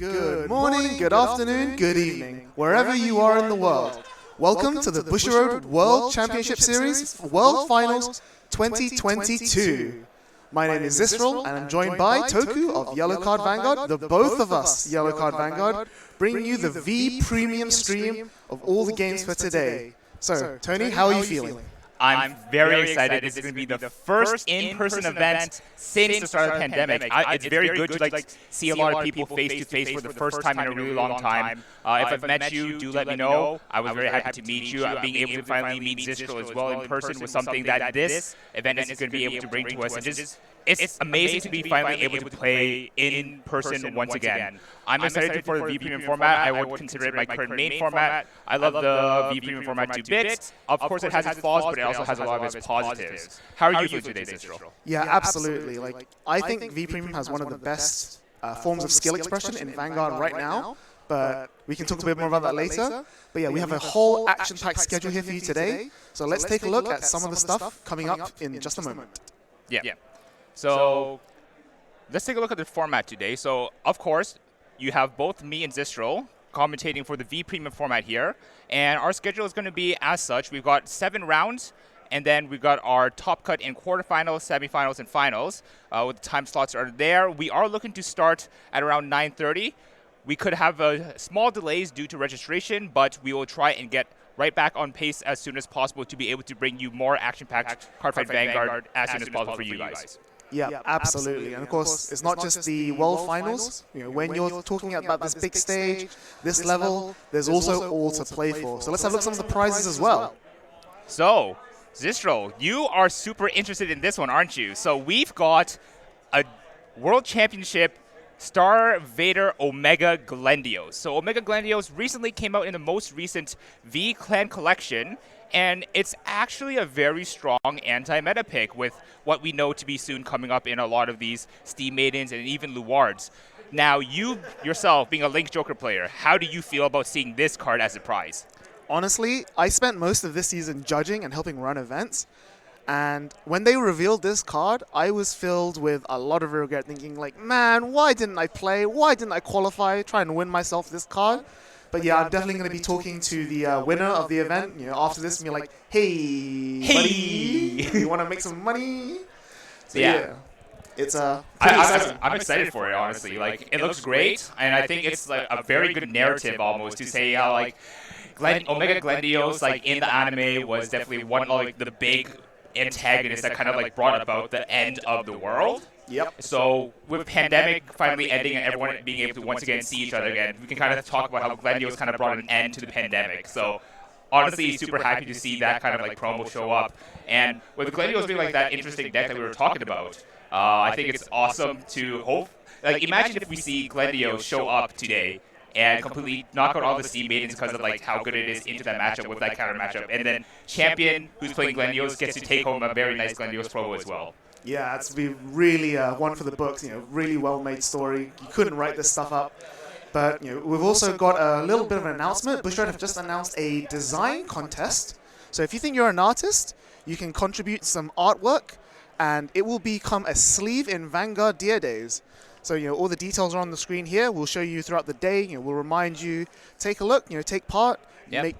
Good morning, good afternoon, good evening, wherever you are in the world. Welcome to the Bushiroad World Championship Series World Finals 2022. My name is Zisrol, and I'm joined by Toku of Yellow Card Vanguard, the both of us Yellow Card Vanguard, bringing you the V Premium stream of all the games for today. So, Tony, how are you feeling? I'm very excited. This is going to be the first in-person event since the start of the pandemic. It's very good to see a lot of people face-to-face for the first time in a really long time. If I've met you, do let me know. I was very happy to meet you. Being able to finally meet Zistro as well in person was something that this event is going to be able to bring to us. And it's amazing to be finally able to play in person once again. I'm excited for the V Premium format. I would consider it my current main format. I love the V Premium format to bits. Of course, it has its flaws, but it also has a lot of its positives. How are you feeling today, Zistro? Yeah, absolutely. I think V Premium has one of the best forms of skill expression in Vanguard right now, but we can talk a bit more about that later. But yeah, we have a whole action-packed schedule here for you today, so let's take a look at some of the stuff coming up in just a moment. Yeah. So let's take a look at the format today. So, of course, you have both me and Zistro commentating for the V Premium format here. And our schedule is going to be as such. We've got 7 rounds, and then we've got our top cut in quarterfinals, semifinals, and finals. With the time slots are there. We are looking to start at around 9:30. We could have small delays due to registration, but we will try and get right back on pace as soon as possible to be able to bring you more action-packed Cardfight Vanguard as soon as possible for you guys. Yeah, absolutely. And of course, it's not just the World Finals. When you're talking about this big stage, this level, there's also all to play for. So let's have a look at some of the prizes as well. So, Zistro, you are super interested in this one, aren't you? So we've got a World Championship Star Vader Omega Glendios. So Omega Glendios recently came out in the most recent V Clan collection, and it's actually a very strong anti-meta pick with what we know to be soon coming up in a lot of these Steam Maidens and even Luards. Now, you yourself, being a Link Joker player, how do you feel about seeing this card as a prize? Honestly, I spent most of this season judging and helping run events. And when they revealed this card, I was filled with a lot of regret, thinking like, man, why didn't I play? Why didn't I qualify? Try and win myself this card. But yeah, I'm definitely going to be talking to the winner of the event after this and be like, hey, buddy, you want to make some money? So yeah. It's pretty exciting. I'm excited for it, honestly. It looks great, and I think it's like a very good narrative almost to say how Omega Glendios in the anime was definitely one of the big antagonists that kind of brought about the end of the world. Yep. So with pandemic finally ending and everyone being able to once again see each other again, we can kind of talk about how Glendios kind of brought an end to the pandemic. So honestly, super happy to see that kind of promo show up. And with the Glendios being that interesting deck that we were talking about, I think it's awesome to hope. Imagine if we see Glendios show up today and completely knock out all the Steam Maidens because of how good it is into that matchup with that counter matchup. And then Champion, who's playing Glendios, gets to take home a very nice Glendios promo as well. Yeah, it's be really one for the books. Really well-made story. You couldn't write this stuff up. But we've also got a little bit of an announcement. Bushiroad have just announced a design contest. So if you think you're an artist, you can contribute some artwork, and it will become a sleeve in Vanguard Dia Days. So all the details are on the screen here. We'll show you throughout the day. We'll remind you, take a look, take part,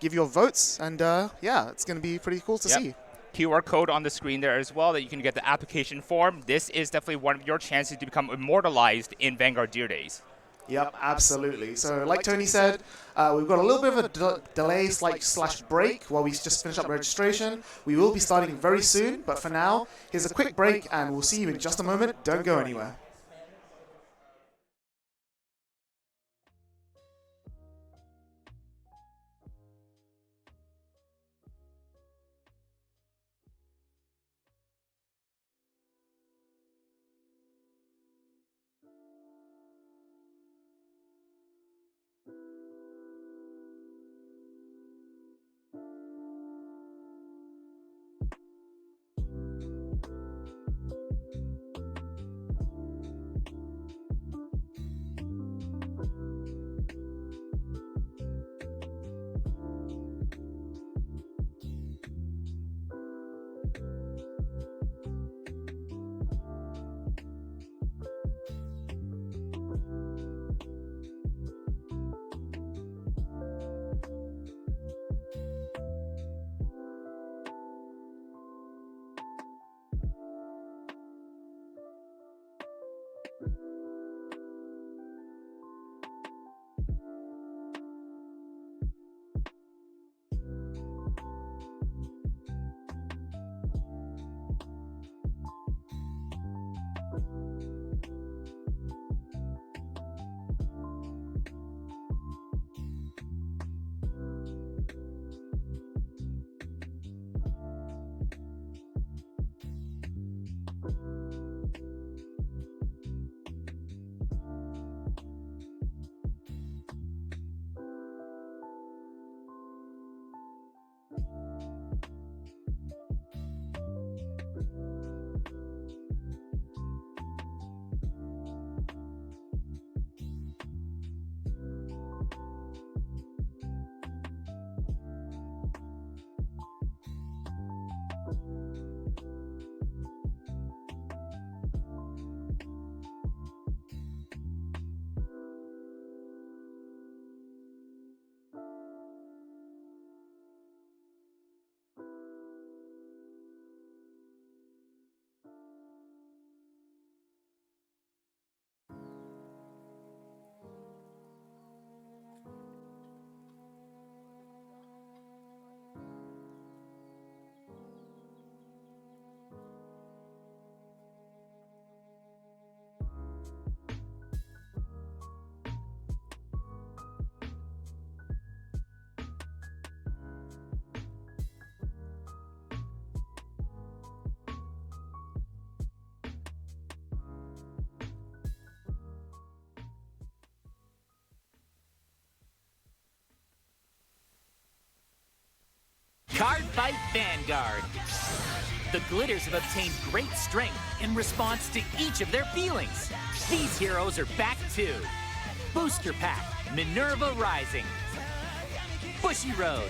give your votes, and yeah, it's going to be pretty cool to see. QR code on the screen there as well that you can get the application form. This is definitely one of your chances to become immortalized in Vanguard Deer Days. Yep, absolutely. So like Tony said, we've got a little bit of a delay slash break while we just finish up registration. We will be starting very soon, but for now, here's a quick break, and we'll see you in just a moment. Don't go anywhere. Cardfight Vanguard. The glitters have obtained great strength in response to each of their feelings. These heroes are back too. Booster Pack, Minerva Rising. Bushiroad.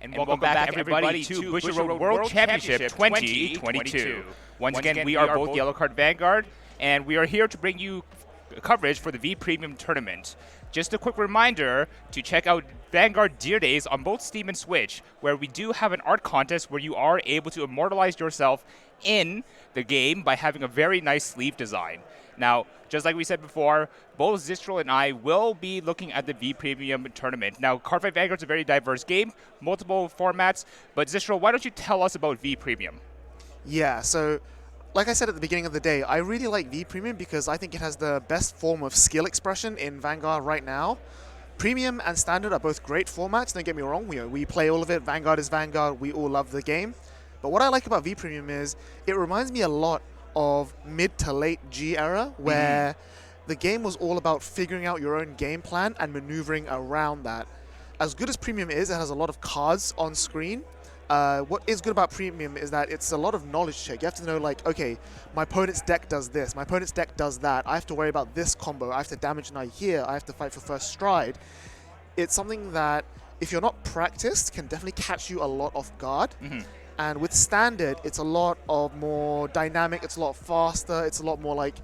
And welcome back, everybody, to Bushiroad World Championship 2022. Once again, we are both Yellow Card Vanguard, and we are here to bring you coverage for the V Premium Tournament. Just a quick reminder to check out Vanguard Deer Days on both Steam and Switch, where we do have an art contest where you are able to immortalize yourself in the game by having a very nice sleeve design. Now, just like we said before, both Zistral and I will be looking at the V Premium Tournament. Now, Cardfight Vanguard is a very diverse game, multiple formats, but Zistral, why don't you tell us about V Premium? Yeah, so like I said at the beginning of the day, I really like V Premium because I think it has the best form of skill expression in Vanguard right now. Premium and Standard are both great formats, don't get me wrong. We play all of it, Vanguard is Vanguard, we all love the game. But what I like about V Premium is it reminds me a lot of mid to late G era, where the game was all about figuring out your own game plan and maneuvering around that. As good as Premium is, it has a lot of cards on screen. What is good about Premium is that it's a lot of knowledge check. You have to know, like, okay, my opponent's deck does this, my opponent's deck does that, I have to worry about this combo, I have to damage Knight here, I have to fight for first stride. It's something that, if you're not practiced, can definitely catch you a lot off guard. And with Standard, it's a lot of more dynamic, it's a lot faster, it's a lot more like,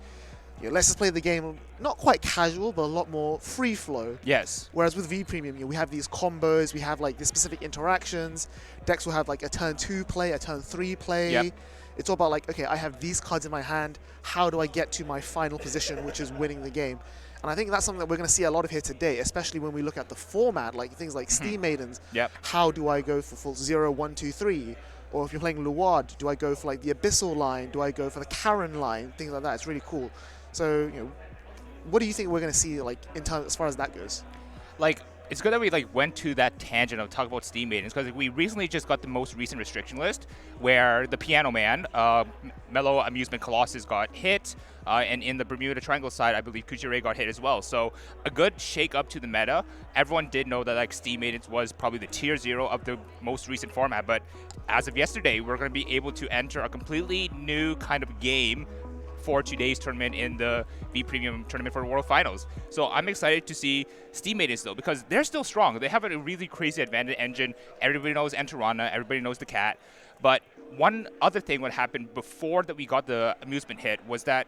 let's just play the game, not quite casual, but a lot more free flow. Yes. Whereas with V Premium, we have these combos, we have like these specific interactions. Decks will have like a turn 2 play, a turn 3 play. Yep. It's all about like, okay, I have these cards in my hand, how do I get to my final position, which is winning the game? And I think that's something that we're going to see a lot of here today, especially when we look at the format, like things like Steam Maidens. Yep. How do I go for full 0, 1, 2, 3? Or if you're playing Luard, do I go for like the Abyssal line? Do I go for the Karen line? Things like that. It's really cool. So, what do you think we're going to see, like, in terms as far as that goes? Like, it's good that we went to that tangent of talk about Steam Maidens, because we recently just got the most recent restriction list where the Piano Man, Mellow Amusement Colossus got hit, and in the Bermuda Triangle side, I believe Kuchire got hit as well. So a good shake up to the meta. Everyone did know that Steam Maidens was probably the tier 0 of the most recent format, but as of yesterday, we're going to be able to enter a completely new kind of game for today's tournament in the V Premium Tournament for World Finals. So I'm excited to see Steam Maidens though, because they're still strong. They have a really crazy advantage engine. Everybody knows Enterana, everybody knows the cat. But one other thing what happened before that we got the amusement hit was that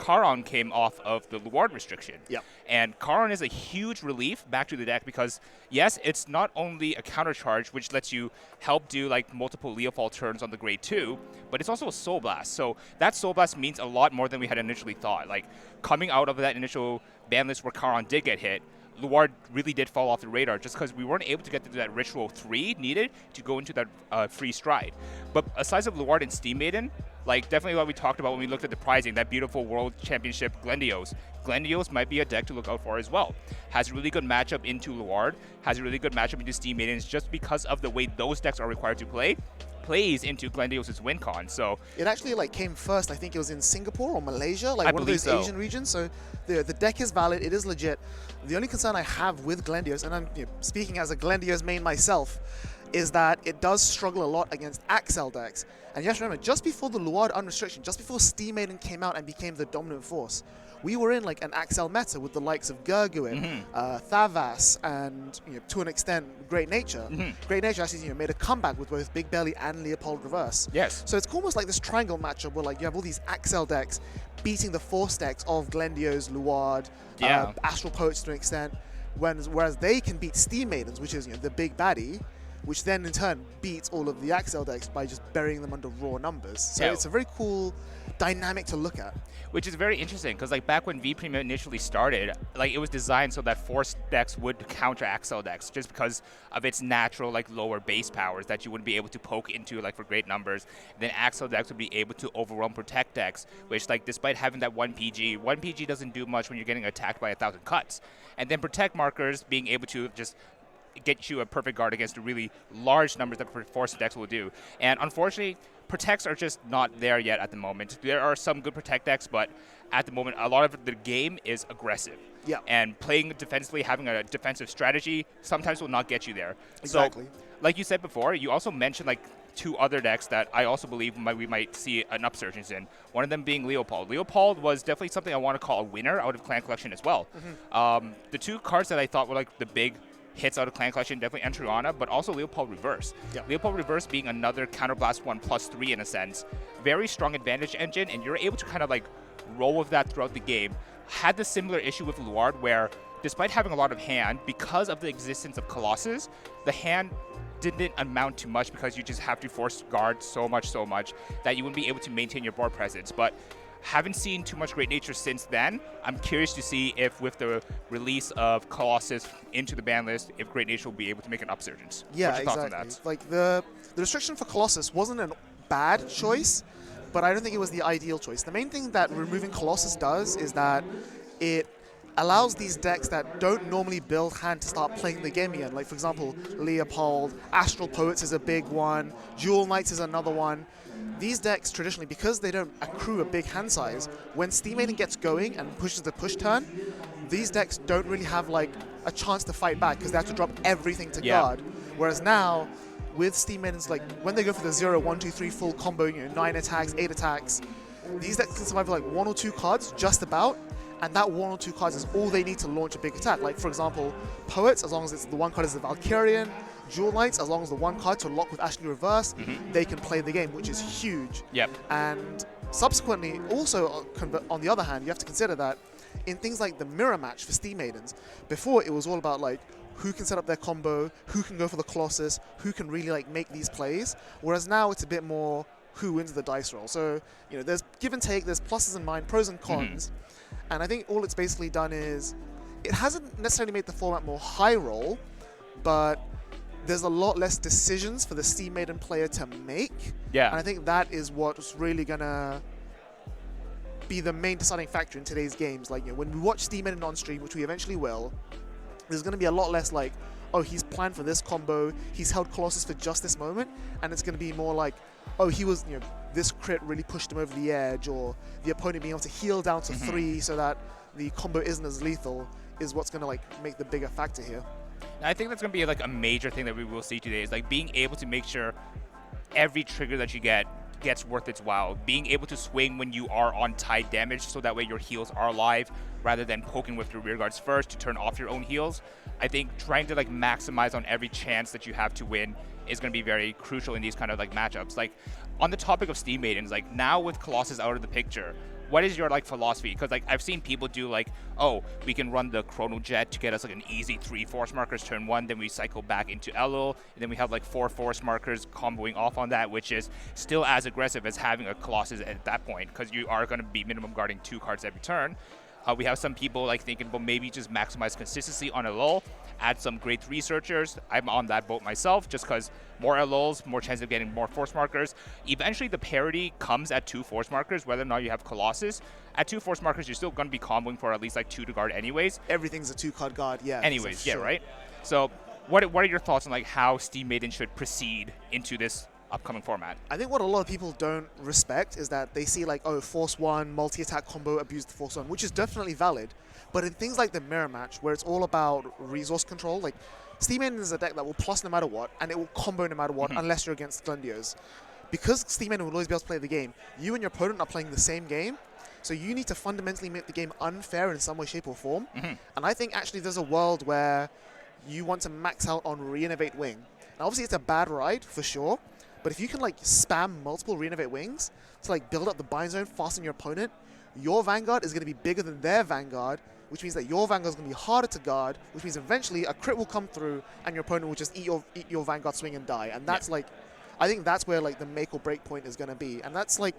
Charon came off of the Luard restriction. Yep. And Charon is a huge relief back to the deck because, yes, it's not only a counter charge, which lets you help do multiple Leopold turns on the grade 2, but it's also a Soul Blast. So that Soul Blast means a lot more than we had initially thought. Coming out of that initial ban list where Charon did get hit, Luard really did fall off the radar just because we weren't able to get to that Ritual 3 needed to go into that free stride. But aside from Luard and Steam Maiden, definitely what we talked about when we looked at the prizing, that beautiful World Championship Glendios. Glendios might be a deck to look out for as well. Has a really good matchup into Luard, has a really good matchup into Steam Maidens just because of the way those decks are required to play. Plays into Glendios' win con. So it actually came first. I think it was in Singapore or Malaysia, one of those Asian regions. So the deck is valid. It is legit. The only concern I have with Glendios, and I'm speaking as a Glendios main myself, is that it does struggle a lot against Axel decks. And you have to remember, just before the Luard unrestriction, just before Steam Maiden came out and became the dominant force, we were in an Axel meta with the likes of Gerguin, Thavas, and to an extent, Great Nature. Great Nature actually made a comeback with both Big Belly and Leopold Reverse. Yes. So it's almost like this triangle matchup where you have all these Axel decks beating the force decks of Glendios, Luard, Astral Poets to an extent, whereas they can beat Steam Maidens, which is the big baddie, which then in turn beats all of the Axel decks by just burying them under raw numbers. So it's a very cool dynamic to look at. Which is very interesting, because back when V Premium initially started, it was designed so that Force decks would counter Axel decks, just because of its natural lower base powers that you wouldn't be able to poke into for great numbers. Then Axel decks would be able to overwhelm Protect decks, which despite having that 1 PG doesn't do much when you're getting attacked by 1,000 cuts. And then Protect markers being able to just get you a perfect guard against the really large numbers that Force decks will do. And unfortunately, Protects are just not there yet at the moment. There are some good Protect decks, but at the moment, a lot of the game is aggressive. Yeah. And playing defensively, having a defensive strategy, sometimes will not get you there. Exactly. So, like you said before, you also mentioned 2 other decks that I also believe we might see an upsurgence in. One of them being Leopold. Leopold was definitely something I want to call a winner out of Clan Collection as well. The 2 cards that I thought were the big hits out of Clan Collection, definitely Entriana, but also Leopold Reverse. Leopold Reverse being another Counterblast 1+3 in a sense. Very strong advantage engine, and you're able to kind of like roll with that throughout the game. Had the similar issue with Luard where, despite having a lot of hand, because of the existence of Colossus, the hand didn't amount to much because you just have to force guard so much that you wouldn't be able to maintain your board presence. But haven't seen too much Great Nature since then. I'm curious to see if with the release of Colossus into the ban list, if Great Nature will be able to make an upsurgence. Yeah, What's your exactly. thoughts on that? Like the restriction for Colossus wasn't a bad choice, but I don't think it was the ideal choice. The main thing that removing Colossus does is that it allows these decks that don't normally build hand to start playing the game again. Like, for example, Leopold, Astral Poets is a big one, Jewel Knights is another one. These decks, traditionally, because they don't accrue a big hand size, when Steam Maiden gets going and pushes the push turn, these decks don't really have, like, a chance to fight back because they have to drop everything to guard. Whereas now, with Steam Maidens, like, when they go for the 0, 1, 2, 3 full combo, 9 attacks, 8 attacks, these decks can survive, like, 1 or 2 cards, just about, and that 1 or 2 cards is all they need to launch a big attack. Like, for example, Poets, as long as it's the one card is the Valkyrian, Jewel Knights, as long as the one card to lock with Ashley Reverse, they can play the game, which is huge. And subsequently, also, on the other hand, you have to consider that in things like the mirror match for Steam Maidens, before it was all about, like, who can set up their combo, who can go for the Colossus, who can really, like, make these plays, whereas now it's a bit more who wins the dice roll. So, there's give and take, there's pluses and minuses, pros and cons, and I think all it's basically done is, it hasn't necessarily made the format more high roll, but there's a lot less decisions for the Steam Maiden player to make. And I think that is what's really gonna be the main deciding factor in today's games. Like, when we watch Steam Maiden on stream, which we eventually will, there's gonna be a lot less like, oh, he's planned for this combo, he's held Colossus for just this moment, and it's gonna be more like, oh, he was, this crit really pushed him over the edge, or the opponent being able to heal down to 3 so that the combo isn't as lethal is what's gonna, like, make the bigger factor here. I think that's going to be like a major thing that we will see today is like being able to make sure every trigger that you get gets worth its while. Being able to swing when you are on tide damage so that way your heals are alive rather than poking with your rear guards first to turn off your own heals. I think trying to like maximize on every chance that you have to win is going to be very crucial in these kind of like matchups. Like on the topic of Steam Maidens, like now with Colossus out of the picture, what is your like philosophy? Because like I've seen people do like, oh, we can run the Chrono Jet to get us like an easy 3 force markers turn 1, then we cycle back into Elul, and then we have like 4 force markers comboing off on that, which is still as aggressive as having a Colossus at that point, because you are going to be minimum guarding 2 cards every turn. We have some people like thinking, well, maybe just maximize consistency on Elul, add some great researchers. I'm on that boat myself, just because more Eluls, more chance of getting more force markers. Eventually, the parity comes at 2 force markers, whether or not you have Colossus. At 2 force markers, you're still going to be comboing for at least like 2 to guard anyways. Everything's a 2-card guard, yeah. Anyways, yeah, sure. right? So what are your thoughts on like how Steam Maiden should proceed into this upcoming format? I think what a lot of people don't respect is that they see like, oh, Force 1, multi-attack combo, abuse the Force 1, which is definitely valid. But in things like the mirror match, where it's all about resource control, like Steam Maiden is a deck that will plus no matter what, and it will combo no matter what, unless you're against Glendios. Because Steam Maiden will always be able to play the game, you and your opponent are playing the same game, so you need to fundamentally make the game unfair in some way, shape, or form. And I think actually there's a world where you want to max out on Reinnovate Wing. Now obviously it's a bad ride, for sure, but if you can like spam multiple Reinnovate Wings to like build up the bind zone, fasten your opponent, your Vanguard is going to be bigger than their Vanguard, which means that your Vanguard is going to be harder to guard, which means eventually a crit will come through and your opponent will just eat your Vanguard swing and die. And that's like, I think that's where like the make or break point is going to be. And that's like,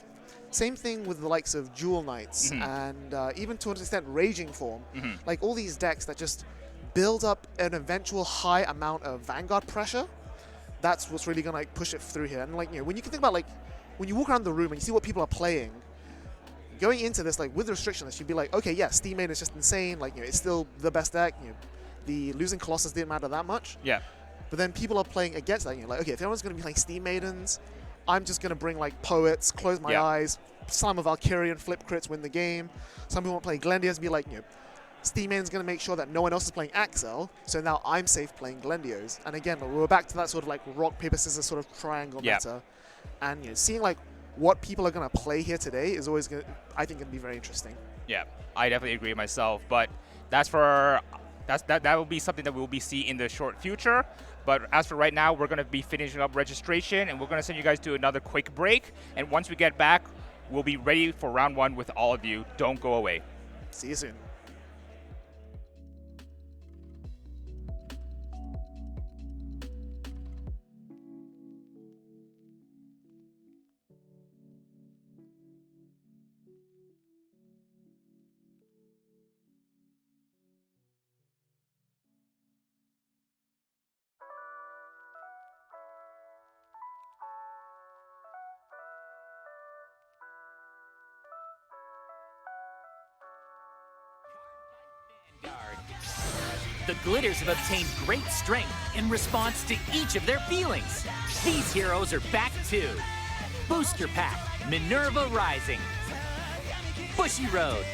same thing with the likes of Jewel Knights and even to an extent Raging Form. Like all these decks that just build up an eventual high amount of Vanguard pressure. That's what's really going to like push it through here. And like, when you can think about like, when you walk around the room and you see what people are playing, going into this, like with the restrictions, you'd be like, okay, yeah, Steam Maiden is just insane. Like, it's still the best deck. The losing Colossus didn't matter that much. Yeah. But then people are playing against that. You're like, okay, if everyone's going to be playing Steam Maidens, I'm just going to bring like Poets, close my eyes, slam a Valkyrian, flip crits, win the game. Some people want to play Glendios and be like, Steam Maiden's going to make sure that no one else is playing Axel, so now I'm safe playing Glendios. And again, we're back to that sort of like rock, paper, scissors sort of triangle meta. And seeing like what people are going to play here today is always going to, I think, going to be very interesting. Yeah, I definitely agree myself. But that's for That will be something that we'll be seeing in the short future. But as for right now, we're going to be finishing up registration, and we're going to send you guys to another quick break. And once we get back, we'll be ready for round 1 with all of you. Don't go away. See you soon. Vanguard. The Glitters have obtained great strength in response to each of their feelings. These heroes are back too. Booster Pack, Minerva Rising, Bushiroad.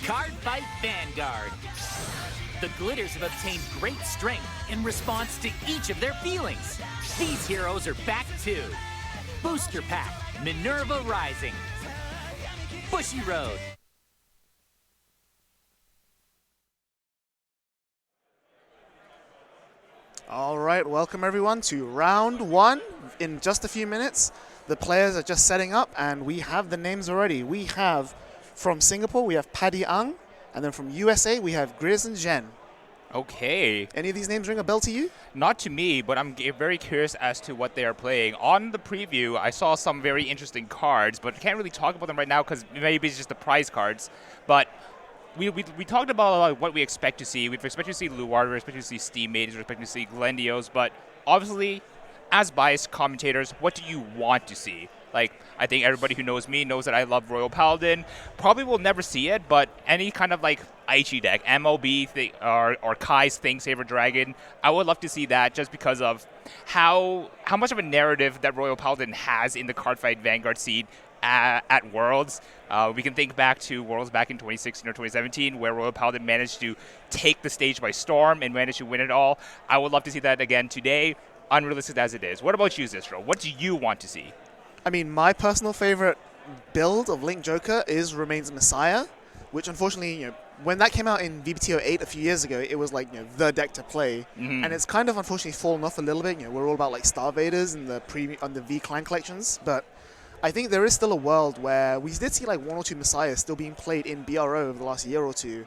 Cardfight Vanguard. The Glitters have obtained great strength in response to each of their feelings. These heroes are back too. Booster Pack, Minerva Rising, Bushiroad. All right, welcome everyone to round 1. In just a few minutes, the players are just setting up, and we have the names already. We have from Singapore, we have Paddy Ang, and then from USA, we have Grizz and Zhen. Okay. Any of these names ring a bell to you? Not to me, but I'm very curious as to what they are playing. On the preview, I saw some very interesting cards, but I can't really talk about them right now because maybe it's just the prize cards. But we talked about what we expect to see. We expect to see Luard, we expect to see Steam Maidens, we expect to see Glendios, but obviously, as biased commentators, what do you want to see? Like, I think everybody who knows me knows that I love Royal Paladin. Probably will never see it, but any kind of like Aichi deck, MLB or Kai's Thing Saver Dragon, I would love to see that just because of how much of a narrative that Royal Paladin has in the Cardfight Vanguard seed at Worlds. We can think back to Worlds back in 2016 or 2017 where Royal Paladin managed to take the stage by storm and managed to win it all. I would love to see that again today, unrealistic as it is. What about you, Zistro? What do you want to see? I mean, my personal favorite build of Link Joker remains Messiah, which unfortunately, when that came out in VBTO 8 a few years ago, it was like, the deck to play. And it's kind of unfortunately fallen off a little bit. We're all about like Star Vaders and the V Clan collections, but I think there is still a world where we did see like 1 or 2 Messiahs still being played in BRO over the last year or two.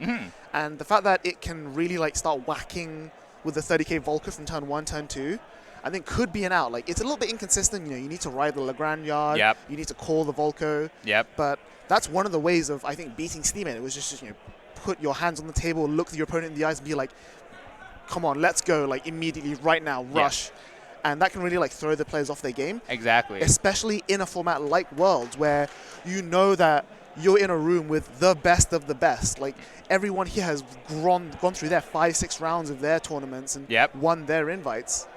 And the fact that it can really like start whacking with the 30k Volker from turn 1, turn 2, I think could be an out. Like, it's a little bit inconsistent. You need to ride the Legrand Yard. You need to call the Volko. But that's one of the ways of, I think, beating Steam. It was just put your hands on the table, look your opponent in the eyes and be like, come on, let's go, like immediately, right now, rush. And that can really like throw the players off their game. Exactly. Especially in a format like Worlds, where you know that you're in a room with the best of the best. Like, everyone here has gone through their 5-6 rounds of their tournaments and won their invites.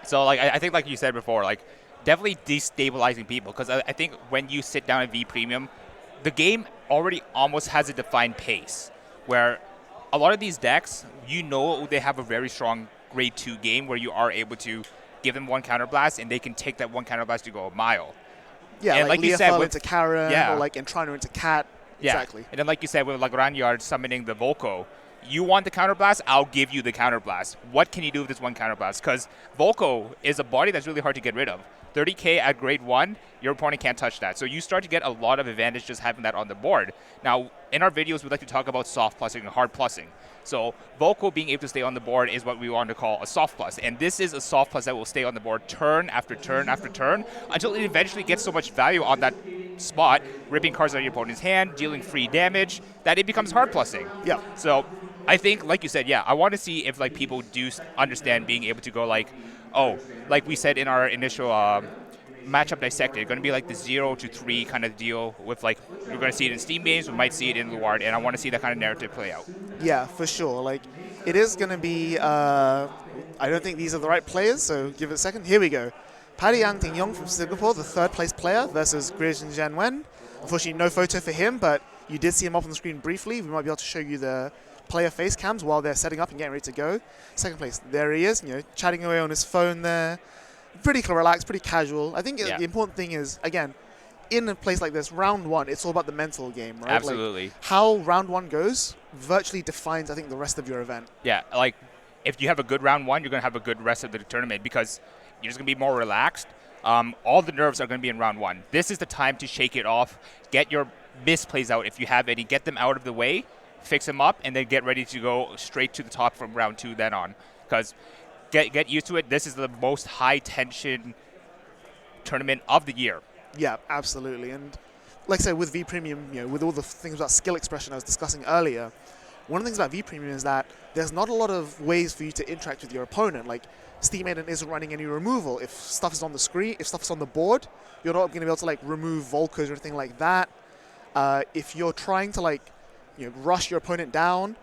So, like, I think, like you said before, like, definitely destabilizing people, because I think when you sit down at V Premium, the game already almost has a defined pace, where a lot of these decks, they have a very strong grade 2 game where you are able to give them one counterblast and they can take that one counterblast to go a mile. Yeah, and like you said, into Karen, or like Entriner into Cat. Exactly. And then, like you said, with Legrand Yard summoning the Volko, you want the counterblast, I'll give you the counterblast. What can you do with this one counterblast? Because Volko is a body that's really hard to get rid of. 30k at grade 1, your opponent can't touch that. So you start to get a lot of advantage just having that on the board. Now, in our videos, we like to talk about soft plussing and hard plussing. So Volko being able to stay on the board is what we want to call a soft plus. And this is a soft plus that will stay on the board turn after turn after turn until it eventually gets so much value on that spot, ripping cards out of your opponent's hand, dealing free damage, that it becomes hard plussing. So I think, like you said, I want to see if like people do understand being able to go like, oh, like we said in our initial matchup dissected, going to be like the 0 to 3 kind of deal with like, we're going to see it in Steam games, we might see it in Luard, and I want to see that kind of narrative play out. Yeah, for sure. Like, it is going to be, I don't think these are the right players, so give it a second. Here we go. Paddy Yang Ting Yong from Singapore, the 3rd place player, versus Griezmann Zhan Wen. Unfortunately, no photo for him, but you did see him up on the screen briefly. We might be able to show you the player face cams while they're setting up and getting ready to go. 2nd place, there he is, chatting away on his phone there. Pretty relaxed, pretty casual. I think the important thing is, again, in a place like this, round 1, it's all about the mental game, right? Absolutely. Like, how round 1 goes virtually defines, I think, the rest of your event. Yeah, like, if you have a good round 1, you're going to have a good rest of the tournament because you're just going to be more relaxed. All the nerves are going to be in round 1. This is the time to shake it off, get your misplays out if you have any, get them out of the way, fix them up, and then get ready to go straight to the top from round 2 then on. Because get used to it. This is the most high-tension tournament of the year. Yeah, absolutely. And like I said, with V Premium, with all the things about skill expression I was discussing earlier, one of the things about V Premium is that there's not a lot of ways for you to interact with your opponent. Like, Steam Maiden isn't running any removal. If stuff is on the screen, if stuff is on the board, you're not going to be able to like remove Volkers or anything like that. If you're trying to like rush your opponent down,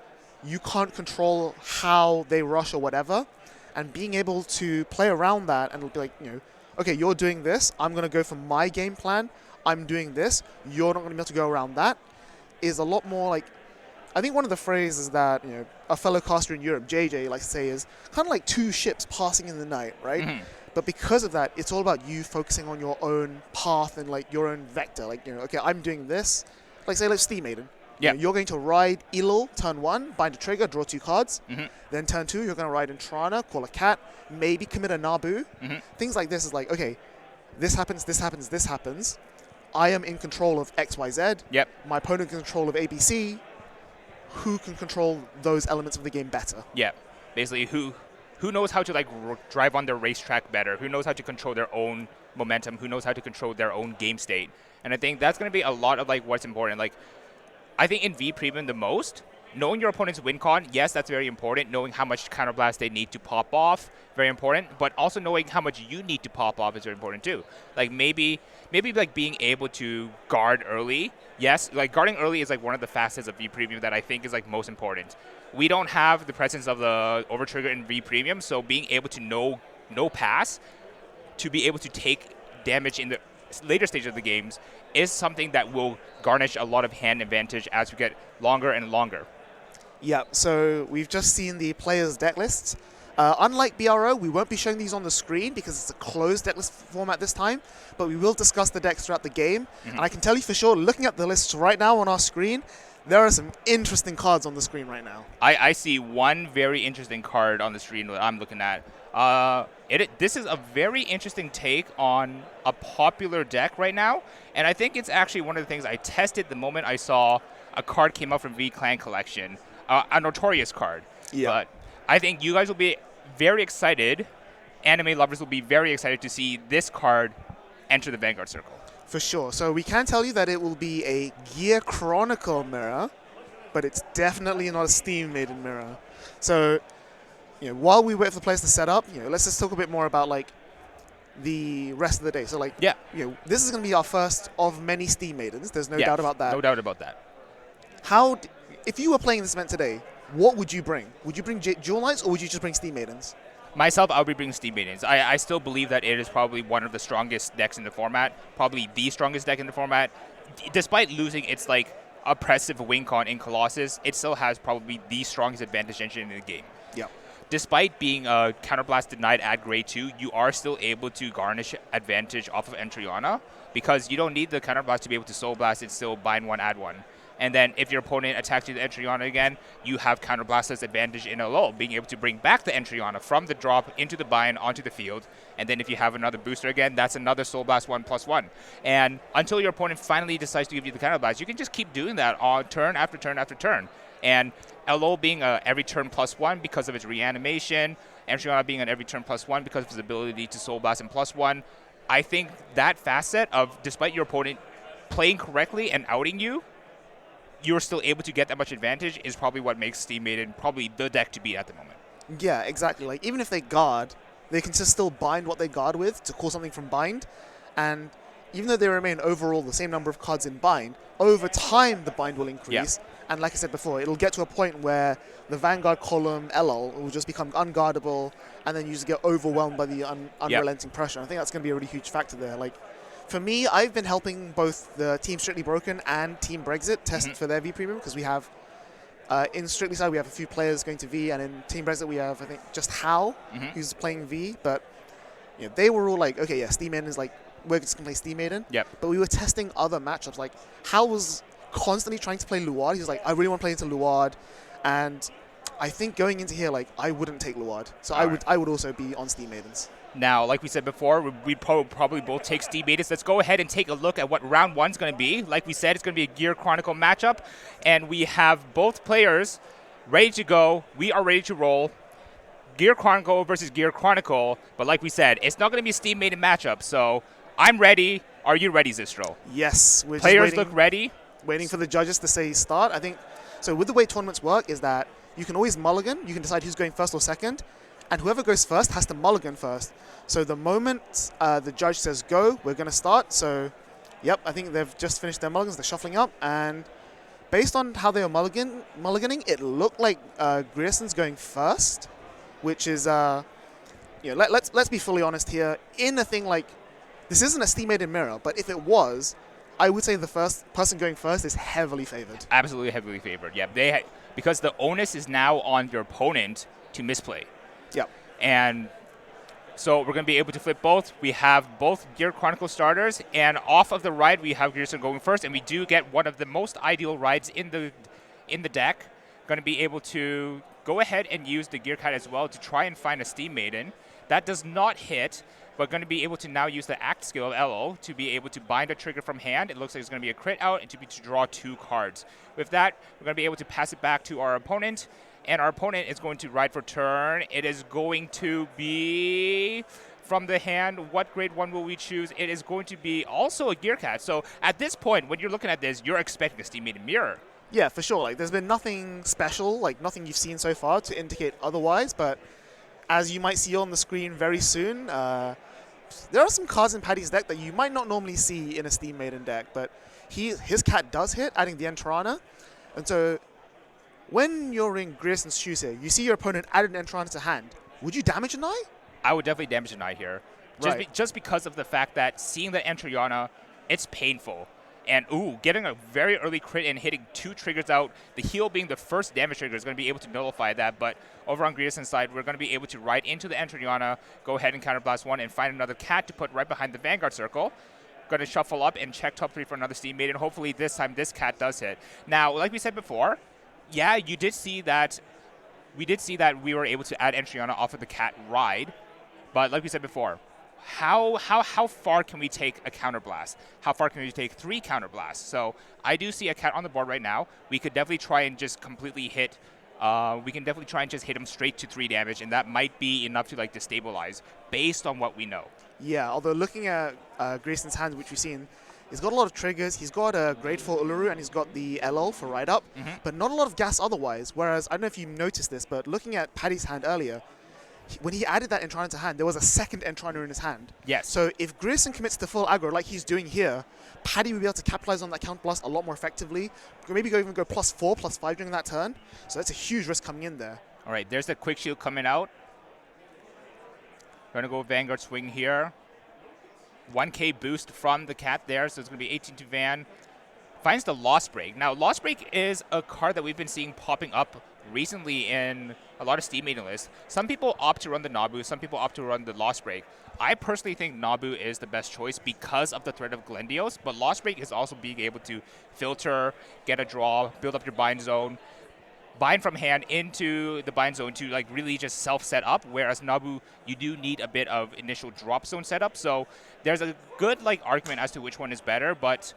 you can't control how they rush or whatever. And being able to play around that and be like, okay, you're doing this, I'm going to go for my game plan, I'm doing this, you're not going to be able to go around that, is a lot more like, I think one of the phrases that, a fellow caster in Europe, JJ, likes to say is kind of like 2 ships passing in the night, right? But because of that, it's all about you focusing on your own path and like your own vector. Like, okay, I'm doing this. Like, say, like Steam Maiden. You're going to ride Elul turn 1, bind a trigger, draw 2 cards. Then turn 2, you're going to ride Entrana, call a cat, maybe commit a Nabu. Things like this is like, okay, this happens, this happens, this happens. I am in control of X, Y, Z. My opponent in control of ABC. Who can control those elements of the game better? Basically, who knows how to like drive on their racetrack better? Who knows how to control their own momentum? Who knows how to control their own game state? And I think that's going to be a lot of like what's important. Like, I think in V Premium the most, knowing your opponent's win con, yes, that's very important. Knowing how much counterblast they need to pop off, very important. But also knowing how much you need to pop off is very important too. Like maybe like being able to guard early. Yes, like guarding early is like one of the facets of V Premium that I think is like most important. We don't have the presence of the overtrigger in V Premium, so being able to know pass, to be able to take damage in the later stage of the games is something that will garnish a lot of hand advantage as we get longer and longer. Yeah, so we've just seen the players' deck lists. Unlike BRO, we won't be showing these on the screen because it's a closed deck list format this time, but we will discuss the decks throughout the game. And I can tell you for sure, looking at the lists right now on our screen, there are some interesting cards on the screen right now. I see one very interesting card on the screen that I'm looking at. This is a very interesting take on a popular deck right now, and I think it's actually one of the things I tested the moment I saw a card came out from V-Clan Collection, a Notorious card. Yeah. But I think you guys will be very excited, anime lovers will be very excited to see this card enter the Vanguard circle. For sure. So we can tell you that it will be a Gear Chronicle mirror, but it's definitely not a Steam Maiden mirror. So, while we wait for the players to set up, let's just talk a bit more about like the rest of the day. So like, this is going to be our first of many Steam Maidens. There's no doubt about that. No doubt about that. If you were playing this event today, what would you bring? Would you bring Jewel Knights or would you just bring Steam Maidens? Myself, I'll be bringing Steam Maidens. I still believe that it is probably one of the strongest decks in the format, probably the strongest deck in the format. Despite losing its like oppressive win con in Colossus, it still has probably the strongest advantage engine in the game. Yeah. Despite being a counterblast denied at grade 2, you are still able to garnish advantage off of Entriana because you don't need the counterblast to be able to soul blast and still bind 1, add 1. And then if your opponent attacks you with Entriana again, you have counterblast's advantage in a lull, being able to bring back the Entriana from the drop into the bind onto the field. And then if you have another booster again, that's another soul blast 1/1. And until your opponent finally decides to give you the counterblast, you can just keep doing that on turn after turn after turn. And LO being every turn +1 because of its reanimation, Entriana being an every turn +1 because of its ability to soul blast and +1. I think that facet of, despite your opponent playing correctly and outing you, you're still able to get that much advantage is probably what makes Steam Maiden probably the deck to beat at the moment. Yeah, exactly. Like, even if they guard, they can just still bind what they guard with to call something from bind. And even though they remain overall the same number of cards in bind, over time the bind will increase. Yeah. And like I said before, it'll get to a point where the Vanguard column LL will just become unguardable, and then you just get overwhelmed by the unrelenting pressure. I think that's going to be a really huge factor there. Like, for me, I've been helping both the Team Strictly Broken and Team Brexit test for their V Premium, because we have, in Strictly side, we have a few players going to V, and in Team Brexit, we have, I think, just Hal, who's playing V. But they were all like, okay, yeah, Steam Maiden is like, we're just going to play Steam Maiden. Yep. But we were testing other matchups. Like, Hal was constantly trying to play Luard. He was like, I really want to play into Luard. And I think going into here, like, I wouldn't take Luard. So I would also be on Steam Maidens. Now, like we said before, we probably both take Steam Maidens. Let's go ahead and take a look at what round one's going to be. Like we said, it's going to be a Gear Chronicle matchup, and we have both players ready to go. We are ready to roll. Gear Chronicle versus Gear Chronicle, but like we said, it's not going to be a Steam Maiden matchup, so I'm ready. Are you ready, Zistro? Yes. We're players look ready. Waiting for the judges to say start. I think, so with the way tournaments work is that you can always mulligan. You can decide who's going first or second. And whoever goes first has to mulligan first. So the moment the judge says go, we're going to start. So, yep, I think they've just finished their mulligans. They're shuffling up. And based on how they were mulliganing, it looked like Grierson's going first, which is, let's be fully honest here. In a thing like, this isn't a Steam Maiden mirror, but if it was, I would say the first person going first is heavily favored. Absolutely heavily favored, yeah. Because the onus is now on your opponent to misplay. Yep. And so we're going to be able to flip both. We have both Gear Chronicle starters, and off of the ride we have Grierson going first, and we do get one of the most ideal rides in the deck. Going to be able to go ahead and use the Gear Cat as well to try and find a Steam Maiden. That does not hit. We're going to be able to now use the Act skill of LO to be able to bind a trigger from hand. It looks like it's going to be a crit out and to draw 2 cards. With that, we're going to be able to pass it back to our opponent. And our opponent is going to ride for turn. It is going to be from the hand. What grade 1 will we choose? It is going to be also a Gear Cat. So at this point, when you're looking at this, you're expecting a Steam Maiden mirror. Yeah, for sure. Like, there's been nothing special, like nothing you've seen so far to indicate otherwise. But as you might see on the screen very soon, there are some cards in Paddy's deck that you might not normally see in a Steam Maiden deck. But his cat does hit, adding the Entrana. And so when you're in Grierson's shoes here, you see your opponent add an Entrana to hand. Would you damage an eye? I would definitely damage an eye here. Just because of the fact that seeing the Entriana, it's painful. And, getting a very early crit and hitting 2 triggers out, the heal being the first damage trigger is going to be able to nullify that. But over on Grierson's side, we're going to be able to ride into the Entriana, go ahead and counterblast 1, and find another cat to put right behind the Vanguard circle. going to shuffle up and check top 3 for another Steam Maiden. Hopefully this time this cat does hit. Now, like we said before, yeah, you did see that. We did see that we were able to add Entriana off of the cat ride. But like we said before, how far can we take a counterblast? How far can we take 3 counterblasts? So I do see a cat on the board right now. We could definitely try and just completely hit. We can definitely try and just hit him straight to 3 damage, and that might be enough to like destabilize based on what we know. Yeah, although looking at Grayson's hand, which we've seen, he's got a lot of triggers. He's got a Grade 4 Uluru, and he's got the LL for ride up, but not a lot of gas otherwise. Whereas, I don't know if you noticed this, but looking at Paddy's hand earlier, when he added that Entriner to hand, there was a second Entriner in his hand. Yes. So if Grayson commits to full aggro like he's doing here, Paddy will be able to capitalize on that counter blast a lot more effectively. Maybe even go +4, +5 during that turn. So that's a huge risk coming in there. All right, there's the quick shield coming out. Going to go Vanguard swing here. 1k boost from the cat there, so it's going to be 18 to Van. Finds the Lost Break. Now, Lost Break is a card that we've been seeing popping up recently in a lot of Steam Maiden lists. Some people opt to run the Nabu, some people opt to run the Lost Break. I personally think Nabu is the best choice because of the threat of Glendios, but Lost Break is also being able to filter, get a draw, build up your bind zone, bind from hand into the bind zone to like really just self-set up, whereas Nabu, you do need a bit of initial drop zone setup. So there's a good like argument as to which one is better, but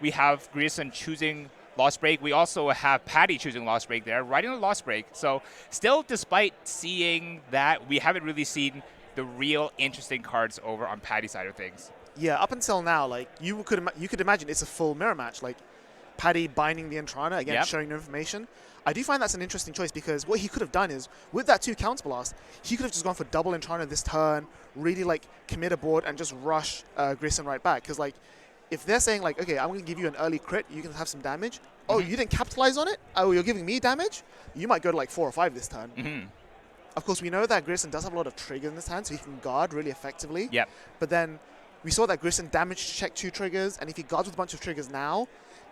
we have Grierson choosing Lost Break. We also have Paddy choosing Lost Break there, riding the Lost Break. So still, despite seeing that, we haven't really seen the real interesting cards over on Paddy's side of things. Yeah, up until now, like you could imagine it's a full mirror match, like Paddy binding the Entrana, again showing no information. I do find that's an interesting choice because what he could have done is, with that 2 counterblast, he could have just gone for double Entrana this turn, really like commit a board and just rush Grayson right back. Because like, if they're saying like, okay, I'm going to give you an early crit, you can have some damage. Oh, you didn't capitalize on it? Oh, you're giving me damage? You might go to like 4 or 5 this turn. Of course, we know that Grayson does have a lot of triggers in this hand, so he can guard really effectively. Yep. But then we saw that Grayson damage to check 2 triggers, and if he guards with a bunch of triggers now,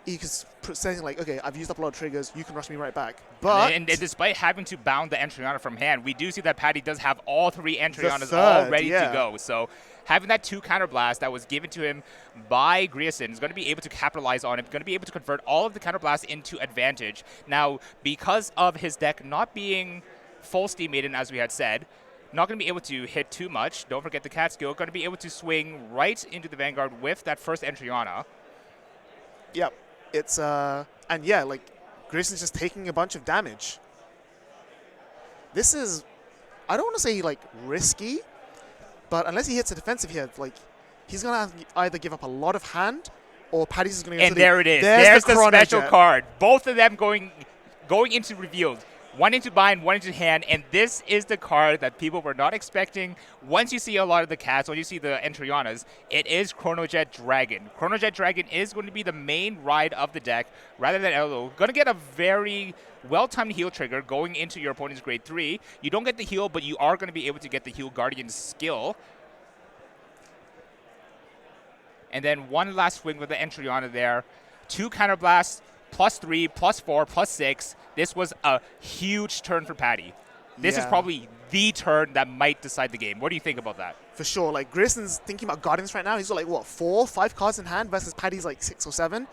he could say like, okay, I've used up a lot of triggers, you can rush me right back. But and despite having to bound the Entriana from hand, we do see that Paddy does have all 3 Entrianas all ready to go. So having that 2 counterblast that was given to him by Grierson is going to be able to capitalize on it, going to be able to convert all of the counterblasts into advantage. Now, because of his deck not being full Steam Maiden, as we had said, not going to be able to hit too much. Don't forget the cat skill. Going to be able to swing right into the Vanguard with that first Entriana. Yep. It's, and yeah, like, Grayson's just taking a bunch of damage. This is, I don't want to say, like, risky, but unless he hits a defensive here, like, he's going to either give up a lot of hand, or Paddy's is going to go and there it is. There's the special card. Both of them going into revealed. One into bind, one into hand, and this is the card that people were not expecting. Once you see a lot of the cats, when you see the Entrianas, it is Chronojet Dragon. Chronojet Dragon is going to be the main ride of the deck, rather than Elo. Going to get a very well-timed heal trigger going into your opponent's grade 3. You don't get the heal, but you are going to be able to get the Heal Guardian skill. And then one last swing with the Entriana there. 2 counterblasts, +3, +4, +6. This was a huge turn for Paddy. This is probably the turn that might decide the game. What do you think about that? For sure. Like, Grayson's thinking about Guardians right now. He's got, like, what, 4, 5 cards in hand versus Paddy's, like, 6 or 7.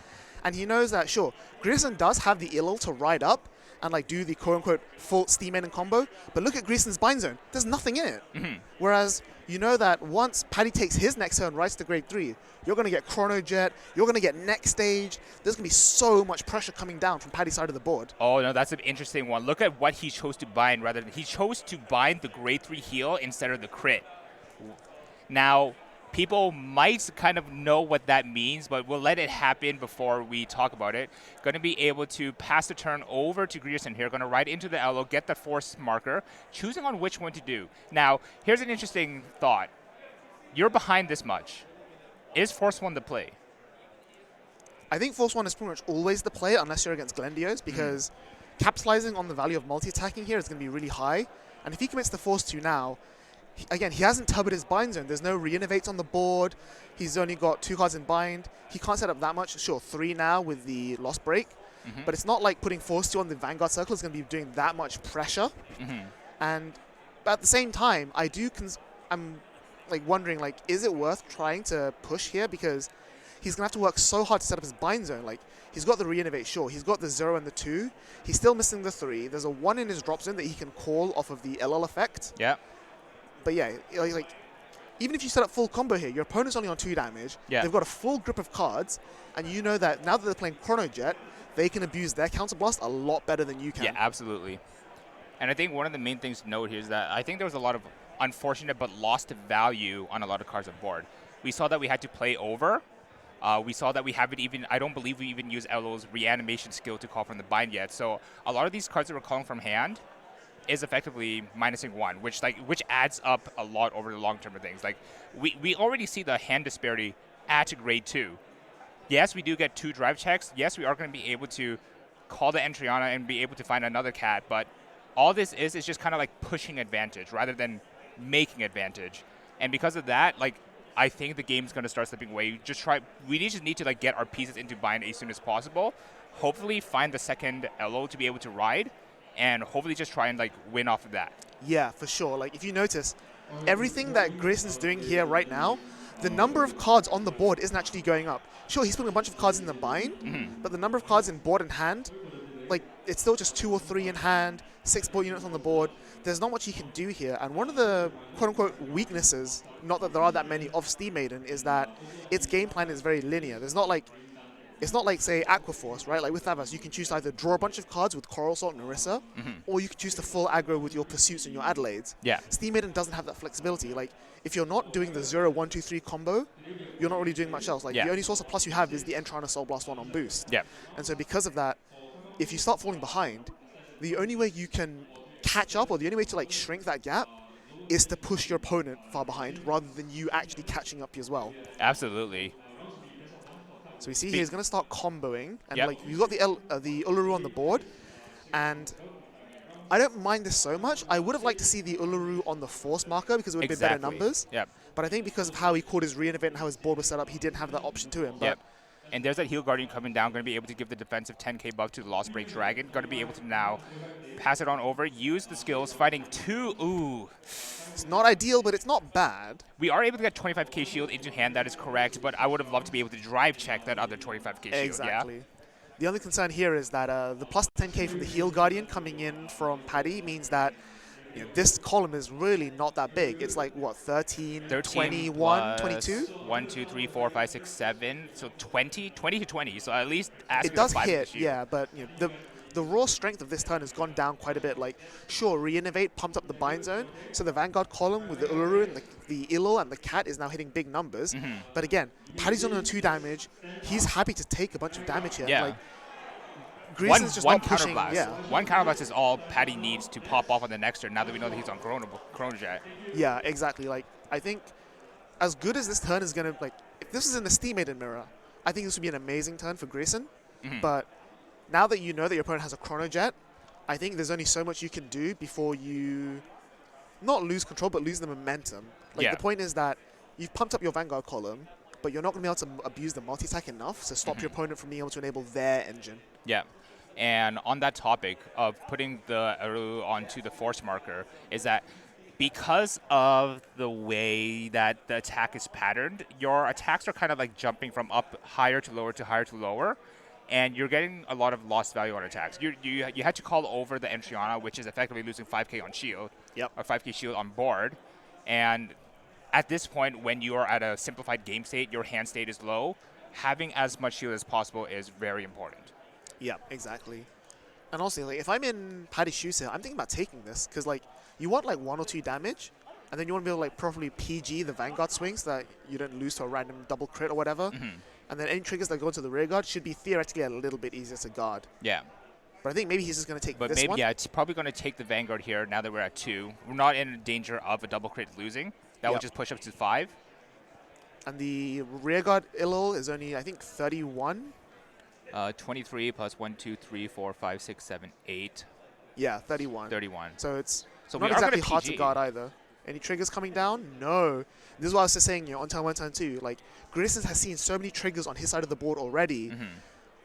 And he knows that, sure, Grayson does have the Illil to ride up and, like, do the quote-unquote full Steam Maiden combo. But look at Grayson's bind zone. There's nothing in it. Whereas you know that once Paddy takes his next turn, rides to grade 3, you're going to get Chrono Jet, you're going to get next stage. There's going to be so much pressure coming down from Paddy's side of the board. Oh, no, that's an interesting one. Look at what he chose to bind rather than he chose to bind the grade 3 heal instead of the crit. Now, people might kind of know what that means, but we'll let it happen before we talk about it. Going to be able to pass the turn over to Grierson here. Going to ride into the Elo, get the force marker, choosing on which one to do. Now, here's an interesting thought. You're behind this much. Is Force 1 the play? I think Force 1 is pretty much always the play unless you're against Glendios, because capitalizing on the value of multi-attacking here is going to be really high. And if he commits the Force 2 now, again, he hasn't turboed his bind zone. There's no re-innovates on the board. He's only got 2 cards in bind. He can't set up that much. Sure, 3 now with the Lost Break. But it's not like putting Force 2 on the Vanguard circle is going to be doing that much pressure. And but at the same time, I'm wondering, like, is it worth trying to push here? Because he's going to have to work so hard to set up his bind zone. Like, he's got the Reinnovate, sure. He's got the 0 and the 2. He's still missing the 3. There's a 1 in his drop zone that he can call off of the LL effect. Yeah. But yeah, like, even if you set up full combo here, your opponent's only on 2 damage. Yeah. They've got a full grip of cards, and you know that now that they're playing Chrono Jet, they can abuse their counter blast a lot better than you can. Yeah, absolutely. And I think one of the main things to note here is that I think there was a lot of unfortunate but lost value on a lot of cards on board. We saw that we had to play over. We saw that we haven't even, I don't believe we even used Elo's reanimation skill to call from the bind yet. So a lot of these cards that we're calling from hand is effectively minusing 1, which adds up a lot over the long term of things. Like we already see the hand disparity at grade 2. Yes, we do get 2 drive checks. Yes, we are going to be able to call the Entriana and be able to find another cat, but all this is just kind of like pushing advantage rather than making advantage. And because of that, like, I think the game's going to start slipping away. We just need to like get our pieces into bind as soon as possible. Hopefully find the second Elo to be able to ride, and hopefully just try and like win off of that. Yeah, for sure. Like, if you notice, everything that Grayson's doing here right now, the number of cards on the board isn't actually going up. Sure, he's putting a bunch of cards in the bind, but the number of cards in board and hand, like, it's still just 2 or 3 in hand, 6 board units on the board. There's not much he can do here. And one of the quote-unquote weaknesses, not that there are that many, of Steam Maiden is that its game plan is very linear. It's not like, say, Aquaforce, right? Like with Thavas, you can choose to either draw a bunch of cards with Coral Salt and Narissa, or you can choose to full aggro with your Pursuits and your Adelaides. Yeah. Steam Maiden doesn't have that flexibility. Like, if you're not doing the 0, 1, 2, 3 combo, you're not really doing much else. Like, the only source of plus you have is the Entrana Soul Blast 1 on boost. Yeah. And so because of that, if you start falling behind, the only way you can catch up, or the only way to like shrink that gap, is to push your opponent far behind rather than you actually catching up as well. Absolutely. So we see he's going to start comboing, and like you got the Uluru on the board, and I don't mind this so much. I would have liked to see the Uluru on the force marker because it would have been better numbers. Yep. But I think because of how he caught his Reinnovate and how his board was set up, he didn't have that option to him. But And there's that Heal Guardian coming down, going to be able to give the defensive 10k buff to the Lost Break Dragon. Going to be able to now pass it on over, use the skills, fighting 2. Ooh. It's not ideal, but it's not bad. We are able to get 25k shield into hand, that is correct, but I would have loved to be able to drive check that other 25k shield. Exactly. Yeah? The only concern here is that the plus 10k from the Heal Guardian coming in from Paddy means that this column is really not that big. It's like, what, 13 21, 22? 1, 2, 3, 4, 5, 6, 7. So 20 to 20. So at least it does hit, yeah, but the raw strength of this turn has gone down quite a bit. Like, sure, Reinnovate pumped up the bind zone, so the Vanguard column with the Uluru and the Ilo and the Cat is now hitting big numbers. But again, Paddy's only on 2 damage. He's happy to take a bunch of damage here. Yeah. Like, Grayson's just not pushing. One counterblast is all Paddy needs to pop off on the next turn, now that we know that he's on Chrono Jet. Yeah, exactly. Like, I think as good as this turn is going to, like, if this is in the Steam Maiden mirror, I think this would be an amazing turn for Grayson. But now that you know that your opponent has a Chrono Jet, I think there's only so much you can do before you not lose control, but lose the momentum. Like, the point is that you've pumped up your Vanguard column, but you're not going to be able to abuse the multi-attack enough to stop your opponent from being able to enable their engine. Yeah. And on that topic of putting the Aru onto the force marker, is that because of the way that the attack is patterned, your attacks are kind of like jumping from up higher to lower, and you're getting a lot of lost value on attacks. You had to call over the Entriana, which is effectively losing 5k on shield, or 5k shield on board, and at this point, when you are at a simplified game state, your hand state is low, having as much shield as possible is very important. Yeah, exactly. And also, like, if I'm in Paddy's shoes here, I'm thinking about taking this, because, like, you want, like, 1 or 2 damage, and then you want to be able to, like, properly PG the Vanguard swings so that you don't lose to a random double crit or whatever. And then any triggers that go into the rear guard should be theoretically a little bit easier to guard. Yeah. But I think maybe he's just going to take this one. Yeah, it's probably going to take the Vanguard here now that we're at 2. We're not in danger of a double crit losing. That will just push up to 5. And the rear guard Ilil is only, I think, 31. 23 plus 1, 2, 3, 4, 5, 6, 7, 8. Yeah, 31. 31. So it's not exactly hard to guard either. Any triggers coming down? No. This is what I was just saying, on turn 1, turn 2. Like, Grayson has seen so many triggers on his side of the board already.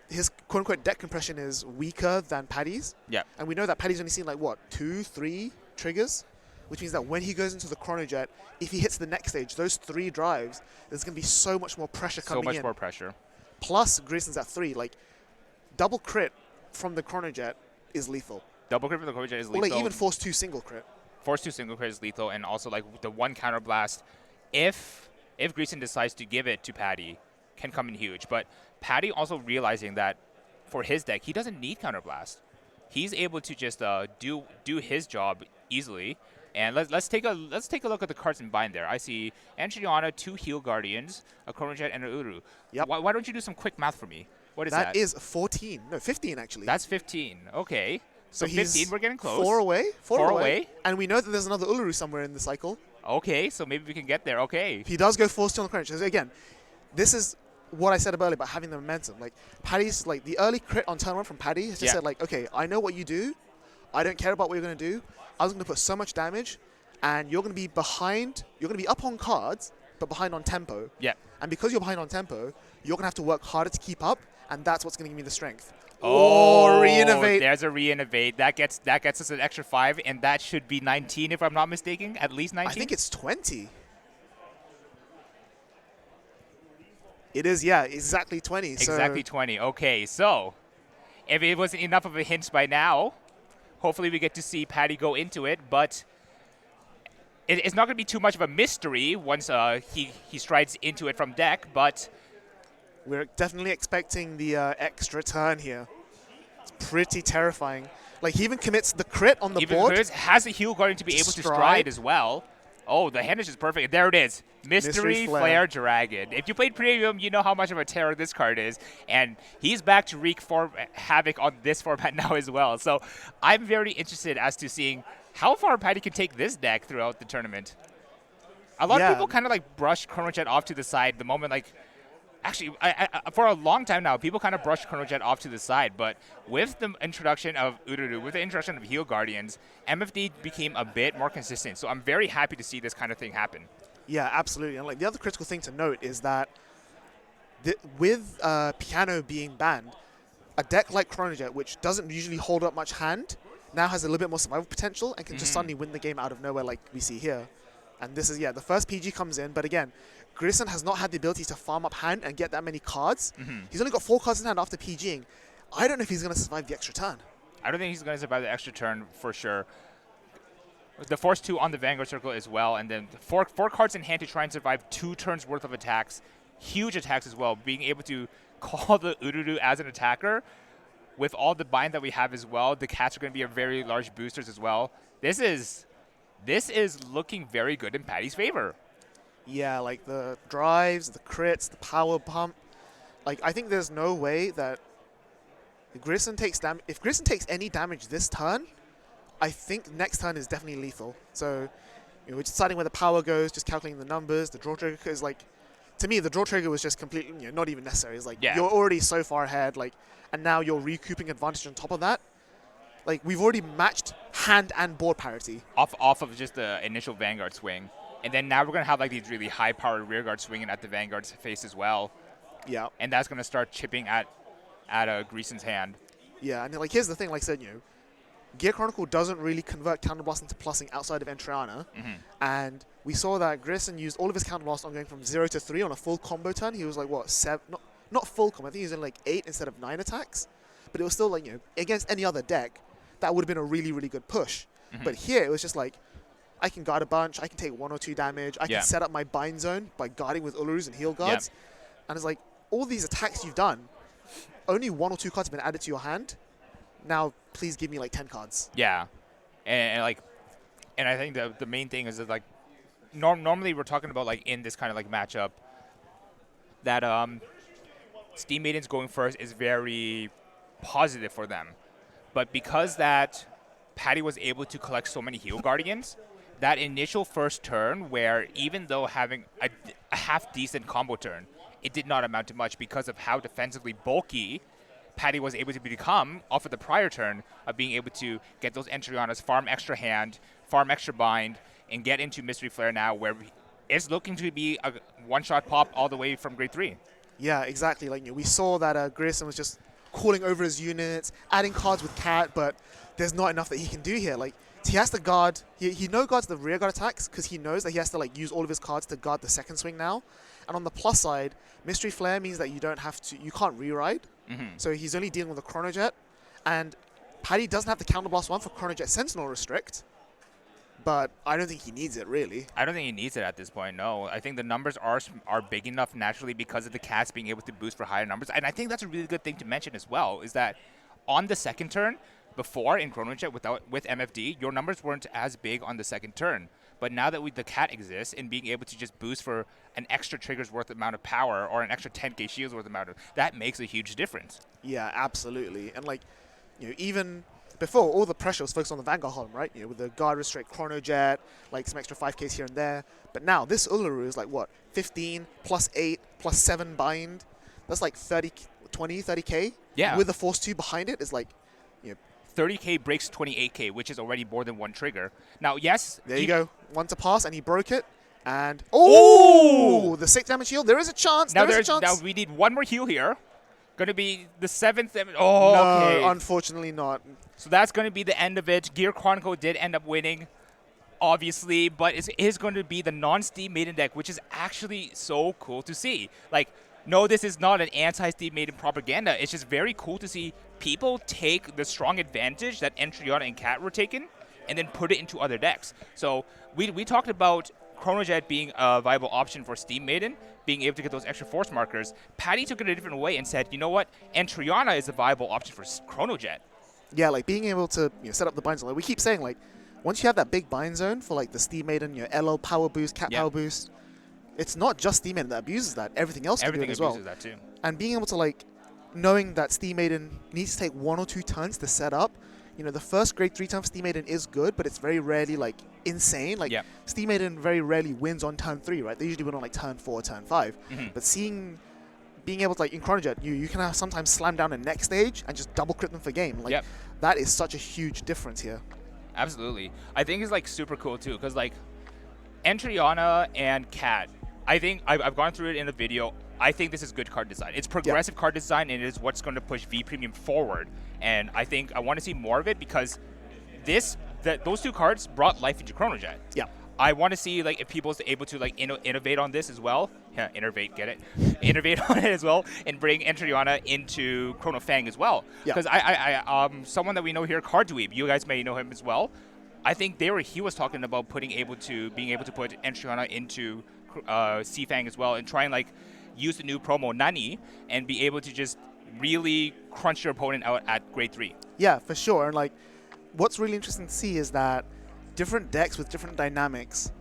His quote-unquote deck compression is weaker than Paddy's. Yeah. And we know that Paddy's only seen, like, what, 2, 3 triggers? which means that when he goes into the Chrono Jet, if he hits the next stage, those 3 drives, there's going to be so much more pressure coming in. So much more pressure. Plus, Grayson's at 3. Like, double crit from the Chrono Jet is lethal. Double crit from the Chrono Jet is Or lethal. like even Force 2 single crit. Force 2 single crit is lethal, and also like the 1 counter blast, if Grayson decides to give it to Patty, can come in huge. But Patty also realizing that for his deck, he doesn't need counter blast. He's able to just do his job easily. And let's take a look at the cards in bind there. I see Entriana, 2 Heal Guardians, a Chrono Jet, and an Uru. Yep. Why don't you do some quick math for me? What is that? That is 14. No, 15 actually. That's 15. Okay. So he's 15, we're getting close. 4 away. 4 away. And we know that there's another Uluru somewhere in the cycle. Okay, so maybe we can get there. Okay. He does go Force 2 on the Chrono Jet. So again, this is what I said earlier about having the momentum. Like, Paddy's, like, the early crit on turn 1 from Paddy has just said, like, okay, I know what you do. I don't care about what you're going to do. I was going to put so much damage, and you're going to be behind. You're going to be up on cards, but behind on tempo. Yeah. And because you're behind on tempo, you're going to have to work harder to keep up, and that's what's going to give me the strength. Oh, re-innovate. There's a re-innovate. That gets us an extra 5, and that should be 19 if I'm not mistaken. At least 19. I think it's 20. It is, yeah, exactly 20. Exactly 20. Okay, so if it wasn't enough of a hint by now, hopefully we get to see Patty go into it, but it's not going to be too much of a mystery once he strides into it from deck, but we're definitely expecting the extra turn here. It's pretty terrifying. Like, he even commits the crit on the board. Even has a heal guardian to be able to stride as well. Oh, the hand is just perfect. There it is. Mystery Flare Dragon. If you played Premium, you know how much of a terror this card is. And he's back to wreak havoc on this format now as well. So I'm very interested as to seeing how far Patty can take this deck throughout the tournament. A lot of people kind of like brush Chrono Jet off to the side the moment, like, actually, for a long time now, people kind of brushed Chrono Jet off to the side, but with the introduction of Ururu, with the introduction of Heal Guardians, MFD became a bit more consistent. So I'm very happy to see this kind of thing happen. Yeah, absolutely. And like the other critical thing to note is that with Piano being banned, a deck like Chrono Jet, which doesn't usually hold up much hand, now has a little bit more survival potential and can just suddenly win the game out of nowhere like we see here. And this is, the first PG comes in, but again, Grayson has not had the ability to farm up hand and get that many cards. He's only got 4 cards in hand after PGing. I don't know if he's going to survive the extra turn. I don't think he's going to survive the extra turn for sure. The Force 2 on the Vanguard Circle as well, and then 4 cards in hand to try and survive 2 turns worth of attacks. Huge attacks as well. Being able to call the Ururu as an attacker with all the bind that we have as well. The cats are going to be a very large boosters as well. This is looking very good in Patty's favor. Yeah, like the drives, the crits, the power pump. Like, I think there's no way that if Grayson takes any damage this turn, I think next turn is definitely lethal. So, we're just deciding where the power goes, just calculating the numbers. The draw trigger is like, to me, the draw trigger was just completely, not even necessary. It's like, you're already so far ahead, like, and now you're recouping advantage on top of that. Like, we've already matched hand and board parity. Off of just the initial Vanguard swing. And then now we're going to have like these really high-powered rearguard swinging at the Vanguard's face as well. Yeah. And that's going to start chipping at Greason's hand. Yeah, and like here's the thing, like I said, Gear Chronicle doesn't really convert Counterblast into plussing outside of Entriana. And we saw that Grayson used all of his Counterblast on going from 0 to 3 on a full combo turn. He was like, what, 7? Not full combo. I think he was in like 8 instead of 9 attacks. But it was still like, against any other deck, that would have been a really, really good push. But here, it was just like, I can guard a bunch, I can take 1 or 2 damage, I can set up my bind zone by guarding with Ulurus and heal guards. And it's like, all these attacks you've done, only 1 or 2 cards have been added to your hand. Now, please give me like 10 cards. Yeah. And I think the main thing is that like, normally we're talking about like in this kind of like matchup, that Steam Maidens going first is very positive for them. But because that Patty was able to collect so many Heal Guardians, that initial first turn where even though having a half-decent combo turn, it did not amount to much because of how defensively bulky Patty was able to become off of the prior turn of being able to get those Entrianas, farm extra hand, farm extra bind, and get into Mystery Flare now where it's looking to be a one-shot pop all the way from grade 3. Yeah, exactly. Like we saw that Grayson was just calling over his units, adding cards with Cat, but there's not enough that he can do here. Like, he has to guard. He no guards the rear guard attacks because he knows that he has to like use all of his cards to guard the second swing now. And on the plus side, Mystery Flare means that you can't re-ride. So he's only dealing with a Chrono Jet, and Paddy doesn't have the Counterblast 1 for Chrono Jet Sentinel Restrict, but I don't think he needs it, really. I don't think he needs it at this point, no. I think the numbers are big enough naturally because of the cats being able to boost for higher numbers. And I think that's a really good thing to mention as well, is that on the second turn, before in Chrono Jet with MFD, your numbers weren't as big on the second turn. But now that the cat exists and being able to just boost for an extra trigger's worth amount of power or an extra 10k shields worth amount of, that makes a huge difference. Yeah, absolutely. And like, even before, all the pressure was focused on the Vanguard column, right? With the guard restrict Chrono Jet, like some extra 5ks here and there. But now this Uluru is like what? 15 plus 8 plus 7 bind. That's like 30k. Yeah. With the Force 2 behind it is like, 30k breaks 28k, which is already more than one trigger. Now, yes. There you go. One to pass, and he broke it. And oh, the 6 damage heal. There is a chance. Now, there is a chance. Now we need one more heal here. Going to be the 7th. Oh, no, okay. Unfortunately not. So that's going to be the end of it. Gear Chronicle did end up winning, obviously, but it is going to be the non-Steam Maiden deck, which is actually so cool to see. Like, no, this is not an anti-Steam Maiden propaganda. It's just very cool to see people take the strong advantage that Entriana and Cat were taking and then put it into other decks. So we talked about Chrono Jet being a viable option for Steam Maiden, being able to get those extra force markers. Paddy took it a different way and said, you know what, Entriana is a viable option for Chrono Jet. Yeah, like being able to set up the bind zone. Like we keep saying, like once you have that big bind zone for like the Steam Maiden, LL power boost, Cat power boost, it's not just Steam Maiden that abuses that. Everything else can do it as well. Everything abuses that too. And being able to like knowing that Steam Maiden needs to take 1 or 2 turns to set up. The first grade 3 turn for Steam Maiden is good, but it's very rarely like insane. Like Steam Maiden very rarely wins on turn 3, right? They usually win on like turn 4 or turn 5. But being able to like in Chrono Jet, you can sometimes slam down a next stage and just double crit them for game. Like that is such a huge difference here. Absolutely. I think it's like super cool too, because like Entriana and Cat, I think I've gone through it in the video. I think this is good card design. It's progressive card design, and it is what's going to push V Premium forward. And I think I want to see more of it because those 2 cards brought life into Chrono Jet. Yeah. I want to see like if people's able to like innovate on this as well. Yeah, innovate, get it? Innovate on it as well, and bring Entriana into Chrono Fang as well. Because I someone that we know here, Cardweeb, you guys may know him as well. I think he was talking about being able to put Entriana into C-Fang as well and try and like use the new promo Nani and be able to just really crunch your opponent out at grade 3. Yeah, for sure. And like what's really interesting to see is that different decks with different dynamics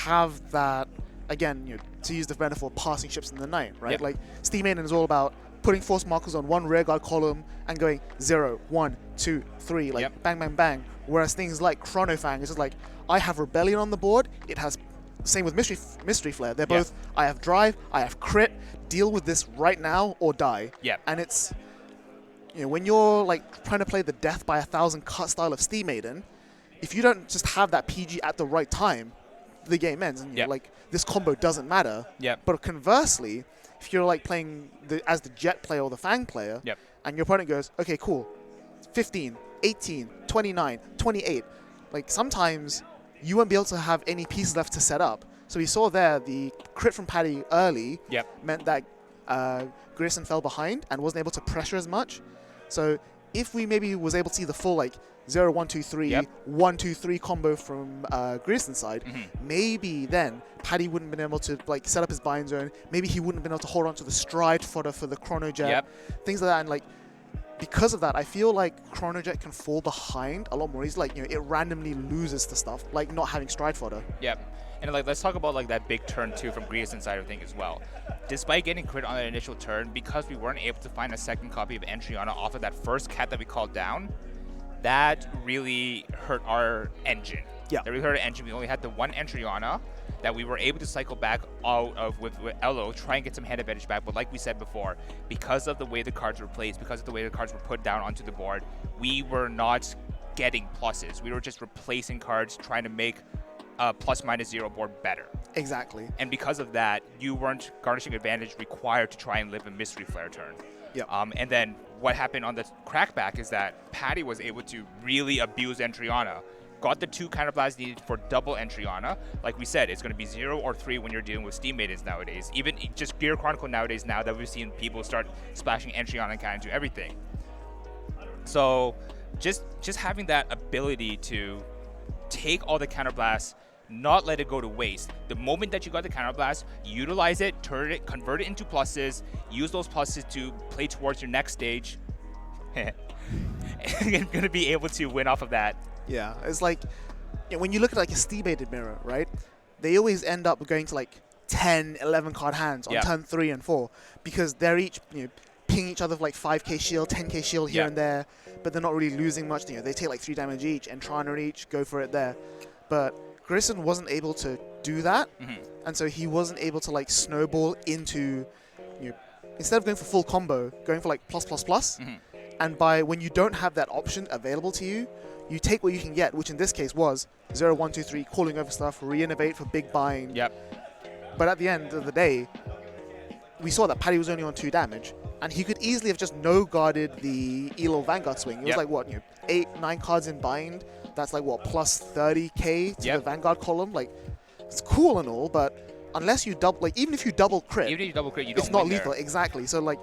have that, again, to use the metaphor, passing ships in the night, right? Yep. Like Steam Maiden is all about putting force markers on one rear guard column and going 0, 1, 2, 3, like bang, bang, bang. Whereas things like Chrono Fang is just like, I have Rebellion on the board, it has, same with Mystery Flare, they're both, I have drive, I have crit, deal with this right now or die. And it's, when you're like trying to play the death by 1,000 cut style of Steam Maiden, if you don't just have that PG at the right time, the game ends, and like this combo doesn't matter. But conversely, if you're like playing as the Jet player or the Fang player, and your opponent goes, okay, cool, 15, 18, 29, 28, like sometimes you won't be able to have any pieces left to set up. So we saw there the crit from Paddy early meant that Grayson fell behind and wasn't able to pressure as much. So if we maybe was able to see the full like 0, 1, 2, 3, 1, 2, 3 combo from Grayson's side, maybe then Paddy wouldn't have been able to like set up his bind zone. Maybe he wouldn't have been able to hold on to the stride fodder for the Chrono Jet, things like that. And like because of that, I feel like Chrono Jet can fall behind a lot more easily. Like it randomly loses to stuff like not having stride fodder. And like let's talk about like that big turn 2 from Grayson's side of things as well. Despite getting crit on that initial turn, because we weren't able to find a second copy of Entriana off of that first cat that we called down, that really hurt our engine. That really hurt our engine. We only had the one Entriana that we were able to cycle back out of with Elo, try and get some hand advantage back. But like we said before, because of the way the cards were placed, because of the way the cards were put down onto the board, we were not getting pluses. We were just replacing cards, trying to make ±0 board better. Exactly. And because of that, you weren't garnishing advantage required to try and live a Mystery Flare turn. And then what happened on the crackback is that Paddy was able to really abuse Entriana, got the 2 counterblasts needed for double entry Ana. Like we said, it's going to be 0 or 3 when you're dealing with Steam Maidens nowadays. Even just Gear Chronicle nowadays, now that we've seen people start splashing entry Ana kind into everything. So just having that ability to take all the counterblasts, not let it go to waste. The moment that you got the counterblast, utilize it, turn it, convert it into pluses, use those pluses to play towards your next stage. And you're going to be able to win off of that. Yeah, it's like when you look at like a Steam-aided mirror, right? They always end up going to like 10, 11 card hands on turn 3 and 4 because they're each ping each other for like 5k shield, 10k shield here and there, but they're not really losing much. They take like 3 damage each, and Entrana each, go for it there. But Grissom wasn't able to do that, and so he wasn't able to like snowball into, instead of going for full combo, going for like plus plus plus. And when you don't have that option available to you, you take what you can get, which in this case was 0, 1, 2, 3, calling over stuff, re-innovate for big buying. But at the end of the day, we saw that Paddy was only on 2 damage, and he could easily have just no-guarded the Elo Vanguard swing. It was like, what, 8, 9 cards in bind? That's like, what, plus 30k to the Vanguard column? Like, it's cool and all, but unless you double, like, even if you double crit, you don't it's not lethal. There. Exactly. So, like,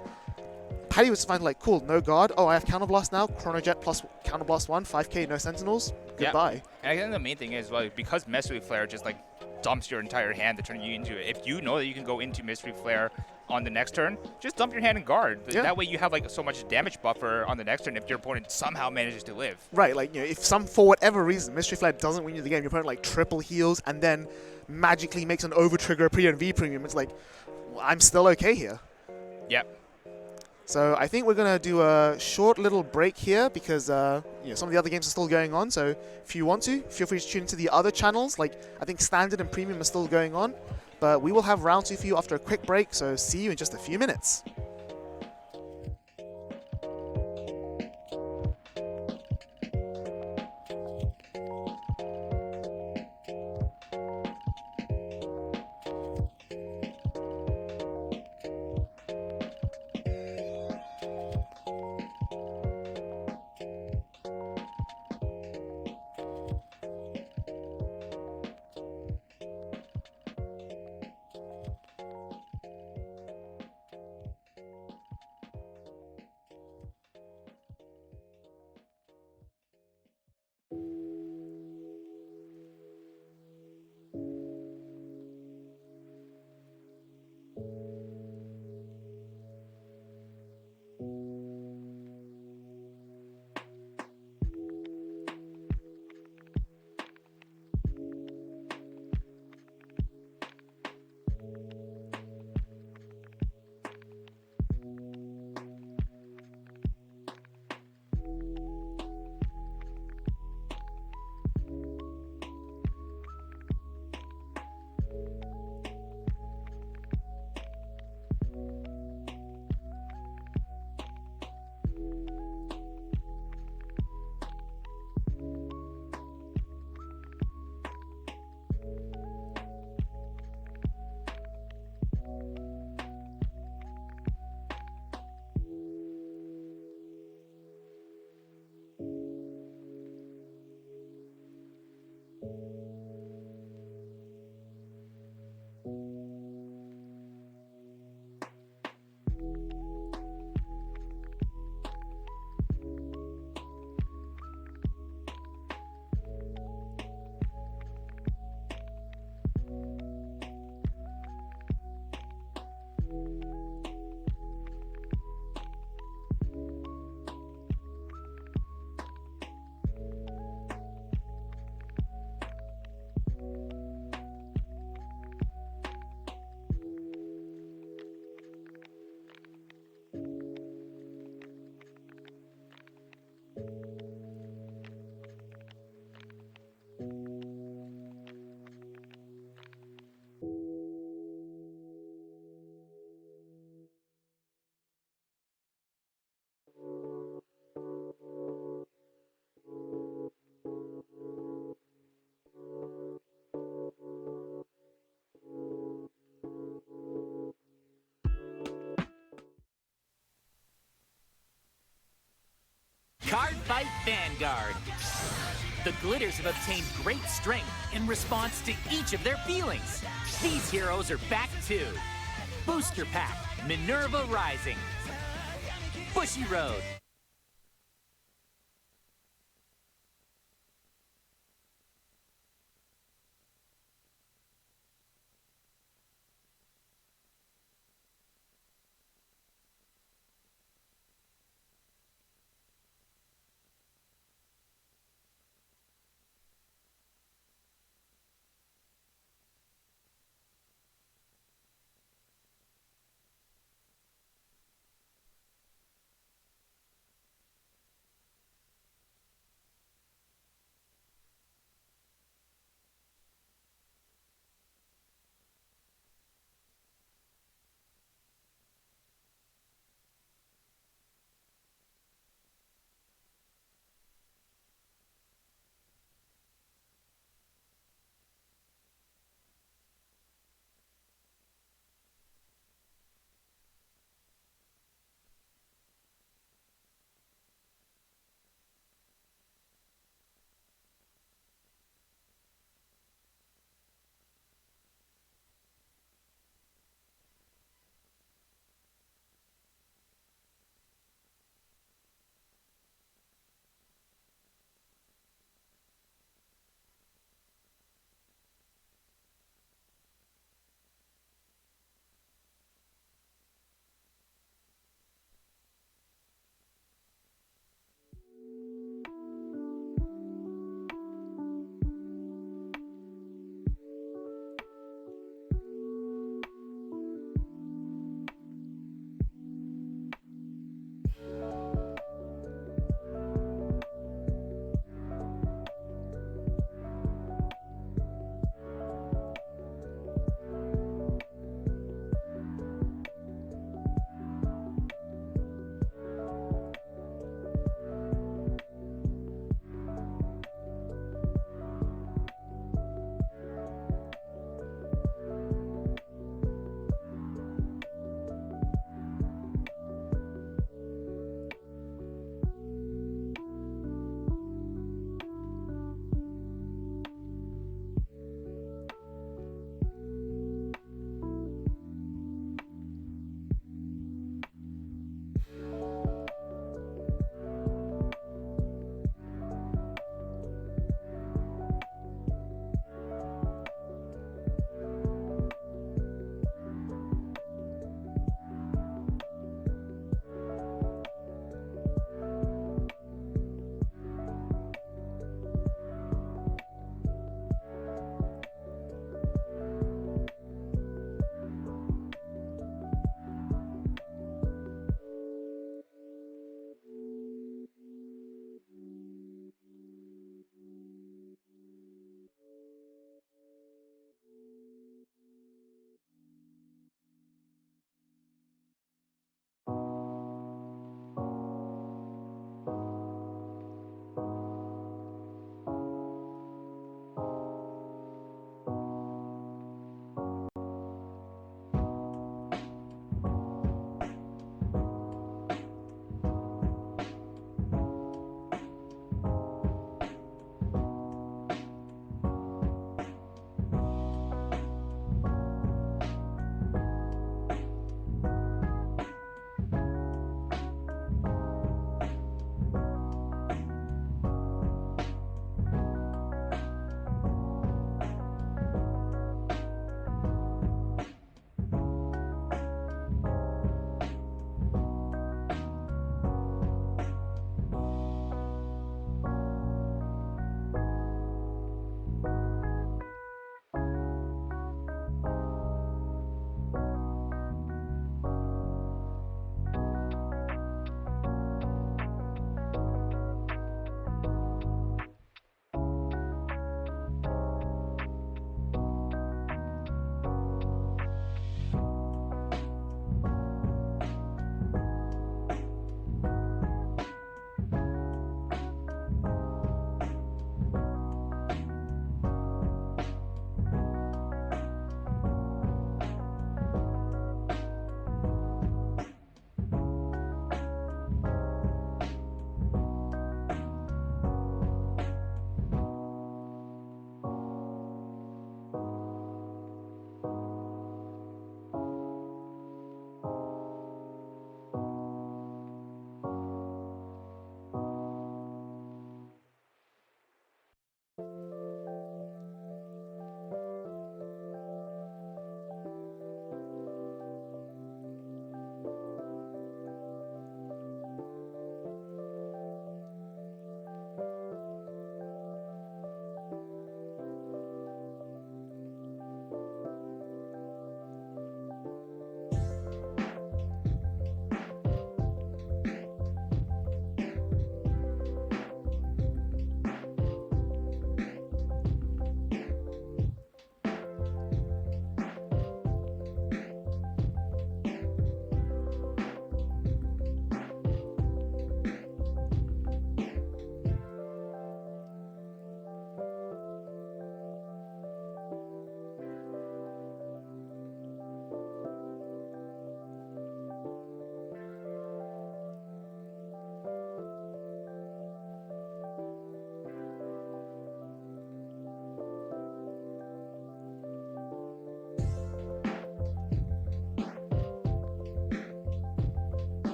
Paddy was fine, like, cool, no guard. Oh, I have Counterblast now. Chronojet plus Counterblast 1, 5k, no Sentinels. Goodbye. And I think the main thing is, well, because Mystery Flare just, like, dumps your entire hand to turn you into it. If you know that you can go into Mystery Flare on the next turn, just dump your hand and guard. That way you have like so much damage buffer on the next turn if your opponent somehow manages to live. Right, like if for whatever reason Mystery Flare doesn't win you the game, your opponent like triple heals and then magically makes an over trigger pre and V premium. It's like, well, I'm still okay here. So I think we're gonna do a short little break here because some of the other games are still going on. So if you want to, feel free to tune into the other channels. Like I think Standard and Premium are still going on. But we will have round 2 for you after a quick break, so see you in just a few minutes. Cardfight Vanguard. The Glitters have obtained great strength in response to each of their feelings. These heroes are back too. Booster Pack, Minerva Rising. Bushiroad.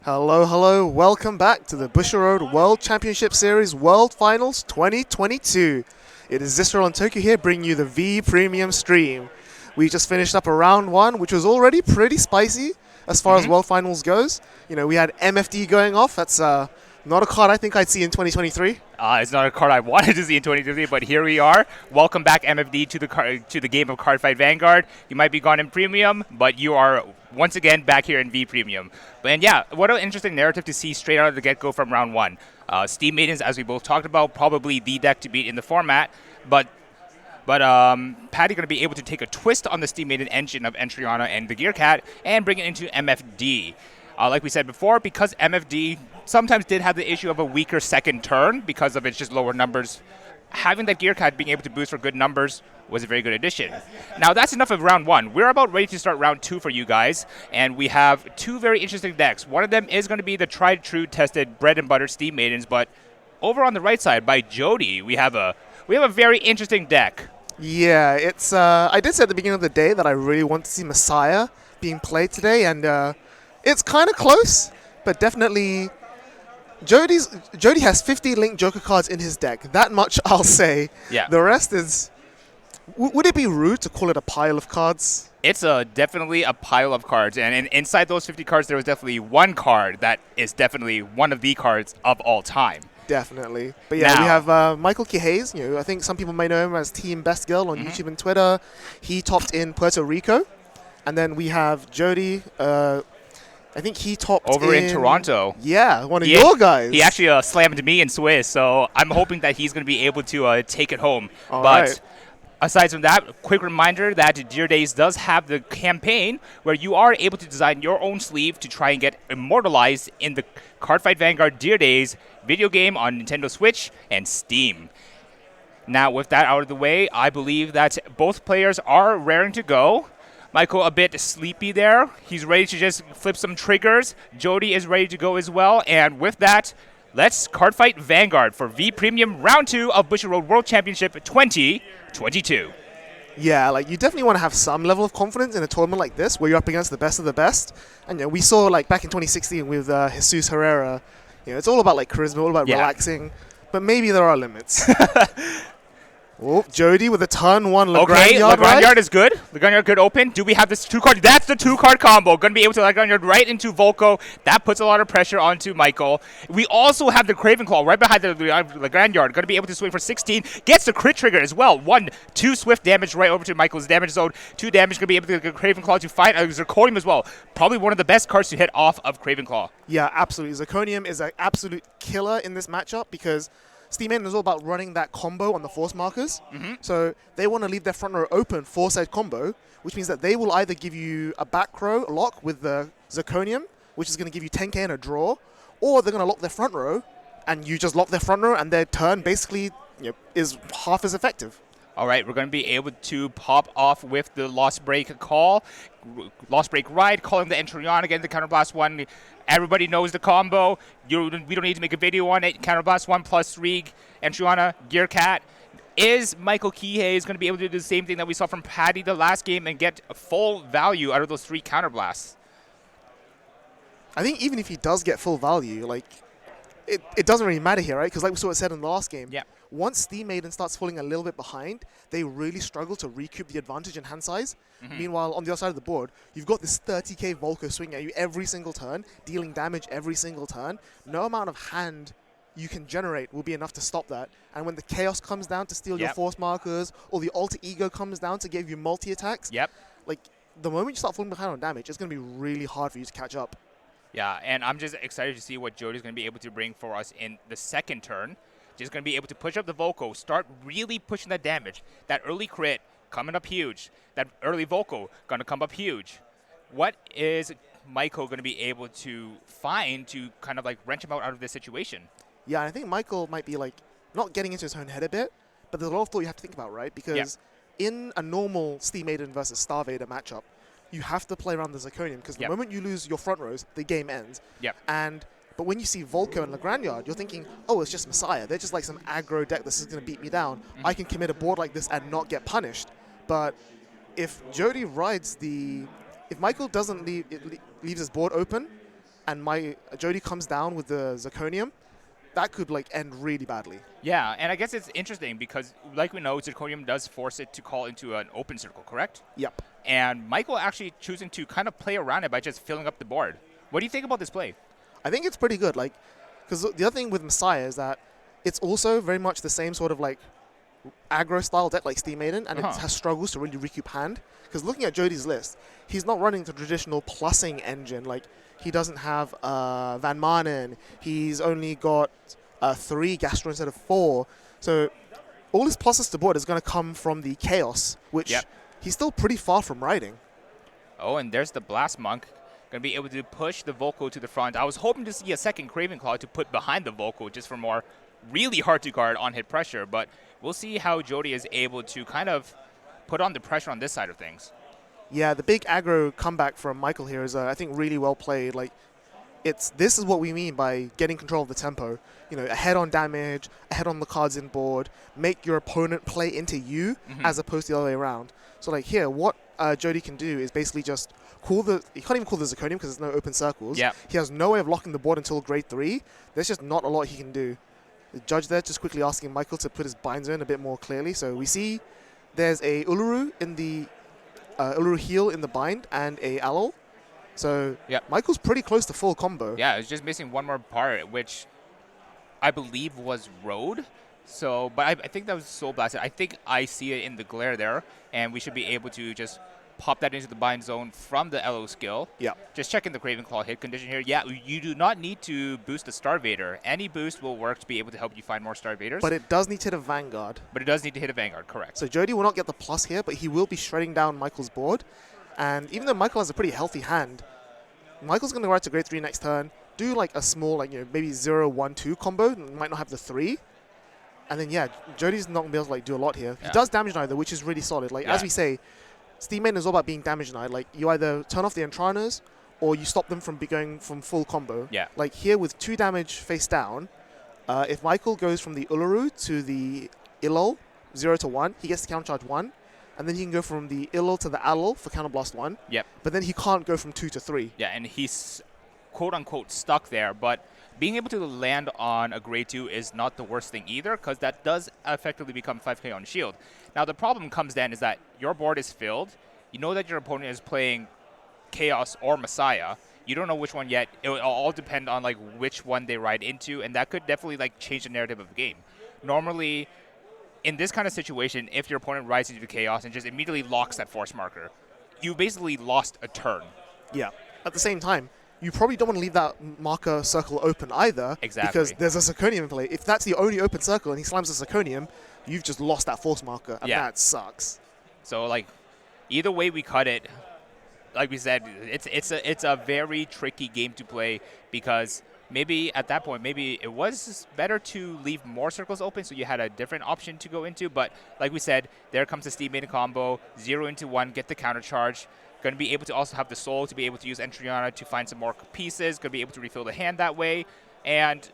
Hello, hello. Welcome back to the Bushiroad World Championship Series World Finals 2022. It is Zisro and Tokyo here bringing you the V Premium stream. We just finished up a round one, which was already pretty spicy as far as World Finals goes. You know, we had MFD going off. That's not a card I think I'd see in 2023. It's not a card I wanted to see in 2023, but here we are. Welcome back, MFD, to the game of Cardfight Vanguard. You might be gone in Premium, but you are once again back here in V Premium. And yeah, what an interesting narrative to see straight out of the get-go from round one. Steam Maidens, as we both talked about, probably the deck to beat in the format, but Patty going to be able to take a twist on the Steam Maiden engine of Entriana and the Gear Cat and bring it into MFD. Like we said before, because MFD sometimes did have the issue of a weaker second turn because of its just lower numbers, having that Gear Cat being able to boost for good numbers was a very good addition. Now, that's enough of round one. We're about ready to start round two for you guys, and we have two very interesting decks. One of them is going to be the tried, true, tested bread and butter Steam Maidens, but over on the right side by Jody, we have a very interesting deck. Yeah, it's. I did say at the beginning of the day that I really want to see Messiah being played today, and it's kind of close, but definitely Jody has 50 Link Joker cards in his deck. That much I'll say. Yeah. The rest is. Would it be rude to call it a pile of cards? It's definitely a pile of cards, and inside those 50 cards, there was definitely one card that is definitely one of the cards of all time. Definitely. But yeah, we have Michael Kihays. You know, I think some people may know him as Team Best Girl on YouTube and Twitter. He topped in Puerto Rico. And then we have Jody. I think he topped over in Toronto. Yeah, one of your guys. He actually slammed me in Swiss, so I'm hoping that he's going to be able to take it home. All but right. Aside from that, quick reminder that Dear Days does have the campaign where you are able to design your own sleeve to try and get immortalized in the Cardfight Vanguard Dear Days video game on Nintendo Switch and Steam. Now, with that out of the way, I believe that both players are raring to go. Michael a bit sleepy there. He's ready to just flip some triggers. Jody is ready to go as well. And with that, let's Cardfight Vanguard for V Premium Round 2 of Bushiroad World Championship 2022. Yeah, like you definitely want to have some level of confidence in a tournament like this where you're up against the best of the best. And you know, we saw like back in 2016 with Jesus Herrera, you know, it's all about like charisma, all about relaxing, but maybe there are limits. Oh, Jody with a turn one Lagrange Okay, yard Lagrange right? yard is good. Lagrange yard good open. Do we have this two card? That's the two card combo. Going to be able to Lagrange yard right into Volko. That puts a lot of pressure onto Michael. We also have the Craven Claw right behind the Lagrange yard. Going to be able to swing for 16. Gets the crit trigger as well. 2 swift damage right over to Michael's damage zone. 2 damage. Going to be able to get Craven Claw to find Zirconium as well. Probably one of the best cards to hit off of Craven Claw. Yeah, absolutely. Zirconium is an absolute killer in this matchup because Steam Maiden is all about running that combo on the force markers. So they want to leave their front row open for said combo, which means that they will either give you a back row lock with the Zirconium, which is going to give you 10k in a draw, or they're going to lock their front row, and you just lock their front row, and their turn basically is half as effective. All right, we're going to be able to pop off with the Lost Break call. Lost Break ride, calling the Entriana again, the Counterblast 1. Everybody knows the combo. We don't need to make a video on it. Counterblast 1 plus 3, Entriana, Gear Cat. Is Michael Kihays going to be able to do the same thing that we saw from Patty the last game and get full value out of those 3 Counterblasts? I think even if he does get full value, like it doesn't really matter here, right? Because like we saw it said in the last game, once Steam Maiden starts falling a little bit behind, they really struggle to recoup the advantage in hand size. Meanwhile, on the other side of the board, you've got this 30k Volko swinging at you every single turn, dealing damage every single turn. No amount of hand you can generate will be enough to stop that. And when the Chaos comes down to steal your force markers, or the Alter Ego comes down to give you multi-attacks, like the moment you start falling behind on damage, it's going to be really hard for you to catch up. Yeah, and I'm just excited to see what Jody's going to be able to bring for us in the second turn. Just going to be able to push up the Volko, start really pushing that damage. That early crit coming up huge. That early Volko going to come up huge. What is Michael going to be able to find to kind of like wrench him out of this situation? Yeah, I think Michael might be like not getting into his own head a bit, but there's a lot of thought you have to think about, right? Because in a normal Steam Maiden versus Star Vader matchup, you have to play around the Zirconium because the moment you lose your front rows, the game ends. But when you see Volko and Lagrange yard, you're thinking, oh, it's just Messiah. They're just like some aggro deck that's going to beat me down. I can commit a board like this and not get punished. But if Jody rides the... If Michael doesn't leaves his board open, and Jody comes down with the Zirconium, that could like end really badly. Yeah, and I guess it's interesting because, like we know, Zirconium does force it to call into an open circle, correct? Yep. And Michael actually choosing to kind of play around it by just filling up the board. What do you think about this play? I think it's pretty good. Like, because the other thing with Messiah is that it's also very much the same sort of like aggro style deck like Steam Maiden, and it has struggles to really recoup hand. Because looking at Jody's list, he's not running the traditional plussing engine. Like, he doesn't have Van Manen. He's only got 3 Gastro instead of 4. So all his pluses to board is going to come from the Chaos, which he's still pretty far from riding. Oh, and there's the Blast Monk. Going to be able to push the Volco to the front. I was hoping to see a second Craven Claw to put behind the Volco just for more really hard to guard on hit pressure. But we'll see how Jody is able to kind of put on the pressure on this side of things. Yeah, the big aggro comeback from Michael here is, I think, really well played. Like, this is what we mean by getting control of the tempo. You know, ahead on damage, ahead on the cards in board, make your opponent play into you as opposed to the other way around. So, like, here, what Jody can do is basically just call the... He can't even call the Zirconium because there's no open circles. Yep. He has no way of locking the board until grade 3. There's just not a lot he can do. The judge there just quickly asking Michael to put his binds in a bit more clearly. So we see there's a Uluru in the... Uluru heal in the bind and a Alol. So Michael's pretty close to full combo. Yeah, it's just missing one more part, which I believe was Road. So, but I think that was Soul Blasted. I think I see it in the glare there, and we should be able to just pop that into the bind zone from the LO skill. Yeah. Just checking the Craven Claw hit condition here. Yeah, you do not need to boost the Starvader. Any boost will work to be able to help you find more Starvaders. But it does need to hit a Vanguard. But it does need to hit a Vanguard, correct. So Jody will not get the plus here, but he will be shredding down Michael's board. And even though Michael has a pretty healthy hand, Michael's going to go right to grade 3 next turn, do like a small, like, you know, maybe 0-1-2 combo, might not have the 3. And then, yeah, Jody's not going to be able to like do a lot here. He does damage neither, which is really solid. Like, as we say, Steam Maiden is all about being damage denied. Like, you either turn off the Entranas or you stop them from going from full combo. Yeah. Like here with 2 damage face down, if Michael goes from the Uluru to the Ilol, 0-1, he gets to countercharge 1. And then he can go from the Ilol to the Alol for counterblast 1. Yep. But then he can't go from 2 to 3. Yeah, and he's quote-unquote stuck there. But being able to land on a grade 2 is not the worst thing either, because that does effectively become 5k on shield. Now, the problem comes then is that your board is filled. You know that your opponent is playing Chaos or Messiah. You don't know which one yet. It will all depend on like which one they ride into, and that could definitely like change the narrative of the game. Normally, in this kind of situation, if your opponent rides into Chaos and just immediately locks that force marker, you basically lost a turn. Yeah. At the same time, you probably don't want to leave that marker circle open either. Exactly. Because there's a Zirconium in play. If that's the only open circle and he slams a Zirconium, you've just lost that force marker, and that sucks. So, like, either way we cut it, like we said, it's a very tricky game to play, because maybe at that point, maybe it was better to leave more circles open so you had a different option to go into. But like we said, there comes the Steam Maiden combo, 0-1, get the counter charge. Going to be able to also have the soul to be able to use Entriana to find some more pieces. Going to be able to refill the hand that way. And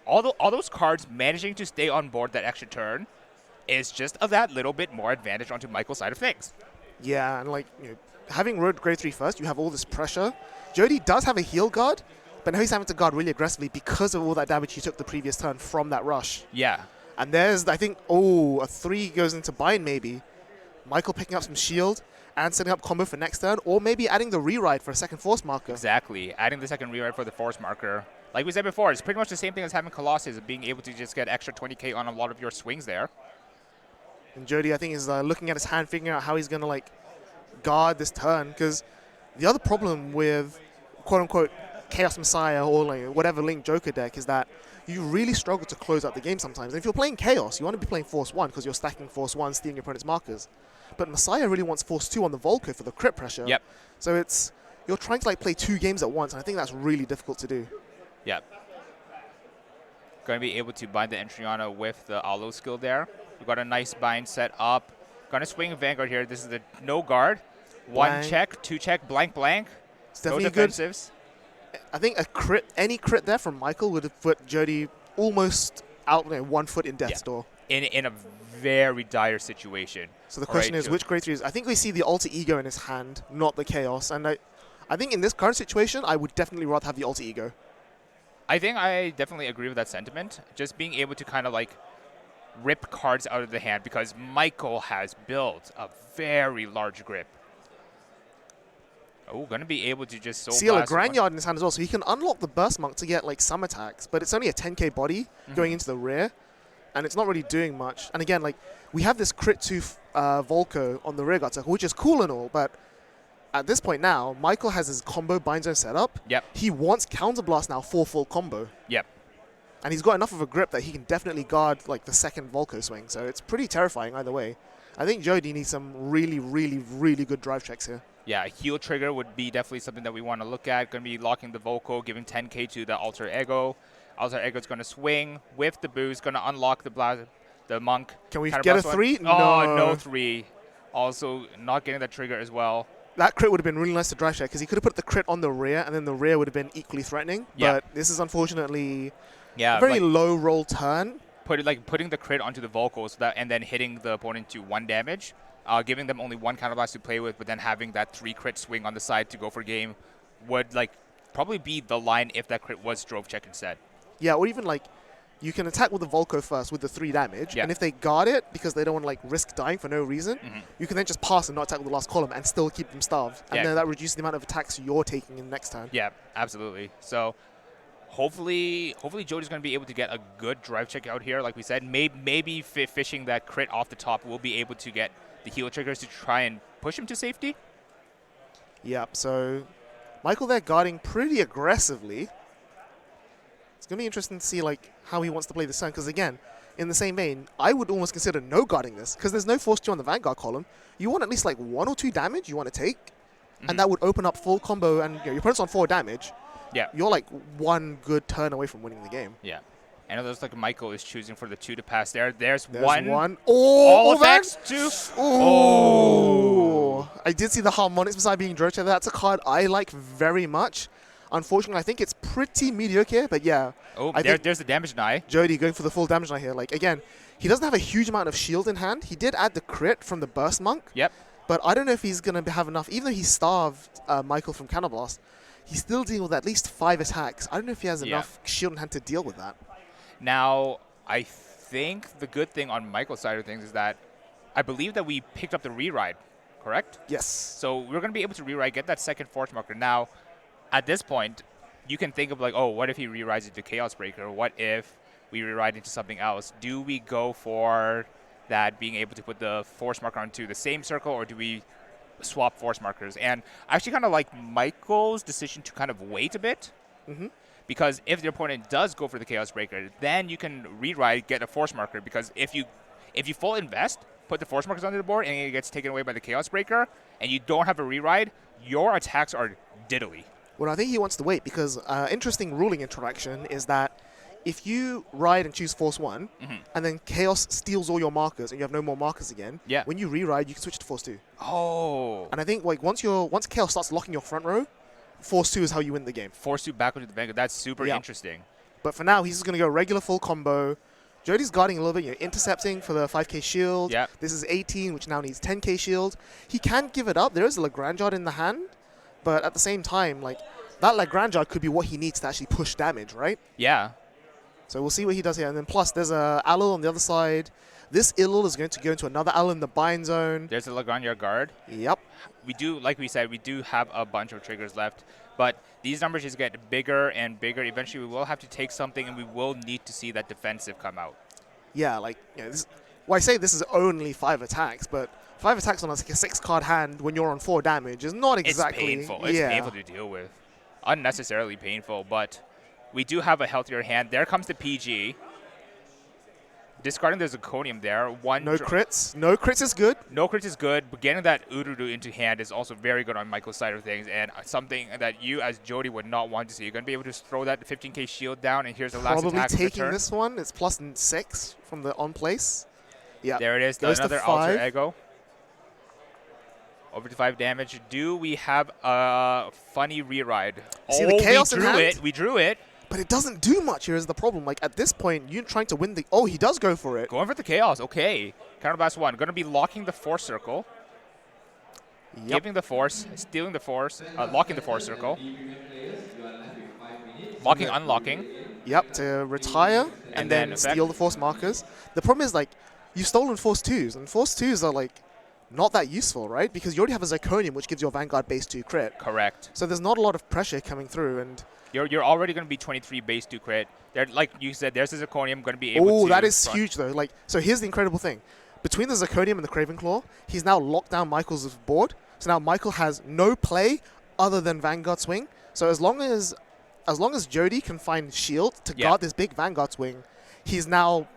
all those cards managing to stay on board that extra turn is just of that little bit more advantage onto Michael's side of things. Yeah, and like, you know, having Road grade 3 first, you have all this pressure. Jody does have a heal guard, but now he's having to guard really aggressively because of all that damage he took the previous turn from that rush. Yeah. And there's, I think, a 3 goes into bind maybe. Michael picking up some shield and setting up combo for next turn, or maybe adding the reride for a second force marker. Exactly. Adding the second reride for the force marker. Like we said before, it's pretty much the same thing as having Colossus, being able to just get extra 20k on a lot of your swings there. And Jody, I think, is looking at his hand, figuring out how he's going to like guard this turn, because the other problem with quote-unquote Chaos Messiah or like whatever Link Joker deck is that you really struggle to close out the game sometimes. And if you're playing Chaos, you want to be playing Force 1 because you're stacking Force 1, stealing your opponent's markers. But Messiah really wants Force 2 on the Volco for the crit pressure. Yep. So you're trying to like play 2 games at once, and I think that's really difficult to do. Yep. Going to be able to bind the Entriana with the Alo skill there. We've got a nice bind set up. Going to swing Vanguard here. This is the no guard. Blank. 1 check, 2 check, blank, blank. It's No definitely good. defensives. I think any crit there from Michael would have put Jody almost out 1 foot in death's door. In a very dire situation. So the question is, which grade 3 is... I think we see the alter ego in his hand, not the Chaos. And I I think in this current situation, I would definitely rather have the alter ego. I think I definitely agree with that sentiment. Just being able to kind of like rip cards out of the hand because Michael has built a very large grip. Oh, going to be able to just See a Lagrange in his hand as well, so he can unlock the Burst Monk to get like some attacks, but it's only a 10k body going into the rear, and it's not really doing much. And again, like we have this crit to Volko on the rear guard circle, which is cool and all, but at this point now, Michael has his combo bind zone set up. Yep. He wants counterblast now for full combo. Yep. And he's got enough of a grip that he can definitely guard like the second Volko swing. So it's pretty terrifying either way. I think Jody needs some really, really, really good drive checks here. Yeah, heal trigger would be definitely something that we want to look at. Going to be locking the Volko, giving 10k to the Alter Ego. Alter Ego's going to swing with the boost, going to unlock the Monk. Can we get a 3? Oh, no 3. Also, not getting that trigger as well. That crit would have been really nice to drive check because he could have put the crit on the rear, and then the rear would have been equally threatening. Yeah. But this is unfortunately a very low roll turn. Putting the crit onto the Volko and then hitting the opponent to 1 damage, giving them only 1 counterblast to play with, but then having that 3 crit swing on the side to go for game would like probably be the line if that crit was drove check instead. Yeah, or even like you can attack with the Volko first with the 3 damage, and if they guard it because they don't want to like risk dying for no reason, you can then just pass and not attack with the last column and still keep them starved. And then that reduces the amount of attacks you're taking in the next turn. Yeah, absolutely. So hopefully Jody's going to be able to get a good drive check out here. Like we said, maybe fishing that crit off the top will be able to get the heal triggers to try and push him to safety. Yep, so Michael there guarding pretty aggressively. It's going to be interesting to see like how he wants to play this turn, because again, in the same vein, I would almost consider no guarding this, because there's no force 2 on the Vanguard column. You want at least like 1 or 2 damage you want to take, and that would open up full combo, and your opponent's on 4 damage. Yeah. You're like 1 good turn away from winning the game. Yeah. And it looks like Michael is choosing for the 2 to pass there. There's one. Oh, all effects 2. Oh. I did see the Harmonics beside being drove check. That's a card I like very much. Unfortunately, I think it's pretty mediocre, but yeah. Oh, there's the damage die. Jody going for the full damage die here. Like, again, he doesn't have a huge amount of shield in hand. He did add the crit from the Burst Monk. Yep. But I don't know if he's going to have enough. Even though he starved Michael from Counterblast, he's still dealing with at least 5 attacks. I don't know if he has enough shield in hand to deal with that. Now, I think the good thing on Michael's side of things is that I believe that we picked up the reride, correct? Yes. So we're going to be able to reride, get that second force marker. Now, at this point, you can think of like, oh, what if he rerides into Chaos Breaker? What if we reride into something else? Do we go for that being able to put the force marker onto the same circle, or do we swap force markers? And I actually kind of like Michael's decision to kind of wait a bit. Because if the opponent does go for the Chaos Breaker, then you can reride, get a force marker. Because if you full invest, put the force markers onto the board, and it gets taken away by the Chaos Breaker, and you don't have a reride, your attacks are diddly. Well, I think he wants to wait because interesting ruling interaction is that if you ride and choose Force 1, and then Chaos steals all your markers and you have no more markers again, when you re-ride, you can switch to Force 2. Oh. And I think like once Chaos starts locking your front row, Force 2 is how you win the game. Force 2 back onto the Vanguard. That's super interesting. But for now, he's just going to go regular full combo. Jody's guarding a little bit, intercepting for the 5k shield. This is 18, which now needs 10k shield. He can give it up. There is a Lagrange in the hand. But at the same time, like that Lagrange could be what he needs to actually push damage, right? Yeah. So we'll see what he does here. And then plus, there's a Alil on the other side. This Ilil is going to go into another Alil in the bind zone. There's a Lagrange guard. Yep. We do, like we said, we do have a bunch of triggers left. But these numbers just get bigger and bigger. Eventually, we will have to take something, and we will need to see that defensive come out. Yeah, like, I say this is only 5 attacks, but 5 attacks on a 6-card hand when you're on 4 damage is not exactly... It's painful. It's painful to deal with. Unnecessarily painful, but we do have a healthier hand. There comes the PG. Discarding the Zirconium there. No crits. No crits is good. No crits is good, but getting that Ururu into hand is also very good on Michael's side of things, and something that you as Jody would not want to see. You're going to be able to throw that 15k shield down, and here's the last attack. Probably taking this one. It's plus 6 from the on place. Yeah. There it is. Another Alter Ego. Over to 5 damage. Do we have a funny reride? See the Chaos in hand? We drew it. But it doesn't do much here is the problem. Like, at this point, you're trying to win the... Oh, he does go for it. Going for the Chaos. Okay. Counterblast 1. Going to be locking the Force Circle. giving the force, stealing the force, locking the force circle, locking, unlocking. Yep, to retire and then steal the force markers. The problem is, like, you've stolen force 2s, and force 2s are, like, not that useful, right? Because you already have a Zirconium, which gives your Vanguard base 2 crit. Correct. So there's not a lot of pressure coming through, and you're already going to be 23 base 2 crit. Like you said, there's a Zirconium going to be able to... Oh, that is huge, though. Like, so here's the incredible thing. Between the Zirconium and the Cravenclaw, he's now locked down Michael's board. So now Michael has no play other than Vanguard swing. So as long as Jody can find shield to guard this big Vanguard swing, he's now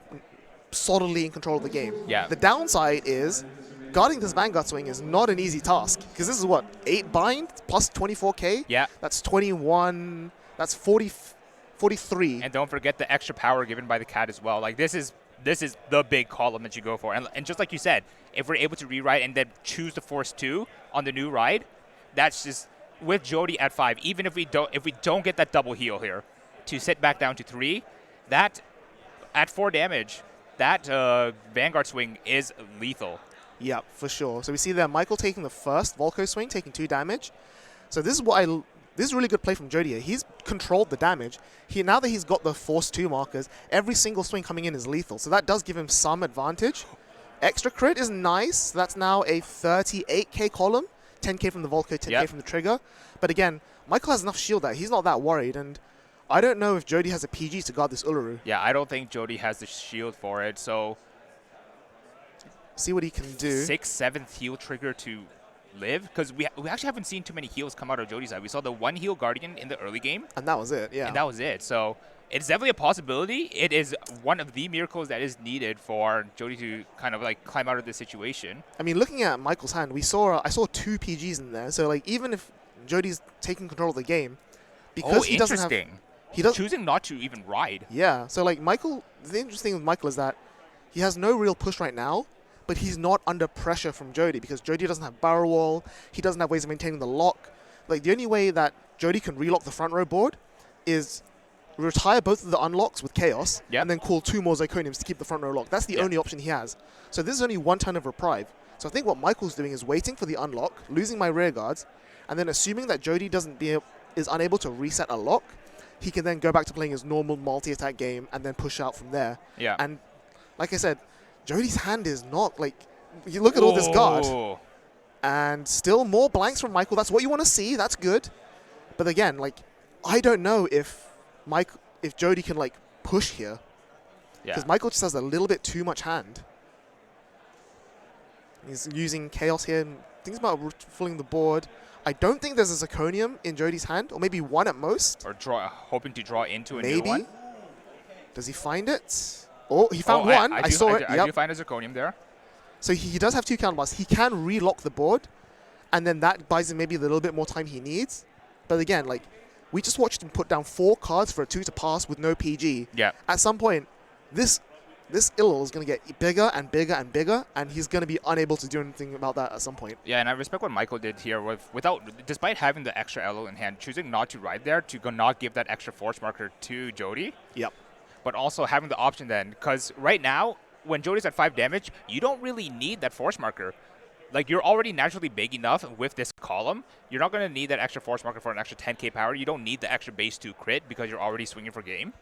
solidly in control of the game. Yeah. The downside is guarding this Vanguard swing is not an easy task, because this is what, 8 bind plus 24k? Yeah. That's 21, that's 43. And don't forget the extra power given by the cat as well. Like, this is the big column that you go for. And just like you said, if we're able to rewrite and then choose the force 2 on the new ride, that's just, with Jody at 5, even if we don't get that double heal here to sit back down to 3, that at 4 damage, that Vanguard swing is lethal. Yeah, for sure. So we see there Michael taking the first Volko swing, taking 2 damage. So this is really good play from Jody here. He's controlled the damage. Now that he's got the force 2 markers, every single swing coming in is lethal. So that does give him some advantage. Extra crit is nice. That's now a 38k column. 10k from the Volko, 10k from the trigger. But again, Michael has enough shield that he's not that worried. And I don't know if Jody has a PG to guard this Uluru. Yeah, I don't think Jody has the shield for it. So see what he can do. 6th, 7th heal trigger to live, because we actually haven't seen too many heals come out of Jody's side. We saw the 1 heal Guardian in the early game. And that was it, yeah. And that was it. So it's definitely a possibility. It is one of the miracles that is needed for Jody to kind of like climb out of this situation. I mean, looking at Michael's hand, I saw 2 PGs in there. So like, even if Jody's taking control of the game, because he doesn't have, choosing not to even ride. Yeah. So like Michael, the interesting thing with Michael is that he has no real push right now, but he's not under pressure from Jody because Jody doesn't have barrel wall. He doesn't have ways of maintaining the lock. Like, the only way that Jody can relock the front row board is retire both of the unlocks with Chaos and then call 2 more Zirconiums to keep the front row locked. That's the only option he has. So this is only 1 turn of reprieve. So I think what Michael's doing is waiting for the unlock, losing my rear guards, and then assuming that Jody is unable to reset a lock, he can then go back to playing his normal multi-attack game and then push out from there. Yeah. And like I said, Jody's hand is not, like, you look at all this guard, and still more blanks from Michael. That's what you want to see. That's good. But again, like, I don't know if Jody can, like, push here. Because Michael just has a little bit too much hand. He's using Chaos here and thinks about filling the board. I don't think there's a Zirconium in Jody's hand, or maybe 1 at most. Or hoping to draw into a new one. Does he find it? Oh, he found 1. I saw it. I do find a Zirconium there. So he does have 2 counterblast. He can relock the board, and then that buys him maybe the little bit more time he needs. But again, like, we just watched him put down 4 cards for a 2 to pass with no PG. Yeah. At some point, this Illul is going to get bigger and bigger and bigger, and he's going to be unable to do anything about that at some point. Yeah, and I respect what Michael did here despite having the extra Illul in hand, choosing not to ride there to not give that extra force marker to Jody. Yep. But also having the option then, because right now, when Jody's at 5 damage, you don't really need that force marker. Like, you're already naturally big enough with this column. You're not going to need that extra force marker for an extra 10k power. You don't need the extra base 2 crit because you're already swinging for game.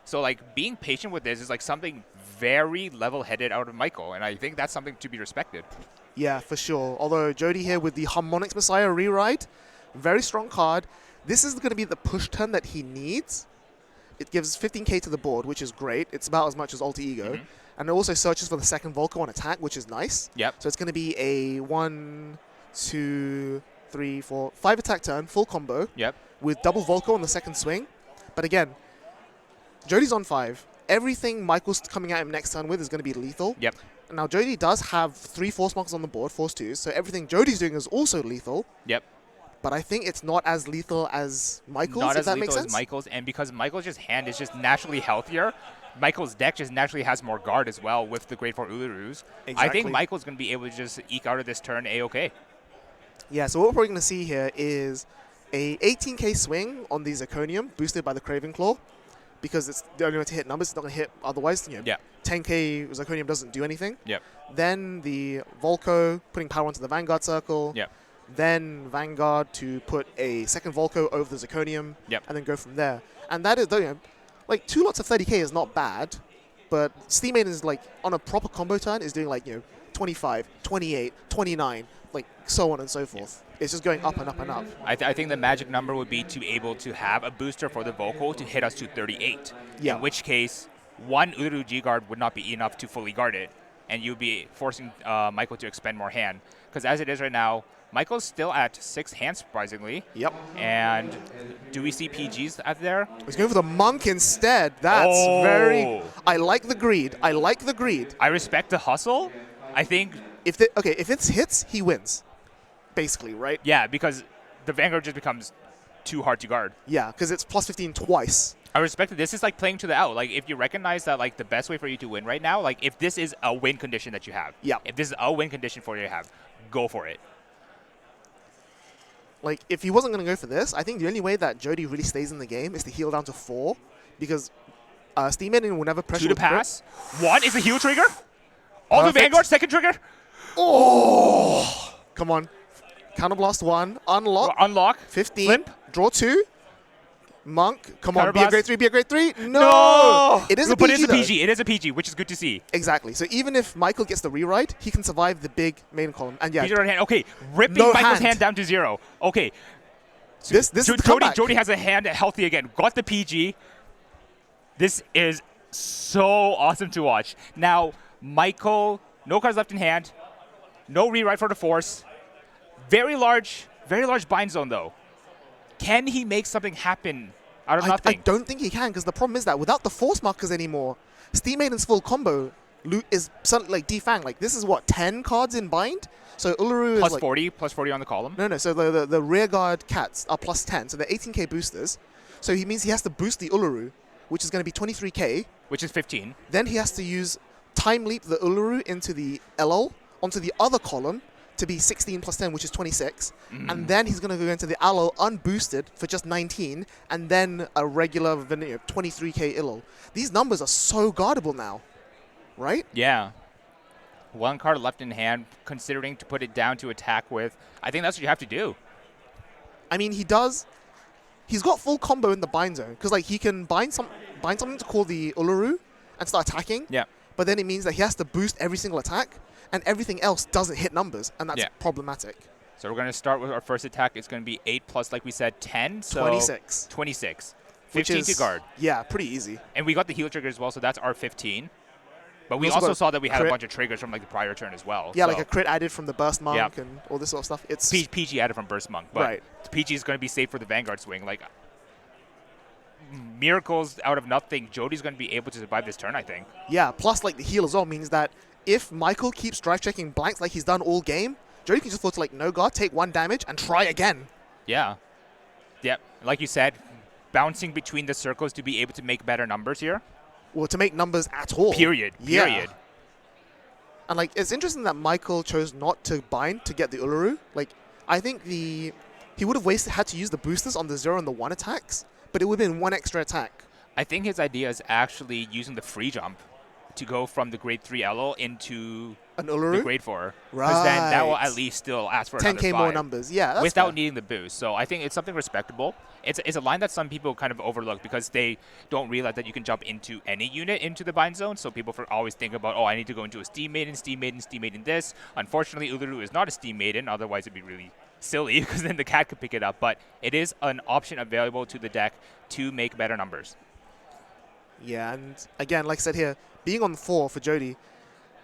So, like, being patient with this is, like, something very level-headed out of Michael, and I think that's something to be respected. Yeah, for sure. Although Jody here with the Harmonics Messiah rewrite, very strong card. This is going to be the push turn that he needs. It gives 15k to the board, which is great. It's about as much as Alter Ego. And it also searches for the second Volko on attack, which is nice. Yep. So it's going to be a 1, 2, 3, 4, 5 attack turn, full combo. Yep. With double Volko on the second swing. But again, Jody's on 5. Everything Michael's coming at him next turn with is going to be lethal. Yep. Now, Jody does have 3 force markers on the board, force 2s. So everything Jody's doing is also lethal. Yep. But I think it's not as lethal as Michael's, not if as that lethal makes sense. as Michael's, and because Michael's hand is just naturally healthier, Michael's deck just naturally has more guard as well with the Grade 4 Ulurus. Exactly. I think Michael's going to be able to just eke out of this turn A-okay. Yeah, so what we're probably going to see here is a 18k swing on the Zirconium, boosted by the Cravenclaw, because it's the only way to hit numbers. It's not going to hit otherwise. 10k Zirconium doesn't do anything. Yep. Then the Volko putting power onto the Vanguard circle. Yep. then Vanguard to put a second Volco over the Zirconium, Yep. and then go from there. And that is, you know, like 2 lots of 30k is not bad, but Steam Maiden is like, on a proper combo turn, is doing like, you know, 25, 28, 29, like so on and so forth. It's just going up and up and up. I think the magic number would be to be able to have a booster for the Volco to hit us to 38. Yeah. In which case, one Uluru G-Guard would not be enough to fully guard it, and you'd be forcing Michael to expend more hand. Because as it is right now, Michael's still at 6 hands, surprisingly. Yep. And do we see PGs out there? He's going for the Monk instead. That's very... I like the greed. I like the greed. I respect the hustle. I think... If it's hits, he wins. Basically, right? Yeah, because the Vanguard just becomes too hard to guard. Yeah, because it's plus 15 twice. I respect it. This is like playing to the out. Like, if you recognize that, like, the best way for you to win right now, like, if this is a win condition that you have. Yeah. If this is a win condition for you to have, go for it. Like, if he wasn't going to go for this, I think the only way that Jody really stays in the game is to heal down to 4, because Steam Maiden will never pressure 2 to with crit. pass. 1 is a heal trigger. All the Perfect. Vanguard, second trigger. Oh! Come on. Counterblast 1, unlock, Unlock. 15, Flip. draw 2, Monk, come on, be a Counterblast. grade 3, be a grade 3. No! No! It is a But PG, it is a though. PG. It is a PG, which is good to see. Exactly. So even if Michael gets the rewrite, he can survive the big main column. And yeah, PG right hand. Okay, ripping No Michael's hand. hand down to 0. Okay. this is the comeback. Jody has a hand healthy again. Got the PG. This is so awesome to watch. Now, Michael, no cards left in hand. No rewrite for the Force. Very large bind zone, though. Can he make something happen out of I nothing? don't think he can, because the problem is that without the force markers anymore, Steam Maiden's full combo is suddenly like defang. Like, this is what, 10 cards in bind? So Uluru is Plus like 40, plus 40 on the column. No, so the rear guard cats are plus 10, so they're 18k boosters. So he means he has to boost the Uluru, which is going to be 23k. Which is 15. Then he has to use time leap the Uluru into the LL onto the other column to be 16 plus 10, which is 26. And then he's going to go into the LL unboosted for just 19, and then a regular 23k ILL. These numbers are so guardable now, right? Yeah. 1 card left in hand, considering to put it down to attack with. I think that's what you have to do. I mean, he does. He's got full combo in the bind zone, because like he can bind something to call the Uluru and start attacking. Yeah. But then it means that he has to boost every single attack, and everything else doesn't hit numbers, and that's problematic. So we're going to start with our first attack. It's going to be 8 plus, like we said, 10. So 26. 26. Which 15 to is, guard. Yeah, pretty easy. And we got the heal trigger as well, so that's our 15. But we We also also got saw that we had crit. a bunch of triggers from like the prior turn as well. Yeah, so like a crit added from the Burst Monk Yep. and all this sort of stuff. It's PG added from Burst Monk. But Right. the PG is going to be safe for the Vanguard swing. Like, miracles out of nothing. Jody's going to be able to survive this turn, I think. Yeah, plus like the heal as well means that if Michael keeps drive checking blanks like he's done all game, Jody can just fall to like no guard, take 1 damage, and try again. Yeah. Yep. Like you said, bouncing between the circles to be able to make better numbers here. Or to make numbers at all. Period. Yeah. Period. And like it's interesting that Michael chose not to bind to get the Uluru. Like I think he would have had to use the boosters on the 0 and the 1 attacks, but it would have been 1 extra attack. I think his idea is actually using the free jump to go from the grade 3 LL into An the Uluru? grade 4. Because then that will Right. at least still ask for 10k another more 5 numbers. Yeah, that's without fair. needing the boost. So I think it's something respectable. It's a line that some people kind of overlook because they don't realize that you can jump into any unit into the bind zone. So people always think about, oh, I need to go into a Steam Maiden, Steam Maiden, Steam Maiden this. Unfortunately, Uluru is not a Steam Maiden. Otherwise, it'd be really silly because then the cat could pick it up. But it is an option available to the deck to make better numbers. Yeah, and again, like I said here, being on 4 for Jody,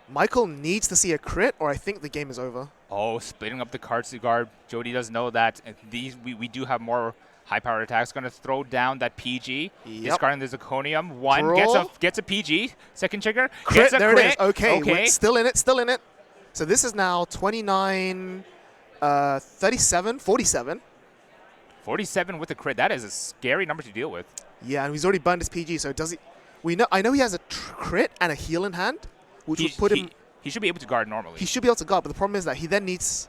Michael needs to see a crit or I think the game is over. Oh, splitting up the cards to guard. Jody does know that we do have more high-powered attacks. Going to throw down that PG. Yep. Discarding the Zirconium. 1 Draw. gets a PG. Second trigger. Crit, Gets a there crit. it is. Okay, Okay. we're still in it, still in it. So this is now 29, 37, 47. 47 with a crit. That is a scary number to deal with. Yeah, and he's already burned his PG, so does he... I know he has a crit and a heal in hand, which would put him... He should be able to guard normally. He should be able to guard, but the problem is that he then needs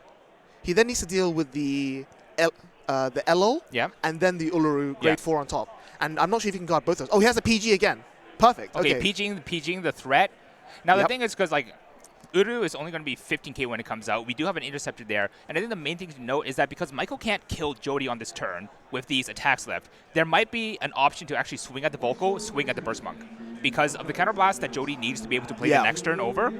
to deal with the LL Yeah. and then the Uluru grade Yeah. 4 on top. And I'm not sure if he can guard both of those. Oh, he has a PG again. Perfect. Okay, Okay. PGing the threat. Now, the Yep. thing is, because, like, Uru is only going to be 15k when it comes out. We do have an interceptor there. And I think the main thing to note is that because Michael can't kill Jody on this turn with these attacks left, there might be an option to actually swing at the Volko, swing at the Burst Monk. Because of the counterblast that Jody needs to be able to play the next turn over,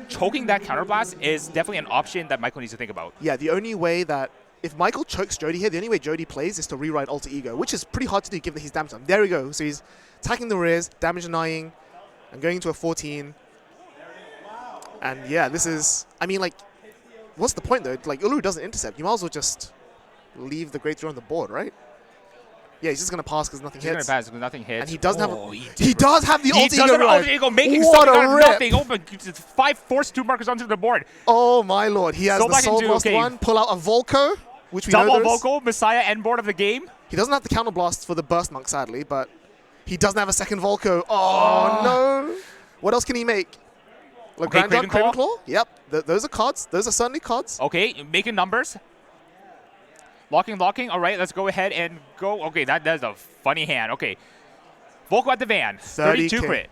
choking that counterblast is definitely an option that Michael needs to think about. Yeah, the only way that if Michael chokes Jody here, the only way Jody plays is to rewrite Alter Ego, which is pretty hard to do given that he's damage done. There we go. So he's attacking the rears, damage denying, and going into a 14. And yeah, this is, I mean, like, what's the point though? Like, Ulu doesn't intercept. You might as well just leave the Grade 3 on the board, right? Yeah, he's just going to pass because nothing hits. He's going to pass because nothing hits. And he doesn't have he does have the Alter Ego. He does have Alter Ego, making what something a out of rip. nothing. Open 5 force 2 markers onto the board. Oh my lord. He has so the Soul Blast one, pull out a Volko, which we know double Volko, Messiah end board of the game. He doesn't have the counter blast for the Burst Monk, sadly, but he doesn't have a second Volko. Oh no. What else can he make? Like Craven Claw? Yep. Those are cards. Those are certainly cards. Okay, making numbers. Locking. All right, let's go ahead and go. Okay, that's a funny hand. Okay. Volko at the van. 32 crit.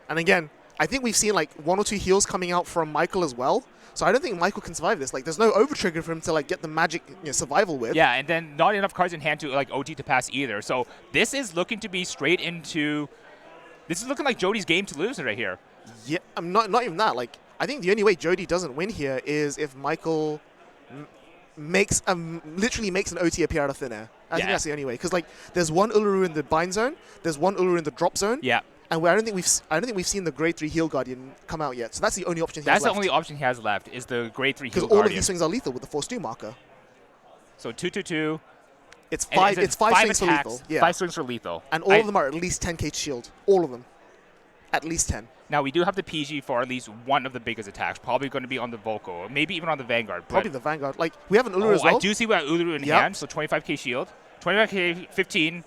And again, I think we've seen like 1 or 2 heals coming out from Michael as well. So I don't think Michael can survive this. Like, there's no over trigger for him to like get the magic survival with. Yeah, and then not enough cards in hand to like OT to pass either. So this is looking to be straight into. This is looking like Jody's game to lose right here. Yeah, not even that. Like, I think the only way Jody doesn't win here is if Michael literally makes an OT appear out of thin air. I think that's the only way. Because like, there's one Uluru in the bind zone, there's one Uluru in the drop zone. Yeah. And I don't think we've seen the Grade 3 Heal Guardian come out yet. So that's the only option he has left. That's the only option he has left is the Grade 3 Heal Guardian. Because all of these swings are lethal with the Force 2 marker. So 2/2. It's five swings attacks, for lethal. Yeah. 5 swings for lethal. And all of them are at least 10k shield. All of them. At least 10. Now, we do have the PG for at least one of the biggest attacks. Probably going to be on the Volko. Maybe even on the Vanguard. Probably the Vanguard. Like, we have an Uluru as well. I do see we have Uluru in hand, so 25k shield. 25k, 15.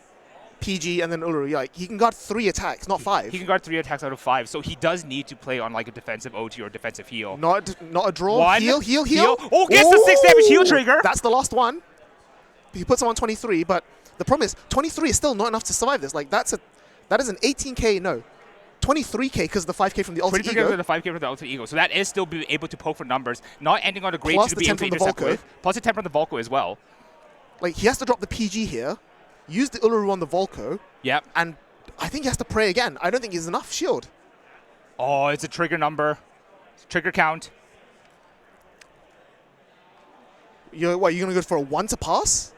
PG and then Uluru. Yeah, like, he can guard 3 attacks, not 5. He can guard 3 attacks out of 5, so he does need to play on like a defensive OT or defensive heal. Not a draw. One. Heal. Oh, gets the 6 damage heal trigger. That's the last one. He puts him on 23, but the problem is 23 is still not enough to survive this. Like, that is an 18k, no. 23k because of the 5k from the Alter Ego. 23k from the 5k from the Alter Ego. So that is still be able to poke for numbers, not ending on a Grade 2 to be able to intercept with. Plus the 10 from the Volko as well. Like, he has to drop the PG here, use the Uluru on the Volko. Yep. And I think he has to pray again. I don't think he's enough shield. Oh, it's a trigger number. Trigger count. You're going to go for a 1 to pass?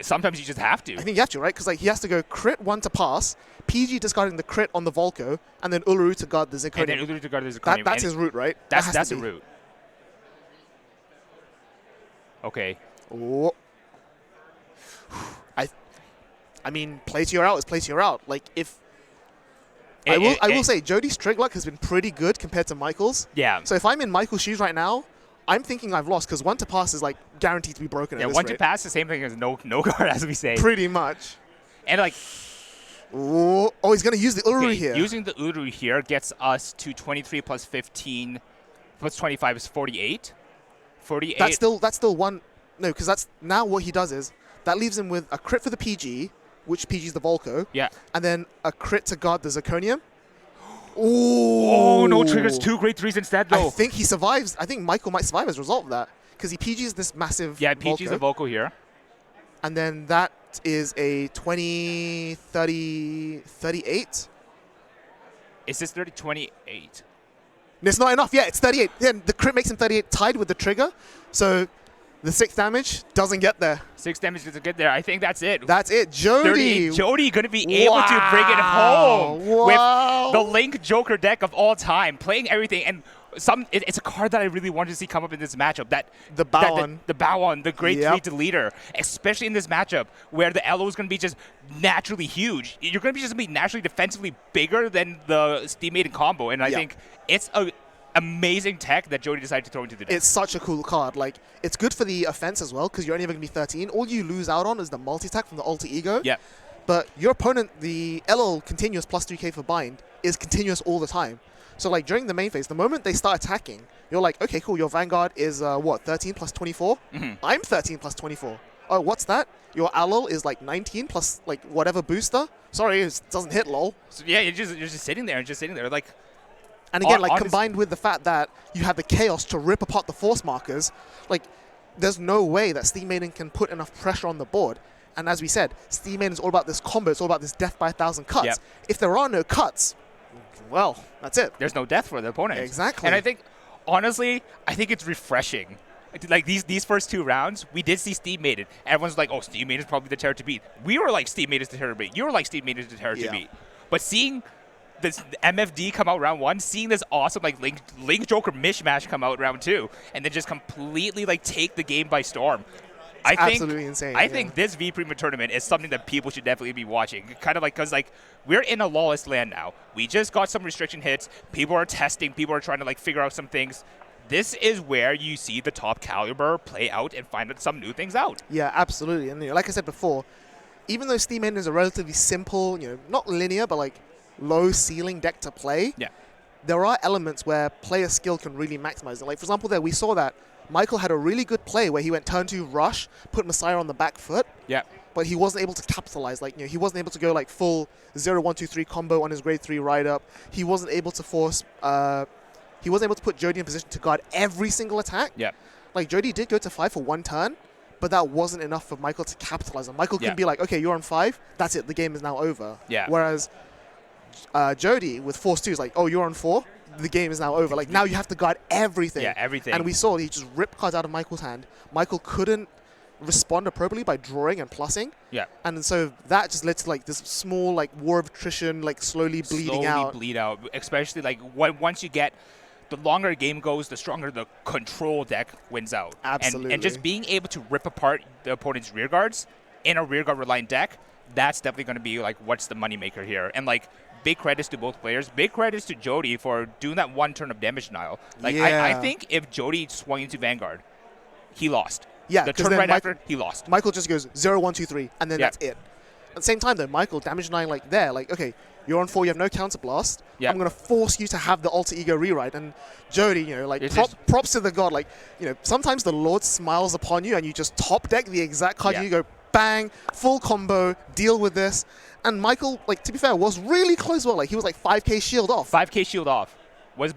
Sometimes you just have to. I think you have to, right? Because like, he has to go crit 1 to pass, PG discarding the crit on the Volko, and then Uluru to guard the Zirconium. And then Uluru to guard the Zirconium. That's his route, right? That's a route. Okay. Oh. I mean, play to your out is play to your out. Like, if I will say Jody's trig luck has been pretty good compared to Michael's. Yeah. So if I'm in Michael's shoes right now, I'm thinking I've lost because 1 to pass is like guaranteed to be broken. Yeah, at this 1 rate. to pass, the same thing as no guard, as we say. Pretty much. And like, oh, he's gonna use the Uluru here. Using the Uluru here gets us to 23 plus 15 plus 25 is 48. 48. That's still one. No, because that's now what he does is that leaves him with a crit for the PG, which PG is the Volko. Yeah. And then a crit to guard the Zirconium. Oh, no triggers, 2 Grade 3s instead, though. I think he survives. I think Michael might survive as a result of that because he PGs this massive. Yeah, PG's the Volko here. And then that is a 20, 30, 38. Is this 30, 28? It's not enough. Yeah, it's 38. Yeah, the crit makes him 38 tied with the trigger. So the 6 damage doesn't get there. 6 damage doesn't get there. I think that's it. That's it. Jody. Jody going to be able to bring it home with the Link Joker deck of all time, playing everything. And it's a card that I really wanted to see come up in this matchup. The Bowon, the Grade 3 deleter, especially in this matchup where the LO is going to be just naturally huge. You're going to be just naturally defensively bigger than the Steam-Maiden combo. And I think it's a amazing tech that Jody decided to throw into the deck. It's such a cool card. Like, it's good for the offense as well because you're only ever going to be 13. All you lose out on is the multi-attack from the Alter Ego. Yeah. But your opponent, the LL continuous plus 3k for bind, is continuous all the time. So like during the main phase, the moment they start attacking, you're like, okay, cool, your Vanguard is 13 plus 24? I'm 13 plus 24. Oh, what's that? Your Alol is like 19 plus like whatever booster? Sorry, it doesn't hit, lol. So yeah, you're just sitting there and just sitting there. Like, And again, like combined with the fact that you have the chaos to rip apart the force markers, like there's no way that Steam Maiden can put enough pressure on the board. And as we said, Steam Maiden is all about this combo. It's all about this death by 1,000 cuts. Yep. If there are no cuts, well, that's it. There's no death for the opponent. Exactly. And I think, honestly, I think it's refreshing. Like these first 2 rounds, we did see Steam Maiden. Everyone's like, oh, Steam Maiden is probably the terror to beat. We were like, Steam Maiden is the terror to beat. You were like, Steam Maiden is the terror to beat. But seeing this MFD come out round 1, seeing this awesome like Link Joker mishmash come out round 2, and then just completely like take the game by storm. Absolutely insane. I think this V Premier tournament is something that people should definitely be watching. Kind of like, because like we're in a lawless land now. We just got some restriction hits. People are testing. People are trying to like figure out some things. This is where you see the top caliber play out and find some new things out. Yeah, absolutely. And like I said before, even though Steam Maiden is a relatively simple, not linear, but like low ceiling deck to play, there are elements where player skill can really maximize it. Like for example, there we saw that Michael had a really good play where he went turn 2 rush, put Messiah on the back foot. Yeah. But he wasn't able to capitalize. Like, he wasn't able to go like full 0-1-2-3 combo on his grade 3 ride up. He wasn't able to force. He wasn't able to put Jody in position to guard every single attack. Yeah. Like Jody did go to 5 for 1 turn, but that wasn't enough for Michael to capitalize on. Michael can be like, okay, you're on 5. That's it. The game is now over. Yeah. Whereas Jody with force 2 is like, oh, you're on 4. The game is now over. Like now you have to guard everything. Yeah, everything. And we saw he just ripped cards out of Michael's hand. Michael couldn't respond appropriately by drawing and plussing. Yeah. And so that just led to like this small like war of attrition, like slowly bleeding out. Bleed out. Especially like once you get, the longer a game goes, the stronger the control deck wins out. Absolutely. And just being able to rip apart the opponent's rear guards in a rear guard reliant deck, that's definitely going to be like what's the moneymaker here. And like big credits to both players. Big credits to Jody for doing that 1 turn of damage denial. Like I think if Jody swung into Vanguard, he lost. Yeah, the turn right after, he lost. Michael just goes 0-1-2-3, and then that's it. At the same time, though, Michael damage denying like there, like okay, you're on 4, you have no counter blast. I'm gonna force you to have the alter ego rewrite. And Jody, like props to the god. Like sometimes the Lord smiles upon you, and you just top deck the exact card. You go bang, full combo, deal with this. And Michael, like to be fair, was really close. Well, like he was like 5k shield off. 5k shield off. Was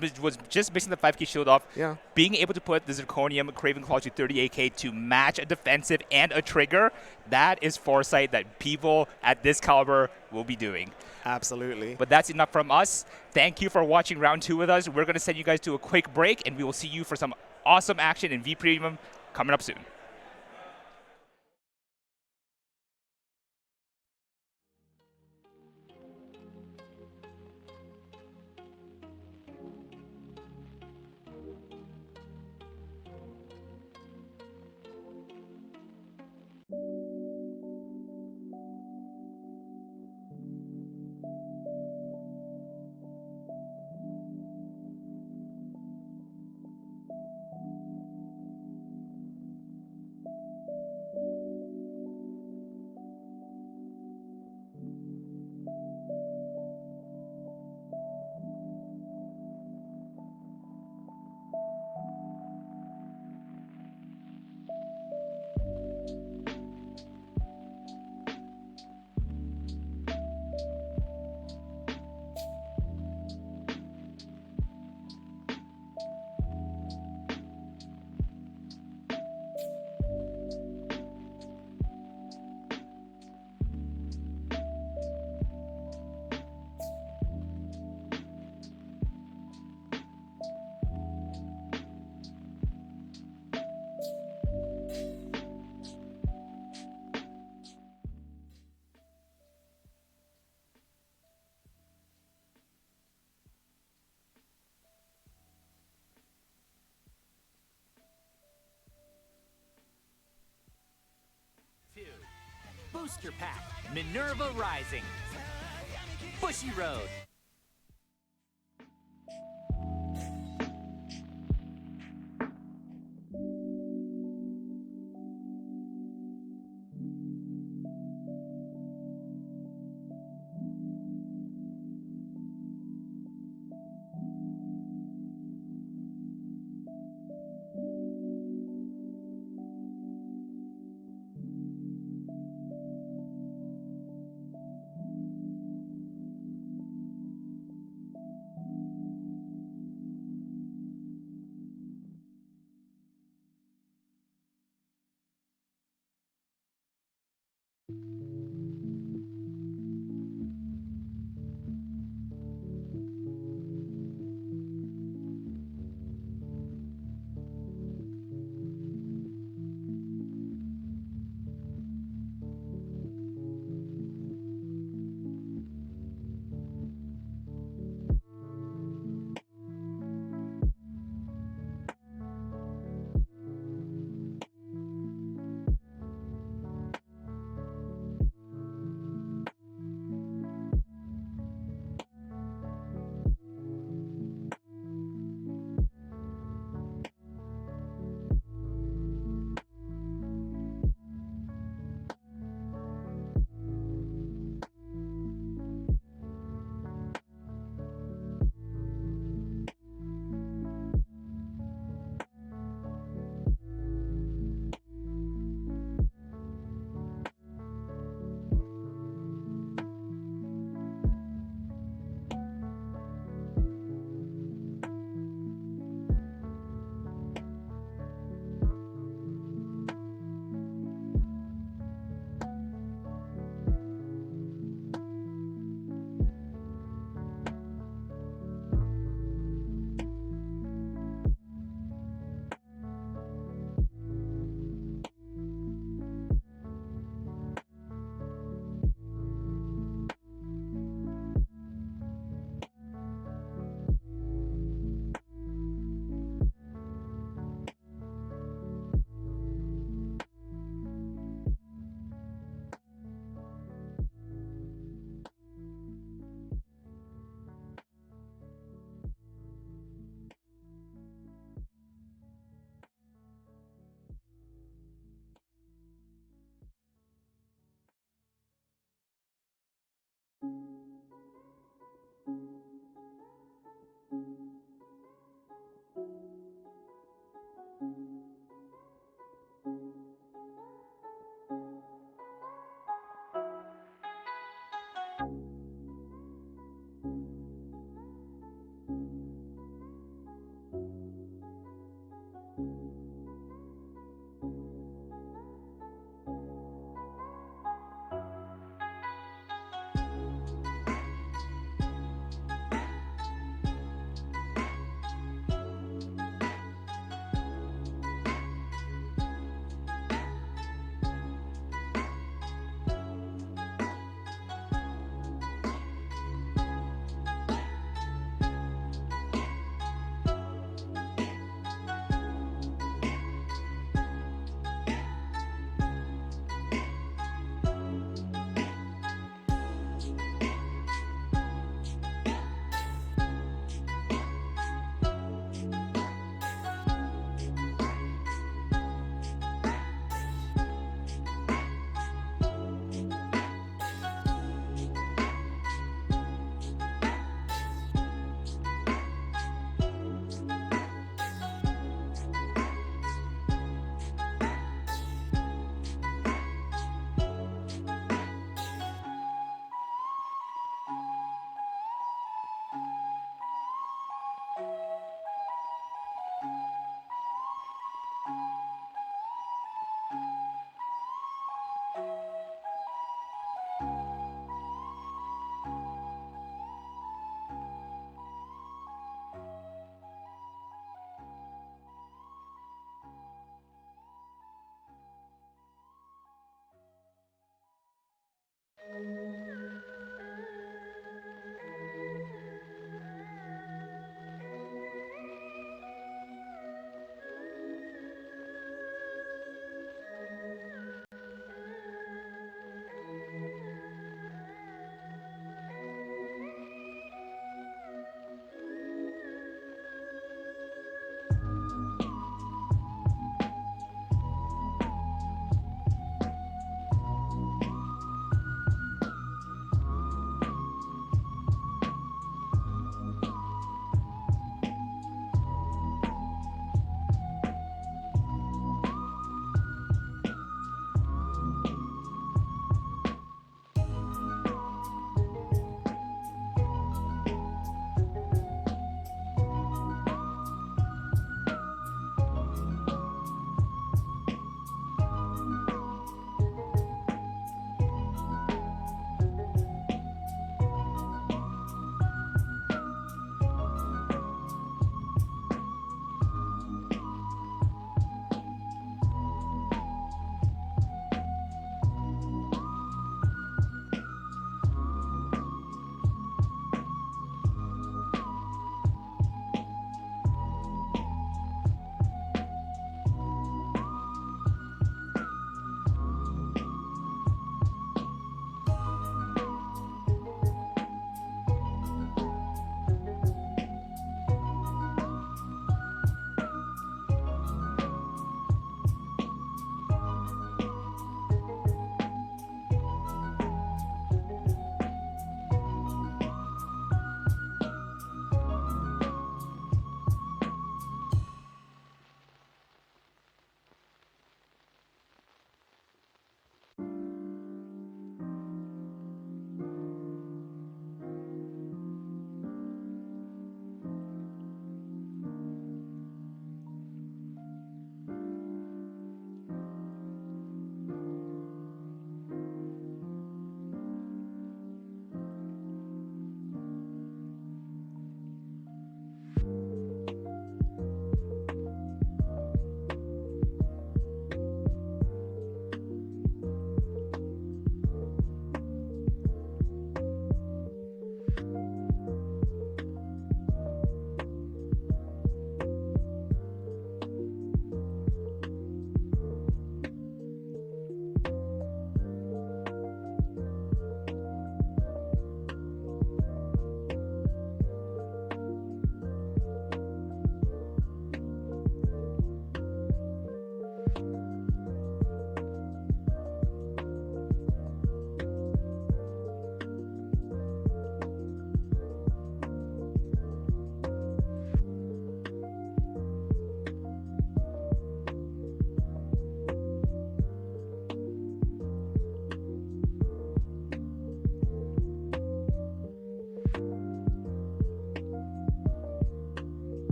just missing the 5k shield off. Yeah. Being able to put the Zirconium Craven Claw to 38k to match a defensive and a trigger, that is foresight that people at this caliber will be doing. Absolutely. But that's enough from us. Thank you for watching round 2 with us. We're going to send you guys to a quick break, and we will see you for some awesome action in V Premium coming up soon. Booster Pack, Minerva Rising, Bushiroad.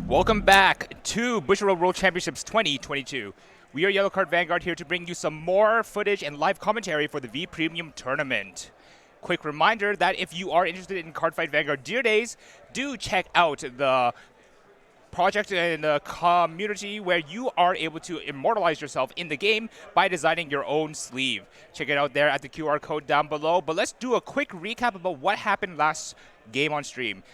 Welcome back to Bushiroad World Championships 2022. We are Yellow Card Vanguard here to bring you some more footage and live commentary for the V Premium Tournament. Quick reminder that if you are interested in Cardfight Vanguard Deer Days, do check out the project in the community where you are able to immortalize yourself in the game by designing your own sleeve. Check it out there at the QR code down below. But let's do a quick recap about what happened last game on stream.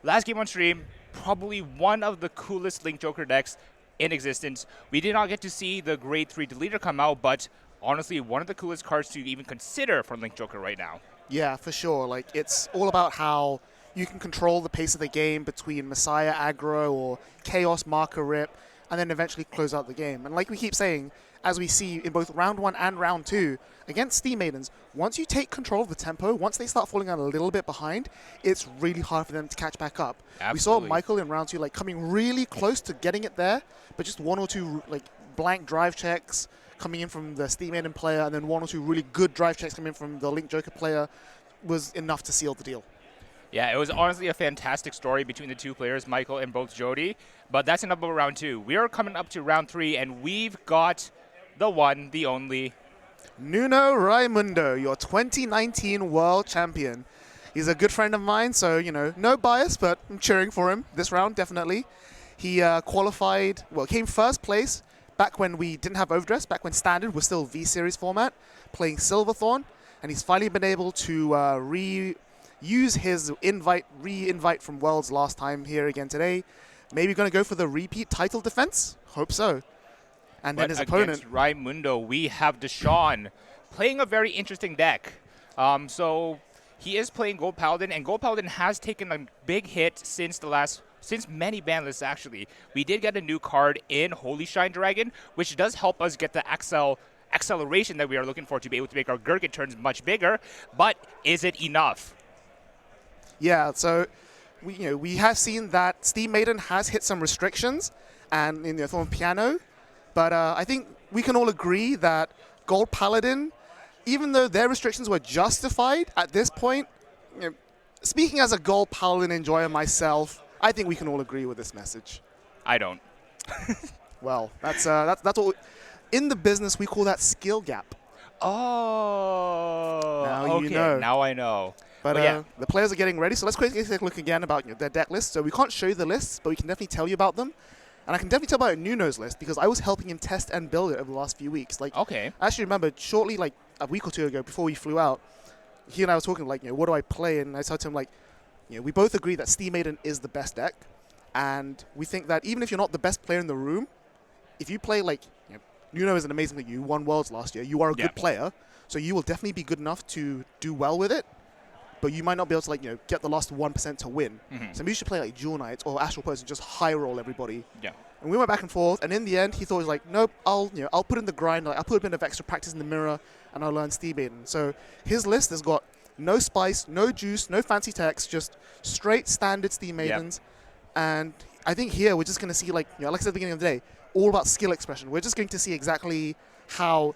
Last game on stream, probably one of the coolest Link Joker decks in existence. We did not get to see the Grade 3 Deleter come out, but honestly, one of the coolest cards to even consider from Link Joker right now. Yeah, for sure. Like, it's all about how you can control the pace of the game between Messiah aggro or Chaos Marker Rip, and then eventually close out the game. And like we keep saying, as we see in both round 1 and round 2, against Steam Maidens, once you take control of the tempo, once they start falling out a little bit behind, it's really hard for them to catch back up. Absolutely. We saw Michael in round 2 like coming really close to getting it there, but just one or two like blank drive checks coming in from the Steam Maiden player, and then one or two really good drive checks coming in from the Link Joker player was enough to seal the deal. Yeah, it was honestly a fantastic story between the two players, Michael and both Jody. But that's enough about round 2. We are coming up to round 3, and we've got the one, the only Nuno Raimundo, your 2019 world champion. He's a good friend of mine, so, you know, no bias, but I'm cheering for him this round, definitely. He qualified, well, came first place back when we didn't have Overdress, back when Standard was still V-Series format, playing Silverthorn, and he's finally been able to reuse his re-invite from Worlds last time here again today. Maybe going to go for the repeat title defense? Hope so. And then his opponent, against Raimundo, we have Deshaun playing a very interesting deck. So he is playing Gold Paladin, and Gold Paladin has taken a big hit since many ban lists actually. We did get a new card in Holy Shine Dragon, which does help us get the acceleration that we are looking for to be able to make our Gurgit turns much bigger. But is it enough? Yeah, so we have seen that Steam Maiden has hit some restrictions, and in the form of Piano. But I think we can all agree that Gold Paladin, even though their restrictions were justified at this point, speaking as a Gold Paladin enjoyer myself, I think we can all agree with this message. I don't. Well, that's what in the business we call that skill gap. Oh, now okay. You know. Now I know. But yeah, the players are getting ready, so let's quickly take a look again about their deck list. So we can't show you the lists, but we can definitely tell you about them. And I can definitely tell about Nuno's list because I was helping him test and build it over the last few weeks. Like, okay. I actually remember shortly, like a week or two ago, before we flew out, he and I were talking like, what do I play? And I said to him like, we both agree that Steam Maiden is the best deck, and we think that even if you're not the best player in the room, if you play like, Nuno is an amazing league. You won Worlds last year. You are a good player, so you will definitely be good enough to do well with it. But you might not be able to like get the last 1% to win. So maybe you should play like Jewel Knights or Astral Pulse and just high roll everybody. Yeah. And we went back and forth, and in the end, he thought he was like, nope, I'll put in the grind. Like, I'll put a bit of extra practice in the mirror, and I'll learn Steam Maiden. So his list has got no spice, no juice, no fancy text, just straight standard Steam Maidens. And I think here we're just going to see like I said at the beginning of the day, all about skill expression. We're just going to see exactly how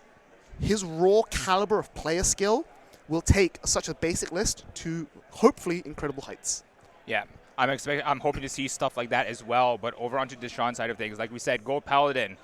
his raw caliber of player skill will take such a basic list to hopefully incredible heights. Yeah, I'm hoping to see stuff like that as well. But over onto Deshaun's side of things, like we said, Gold Paladin,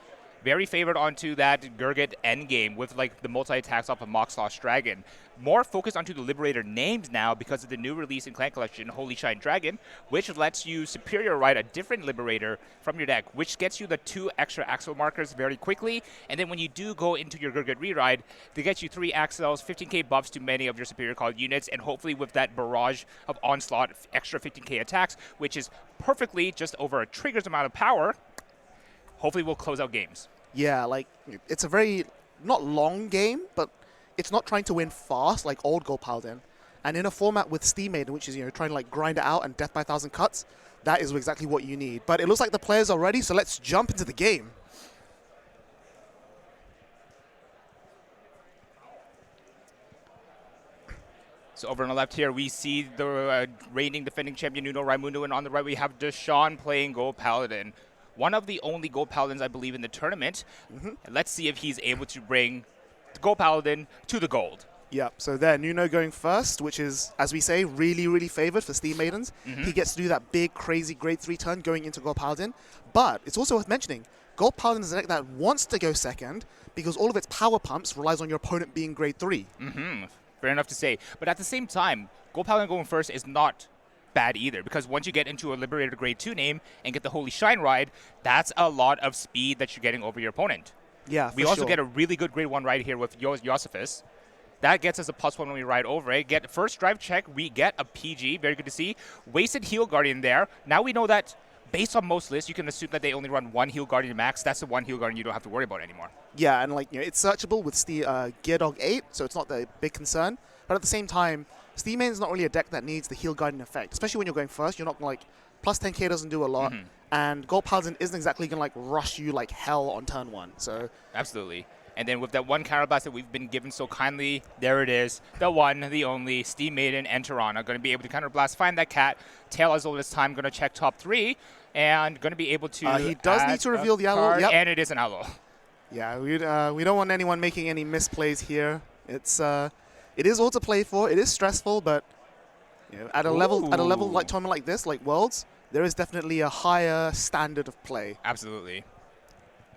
very favored onto that Gurgit endgame with like the multi-attacks off of Moxloss Dragon. More focused onto the Liberator names now because of the new release in Clan Collection, Holy Shine Dragon, which lets you Superior Ride a different Liberator from your deck, which gets you the 2 extra Axel markers very quickly. And then when you do go into your Gurgit Reride, they get you 3 Axels, 15k buffs to many of your Superior called units, and hopefully with that barrage of Onslaught, extra 15k attacks, which is perfectly just over a trigger's amount of power, hopefully we'll close out games. Yeah, like, it's a very, not long game, but it's not trying to win fast like old Gold Paladin. And in a format with Steam Maiden, which is, trying to like grind it out and death by 1,000 cuts, that is exactly what you need. But it looks like the players are ready, so let's jump into the game. So over on the left here, we see the reigning defending champion Nuno Raimundo, and on the right we have Deshaun playing Gold Paladin. One of the only Gold Paladins, I believe, in the tournament. And let's see if he's able to bring the Gold Paladin to the gold. Yeah, so there, Nuno going first, which is, as we say, really, really favored for Steam Maidens. He gets to do that big, crazy grade 3 turn going into Gold Paladin. But it's also worth mentioning, Gold Paladin is a deck that wants to go second because all of its power pumps relies on your opponent being grade 3. Fair enough to say. But at the same time, Gold Paladin going first is not bad either, because once you get into a Liberator grade 2 name and get the Holy Shine ride, that's a lot of speed that you're getting over your opponent. Yeah, we also get a really good grade 1 ride here with Yosifus. That gets us a +1 when we ride over it. Get first drive check, we get a PG, very good to see. Wasted Heal Guardian there. Now we know that based on most lists, you can assume that they only run 1 Heal Guardian max. That's the 1 Heal Guardian you don't have to worry about anymore. Yeah, and like it's searchable with Gear Dog 8, so it's not the big concern. But at the same time, Steam Main is not really a deck that needs the Heal Guardian effect, especially when you're going first. You're not going to plus 10k doesn't do a lot, and Gold Paladin isn't exactly going to rush you like hell on turn 1. So absolutely. And then with that one counterblast that we've been given so kindly, there it is. The one, the only, Steam Maiden and Tirana going to be able to counterblast, find that cat, tail as old as time, going to check top 3, and going to be able to he does need to reveal the Aloe, and it is an Aloe. Yeah, we don't want anyone making any misplays here. It is all to play for. It is stressful, but at a level like tournament like this, like Worlds, there is definitely a higher standard of play. Absolutely.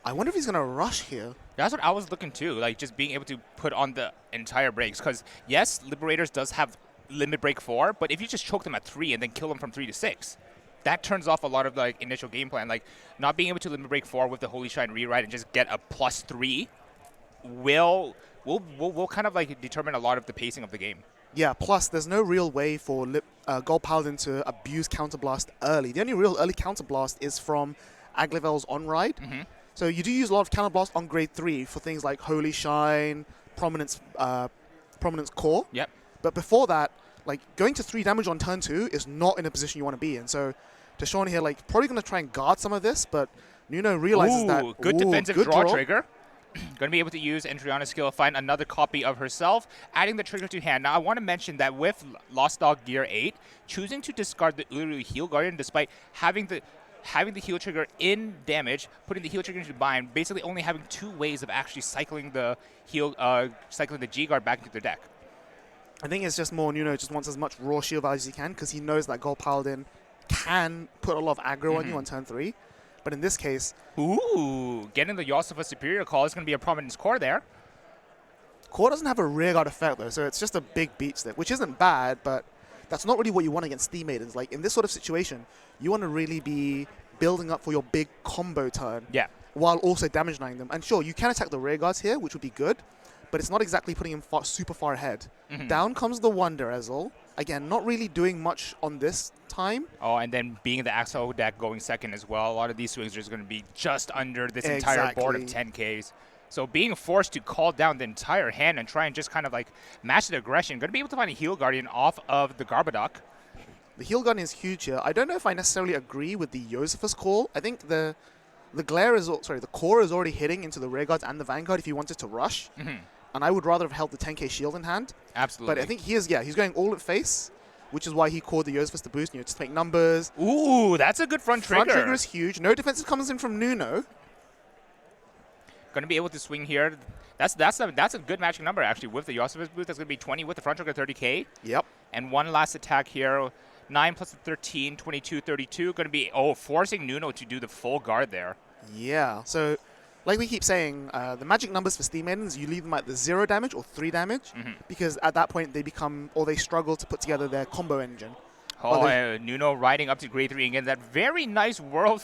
I wonder if he's going to rush here. That's what I was looking to, like just being able to put on the entire breaks. Because, yes, Liberators does have limit break 4, but if you just choke them at 3 and then kill them from 3 to 6, that turns off a lot of the initial game plan. Like, not being able to limit break 4 with the Holy Shine rewrite and just get a +3 will kind of determine a lot of the pacing of the game. Yeah, plus there's no real way for Gold Paladin to abuse Counterblast early. The only real early Counterblast is from Aglevel's on-ride. So you do use a lot of Counterblast on grade 3 for things like Holy Shine, Prominence Core. Yep. But before that, going to 3 damage on turn 2 is not in a position you want to be in. So Deshaun here, probably going to try and guard some of this, but Nuno realizes that... Good defensive draw trigger. Going to be able to use Endriana's skill, find another copy of herself, adding the trigger to hand. Now, I want to mention that with Lost Dog Gear 8, choosing to discard the Uru Heal Guardian despite having the heal trigger in damage, putting the heal trigger into bind, basically only having 2 ways of actually cycling the G guard back into the deck. I think it's just more Nuno just wants as much raw shield value as he can because he knows that Gold Paladin can put a lot of aggro on you on turn 3. But in this case... Ooh, getting the Yosifus Superior Call is going to be a Prominence Core there. Core doesn't have a rear guard effect though, so it's just a big beat stick, which isn't bad, but that's not really what you want against Steam Maidens. In this sort of situation, you want to really be building up for your big combo turn while also damage denying them. And sure, you can attack the rear guards here, which would be good, but it's not exactly putting him super far ahead. Down comes the Wonder Ezel. Again, not really doing much on this time. Oh, and then being the Axel deck going second as well, a lot of these swings are going to be just under this entire board of 10Ks. So being forced to call down the entire hand and try and just kind of match the aggression, going to be able to find a Heal Guardian off of the Garbadoc. The Heal Guardian is huge here. I don't know if I necessarily agree with the Yosifus call. I think the core is already hitting into the rear guards and the Vanguard if he wanted to rush. And I would rather have held the 10k shield in hand. Absolutely. But I think he's going all at face, which is why he called the Yosifus to boost, just make numbers. Ooh, that's a good front trigger. Front trigger is huge. No defensive comes in from Nuno. Going to be able to swing here. That's a good matching number, actually, with the Yosifus boost. That's going to be 20 with the front trigger, 30k. Yep. And one last attack here. 9 plus 13, 22, 32. Going to be, forcing Nuno to do the full guard there. Yeah. So... like we keep saying, the magic numbers for Steam Maidens, you leave them at the 0 damage or 3 damage, because at that point they struggle to put together their combo engine. Nuno riding up to grade 3 again. That very nice world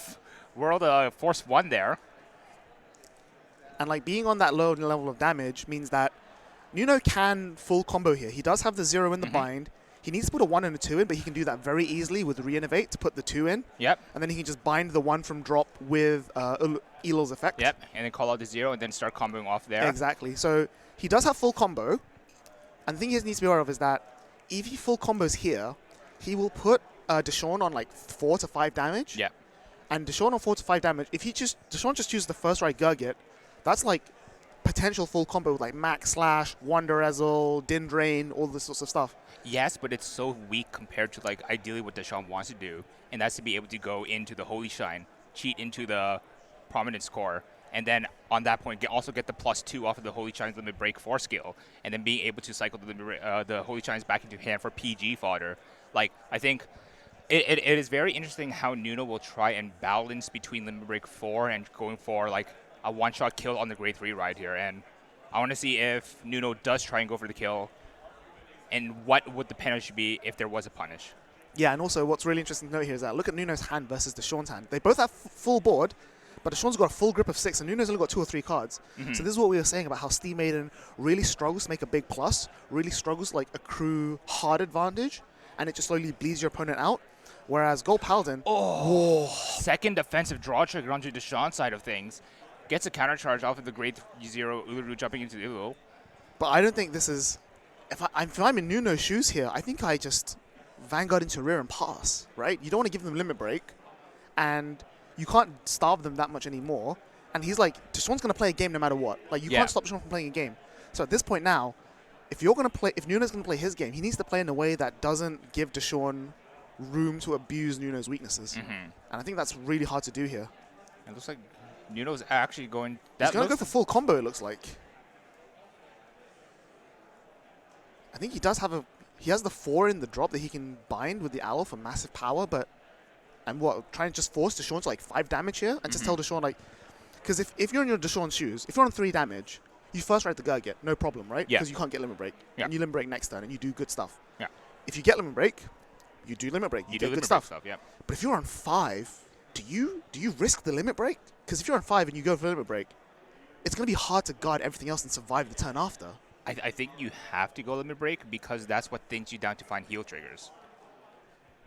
Force 1 there. And being on that low level of damage means that Nuno can full combo here. He does have the 0 in the bind. He needs to put a 1 and a 2 in, but he can do that very easily with Reinnovate to put the 2 in. Yep. And then he can just bind the 1 from drop with Elo's effect. Yep, and then call out the 0 and then start comboing off there. Exactly. So he does have full combo. And the thing he needs to be aware of is that if he full combos here, he will put Deshaun on 4 to 5 damage. Yep. And Deshaun on 4 to 5 damage, if Deshaun just chooses the first right Gurgit, that's potential full combo with Max Slash, Wonder Ezel, Din Drain, all this sorts of stuff. Yes, but it's so weak compared to ideally what Deshaun wants to do, and that's to be able to go into the Holy Shine, cheat into the Prominence Core, and then on that point also get the +2 off of the Holy Shine's Limit Break 4 skill, and then being able to cycle the Holy Shines back into hand for PG fodder. Like, I think it is very interesting how Nuno will try and balance between Limit Break 4 and going for like a one-shot kill on the grade 3 ride here. And I want to see if Nuno does try and go for the kill, and what would the penalty be if there was a punish. Yeah, and also what's really interesting to note here is that look at Nuno's hand versus Deshawn's hand. They both have full board, but Deshawn's got a full grip of 6, and Nuno's only got 2 or 3 cards. So this is what we were saying about how Steam Maiden really struggles to make a big plus, really struggles to like accrue hard advantage, and it just slowly bleeds your opponent out. Whereas Gold Paladin, Second defensive draw trigger onto Deshawn's side of things. Gets a counter charge off of the grade 0 Uluru jumping into the Ulu. but I don't think this is. If I'm in Nuno's shoes here, I think I just Vanguard into rear and pass, right? You don't want to give them limit break, and you can't starve them that much anymore. And he's like, Deshawn's going to play a game no matter what. Like, you can't stop Deshawn from playing a game. So at this point now, if Nuno's going to play his game, he needs to play in a way that doesn't give Deshawn room to abuse Nuno's weaknesses. And I think that's really hard to do here. It looks like Nuno's actually going. He's going to go for full combo, it looks like. I think he does have he has the 4 in the drop that he can bind with the Owl for massive power, but trying to just force Deshawn to like 5 damage here and just tell Deshawn like, because if you're in your Deshawn's shoes, if you're on 3 damage, you first ride the Gurgit, no problem, right? Yeah. Because you can't get limit break, and you limit break next turn, and you do good stuff. Yeah. If you get limit break, you do limit break, you get good stuff. Yeah. But if you're on 5, do you risk the limit break? Because if you're on 5 and you go for limit break, it's going to be hard to guard everything else and survive the turn after. I think you have to go limit break because that's what thins you down to find heal triggers.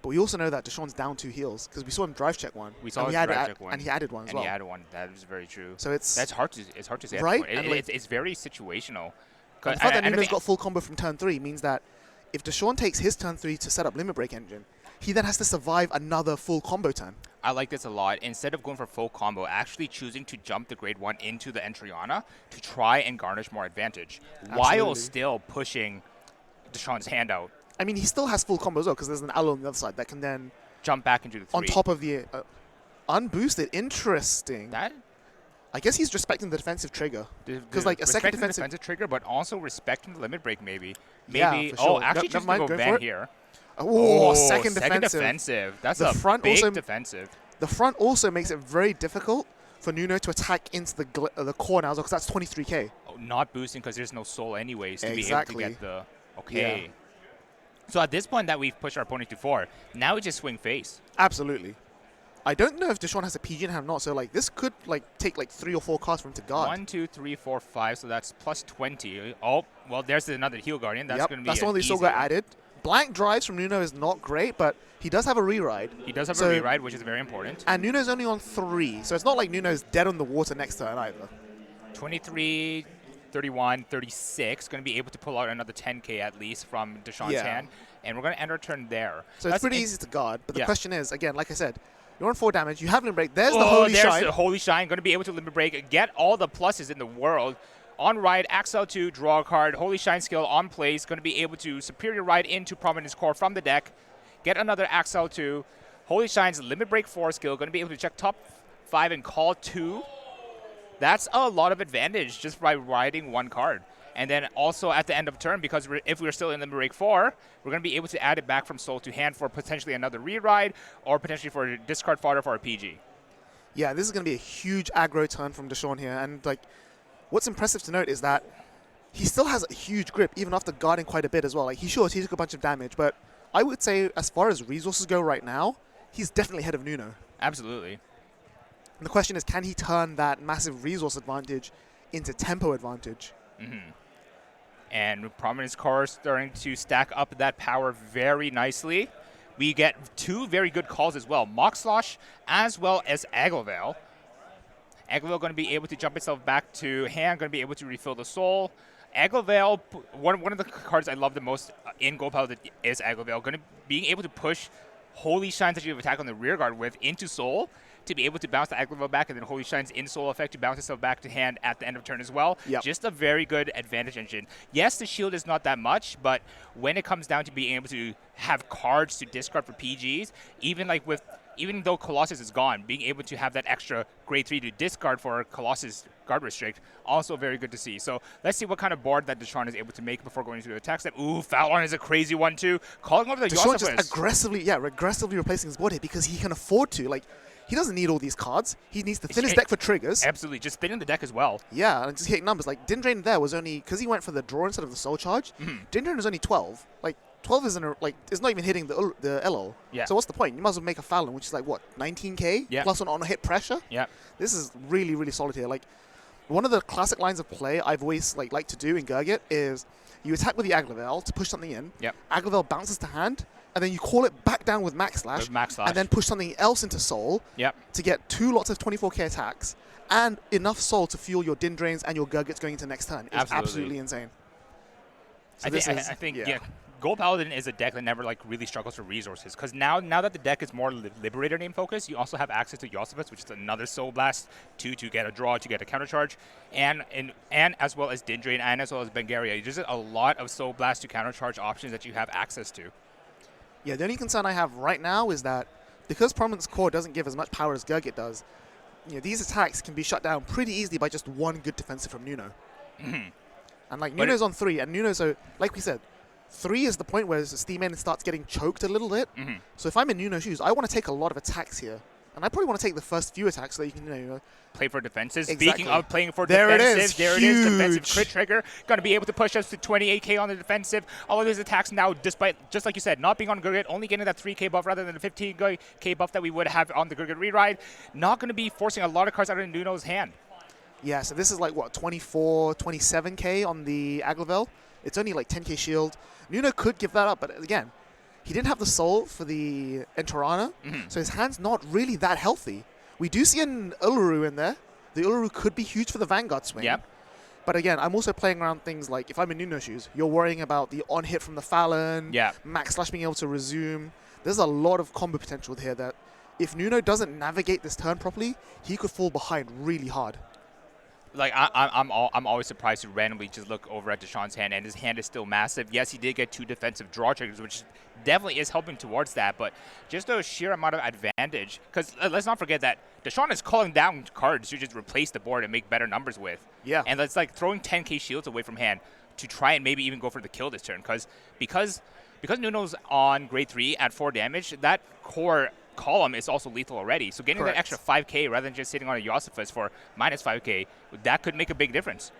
But we also know that Deshawn's down 2 heals because we saw him drive check 1. We saw him drive check 1. And he added 1 as well. And he added 1. That is very true. So it's hard to say. Right? It's very situational. The fact that Nuno's got full combo from turn 3 means that if Deshawn takes his turn 3 to set up limit break engine, he then has to survive another full combo turn. I like this a lot. Instead of going for full combo, actually choosing to jump the grade 1 into the Entriana to try and garnish more advantage while still pushing Deshawn's hand out. I mean, he still has full combo as well because there's an Aloe on the other side that can then jump back into the 3. On top of the unboosted. Interesting. I guess he's respecting the defensive trigger. Because like a second defensive trigger, but also respecting the limit break maybe. Yeah, for sure. Actually just go Van here. Second defensive. That's a big defensive. The front also makes it very difficult for Nuno to attack into the core now because that's 23k. Not boosting because there's no soul anyways to be able to get the... Okay. Yeah. So at this point that we've pushed our opponent to 4, now we just swing face. Absolutely. I don't know if Deshawn has a PG in hand or not, so like this could like take like 3 or 4 cards for him to guard. 1, 2, 3, 4, 5, so that's plus 20. Oh, well, there's another heal guardian. That's going to be that's the one that still got added. Blank drives from Nuno is not great, but he does have a re-ride. He does have a re-ride, which is very important. And Nuno's only on 3, so it's not like Nuno's dead on the water next turn either. 23, 31, 36, going to be able to pull out another 10k at least from Deshawn's hand, and we're going to end our turn there. So it's pretty easy to guard, but the question is, again, like I said, you're on 4 damage, you have limit break, there's the Holy Shine. There's the Holy Shine, going to be able to limit break, get all the pluses in the world. On ride, Axel 2, draw a card, Holy Shine skill on place, going to be able to superior ride into Prominence Core from the deck, get another Axel 2, Holy Shine's limit break 4 skill, going to be able to check top 5 and call 2. That's a lot of advantage just by riding 1 card. And then also at the end of turn, because if we're still in limit break 4, we're going to be able to add it back from soul to hand for potentially another re-ride or potentially for discard fodder for a PG. Yeah, this is going to be a huge aggro turn from Deshawn here, and like, what's impressive to note is that he still has a huge grip, even after guarding quite a bit as well. Like, he took a bunch of damage, but I would say as far as resources go right now, he's definitely ahead of Nuno. Absolutely. And the question is, can he turn that massive resource advantage into tempo advantage? And Prominence Core starting to stack up that power very nicely. We get 2 very good calls as well, Mock Slosh as well as Aglovel. Aglovel going to be able to jump itself back to hand, going to be able to refill the soul. Aglovel, one of the cards I love the most in Gold Paladin is Aglovel, going to being able to push Holy Shines that you have attack on the rear guard with into soul to be able to bounce the Aglovel back, and then Holy Shine's in soul effect to bounce itself back to hand at the end of turn as well. Just a very good advantage engine. Yes, the shield is not that much, but when it comes down to being able to have cards to discard for PGs, even like with even though Colossus is gone, being able to have that extra grade 3 to discard for Colossus guard restrict, also very good to see. So let's see what kind of board that Deshaun is able to make before going to the attack step. Ooh, Fallon is a crazy one too. Calling over the Deshaun Yosifus. just aggressively replacing his board here because he can afford to. Like, he doesn't need all these cards. He needs to thin his deck for triggers. Absolutely, just thinning the deck as well. Yeah, and just hitting numbers. Like, Din Drain there was only, because he went for the draw instead of the soul charge, Din Drain was only 12. Like, 12 isn't, it's not even hitting the LO. Yeah. So what's the point? You might as well make a Fallon, which is like, what, 19k? Yeah. Plus on hit pressure? Yeah. This is really, really solid here. Like, one of the classic lines of play I've always liked to do in Gurgit is you attack with the Aglavel to push something in. Yep. Aglavel bounces to hand, and then you call it back down with Max Slash, and then push something else into Soul to get 2 lots of 24k attacks and enough Soul to fuel your Din Drains and your Gurgits going into next turn. It's absolutely insane. So I think Gold Paladin is a deck that never really struggles for resources, because now that the deck is more Liberator name focused, you also have access to Yosifus, which is another Soul Blast to get a draw, to get a counter charge, and as well as Din Drain and as well as Bengaria. There's a lot of Soul Blast to counter charge options that you have access to. Yeah, the only concern I have right now is that because Prominence Core doesn't give as much power as Gurgit does, these attacks can be shut down pretty easily by just one good defensive from Nuno. And Nuno's on 3, and Nuno, so like we said, 3 is the point where the Steam Main starts getting choked a little bit. So if I'm in Nuno's shoes, I want to take a lot of attacks here. And I probably want to take the first few attacks so that you can, play for defenses. Exactly. Speaking of playing for there defensive, there it is, defensive crit Huge. trigger. Going to be able to push us to 28k on the defensive. All of these attacks now, despite, just like you said, not being on Gurgit, only getting that 3k buff rather than the 15k buff that we would have on the Gurgit reride. Not going to be forcing a lot of cards out of Nuno's hand. Yeah, so this is 24, 27k on the Aglavel. It's only 10k shield. Nuno could give that up, but again, he didn't have the soul for the Enterana, so his hand's not really that healthy. We do see an Uluru in there. The Uluru could be huge for the Vanguard swing. Yep. But again, I'm also playing around things like, if I'm in Nuno's shoes, you're worrying about the on-hit from the Fallon, Max Slash being able to resume. There's a lot of combo potential here that if Nuno doesn't navigate this turn properly, he could fall behind really hard. I'm always surprised to randomly just look over at Deshaun's hand, and his hand is still massive. Yes, he did get 2 defensive draw triggers, which definitely is helping towards that, but just a sheer amount of advantage. Because let's not forget that Deshaun is calling down cards to just replace the board and make better numbers with. Yeah. And it's throwing 10k shields away from hand to try and maybe even go for the kill this turn. Because Nuno's on grade 3 at 4 damage, that core column is also lethal already. So getting that extra 5k rather than just sitting on a Yosifus for minus 5k, that could make a big difference.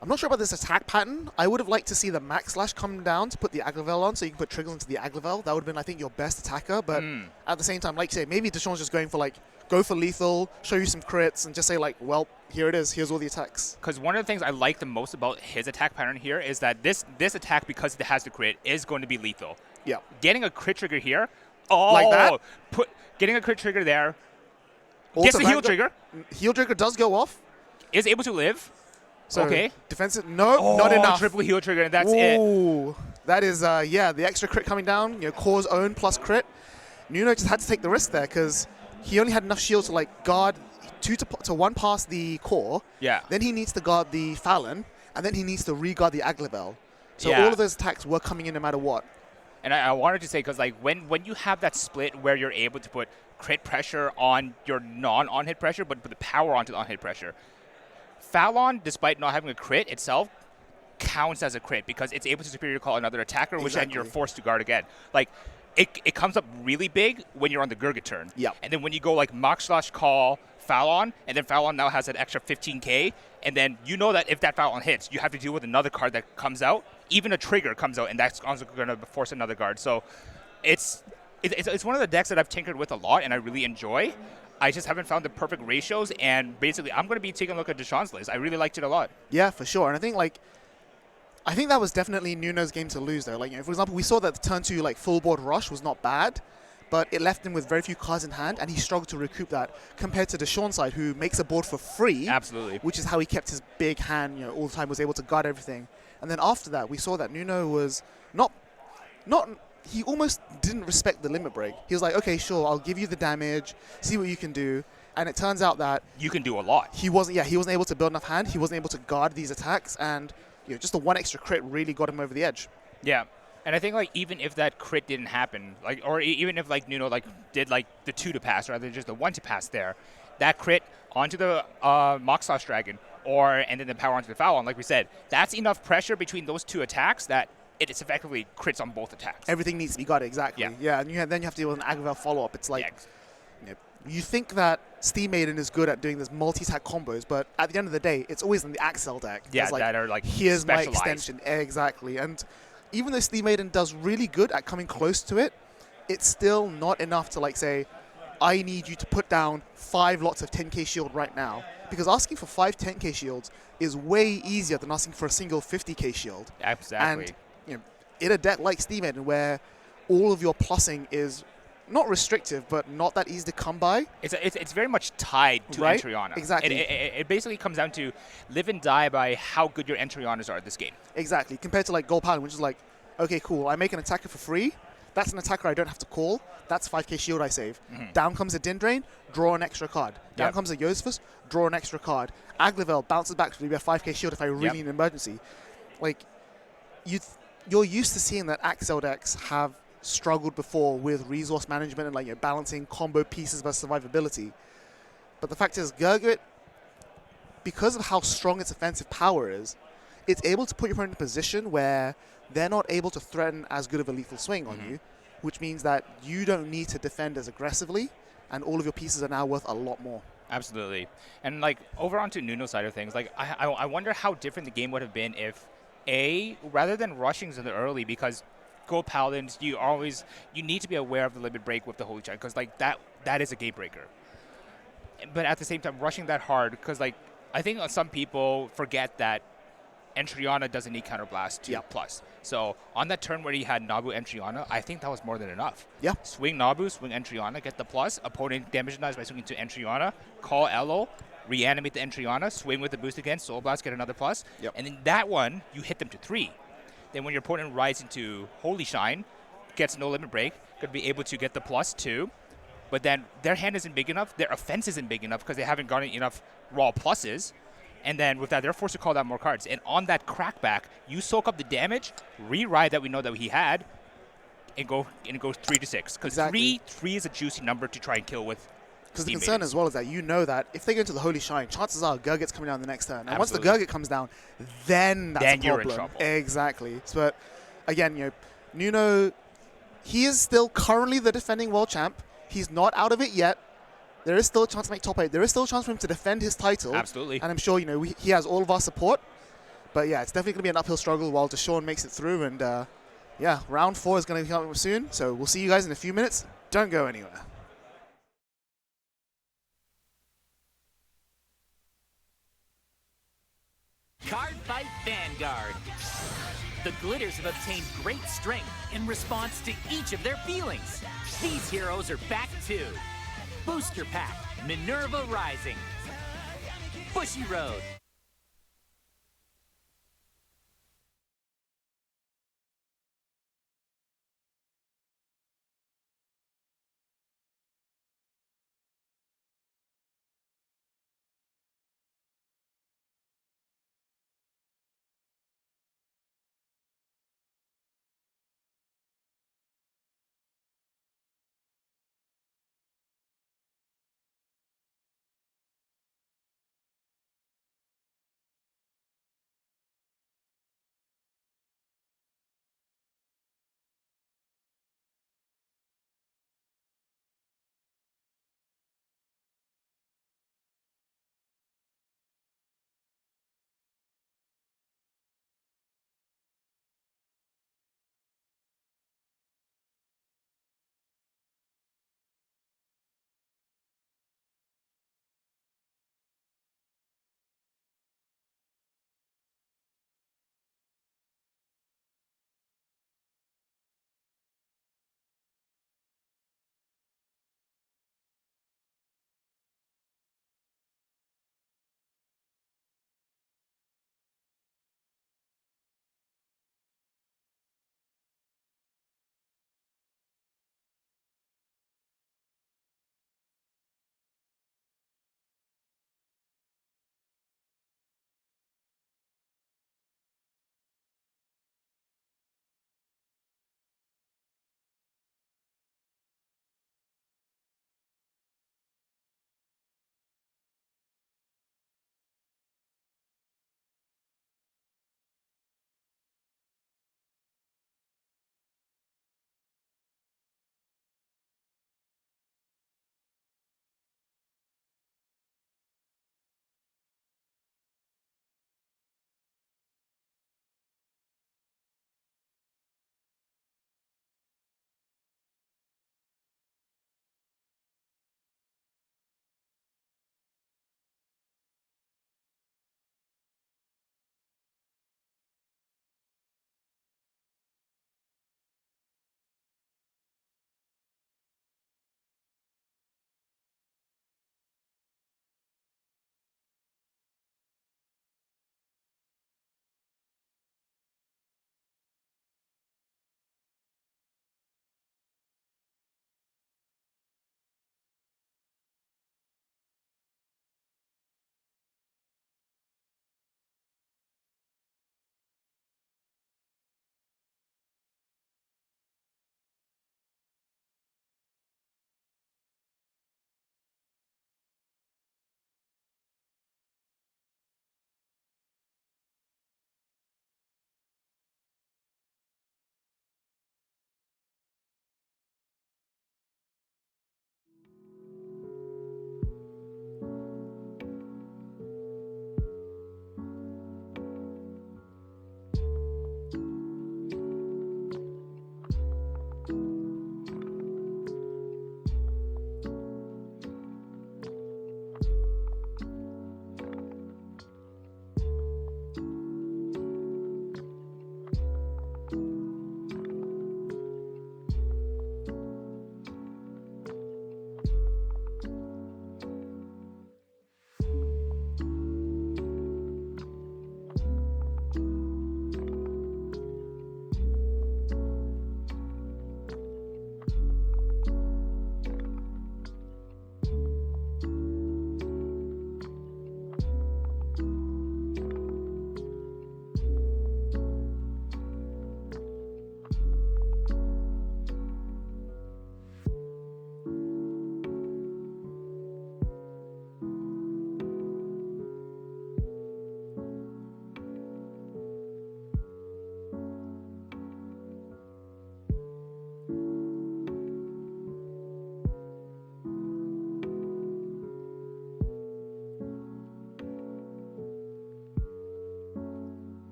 I'm not sure about this attack pattern. I would have liked to see the Max Slash come down to put the Aglavel on so you can put triggers into the Aglavel. That would have been, I think, your best attacker. But at the same time, like you say, maybe Deshaun's just going for go for lethal, show you some crits, and just say well, here it is. Here's all the attacks. Because one of the things I like the most about his attack pattern here is that this attack, because it has the crit, is going to be lethal. Yeah. Getting a crit trigger here, getting a crit trigger there, Also, gets the heal trigger. Heal trigger does go off. Is able to live. So okay. Defensive, no, not enough. Triple heal trigger, and that's it. That is, the extra crit coming down, core's own plus crit. Nuno just had to take the risk there because he only had enough shield to guard 2 to 1 past the core. Yeah. Then he needs to guard the Fallon, and then he needs to re-guard the Aglavel. So all of those attacks were coming in no matter what. And I wanted to say, because when you have that split where you're able to put crit pressure on your non-on-hit pressure, but put the power onto the on-hit pressure, Fallon, despite not having a crit itself, counts as a crit because it's able to superior call another attacker, which then you're forced to guard again. It comes up really big when you're on the Gurgit turn. Yep. And then when you go Max Slash call Fallon, and then Fallon now has that extra 15k, and then you know that if that Fallon hits, you have to deal with another card that comes out. Even a trigger comes out, and that's also going to force another guard. So it's one of the decks that I've tinkered with a lot, and I really enjoy. I just haven't found the perfect ratios, and basically I'm going to be taking a look at Deshaun's list. I really liked it a lot. Yeah, for sure. And I think that was definitely Nuno's game to lose, though. For example, we saw that the turn 2 full board rush was not bad, but it left him with very few cards in hand, and he struggled to recoup that compared to Deshaun's side, who makes a board for free. Absolutely. Which is how he kept his big hand, all the time, was able to guard everything. And then after that, we saw that Nuno was he almost didn't respect the limit break. He was like, okay, sure, I'll give you the damage, see what you can do. And it turns out that you can do a lot. He wasn't able to build enough hand. He wasn't able to guard these attacks, and just the one extra crit really got him over the edge. Yeah. And I think like even if that crit didn't happen, like or even if like Nuno like did like the 2 to pass rather than just the 1 to pass there, that crit onto the Mock Sauce Dragon and then the power onto the foul, and like we said, that's enough pressure between those 2 attacks that it is effectively crits on both attacks. Everything needs to be got exactly. Yeah, and then you have to deal with an Agravale follow-up. It's like, you think that Steam Maiden is good at doing this multi-attack combos, but at the end of the day, it's always in the Axel deck. Yeah, like, that are like here's my specialized. extension. Exactly. And even though Steam Maiden does really good at coming close to it, it's still not enough to like say, I need you to put down 5 lots of 10k shield right now. Because asking for 5 10k shields is way easier than asking for a single 50k shield. Exactly. And in a deck like Steam Maiden, where all of your plussing is not restrictive, but not that easy to come by. It's very much tied to right? Entriana. Exactly. It basically comes down to live and die by how good your Entrianas are at this game. Exactly. Compared to like Gold Paladin, which is like, okay, cool, I make an attacker for free. That's an attacker I don't have to call. That's 5k shield I save. Down comes a Dindrain, draw an extra card. Down comes a Josephus, draw an extra card. Aglavale bounces back to be a 5k shield if I really need an emergency. Like, you're used to seeing that Axel decks have struggled before with resource management and like balancing combo pieces versus survivability. But the fact is, Gurgit, because of how strong its offensive power is, it's able to put your opponent in a position where they're not able to threaten as good of a lethal swing on you, which means that you don't need to defend as aggressively, and all of your pieces are now worth a lot more. Absolutely. And like over onto Nuno's side of things, like I wonder how different the game would have been if rather than rushing in the early, because Gold Paladins, you need to be aware of the limit break with the Holy Chant, because like that is a gate breaker. But at the same time, rushing that hard, because like I think some people forget that Entriana doesn't need Counterblast to plus. So on that turn where he had Nabu Entriana, I think that was more than enough. Yeah. Swing Nabu, swing Entriana, get the plus. Opponent damage denies by swinging to Entriana. Call Elo, reanimate the Entriana, swing with the boost again, Soul Blast, get another plus. And then that one, you hit them to 3. Then when your opponent rides into Holy Shine, gets no limit break, going to be able to get the +2. But then their hand isn't big enough, their offense isn't big enough because they haven't gotten enough raw pluses. And then with that, they're forced to call down more cards. And on that crackback, you soak up the damage, re-ride that we know that he had, and it goes 3 to 6. Because three is a juicy number to try and kill with. Because the concern as well is that you know that if they go into the Holy Shine, chances are Gurgit's coming down the next turn. And once the Gurgit comes down, then that's a problem. You're in trouble. Exactly. But again, Nuno, he is still currently the defending world champ. He's not out of it yet. There is still a chance to make top 8. There is still a chance for him to defend his title. Absolutely. And I'm sure, he has all of our support. But yeah, it's definitely going to be an uphill struggle while Deshaun makes it through. And yeah, round 4 is going to be coming soon. So we'll see you guys in a few minutes. Don't go anywhere. Cardfight Vanguard. The Glitters have obtained great strength in response to each of their feelings. These heroes are back too. Booster Pack, Minerva Rising, Bushiroad.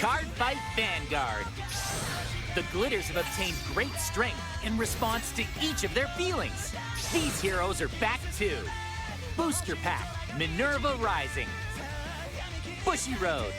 Cardfight Vanguard. The glitters have obtained great strength in response to each of their feelings. These heroes are back too. Booster Pack, Minerva Rising. Bushiroad.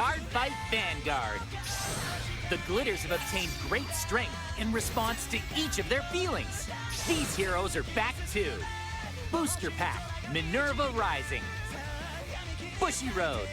Cardfight Vanguard. The glitters have obtained great strength in response to each of their feelings. These heroes are back too. Booster Pack, Minerva Rising. Bushiroad.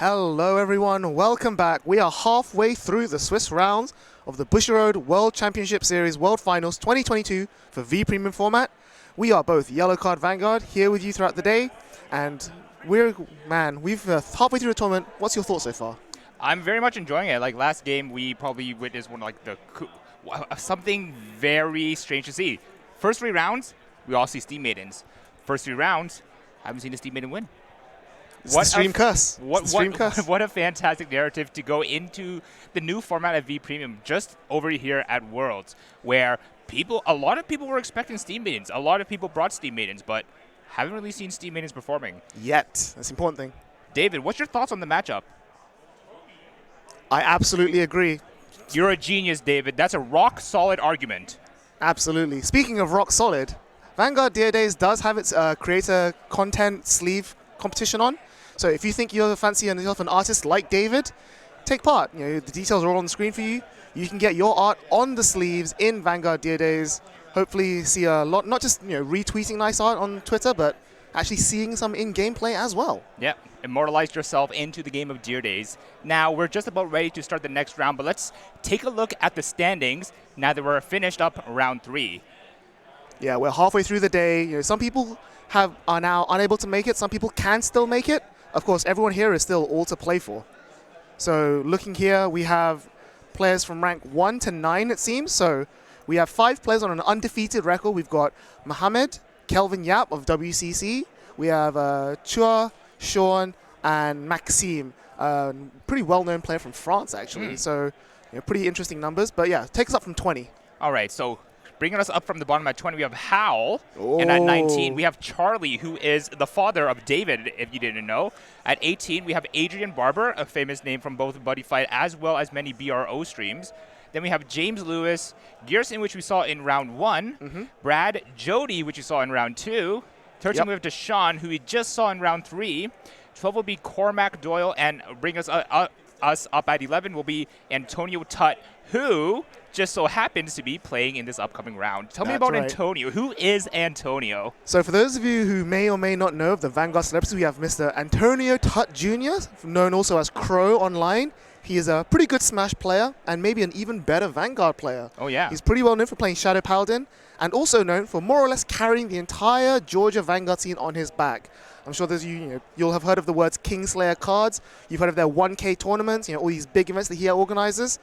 Hello everyone, welcome back. We are halfway through the Swiss rounds of the Bushiroad World Championship Series World Finals 2022 for V Premium format. We are both Yellow Card Vanguard here with you throughout the day, and we've halfway through the tournament. What's your thoughts so far? I'm very much enjoying it. Like last game, we probably witnessed one something very strange to see. First 3 rounds, we all see Steam Maidens. First 3 rounds, haven't seen a Steam Maiden win. It's the stream curse. What a fantastic narrative to go into the new format of V Premium just over here at Worlds, where a lot of people were expecting Steam Maidens. A lot of people brought Steam Maidens, but haven't really seen Steam Maidens performing. Yet. That's the important thing. David, what's your thoughts on the matchup? I absolutely agree. You're a genius, David. That's a rock-solid argument. Absolutely. Speaking of rock solid, Vanguard Dear Days does have its creator content sleeve competition on. So if you think you're fancy yourself an artist like David, take part. The details are all on the screen for you. You can get your art on the sleeves in Vanguard Dear Days. Hopefully see a lot, not just retweeting nice art on Twitter, but actually seeing some in gameplay as well. Yep. Immortalize yourself into the game of Dear Days. Now, we're just about ready to start the next round, but let's take a look at the standings now that we're finished up round 3. Yeah, we're halfway through the day. Some people are now unable to make it. Some people can still make it. Of course, everyone here is still all to play for. So looking here, we have players from rank 1 to 9, it seems. So we have 5 players on an undefeated record. We've got Mohamed, Kelvin Yap of WCC. We have Chua, Sean, and Maxime, pretty well-known player from France, actually. So pretty interesting numbers. But yeah, take us up from 20. All right, so bringing us up from the bottom at 20, we have Hal. And at 19, we have Charlie, who is the father of David, if you didn't know. At 18, we have Adrian Barber, a famous name from both Buddy Fight as well as many BRO streams. Then we have James Lewis, Gerson, which we saw in round 1. Brad Jody, which we saw in round 2. 13, we have Deshaun, who we just saw in round 3. 12 will be Cormac Doyle, and bring us up at 11 will be Antonio Tutt, who just so happens to be playing in this upcoming round. Tell me about Antonio. Who is Antonio? So for those of you who may or may not know of the Vanguard celebrities, we have Mr. Antonio Tutt Jr., known also as Crow online. He is a pretty good Smash player and maybe an even better Vanguard player. Oh, yeah. He's pretty well known for playing Shadow Paladin and also known for more or less carrying the entire Georgia Vanguard scene on his back. I'm sure there's you'll have heard of the words Kingslayer cards. You've heard of their 1K tournaments, all these big events that he organizes.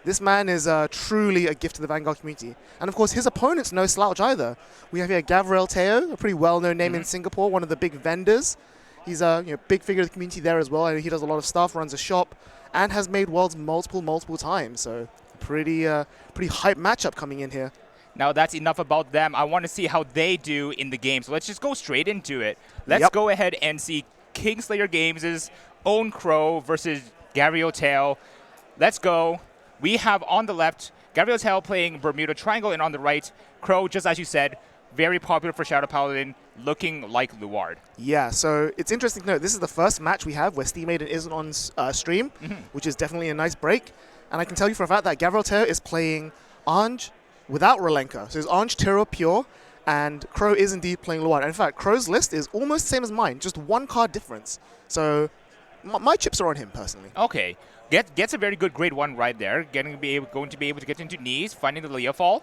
This man is truly a gift to the Vanguard community. And of course, his opponent's no slouch either. We have here Gabriel Teo, a pretty well-known name in Singapore, one of the big vendors. He's a big figure of the community there as well. I know he does a lot of stuff, runs a shop, and has made worlds multiple times. So pretty hype matchup coming in here. Now that's enough about them. I want to see how they do in the game. So let's just go straight into it. Let's go ahead and see Kingslayer Games' own Crow versus Gabriel Teo. Let's go. We have on the left Gabriel Teo playing Bermuda Triangle, and on the right, Crow, just as you said, very popular for Shadow Paladin, looking like Luard. Yeah, so it's interesting to note, this is the first match we have where Steam Maiden isn't on stream, which is definitely a nice break. And I can tell you for a fact that Gabriel Teo is playing Ange without Rolenka. So it's Ange Tiro Pure, and Crow is indeed playing Luard. In fact, Crow's list is almost the same as mine, just 1 card difference. So my chips are on him, personally. Okay. Gets a very good grade 1 right there. Going to be able to get into knees, finding the Leofall.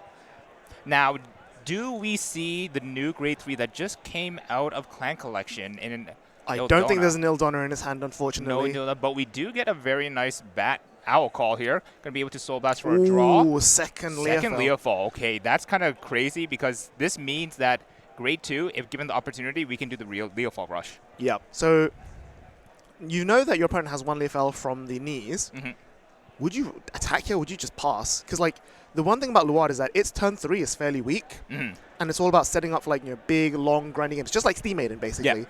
Now, do we see the new grade 3 that just came out of Clan Collection in I don't think there's an Ildonner in his hand, unfortunately. No, but we do get a very nice bat owl call here. Going to be able to Soul Blast for a draw. Ooh, second Leofall. Okay, that's kind of crazy because this means that grade 2, if given the opportunity, we can do the real Leofall rush. Yep. So you know that your opponent has 1 Leofall from the knees. Would you attack here or would you just pass? Because the one thing about Luard is that its turn 3 is fairly weak. And it's all about setting up for big, long, grinding games. Just like Steam Maiden, basically.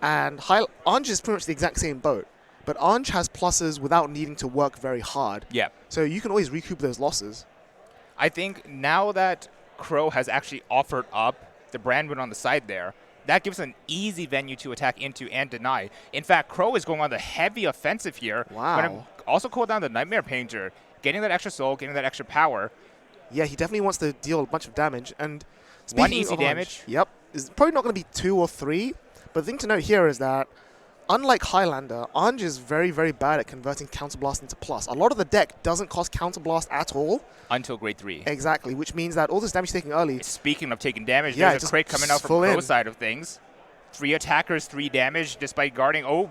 And Ange is pretty much the exact same boat. But Ange has pluses without needing to work very hard. So you can always recoup those losses. I think now that Crow has actually offered up the Brandwood on the side there, that gives an easy venue to attack into and deny. In fact, Crow is going on the heavy offensive here. Wow. Going to also call down the Nightmare Painter, getting that extra soul, getting that extra power. Yeah, he definitely wants to deal a bunch of damage. And 1 easy damage. Yep. It's probably not going to be 2 or 3. But the thing to note here is that unlike Highlander, Anj is very, very bad at converting Counterblast into plus. A lot of the deck doesn't cost Counterblast at all. Until grade 3. Exactly, which means that all this damage taken early... Speaking of taking damage, Yeah, there's a crit coming out from Cro's side of things. 3 attackers, 3 damage despite guarding. Oh,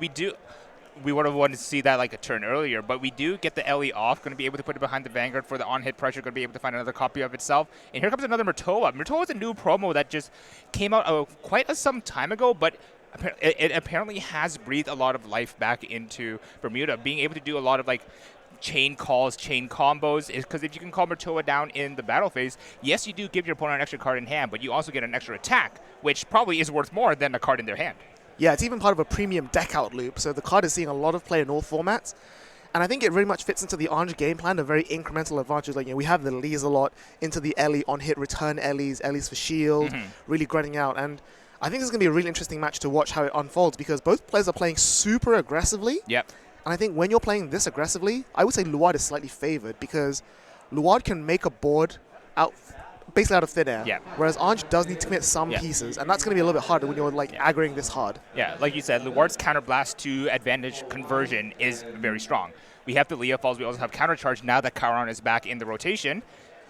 we would have wanted to see that like a turn earlier, but we do get the LE off, going to be able to put it behind the Vanguard for the on-hit pressure, going to be able to find another copy of itself. And here comes another Murtoa. Murtoa is a new promo that just came out quite some time ago, but it apparently has breathed a lot of life back into Bermuda, being able to do a lot of like chain calls, chain combos, because if you can call Murtoa down in the battle phase, yes, you do give your opponent an extra card in hand, but you also get an extra attack, which probably is worth more than a card in their hand. Yeah, it's even part of a premium deck out loop, so the card is seeing a lot of play in all formats. And I think it very much fits into the Anj game plan, a very incremental advantage. Like, we have the Lees a lot into the LE on-hit, return LEs for shield, really grinding out. And I think this is going to be a really interesting match to watch how it unfolds, because both players are playing super aggressively. Yep. And I think when you're playing this aggressively, I would say Luard is slightly favored, because Luard can make a board basically out of thin air. Yeah. Whereas Anj does need to commit some pieces, and that's going to be a little bit harder when you're like aggroing this hard. Yeah, like you said, Luard's counterblast to advantage conversion is very strong. We have the Leah Falls, we also have countercharge now that Chiron is back in the rotation,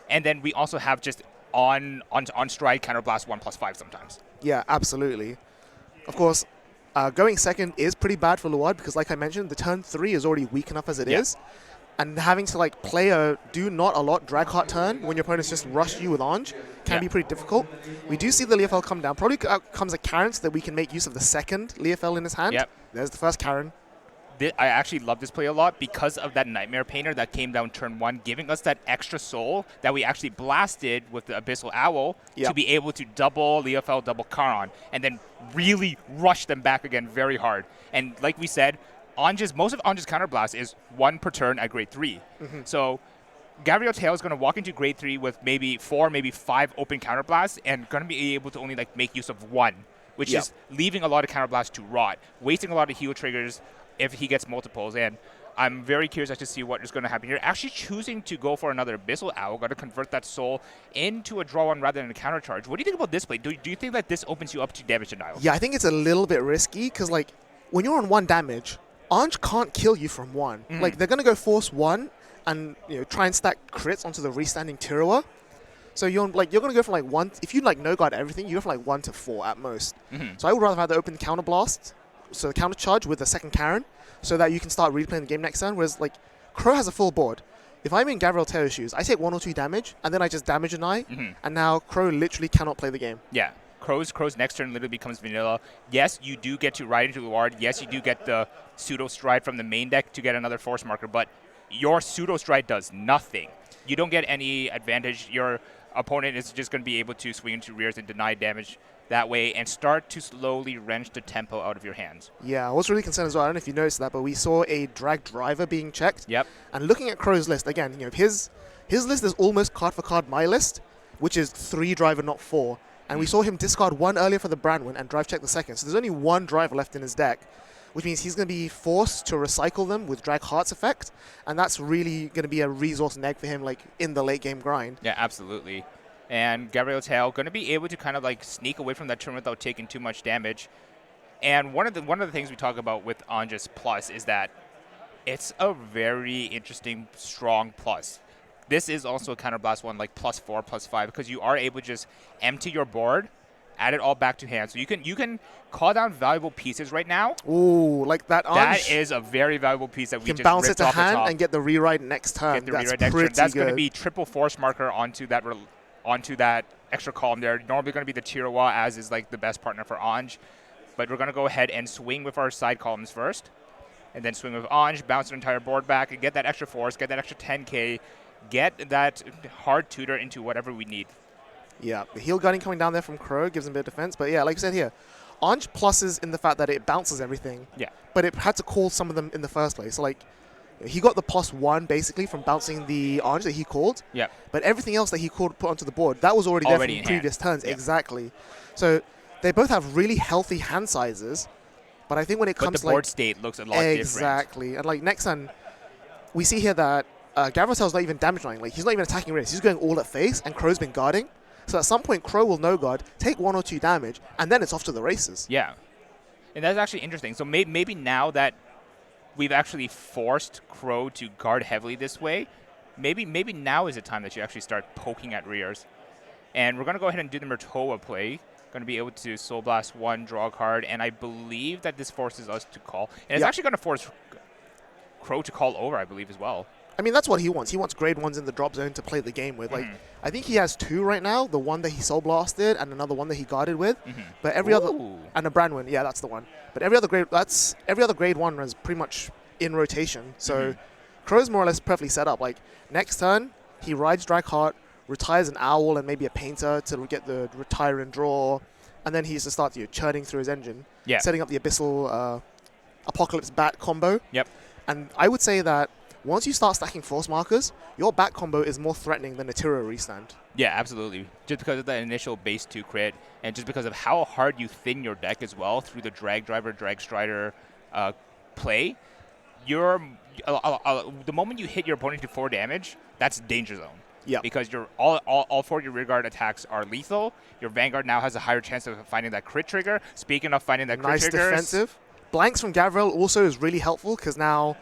and then we also have just on stride counterblast 1+5 sometimes. Yeah, absolutely. Of course, going second is pretty bad for Luard, because like I mentioned, the turn 3 is already weak enough as it is. And having to like play a do not a lot drag heart turn when your opponent's just rushed you with Anj can be pretty difficult. We do see the Leofel come down. Probably comes a Karen so that we can make use of the second Leofel in his hand. Yep. There's the first Karen. I actually love this play a lot because of that Nightmare Painter that came down turn 1, giving us that extra soul that we actually blasted with the Abyssal Owl to be able to double Leofel, double Charon, and then really rush them back again very hard. And like we said, most of Anj's counterblast is 1 per turn at grade 3. So Gabriel Tail is going to walk into grade 3 with maybe 4, maybe 5 open counterblasts, and going to be able to only like make use of 1, which is leaving a lot of counterblasts to rot, wasting a lot of heal triggers if he gets multiples. And I'm very curious as to see what is going to happen here. Actually choosing to go for another Abyssal Owl, going to convert that soul into a draw one rather than a countercharge. What do you think about this play? Do you think that this opens you up to damage denial? Yeah, I think it's a little bit risky, because like when you're on 1 damage, Anj can't kill you from 1. Like, they're going to go force 1 and try and stack crits onto the restanding Tiroa. So you're going to go from like 1, if you like no guard everything, you go from like 1 to 4 at most. So I would rather have the open counter blast, so the counter charge with the second Karen, so that you can start replaying the game next turn. Whereas like Cro has a full board. If I'm in Gabriel Teo's shoes, I take 1 or 2 damage, and then I just damage an eye, and now Cro literally cannot play the game. Yeah. Crow's next turn literally becomes vanilla. Yes, you do get to ride into Luard. Yes, you do get the pseudo stride from the main deck to get another force marker, but your pseudo stride does nothing. You don't get any advantage. Your opponent is just going to be able to swing into rears and deny damage that way and start to slowly wrench the tempo out of your hands. Yeah, I was really concerned as well. I don't know if you noticed that, but we saw a drag driver being checked. Yep. And looking at Crow's list, again, his list is almost card for card my list, which is 3 driver, not 4. And we saw him discard 1 earlier for the Brandwin and drive check the second. So there's only 1 driver left in his deck, which means he's going to be forced to recycle them with Drag Heart's effect. And that's really going to be a resource neg for him, like, in the late game grind. Yeah, absolutely. And Gabriel Tail going to be able to kind of like sneak away from that turn without taking too much damage. And one of the things we talk about with Anj's plus is that it's a very interesting, strong plus. This is also a counterblast one, like +4, +5, because you are able to just empty your board, add it all back to hand. So you can call down valuable pieces right now. Ooh, like that Anj. That is a very valuable piece that we just bounce it ripped to off the hand top. and get the rewrite next turn. That's going to be triple force marker onto that extra column there. Normally going to be the Tiroa, as is like the best partner for Anj. But we're going to go ahead and swing with our side columns first. And then swing with Anj, bounce an entire board back, and get that extra force, get that extra 10k, get that hard tutor into whatever we need. Yeah, the heal gunning coming down there from Cro gives him a bit of defense. But yeah, like you said here, Anj pluses in the fact that it bounces everything. Yeah. But it had to call some of them in the first place. So like, he got the +1 basically from bouncing the Anj that he called. Yeah. But everything else that he called put onto the board, that was already there from previous turns. Yeah. Exactly. So they both have really healthy hand sizes. But I think when it comes to the board state looks a lot different. Exactly. And like next turn, we see here that Gabriel Tail's not even damage running. Like, he's not even attacking wrist. He's going all at face, and Cro's been guarding. So at some point, Cro will no guard, take 1 or 2 damage, and then it's off to the races. Yeah. And that's actually interesting. So maybe now that we've actually forced Crow to guard heavily this way, maybe now is the time that you actually start poking at rears. And we're going to go ahead and do the Murtoa play. Going to be able to Soul Blast 1, draw a card, and I believe that this forces us to call. And it's actually going to force Crow to call over, I believe, as well. I mean, that's what he wants. He wants grade 1s in the drop zone to play the game with. Like, I think he has 2 right now, the one that he Soul Blasted and another one that he guarded with. But every other... And a Brandwin, yeah, that's the one. But every other grade 1 is pretty much in rotation. So Crow's more or less perfectly set up. Like, next turn, he rides Dragheart, retires an Owl and maybe a Painter to get the retire and draw, and then he's to start churning through his engine, setting up the Abyssal Apocalypse Bat combo. And I would say that once you start stacking force markers, your Bat combo is more threatening than a Tyro restand. Yeah, absolutely. Just because of the initial base 2 crit, and just because of how hard you thin your deck as well through the Drag Driver, Drag Strider play, the moment you hit your opponent to 4 damage, that's danger zone. Yeah. Because all 4 of your rearguard attacks are lethal. Your Vanguard now has a higher chance of finding that crit trigger. Speaking of finding that crit triggers. Nice defensive. Blanks from Gavril also is really helpful because now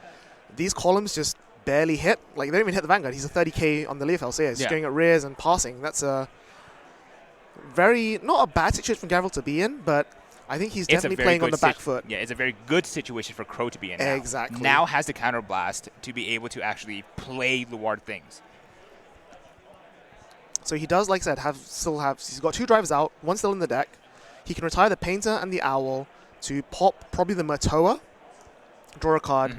these columns just barely hit. Like, they don't even hit the Vanguard. He's a 30k on the Leofel, so yeah, he's going at rears and passing. That's a very, not a bad situation for Gavril to be in, but I think he's definitely playing on the back foot. Yeah, it's a very good situation for Crow to be in now. Exactly. Now has the counter blast to be able to actually play Luard things. So he does, like I said, he's got 2 drivers out, 1 still in the deck. He can retire the Painter and the Owl to pop probably the Murtoa, draw a card,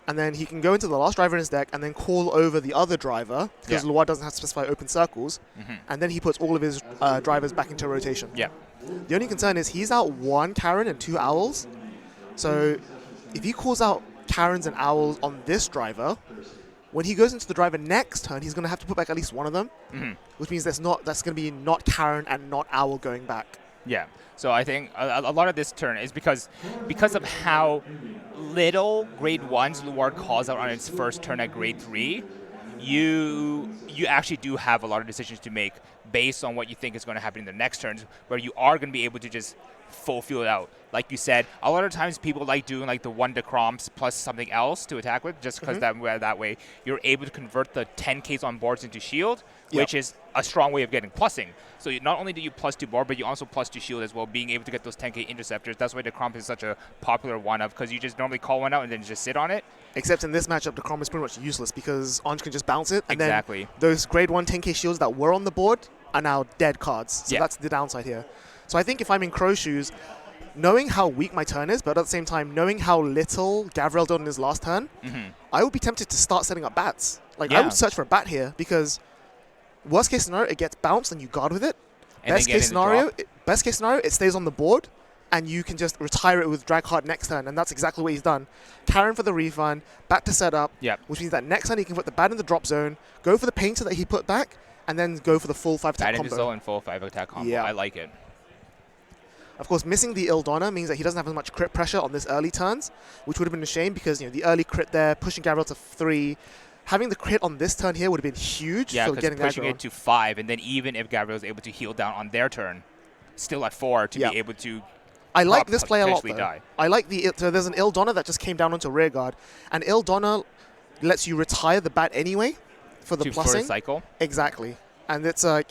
and then he can go into the last driver in his deck and then call over the other driver, because Luard doesn't have to specify open circles, and then he puts all of his drivers back into rotation. The only concern is he's out 1 Karen and 2 Owls, so if he calls out Karens and Owls on this driver, when he goes into the driver next turn, he's going to have to put back at least 1 of them, which means that's going to be not Karen and not Owl going back. Yeah. So I think a lot of this turn is because of how little grade 1s Luard calls out on its first turn at grade 3, you actually do have a lot of decisions to make based on what you think is going to happen in the next turns, where you are going to be able to just full field out. Like you said, a lot of times people like doing like the 1 Decroms plus something else to attack with, just because that way you're able to convert the 10Ks on boards into shield, which is a strong way of getting plussing. So not only do you plus 2 board, but you also plus 2 shield as well, being able to get those 10K interceptors. That's why Decrom is such a popular one of, because you just normally call one out and then just sit on it. Except in this matchup, Decrom is pretty much useless because Anj can just bounce it. And then those grade 1 10K shields that were on the board are now dead cards. So that's the downside here. So I think if I'm in Crow's shoes, knowing how weak my turn is, but at the same time, knowing how little Gavril did on his last turn, I would be tempted to start setting up bats. Like, I would search for a bat here because worst case scenario, it gets bounced and you guard with it. Best case scenario, it stays on the board and you can just retire it with Dragheart next turn, and that's exactly what he's done. Karen for the refund, bat to set up, which means that next turn he can put the bat in the drop zone, go for the Painter that he put back, and then go for the full 5-attack combo. Bat into Soul and full 5-attack combo. I like it. Of course, missing the Ildonna means that he doesn't have as much crit pressure on this early turns, which would have been a shame because the early crit there, pushing Gavril to 3, having the crit on this turn here would have been huge. Yeah, because pushing it to 5, and then even if Gavril is able to heal down on their turn, still at 4 to be able to. I like this play a lot, though. I like so there's an Ildonna that just came down onto rearguard, and Ildonna lets you retire the bat anyway for the plussing. For a cycle. Exactly, and it's like.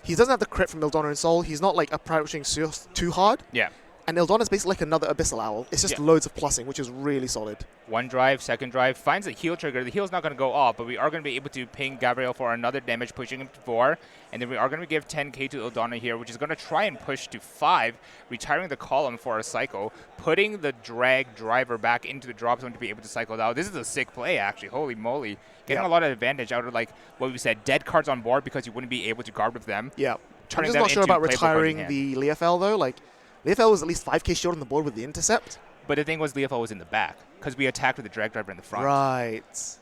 He doesn't have the crit from Ildonna and Soul. He's not like approaching too hard. Yeah. And Ildonna is basically like another Abyssal Owl. It's just loads of plussing, which is really solid. 1 drive, 2nd drive, finds a heal trigger. The heal's not going to go off, but we are going to be able to ping Gavril for another damage, pushing him to 4. And then we are going to give 10k to Ildonna here, which is going to try and push to 5, retiring the column for a cycle, putting the drag driver back into the drop zone to be able to cycle out. This is a sick play, actually. Holy moly. Getting a lot of advantage out of, like, what we said, dead cards on board because you wouldn't be able to guard with them. Yeah. I'm just not sure about retiring the Leofel, though. Like, Leofel was at least 5k shield on the board with the intercept. But the thing was, Leofel was in the back because we attacked with the drag driver in the front. Right.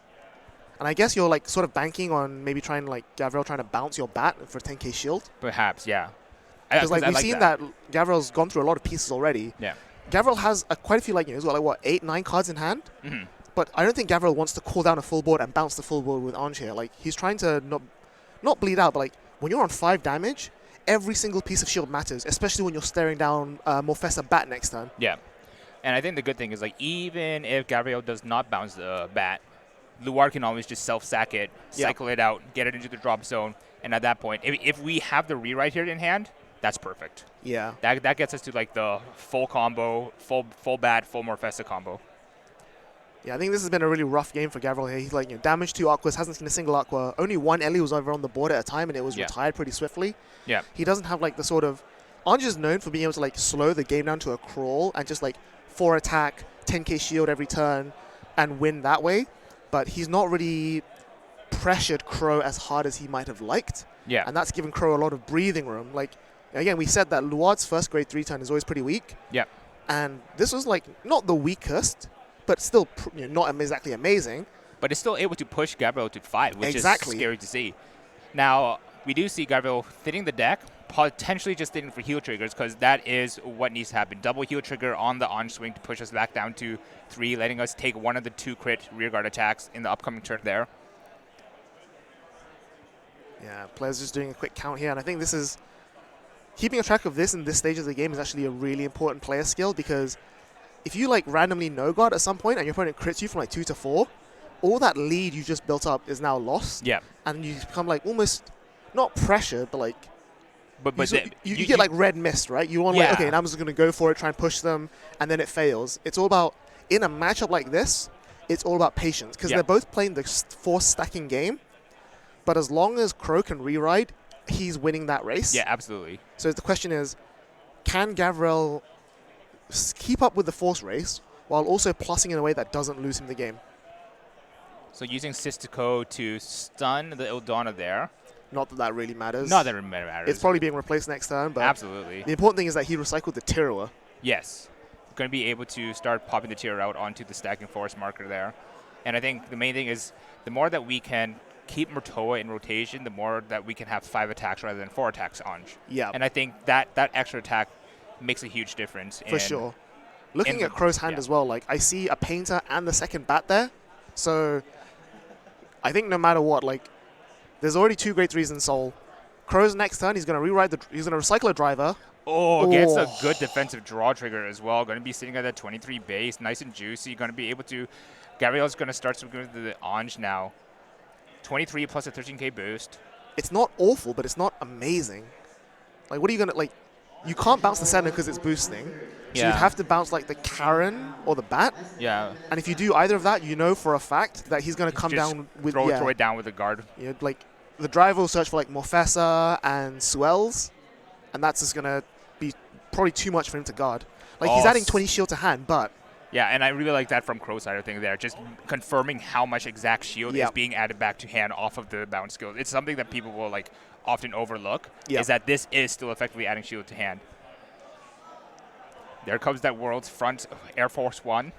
And I guess you're like sort of banking on maybe trying like Gavril trying to bounce your bat for 10k shield. Perhaps, yeah. Because like we've seen that Gavril's gone through a lot of pieces already. Yeah. Gavril has quite a few he's got like what 8-9 cards in hand. But I don't think Gavril wants to call down a full board and bounce the full board with Anj here. Like he's trying to not bleed out, but like when you're on 5 damage, every single piece of shield matters, especially when you're staring down Morfessa bat next turn. Yeah. And I think the good thing is, like, even if Gabriel does not bounce the bat, Luard can always just self-sack it, cycle it out, get it into the drop zone, and at that point, if we have the rewrite here in hand, that's perfect. Yeah. That gets us to, like, the full combo, full bat, full Morfessa combo. Yeah, I think this has been a really rough game for Gabriel here. He's like, damaged 2 Aquas, hasn't seen a single Aqua. Only one Ellie was over on the board at a time, and it was retired pretty swiftly. Yeah. He doesn't have, like, the sort of... Anj is known for being able to, like, slow the game down to a crawl and just, like, 4 attack, 10k shield every turn, and win that way. But he's not really pressured Crow as hard as he might have liked. Yeah. And that's given Crow a lot of breathing room. Like, again, we said that Luard's first grade 3 turn is always pretty weak. Yeah. And this was, like, not the weakest, but still not exactly amazing. But it's still able to push Gabriel to 5, which is scary to see. Now, we do see Gabriel thinning the deck, potentially just thinning for heal triggers, because that is what needs to happen. Double heal trigger on the on swing to push us back down to 3, letting us take one of the 2 crit rearguard attacks in the upcoming turn there. Yeah, players just doing a quick count here, and I think this is... Keeping a track of this in this stage of the game is actually a really important player skill, because if you, like, randomly no-guard at some point and your opponent crits you from, like, 2 to 4, all that lead you just built up is now lost. Yeah. And you become, like, almost not pressured, but, like... But you get, like, red mist, right? You want, like, okay, now I'm just going to go for it, try and push them, and then it fails. It's all about... In a matchup like this, it's all about patience, because they're both playing the force stacking game, but as long as Crow can rewrite, he's winning that race. Yeah, absolutely. So the question is, can Gabriel keep up with the force race while also plussing in a way that doesn't lose him the game? So using Sistico to stun the Ildana there. Not that that really matters. Not that it matters. It's probably being replaced next turn, but absolutely. The important thing is that he recycled the Tirua. Yes. Going to be able to start popping the Tirua out onto the stacking force marker there. And I think the main thing is the more that we can keep Murtoa in rotation, the more that we can have 5 attacks rather than 4 attacks on. Yeah. And I think that extra attack makes a huge difference. For sure. Looking at Crow's hand as well, like, I see a Painter and the second bat there. So I think no matter what, like, there's already 2 grade 3s in Soul. Crow's next turn, he's going to rewrite he's going to recycle a driver. Oh, gets a good defensive draw trigger as well. Going to be sitting at that 23 base, nice and juicy. Going to be able to... Gabriel's going to start swinging with the Anj now. 23 plus a 13k boost. It's not awful, but it's not amazing. Like, what are you going to... Like, you can't bounce the center because it's boosting. So you'd have to bounce, like, the Karen or the Bat. Yeah. And if you do either of that, you know for a fact that he's going to come down with... Throw it down with the guard. Yeah, like, the driver will search for, like, Morfessa and Swells, and that's just going to be probably too much for him to guard. Like, he's adding 20 shield to hand, but... Yeah, and I really like that from Crow's side of things there, just confirming how much exact shield is being added back to hand off of the bounce skill. It's something that people will, like, often overlook, is that this is still effectively adding shield to hand. There comes that World's Front Air Force One.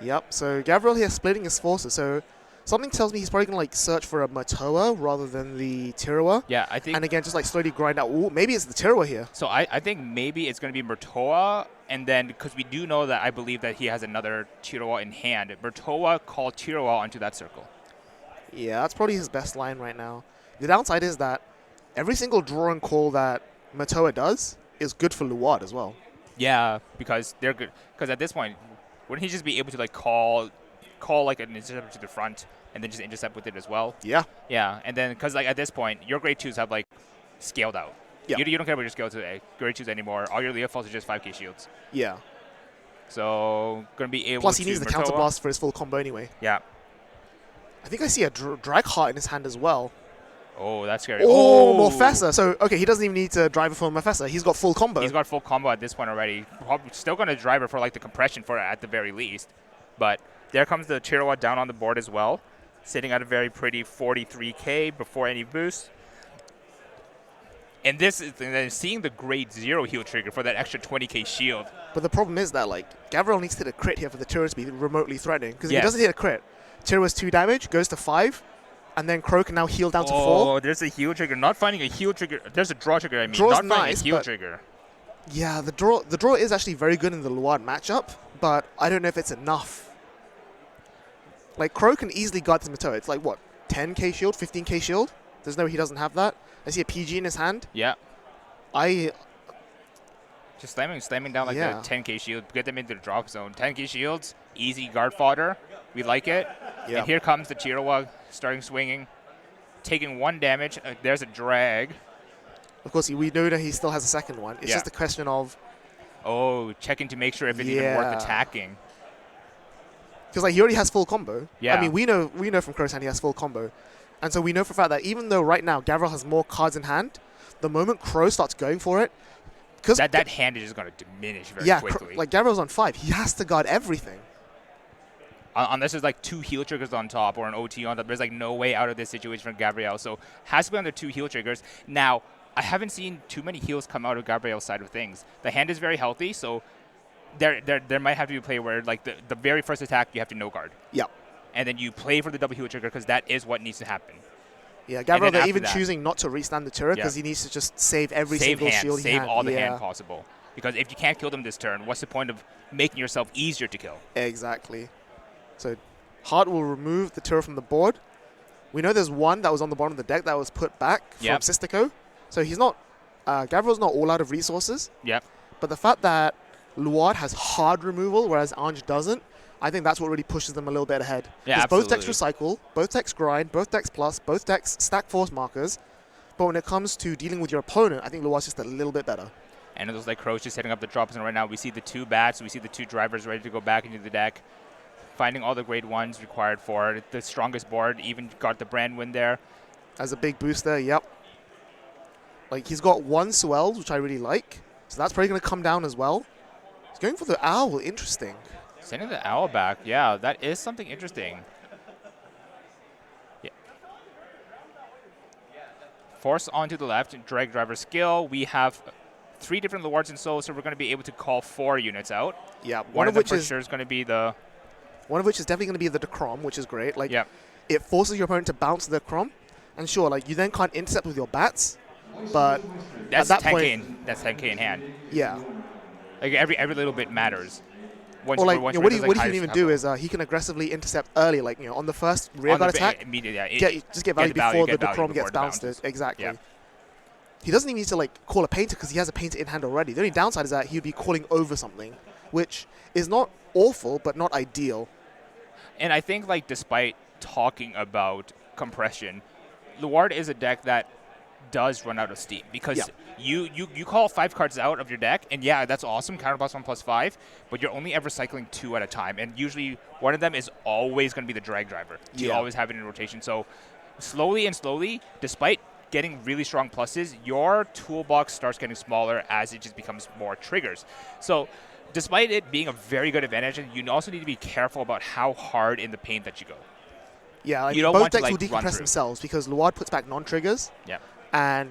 Yep, so Gabriel here splitting his forces, so something tells me he's probably going to, like, search for a Matoa rather than the Tirua. Yeah, I think... And again, just, like, slowly grind out. Ooh, maybe it's the Tirua here. So I think maybe it's going to be Murtoa, and then, because we do know that I believe that he has another Tirua in hand, Murtoa call Tirua onto that circle. Yeah, that's probably his best line right now. The downside is that every single draw and call that Matoa does is good for Luard as well. Yeah, because they're good. Because at this point, wouldn't he just be able to, like, call like an interceptor to the front and then just intercept with it as well? Yeah. Yeah, and then because, like, at this point, your grade 2s have, like, scaled out. Yeah. You don't care about your scale to grade 2s anymore. All your Leo falls are just 5k shields. Yeah. So going to be able Plus to... he needs the counterblast for his full combo anyway. Yeah. I think I see a Dragheart in his hand as well. Oh, that's scary. Oh, Morfessa. So, okay, he doesn't even need to drive it for Morfessa. He's got full combo. He's got full combo at this point already. Probably still going to drive it for, like, the compression for it at the very least. But there comes the Tirua down on the board as well, sitting at a very pretty 43k before any boost. And this is seeing the grade 0 heal trigger for that extra 20k shield. But the problem is that, like, Gabriel needs to hit a crit here for the Tirua to be remotely threatening. Because if he doesn't hit a crit, Tirua's 2 damage, goes to 5, and then Crow can now heal down to 4. Oh, there's a heal trigger. Not finding a heal trigger. There's a draw trigger, I mean. Draw's not finding nice, a heal trigger. Yeah, the draw is actually very good in the Luard matchup, but I don't know if it's enough. Like, Crow can easily guard this Matoa. It's like, what, 10k shield, 15k shield? There's no way he doesn't have that. I see a PG in his hand. Yeah. Just slamming down like the 10k shield, get them into the drop zone. 10k shields, easy guard fodder. We like it. Yep. And here comes the Chirwa starting swinging, taking 1 damage. There's a drag. Of course, we know that he still has a second one. It's just a question of... Oh, checking to make sure if it's even worth attacking. Because like he already has full combo. Yeah. I mean, we know from Crow's hand he has full combo. And so we know for a fact that even though right now Gavril has more cards in hand, the moment Crow starts going for it, because that hand is just going to diminish very quickly. Like Gavril's on 5, he has to guard everything. Unless there's like 2 heal triggers on top or an OT on top, there's like no way out of this situation for Gabriel. So has to be under 2 heal triggers. Now, I haven't seen too many heals come out of Gabriel's side of things. The hand is very healthy, so there might have to be a play where like the very first attack you have to no guard. Yep. And then you play for the double heal trigger because that is what needs to happen. Yeah, Gabriel, they're even choosing not to restand the turret because he needs to just save every single shield he Save all the hand possible. Because if you can't kill them this turn, what's the point of making yourself easier to kill? Exactly. So Hart will remove the turret from the board. We know there's one that was on the bottom of the deck that was put back from Sistico. So he's not... Gabriel's not all out of resources. Yep. But the fact that Luard has hard removal, whereas Ange doesn't, I think that's what really pushes them a little bit ahead. Yeah, both decks recycle, both decks grind, both decks plus, both decks stack force markers. But when it comes to dealing with your opponent, I think Luard's just a little bit better. And it looks like Crow's just setting up the drop zone right now. We see the 2 bats, we see the 2 drivers ready to go back into the deck. Finding all the grade 1s required for it. The strongest board, even got the brand win there. As a big booster, yep. Like, he's got 1 swells, which I really like. So that's probably going to come down as well. He's going for the owl, interesting. Sending the owl back, yeah, that is something interesting. Yeah. Force onto the left, drag driver skill. We have 3 different Luards in Soul, so we're going to be able to call 4 units out. Yeah, one of them for sure is going to be the... One of which is definitely going to be the Decrom, which is great. Like, it forces your opponent to bounce the Decrom. And sure, like, you then can't intercept with your bats, but that's at that 10K point... That's 10K in hand. Yeah. Like, every little bit matters. What he can even do is he can aggressively intercept early, like, on the first rear guard attack. Just get value before the Decrom gets bounced. Exactly. Yeah. He doesn't even need to, like, call a painter because he has a painter in hand already. The only downside is that he would be calling over something, which is not awful, but not ideal. And I think, like, despite talking about compression, Luard is a deck that does run out of steam because you call 5 cards out of your deck, and yeah, that's awesome, counterblast 1+5, but you're only ever cycling 2 at a time, and usually one of them is always going to be the drag driver. You always have it in rotation. So slowly, despite getting really strong pluses, your toolbox starts getting smaller as it just becomes more triggers. So despite it being a very good advantage, you also need to be careful about how hard in the paint that you go. Yeah, like, you don't both want decks to, will decompress themselves because Luard puts back non-triggers. Yeah. And,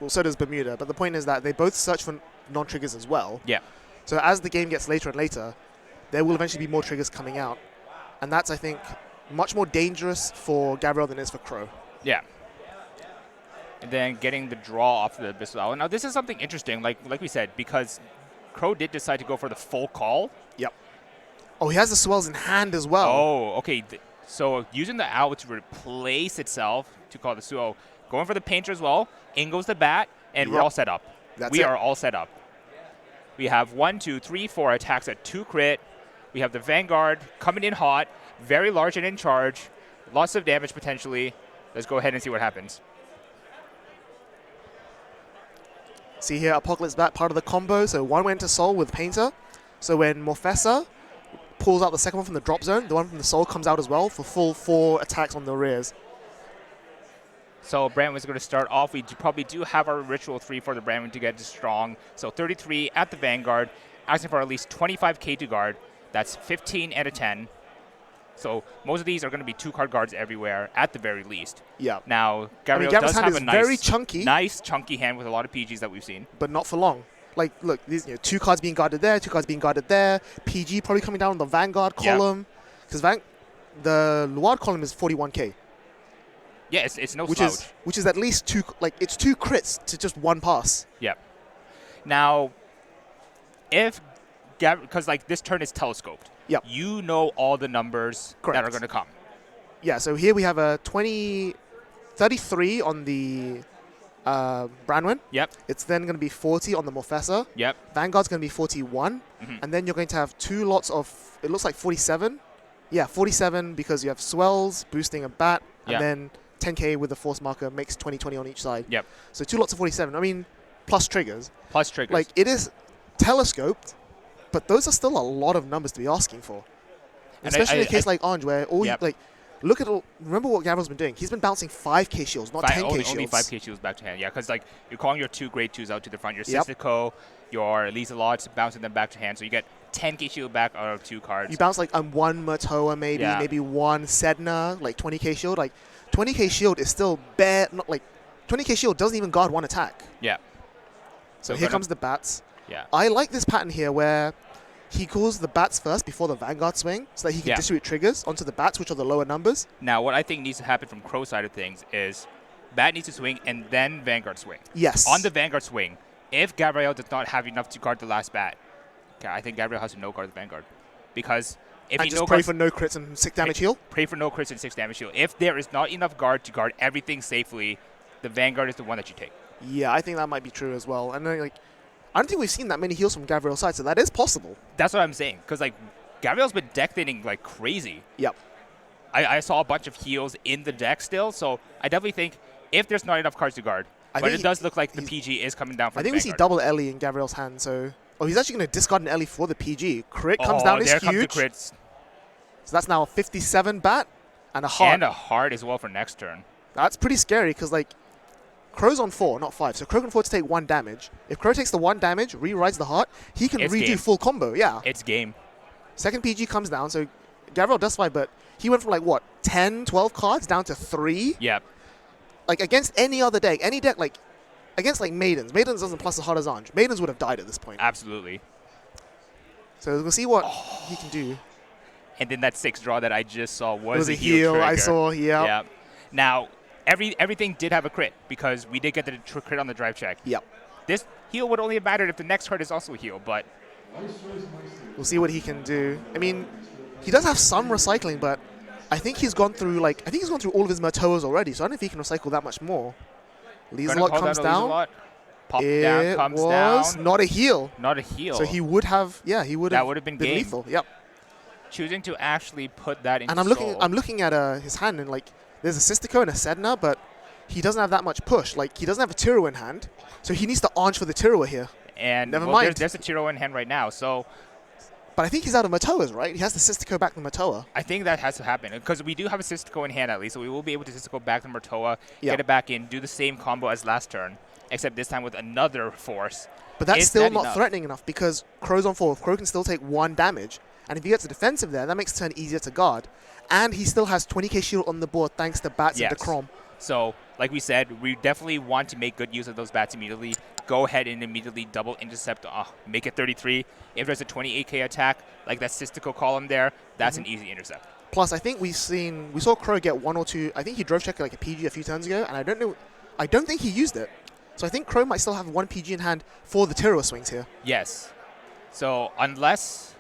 well, so does Bermuda. But the point is that they both search for non-triggers as well. Yeah. So as the game gets later and later, there will eventually be more triggers coming out. And that's, I think, much more dangerous for Gabriel than it is for Crow. Yeah. And then getting the draw off the Abyssal Owl. Now, this is something interesting, like we said, because Crow did decide to go for the full call. Yep. Oh, he has the swells in hand as well. Oh, okay. So using the owl to replace itself to call the Suo. Going for the painter as well. In goes the bat, and we're all set up. We are all set up. We have 1, 2, 3, 4 attacks at 2 crit. We have the Vanguard coming in hot, very large and in charge. Lots of damage potentially. Let's go ahead and see what happens. See here, Apocalypse Bat, part of the combo. So 1 went to Soul with Painter. So when Morfessa pulls out the second one from the drop zone, the one from the Soul comes out as well for full 4 attacks on the rears. So Brandwin's going to start off. We probably do have our Ritual 3 for the Brandwin to get strong. So 33 at the Vanguard, asking for at least 25k to guard. That's 15 and a 10. So most of these are going to be 2-card guards everywhere at the very least. Yeah. Now, Gabriel does have a very chunky. Nice chunky hand with a lot of PGs that we've seen. But not for long. Like, look, these 2 cards being guarded there, 2 cards being guarded there. PG probably coming down on the Vanguard column. Because the Luard column is 41k. Yeah, it's no slouch. Which is at least 2, like, it's 2 crits to just 1 pass. Yep. Now, because like this turn is telescoped. Yep. You know all the numbers that are going to come. Yeah, so here we have a 33 on the Branwen. Yep. It's then going to be 40 on the Morfessa. Yep. Vanguard's going to be 41. And then you're going to have 2 lots of, it looks like 47. Yeah, 47 because you have swells, boosting a bat, and then 10k with the force marker makes 20/20 on each side. Yep. So 2 lots of 47. I mean, plus triggers. Plus triggers. Like, it is telescoped, but those are still a lot of numbers to be asking for. And especially in a case like Orange, where all you, like, look at all, remember what Gabriel's been doing. He's been bouncing 5k shields, not 10k shields. Only 5k shields back to hand, yeah, because like you're calling your 2 grade 2s out to the front, your Sistico, your Lisa-Lots, bouncing them back to hand, so you get 10k shield back out of 2 cards. You bounce like 1 Matoa maybe, maybe 1 Sedna, like 20k shield. Like 20k shield is still bare, not like 20k shield doesn't even guard 1 attack. Yeah. So here comes the bats. Yeah. I like this pattern here where he calls the bats first before the Vanguard swing so that he can distribute triggers onto the bats, which are the lower numbers. Now, what I think needs to happen from Crow's side of things is bat needs to swing and then Vanguard swing. Yes. On the Vanguard swing, if Gabriel does not have enough to guard the last bat, okay, I think Gabriel has to no-guard the Vanguard. Because if he just pray for no crits and 6 damage heal? Pray for no crits and 6 damage heal. If there is not enough guard to guard everything safely, the Vanguard is the one that you take. Yeah, I think that might be true as well. And then, like, I don't think we've seen that many heals from Gabriel's side, so that is possible. That's what I'm saying. Because, like, Gabriel's been deck thinning like crazy. Yep. I saw a bunch of heals in the deck still, so I definitely think if there's not enough cards to guard, but it does look like the PG is coming down from the I think we see double Ellie in Gabriel's hand, so... Oh, he's actually going to discard an Ellie for the PG. Crit comes down is huge. There comes the crits. So that's now a 57 bat and a heart. And a heart as well for next turn. That's pretty scary because, like, Crow's on 4, not 5. So Crow can afford to take 1 damage. If Crow takes the 1 damage, rewrites the heart, he can redo full combo. Yeah. It's game. Second PG comes down, so Gabriel does fight, but he went from, like, what, 10, 12 cards down to 3? Yep. Like, against any other deck, like, against, like, Maidens. Maidens doesn't plus as hard as Ange. Maidens would have died at this point. Absolutely. So we'll see what he can do. And then that 6 draw that I just saw was a heal trigger. I saw, yeah. Now, everything did have a crit because we did get the crit on the drive check. Yep. This heal would only have mattered if the next card is also a heal, but... We'll see what he can do. I mean, he does have some recycling, but I think he's gone through, like, all of his Matoas already, so I don't know if he can recycle that much more. Lisa-Lot comes down. Pop down, comes down. Not a heal. Not a heal. So he would have, that would have been game. Lethal. Yep. Choosing to actually put that into And I'm looking at his hand, and, like, there's a Sistico and a Sedna, but he doesn't have that much push. Like, he doesn't have a Tiro in hand, so he needs to Ange for the Tiro here. And never mind. There's a Tiro in hand right now, so... But I think he's out of Matoas, right? He has the Sistico back to Matoa. I think that has to happen, because we do have a Sistico in hand at least, so we will be able to Sistico back to Matoa, get it back in, do the same combo as last turn, except this time with another force. But that's still not threatening enough, because Crow's on 4. Crow can still take 1 damage, and if he gets a defensive there, that makes the turn easier to guard. And he still has 20k shield on the board thanks to bats and the Chrome. So, like we said, we definitely want to make good use of those bats immediately. Go ahead and immediately double intercept, make it 33. If there's a 28k attack, like that Sistico column there, that's an easy intercept. Plus, I think we saw Crow get 1 or 2. I think he drove check like a PG a few turns ago, and I don't think he used it. So I think Crow might still have 1 PG in hand for the Tiro swings here. Yes. So unless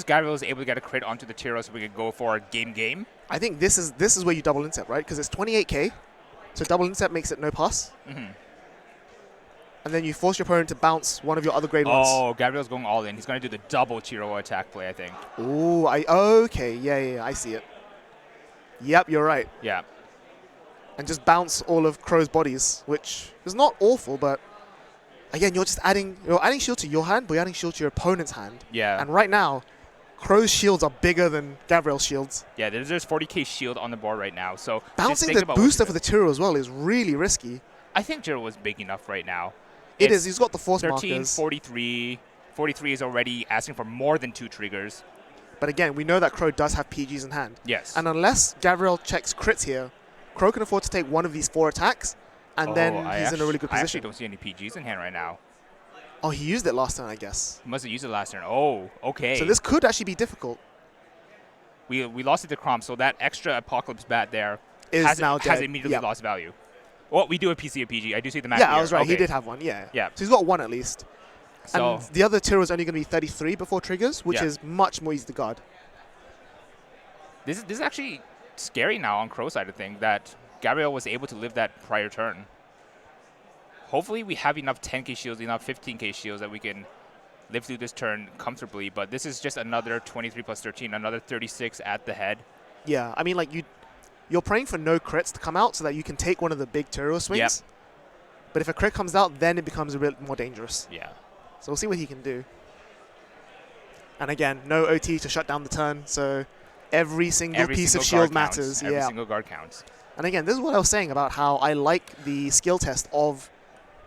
Gabriel is able to get a crit onto the Tiro so we can go for a game. I think this is where you double intercept, right? Because it's 28k, so double intercept makes it no pass. And then you force your opponent to bounce one of your other grade ones. Oh, Gabriel's going all in. He's going to do the double Tiro attack play, I think. Ooh, okay, yeah, I see it. Yep, you're right. Yeah. And just bounce all of Crow's bodies, which is not awful, but again, you're adding shield to your hand, but you're adding shield to your opponent's hand. Yeah. And right now, Crow's shields are bigger than Gabriel's shields. Yeah, there's 40k shield on the board right now. So bouncing the booster for the Tiro as well is really risky. I think Tiro was big enough right now. It is. He's got the force 13, markers. 43. 43 is already asking for more than 2 triggers. But again, we know that Crow does have PGs in hand. Yes. And unless Gabriel checks crits here, Crow can afford to take 1 of these 4 attacks, and then he's in a really good position. I actually don't see any PGs in hand right now. Oh, he used it last turn, I guess. He must have used it last turn. Oh, okay. So this could actually be difficult. We lost it to Crom, so that extra Apocalypse bat there has immediately lost value. Well, we do have PC and PG. I do see the map. Yeah, I was right. Okay. He did have 1, yeah. Yeah. So he's got 1 at least. So and the other Tiro is only going to be 33 before triggers, which is much more easy to guard. This is actually scary now on Crow's side of things that Gabriel was able to live that prior turn. hopefully we have enough 10k shields, enough 15k shields that we can live through this turn comfortably. But this is just another 23 plus 13, another 36 at the head. Yeah, I mean, like, you're praying for no crits to come out so that you can take one of the big Turo swings. Yep. But if a crit comes out, then it becomes a bit more dangerous. Yeah. So we'll see what he can do. And again, no OT to shut down the turn, so every single piece of shield matters. Every single guard counts. And again, this is what I was saying about how I like the skill test of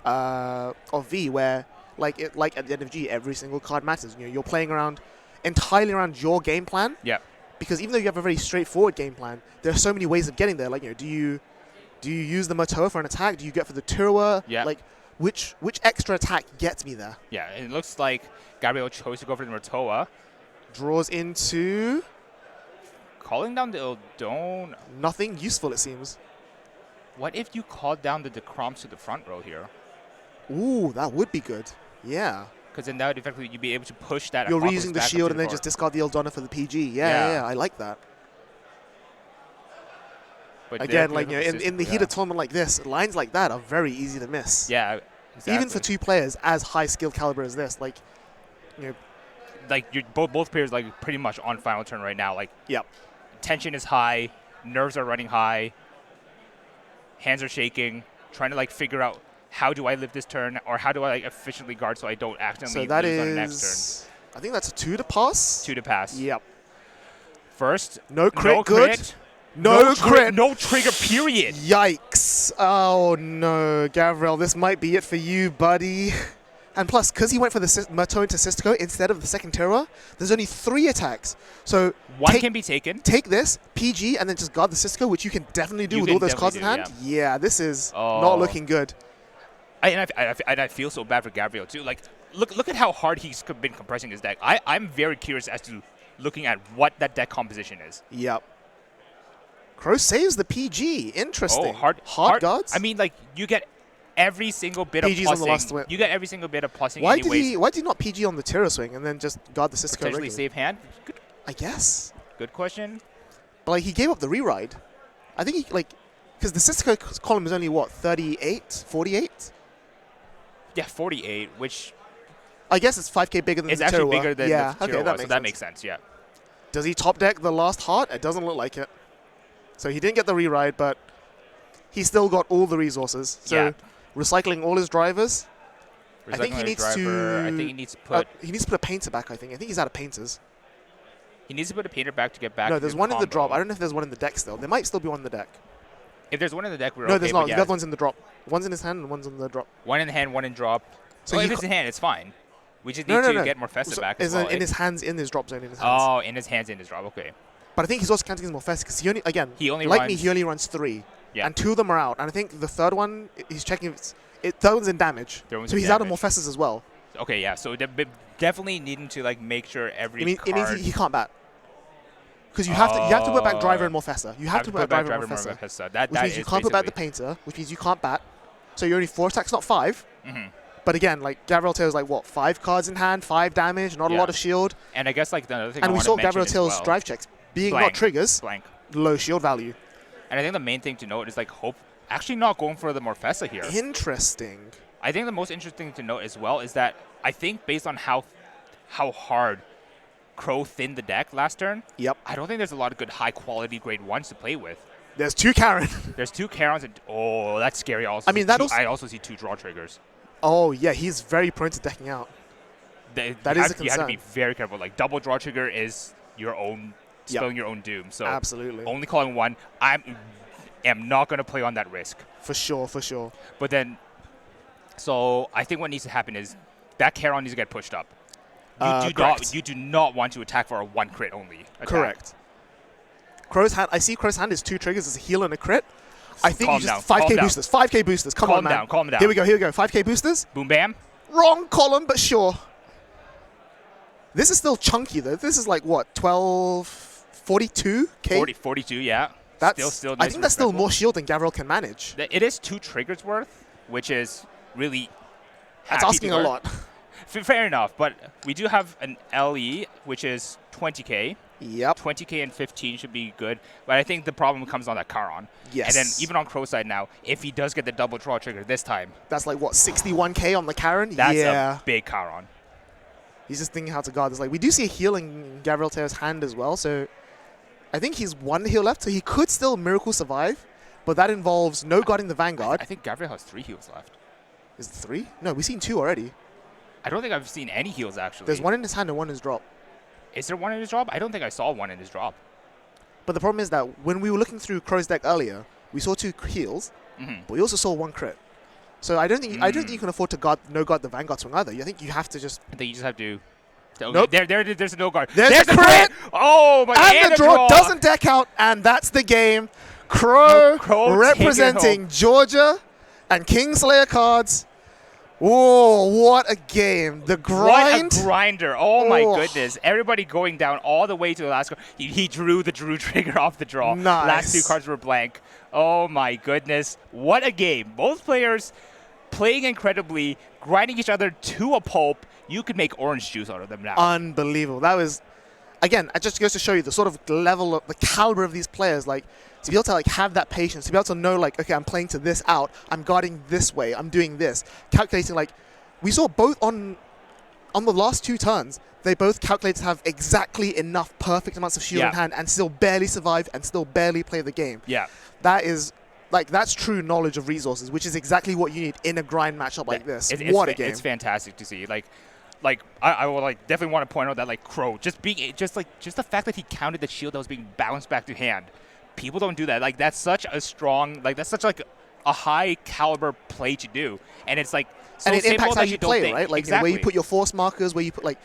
V, where like at the end of G, every single card matters. You know, you're playing around entirely around your game plan. Yeah. Because even though you have a very straightforward game plan, there are so many ways of getting there. Like, you know, do you use the Motoa for an attack? Do you get for the Turua? Yeah. Like, which extra attack gets me there? Yeah, it looks like Gabriel chose to go for the Motoa. Draws into Calling down the Ildone. nothing useful, it seems. What if you called down the Decroms to the front row here? Ooh, that would be good. Yeah. Because then that would effectively you'd be able to push that. You're Apocalypse reusing the back up shield to and then core. just discard the Eldona for the PG. Yeah, I like that. But Again, like, you know, definitely in the heat of tournament like this, lines like that are very easy to miss. Yeah, exactly. Even for two players as high skill caliber as this, like, you know. Like you're both players like pretty much on final turn right now. Like, Yep. tension is high, nerves are running high, hands are shaking, trying to like figure out how do I live this turn or how do I like efficiently guard so I don't accidentally So that lose on the next is, I think that's a 2 to pass. 2 to pass. Yep. First, No crit, no good. crit. No crit. No trigger, period. Yikes. Oh, no. Gabriel, this might be it for you, buddy. And plus, because he went for the Moto into Sistico instead of the second Terra, there's only 3 attacks. So One can be taken. Take this, PG, and then just guard the Sistico, which you can definitely do with all those cards in hand. Yeah, this is not looking good. And I feel so bad for Gabriel, too. Like, look at how hard he's been compressing his deck. I'm very curious as to looking at what that deck composition is. Yep. Crow saves the PG. Interesting. Oh, hard guards? I mean, like, you get every single bit PG's of on the last plussing. win. You get every single bit of plussing Why anyways. did he not PG on the Terra swing and then just guard the Sistico Potentially regularly? save hand? I guess. Good question. But, like, he gave up the reride. I think he, like, because the Sistico column is only, what, 38? 48? Yeah, 48, which I guess it's 5k bigger than is the actually Terua. bigger than yeah, the okay, Tiroa, that so makes that sense. makes sense, yeah. Does he top deck the last heart? It doesn't look like it. So he didn't get the reride, but he still got all the resources. So Yeah. recycling all his drivers. I think he Recycling needs his driver, to. I think he needs to put. He needs to put a painter back. I think he's out of painters. He needs to put a painter back to get back. No, to there's the one in the combo. drop. I don't know if there's one in the deck still. There might still be one in the deck. If there's one in the deck, we're No, okay. there's but not. yeah, The other one's in the drop. One's in his hand and one's in the drop. one in hand, one in drop. So So he if it's in hand, it's fine. We just need No, to get Morfessa So back is as well. in his hands, in his drop zone, in his hands. Oh, in his hands, in his drop. Okay. But I think he's also counting his Morfessa because he only, again, He only like me, runs- he only runs 3. Yeah. And 2 of them are out. And I think the third one, he's checking if third one's in damage. Third one's So in he's out of damage. Morfessas as well. Okay, yeah. So definitely needing to like make sure every It means card. he can't bat. Because you have to put back driver and Morfessa. You have to put back driver and Morfessa. Morfessa. That Which means you can't put back the painter, which means you can't bat. So you're only 4 attacks, not 5. Mm-hmm. But again, like Gabriel Taylor's like what, 5 cards in hand, 5 damage, not a Yeah. lot of shield. And I guess like the other thing. And I we wanna saw mention Gabriel as Taylor's well, drive checks being Blank. not triggers, blank. low shield value. And I think the main thing to note is like actually not going for the Morfessa here. Interesting. I think the most interesting thing to note as well is that I think based on how hard Crow thinned the deck last turn, Yep. I don't think there's a lot of good high quality grade 1s to play with. There's 2 Karen. There's 2 Karons and that's scary. I mean, I also see 2 draw triggers. Oh, yeah, he's very prone to decking out. That is a You have to concern. be very careful. Like double draw trigger is your own spelling your own doom. So Absolutely. only calling 1. I am not going to play on that risk. For sure, for sure. But then, so I think what needs to happen is that Charon needs to get pushed up. You do not want to attack for a 1 crit only attack. Correct. Crow's hand. I see Crow's hand is 2 triggers. It's a heal and a crit. I think Calm you down, just 5k calm down. boosters. 5k boosters. Come on, man. Calm down. Here we go. 5k boosters. Boom, bam. Wrong column, but sure. This is still chunky though. This is like what, 42k? 42, yeah. That's still I nice think and that's still respectable. more shield than Gabriel can manage. It is 2 triggers worth, which is really That's happy asking to a learn. lot. Fair enough, but we do have an LE, which is 20k. Yep. 20k and 15 should be good. But I think the problem comes on that Charon. Yes. And then even on Crow's side now, if he does get the double draw trigger this time. That's like, what, 61k on the Karen? That's yeah. a big Charon. He's just thinking how to guard this. Like, we do see a heal in Gabriel Teo's hand as well, so I think he's one heal left, so he could still Miracle survive, but that involves no guarding the Vanguard. I think Gabriel has 3 heals left. Is it 3? No, we've seen 2 already. I don't think I've seen any heals, actually. There's 1 in his hand and 1 in his drop. Is there 1 in his drop? I don't think I saw 1 in his drop. But the problem is that when we were looking through Crow's deck earlier, we saw 2 heals, but we also saw 1 crit. So I don't think you can afford to guard the Vanguard swing either. I think you have to just. I think you just have to. Okay, Nope. There's a no guard. There's a crit! Oh my god! And the draw doesn't deck out, and that's the game. Crow representing Georgia and Kingslayer cards. Oh, what a game. The grind. What a grinder. Oh my goodness. Everybody going down all the way to the last card. He drew the Drew trigger off the draw. Nice. Last 2 cards were blank. Oh my goodness. What a game. Both players playing incredibly, grinding each other to a pulp. You could make orange juice out of them now. Unbelievable. That was, again, it just goes to show you the sort of level of the caliber of these players. Like, to be able to like have that patience, to be able to know like, okay, I'm playing to this out, I'm guarding this way, I'm doing this, calculating. Like, we saw both on the last 2 turns, they both calculated to have exactly enough perfect amounts of shield in hand and still barely survive and still barely play the game. Yeah, that is like, that's true knowledge of resources, which is exactly what you need in a grind matchup like this. What a game! It's fantastic to see. Like I will like definitely want to point out that like Crow just the fact that he counted the shield that was being bounced back to hand. People don't do that. Like, that's such a strong, like, that's such like a high caliber play to do, and it's like so and it simple impacts that how you play, right? Like, exactly. where you put your force markers, where you put like.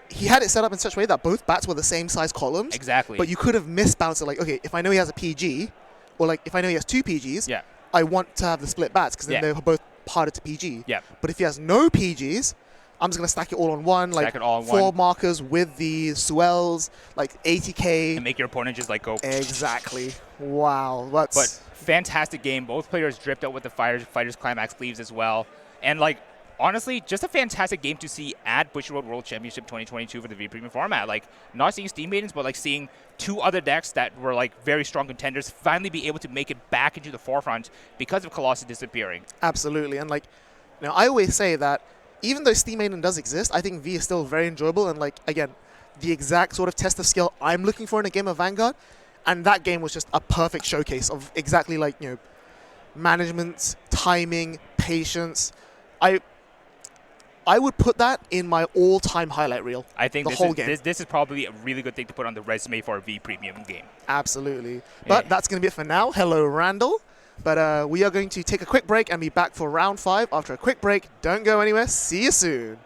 He had it set up in such a way that both bats were the same size columns. Exactly. But you could have misbounced it. Like, okay, if I know he has a PG, or like if I know he has 2 PGs, yeah, I want to have the split bats because then they're both harder to PG. Yeah. But if he has no PGs, I'm just going to stack it all on one, like 4 markers with the swells, like 80k. And make your opponent just like go. Exactly. Wow. But fantastic game. Both players dripped out with the Fighters Climax sleeves as well. And like, honestly, just a fantastic game to see at Bushiroad World Championship 2022 for the V Premium format. Like, not seeing Steam Maidens, but like seeing 2 other decks that were like very strong contenders finally be able to make it back into the forefront because of Colossus disappearing. Absolutely. And like, you know, I always say that even though Steam Maiden does exist, I think V is still very enjoyable. And like, again, the exact sort of test of skill I'm looking for in a game of Vanguard. And that game was just a perfect showcase of exactly like, you know, management, timing, patience. I would put that in my all-time highlight reel. I think the whole game. This is probably a really good thing to put on the resume for a V Premium game. Absolutely. But that's going to be it for now. Hello, Randall. But we are going to take a quick break and be back for round 5 after a quick break. Don't go anywhere. See you soon.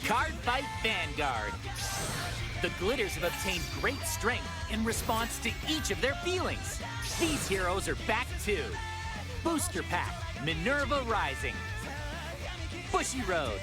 Cardfight Vanguard. The Glitters have obtained great strength in response to each of their feelings. These heroes are back too. Booster Pack, Minerva Rising. Bushiroad.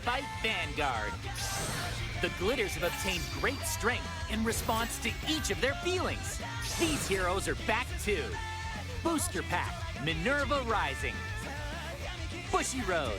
Cardfight Vanguard. The Glitters have obtained great strength in response to each of their feelings. These heroes are back too. Booster Pack, Minerva Rising. Bushiroad.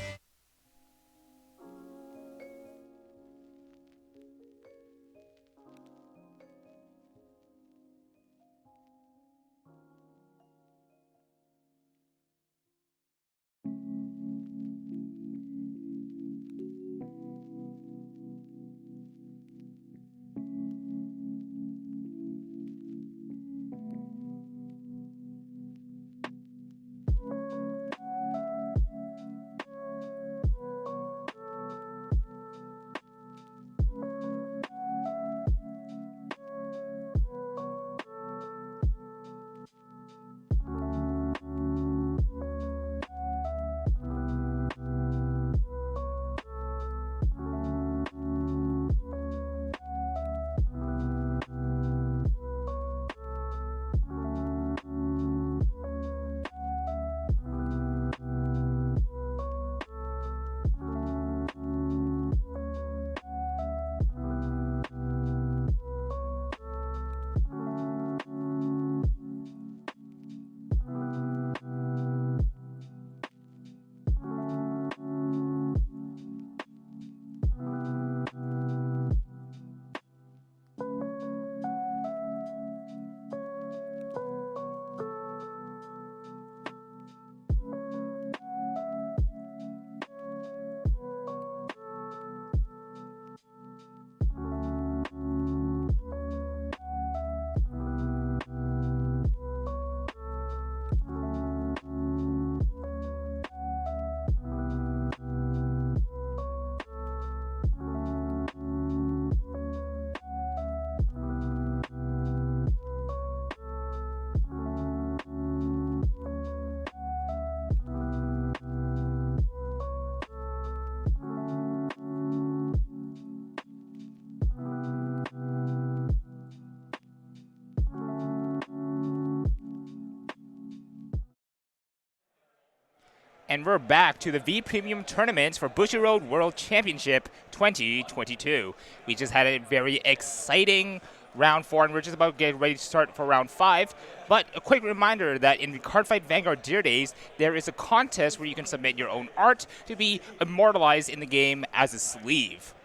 And we're back to the V Premium tournaments for Bushiroad World Championship 2022. We just had a very exciting round 4, and we're just about to get ready to start for round 5. But a quick reminder that in the Cardfight Vanguard Deer Days, there is a contest where you can submit your own art to be immortalized in the game as a sleeve.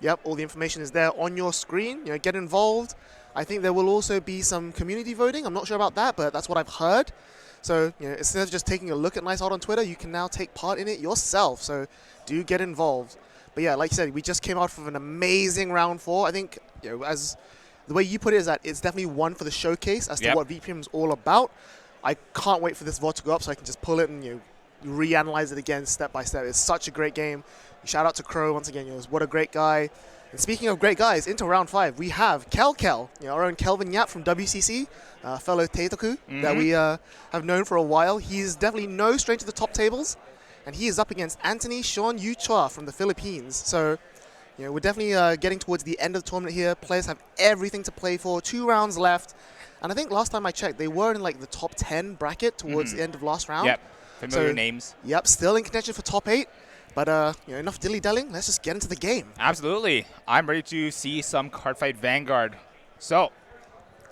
Yep, all the information is there on your screen. Get involved. I think there will also be some community voting. I'm not sure about that, but that's what I've heard. So instead of just taking a look at nice art on Twitter, you can now take part in it yourself. So do get involved. But yeah, like you said, we just came out of an amazing round 4. I think as the way you put it is that it's definitely one for the showcase as to what VPM is all about. I can't wait for this VOD to go up so I can just pull it and reanalyze it again step by step. It's such a great game. Shout out to Crow once again. What a great guy. And speaking of great guys, into round 5, we have Kel, our own Kelvin Yap from WCC, fellow Teitoku that we have known for a while. He's definitely no stranger to the top tables, and he is up against Anthony Sean Yu Chua from the Philippines. So, we're definitely getting towards the end of the tournament here. Players have everything to play for. 2 rounds left, and I think last time I checked, they were in like the top 10 bracket towards the end of last round. Yep, familiar names. Yep, still in contention for top 8. But enough dilly-dallying. Let's just get into the game. Absolutely. I'm ready to see some Cardfight Vanguard. So,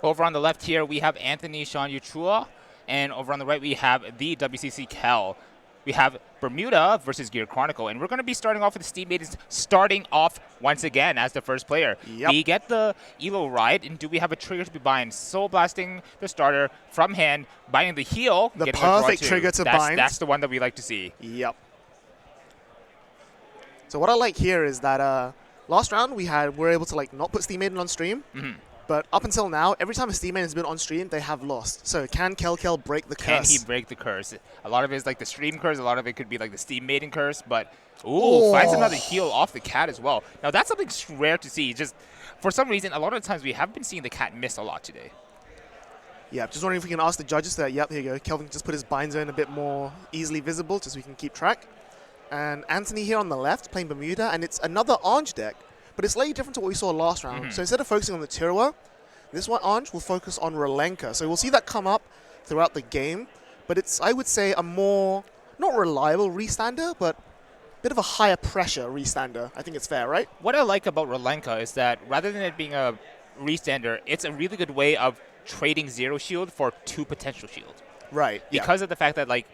over on the left here, we have Anthony Sean Uchua. And over on the right, we have the WCC Kel. We have Bermuda versus Gear Chronicle. And we're going to be starting off with the Steam Maidens, starting off once again as the first player. Yep. We get the Elo Ride, and do we have a trigger to be buying? Soul Blasting the starter from hand, buying the heal. The perfect trigger to bind. That's the one that we like to see. Yep. So what I like here is that last round we were able to not put Steam Maiden on stream, but up until now, every time a Steam Maiden has been on stream, they have lost. So can Kel break the curse? Can he break the curse? A lot of it is like the stream curse, a lot of it could be like the Steam Maiden curse, but finds another heal off the cat as well. Now that's something rare to see. Just for some reason, a lot of the times we have been seeing the cat miss a lot today. Yeah, just wondering if we can ask the judges that. Yep, here you go. Kelvin just put his bind zone a bit more easily visible just so we can keep track. And Anthony here on the left playing Bermuda, and it's another Orange deck, but it's slightly different to what we saw last round. So instead of focusing on the Tirua, this one Orange will focus on Relenka. So we'll see that come up throughout the game, but it's, I would say, a more, not reliable restander, but bit of a higher pressure restander. I think it's fair, right? What I like about Rolenka is that rather than it being a restander, it's a really good way of trading 0 shield for 2 potential shield. Right. Because of the fact that like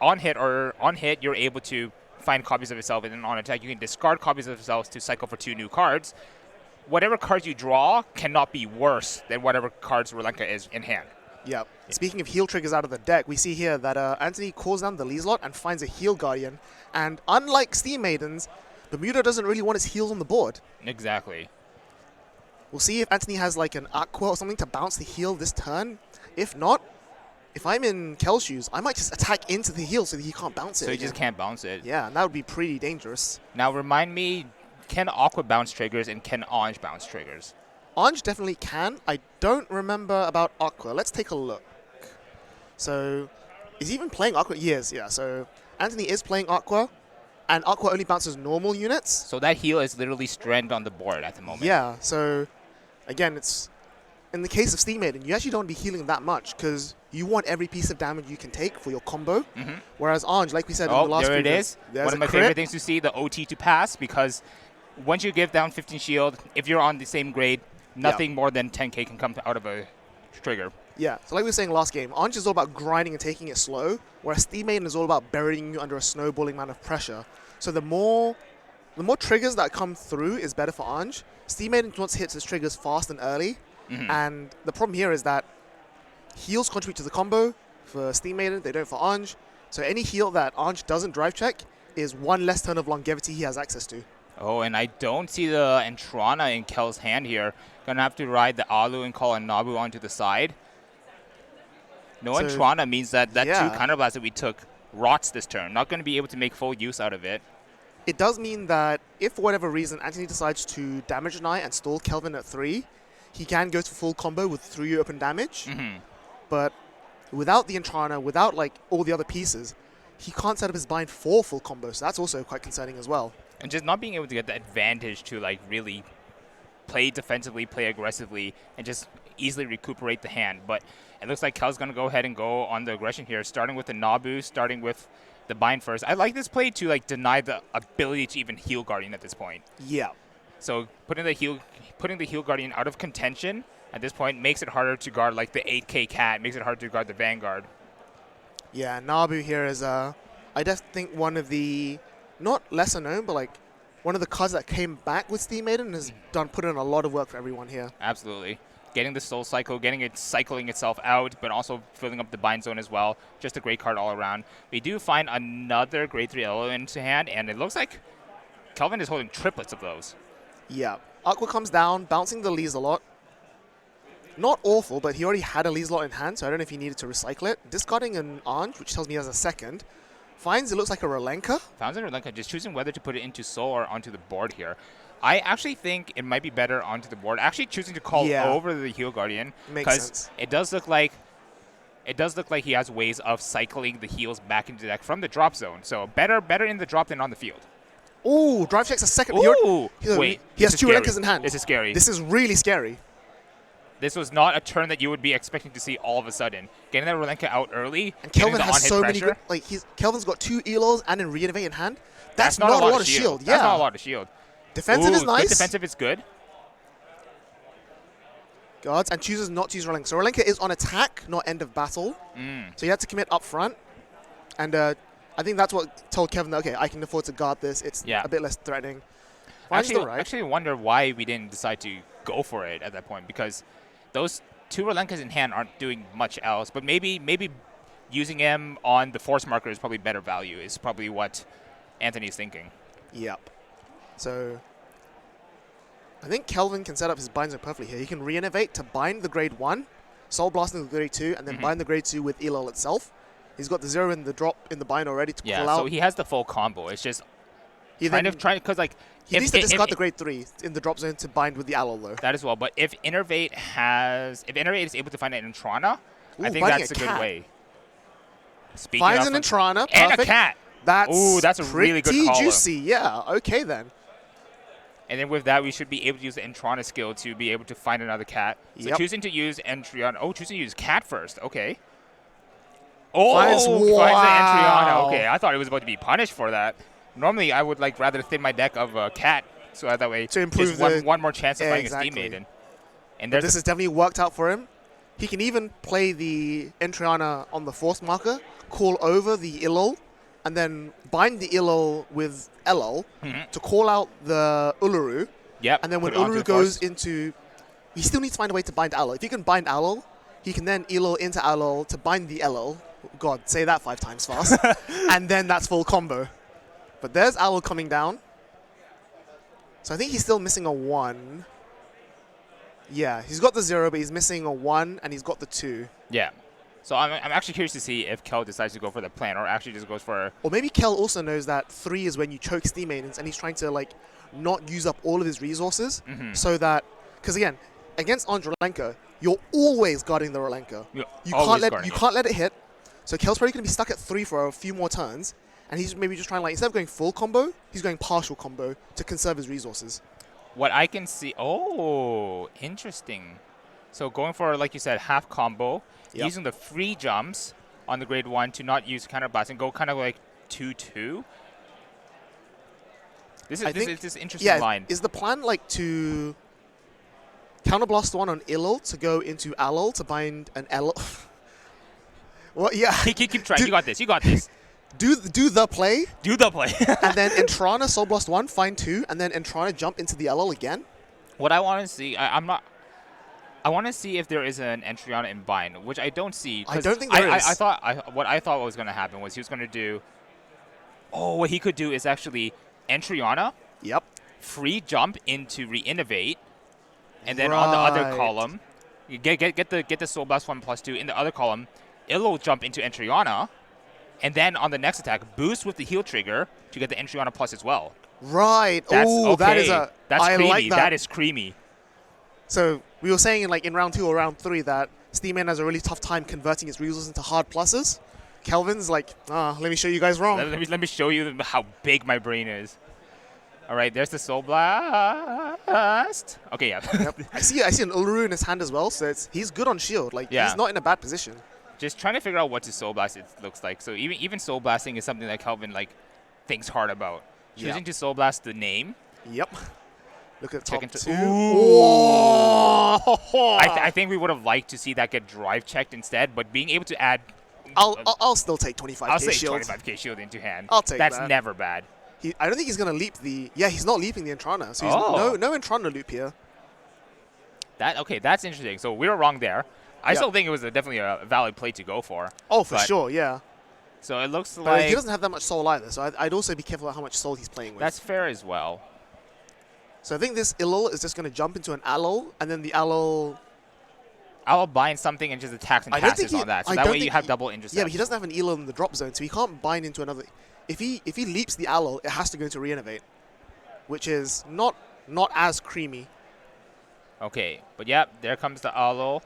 on hit you're able to find copies of yourself, and then on attack you can discard copies of yourselves to cycle for 2 new cards. Whatever cards you draw cannot be worse than whatever cards Rolenka is in hand. Yep. Speaking of heal triggers out of the deck, we see here that Anthony calls down the Lee-Slot and finds a Heal Guardian. And unlike Steam Maidens, Bermuda doesn't really want his heals on the board. Exactly. We'll see if Anthony has like an Aqua or something to bounce the heal this turn. If not, if I'm in Kel's shoes, I might just attack into the heal so that he can't bounce it. So he just can't bounce it. Yeah, and that would be pretty dangerous. Now remind me, can Aqua bounce triggers and can Orange bounce triggers? Orange definitely can. I don't remember about Aqua. Let's take a look. So, is he even playing Aqua? He is, yeah. So, Anthony is playing Aqua, and Aqua only bounces normal units. So that heal is literally stranded on the board at the moment. Yeah, so, again, it's... In the case of Steam Maiden, you actually don't want to be healing that much, because you want every piece of damage you can take for your combo. Whereas Orange, like we said in the last there it video, is. One of my favorite things to see, the OT to pass, because once you give down 15 shield, if you're on the same grade, nothing more than 10k can come out of a trigger. Yeah, so like we were saying last game, Orange is all about grinding and taking it slow, whereas Steam Maiden is all about burying you under a snowballing amount of pressure. So the more triggers that come through is better for Orange. Steam Maiden wants to hit his triggers fast and early, and the problem here is that heals contribute to the combo for Steam Maiden, they don't for Orange. So any heal that Orange doesn't drive check is 1 less turn of longevity he has access to. Oh, and I don't see the Entrana in Kel's hand here. Gonna have to ride the Alu and call a Nabu onto the side. No So, Entrana means that 2 yeah. counterblasts that we took rots this turn. Not going to be able to make full use out of it. It does mean that if for whatever reason Anthony decides to damage Knight and stall Kelvin at 3, he can go to full combo with 3 open damage. But without the Entrana, without like all the other pieces, he can't set up his bind for full combo. So that's also quite concerning as well. And just not being able to get the advantage to like really play defensively, play aggressively, and just easily recuperate the hand. But it looks like Kel's going to go ahead and go on the aggression here, starting with the Nabu, starting with the bind first. I like this play to like deny the ability to even heal Guardian at this point. Yeah. So putting the heal Guardian out of contention at this point makes it harder to guard like the 8k cat, makes it hard to guard the Vanguard. Yeah, Nabu here is, I just think one of the, not lesser known, but like one of the cards that came back with Steam Maiden has put in a lot of work for everyone here. Absolutely. Getting the Soul Cycle, getting it cycling itself out, but also filling up the bind zone as well. Just a great card all around. We do find another grade 3 element to hand, and it looks like Kelvin is holding triplets of those. Yeah. Aqua comes down, bouncing the Lee-Slot. Not awful, but he already had a Lee-Slot in hand, so I don't know if he needed to recycle it. Discarding an Orange, which tells me he has a second. Finds it looks like a Rolenka. Finds a Rolenka, just choosing whether to put it into Soul or onto the board here. I actually think it might be better onto the board. Actually choosing to call over the Heal Guardian. Makes sense. It does look like he has ways of cycling the heals back into the deck from the drop zone. So better in the drop than on the field. Ooh, drive check's a second. Ooh, wait. He has 2 Rolenkas in hand. This is scary. This is really scary. This was not a turn that you would be expecting to see all of a sudden. Getting that Rolenka out early, and Kelvin has so pressure. many good, like Kelvin's got 2 Elos and a Reinnovate in hand. That's not a lot of shield. Yeah. That's not a lot of shield. Defensive is nice. Good defensive is good. Guards and chooses not to use Rolenka. So Rolenka is on attack, not end of battle. So you have to commit up front. And I think that's what told Kevin that, okay, I can afford to guard this. It's a bit less threatening. Actually, I wonder why we didn't decide to go for it at that point, because those 2 Rolenkas in hand aren't doing much else. But maybe using them on the force marker is probably better value, is probably what Anthony's thinking. Yep. So I think Kelvin can set up his binds perfectly here. He can reinnovate to bind the grade 1, Soul Blast into the grade 2, and then bind the grade 2 with Elol itself. He's got the 0 in the drop in the bind already to pull out. Yeah, so he has the full combo. It's just trying because like he needs to discard the grade 3 in the drop zone to bind with the Alol though. That as well. But if Innervate is able to find an Entrana, I think that's a good way. Finds an Entrana, and a cat. That's a really good call. Pretty juicy. Yeah. Okay then. And then with that, we should be able to use the Entrana skill to be able to find another cat. So choosing to use Entriana. Oh, choosing to use cat first. Okay. Oh, finds the Entriana. Okay, I thought it was about to be punished for that. Normally, I would like rather thin my deck of Cat, so that way to improve just one more chance of fighting exactly. a Steam Maiden. And But this has definitely worked out for him. He can even play the Entriana on the force marker, call over the Illul, and then bind the Illul with Elul to call out the Uluru. Yep. And then when put it onto Uluru the goes force. into... He still needs to find a way to bind Alul. If he can bind Alul, he can then Illul into Alul to bind the Elul. God, say that 5 times fast. And then that's full combo. But there's Alul coming down. So I think he's still missing a 1. Yeah, he's got the 0, but he's missing a 1, and he's got the 2. Yeah. So I'm actually curious to see if Kel decides to go for the plan or actually just goes for... Or maybe Kel also knows that 3 is when you choke Steam Maidens, and he's trying to like not use up all of his resources so that... Because again, against Rolenka, you're always guarding the Rolenka. You can't let it hit. So Kel's probably going to be stuck at 3 for a few more turns, and he's maybe just trying like, instead of going full combo, he's going partial combo to conserve his resources. What I can see... Oh, interesting. So going for, like you said, half combo, using the free jumps on the grade 1 to not use counterblast and go kind of like 2-2. This is interesting line. Is the plan like to counterblast 1 on Illul to go into Alul to bind an Elul? Well, yeah. Keep trying. You got this. You got this. Do the play. Do the play. And then Entrana Soul Blast 1, find 2, and then Entrana jump into the Elul again. What I want to see, I want to see if there is an Entriana in bind, which I don't see. I don't think there is. What I thought was going to happen was he was going to do... Oh, what he could do is actually Entriana. Yep. Free jump into Reinnovate. And then on the other column, you get the Soul Blast 1+2 in the other column. Illul jump into Entriana. And then on the next attack, boost with the heal trigger to get the Entriana plus as well. Right. Oh, that is a... That's creamy. Like that. That is creamy. So we were saying in round 2 or round 3 that Steamman has a really tough time converting his resources into hard pluses. Kelvin's like, let me show you guys wrong. Let me show you how big my brain is. All right, there's the Soul Blast. Okay, yeah. Yep. I see an Uluru in his hand as well, so he's good on shield. He's not in a bad position. Just trying to figure out what to Soul Blast it looks like. So even Soul Blasting is something that Kelvin thinks hard about. Choosing to Soul Blast the name. Yep. Look at top 2. I think we would have liked to see that get drive checked instead, but being able to add... I'll still take 25k I'll say shield. 25k shield into hand. I'll take that. That's never bad. I don't think he's going to leap the... Yeah, he's not leaping the Entrana, so no Entrana loop here. That's interesting. So we were wrong there. I still think it was definitely a valid play to go for. Oh, for sure, yeah. So it looks but like... he doesn't have that much soul either, so I'd also be careful about how much soul he's playing with. That's fair as well. So I think this Illul is just going to jump into an Alul, and then the Alul... Alul bind something and just attacks and passes on that. So that way you have double intercept. Yeah, but he doesn't have an Illul in the drop zone, so he can't bind into another... If he leaps the Alul, it has to go into Reinnovate, which is not as creamy. Okay, but yeah, there comes the Alul.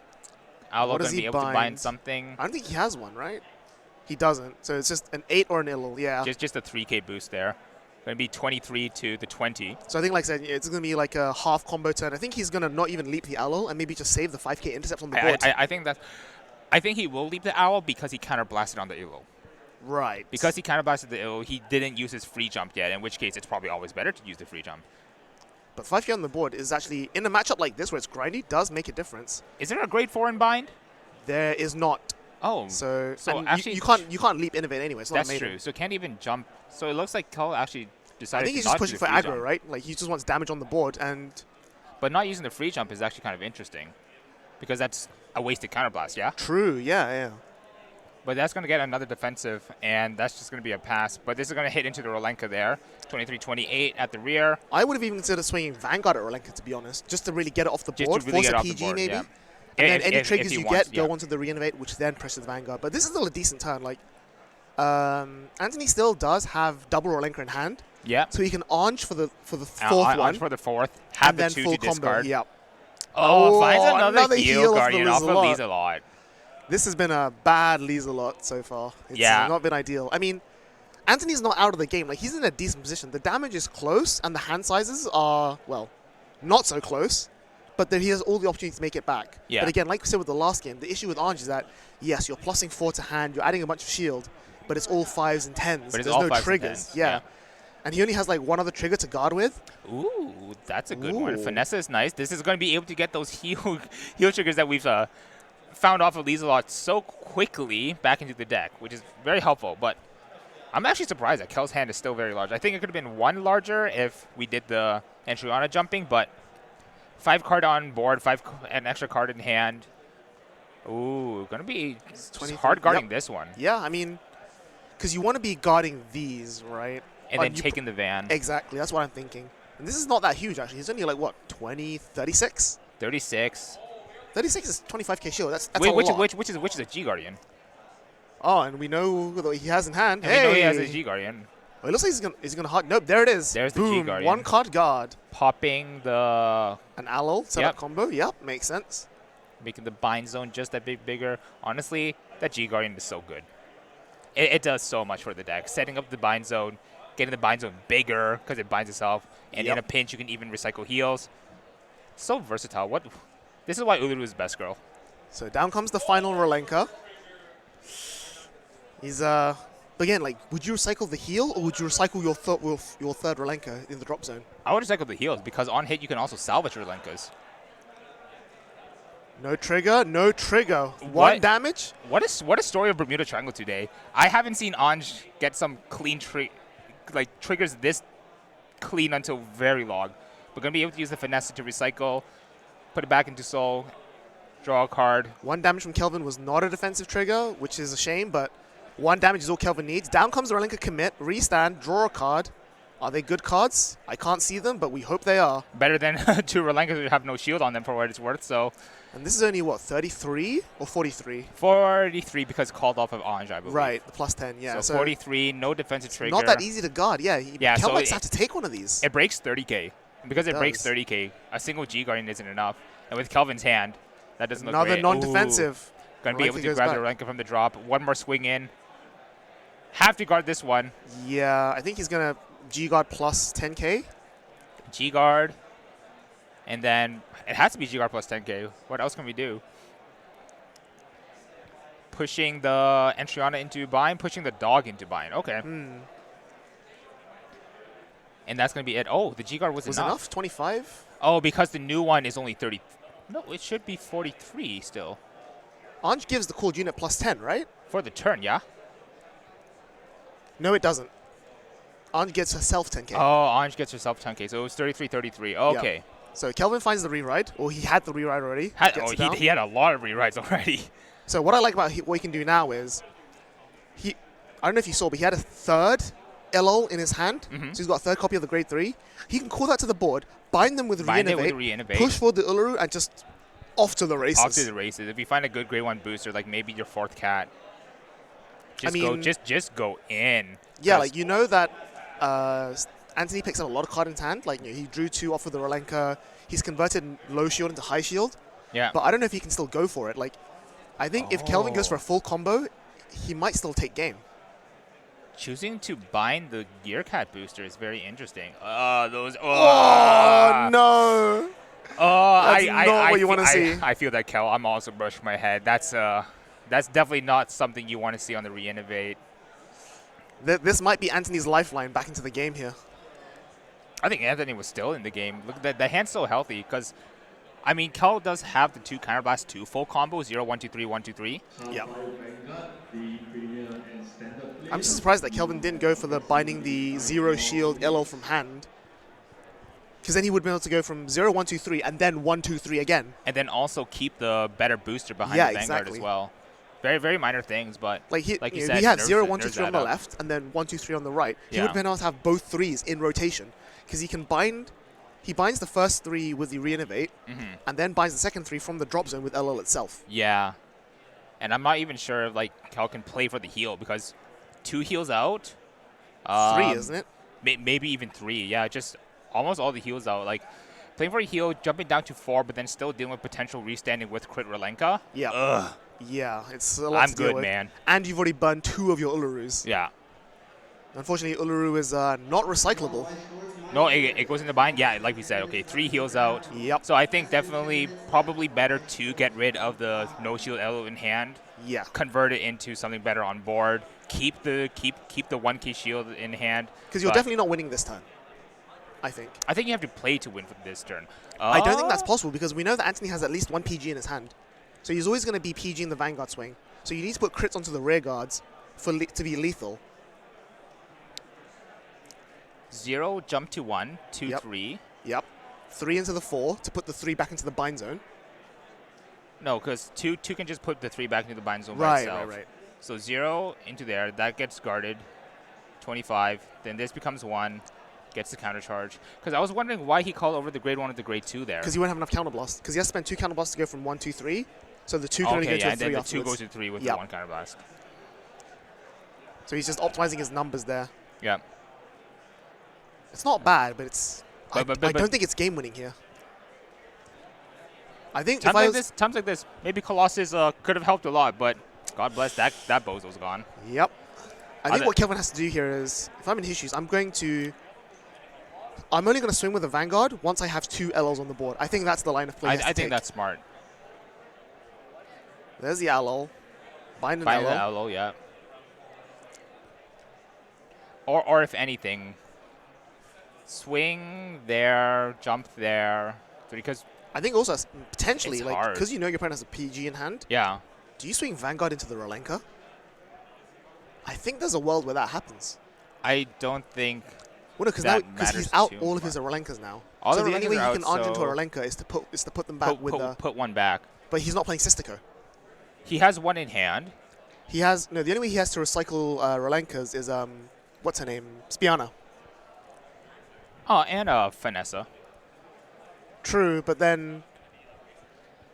Alul going to be able to bind something. I don't think he has one, right? He doesn't. So it's just an 8 or an Illul, yeah. Just a 3k boost there. Going to be 23 to the 20. So I think, like I said, it's going to be like a half combo turn. I think he's going to not even leap the Alul and maybe just save the 5k intercept on the board. I think he will leap the Alul because he counterblasted on the Illul. Right. Because he counterblasted the Illul, he didn't use his free jump yet, in which case it's probably always better to use the free jump. But 5k on the board is actually, in a matchup like this where it's grindy, does make a difference. Is there a grade 4 in bind? There is not. Oh. So actually, you can't leap Innovate anyway. It's not that's true. So can't even jump. So it looks like Kel actually decided I think he's to just not pushing for aggro, right? Like he just wants damage on the board and... But not using the free jump is actually kind of interesting. Because that's a wasted counterblast, yeah? True, yeah. But that's going to get another defensive, and that's just going to be a pass. But this is going to hit into the Rolenka there. 23-28 at the rear. I would have even considered swinging Vanguard at Rolenka, to be honest, just to really get it off the board, really force a PG maybe. Yeah. And then any triggers you get go onto the Reinnovate, which then presses Vanguard. But this is still a decent turn. Like, Anthony still does have double Rolenka in hand. Yeah. So he can Anj for the fourth one. For the fourth. Have and the then 2 full to discard. Combo. Yep. Oh, finds another heal Guardian off of Lieselot. This has been a bad Lieselot so far. It's not been ideal. I mean, Anthony's not out of the game. Like, he's in a decent position. The damage is close, and the hand sizes are, well, not so close. But then he has all the opportunity to make it back. Yeah. But again, like we said with the last game, the issue with Anj is that, yes, you're plussing 4 to hand, you're adding a bunch of shield, but it's all 5s and 10s. But it's There's all no 5s triggers. and 10s. Yeah. And he only has like one other trigger to guard with. Ooh, that's a good one. Ooh. Finesse is nice. This is going to be able to get those heal triggers that we've found off of Lieselot so quickly back into the deck, which is very helpful. But I'm actually surprised that Kel's hand is still very large. I think it could have been one larger if we did the Entriana jumping, but 5 card on board, an extra card in hand. Ooh, going to be hard guarding this one. Yeah, I mean, because you want to be guarding these, right? And then taking the van. Exactly, that's what I'm thinking. And this is not that huge, actually. He's only like, what, 20, 36? 36. 36 is 25k shield. That's Wait, a lot. which is a G Guardian? Oh, and we know what he has in hand. We know he has a G Guardian. Oh, it looks like he's gonna hard. Nope, there it is. There's the Boom, G Guardian. 1 card guard. Popping the... An Alol setup combo. Yep, makes sense. Making the bind zone just that bit bigger. Honestly, that G Guardian is so good. It does so much for the deck. Setting up the bind zone, getting the bind zone bigger because it binds itself, and in a pinch you can even recycle heals. So versatile. This is why Uluru is best girl. So down comes the final Rolenka. He's again, like, would you recycle the heal or would you recycle your third Rolenka in the drop zone? I would recycle the heals because on hit you can also salvage Rolenkas. No trigger, no trigger. 1 damage. What a story of Bermuda Triangle today. I haven't seen Anj get some clean triggers this clean until very long. We're gonna be able to use the finesse to recycle, put it back into Soul, draw a card. 1 damage from Kelvin was not a defensive trigger, which is a shame, but 1 damage is all Kelvin needs. Down comes the Rolenka commit, restand, draw a card. Are they good cards? I can't see them, but we hope they are. Better than 2 Rolenkas who have no shield on them for what it's worth, so. And this is only, what, 33 or 43? 43 because called off of Anj, I believe. Right, the plus 10, yeah. So 43, no defensive trigger. Not that easy to guard, yeah. Kel might have to take one of these. It breaks 30k. And because it breaks 30k, a single G Guardian isn't enough. And with Kelvin's hand, that doesn't look great. Another non-defensive. Going to be able to grab the Rolenka from the drop. One more swing in. Have to guard this one. Yeah, I think he's going to G-Guard plus 10k. G-Guard. And then it has to be G-Guard plus 10k. What else can we do? Pushing the Entriana into bind, pushing the dog into bind. Okay. And that's going to be it. Oh, the G-Guard was enough. 25? Oh, because the new one is only 30. No, it should be 43 still. Anj gives the called unit plus 10, right? For the turn, yeah? No, it doesn't. Anj gets herself 10k. Oh, Anj gets herself 10k. So it was 33-33. Okay. Yep. So Kelvin finds the rewrite, or he had the rewrite already. He had a lot of rewrites already. So what I like about what he can do now is, I don't know if you saw, but he had a third LL in his hand. So he's got a third copy of the grade 3. He can call that to the board, bind them with Reinnovate, push for the Uluru, and just off to the races. Off to the races. If you find a good grade 1 booster, like maybe your 4th cat, just go in. Yeah, like you know that Anthony picks up a lot of card in hand. Like he drew 2 off of the Rolenka. He's converted low shield into high shield. Yeah. But I don't know if he can still go for it. Like I think if Kelvin goes for a full combo, he might still take game. Choosing to bind the Gear Cat booster is very interesting. Oh no! That's not what you want to see. I feel that, Kel. I'm also brushing my head. That's definitely not something you want to see on the Reinnovate. This might be Anthony's lifeline back into the game here. I think Anthony was still in the game. Look, the hand's so healthy because, I mean, Kel does have the 2 Counterblast 2 full combo, 0, 1, 2, 3, 1, 2, 3. Yeah. I'm just surprised that Kelvin didn't go for the binding the 0 shield LL from hand. Because then he would be able to go from 0, 1, 2, 3, and then 1, 2, 3 again. And then also keep the better booster behind the Vanguard as well. Very, very minor things, but like you said, he had 0, 1, 2, 3 on the left, and then 1, 2, 3 on the right. He would have been able to have both 3s in rotation. Because he can bind... He binds the first 3 with the Reinnovate, and then binds the second 3 from the drop zone with LL itself. Yeah. And I'm not even sure if Kel can play for the heal, because 2 heals out... 3, isn't it? Maybe even 3, yeah. Just almost all the heals out. Like, playing for a heal, jumping down to 4, but then still dealing with potential restanding with crit Rolenka. Yeah. Ugh. Yeah, it's a lot to deal with. Man. And you've already burned 2 of your Ulurus. Yeah. Unfortunately, Uluru is not recyclable. No, it goes in the bind. Yeah, like we said, okay, 3 heals out. Yep. So I think definitely probably better to get rid of the no shield LO in hand Yeah. convert it into something better on board. Keep the 1-key shield in hand. Because you're definitely not winning this turn, I think. I think you have to play to win for this turn. I don't think that's possible because we know that Anthony has at least 1 PG in his hand. So he's always going to be PG in the Vanguard swing. So you need to put crits onto the rear guards to be lethal. 0, jump to 1, 2, Yep. 3. Yep. 3 into the 4 to put the 3 back into the bind zone. No, because 2 can just put the 3 back into the bind zone by Right, itself. right. So 0 into there, that gets guarded. 25. Then this becomes 1, gets the counter charge. Because I was wondering why he called over the grade 1 and the grade 2 there. Because he won't have enough counterblast. Because he has to spend 2 counterblasts to go from 1, 2, 3. So the 2 can only go to a 3 and then the 2 afterwards. goes to 3 with the 1 counterblast. So he's just optimizing his numbers there. Yeah. It's not bad, but it's... I But don't think it's game-winning here. I think times like this, maybe Colossus could have helped a lot, but God bless, that bozo's gone. Yep. I think what Kelvin has to do here is, if I'm in his shoes, I'm only going to swing with a Vanguard once I have 2 LLs on the board. I think that's the line of play. I think that's smart. There's the LL. Bind an Bind the LL. LL, yeah. Or if anything, swing there, jump there, because I think also potentially, it's like, hard. because you know your opponent has a PG in hand. Yeah. Do you swing Vanguard into the Rolenka? I think there's a world where that happens. I don't think. Well, no, because he's out all of his Rolenkas now. All so the the only way Rolenkas are you can out, arge into a so Rolenka is to put them back with the. Put 1 back. But he's not playing Sistico. He has 1 in hand. He has the only way he has to recycle Rolenkas is what's her name, Spiana. Oh, and Finessa. True, but then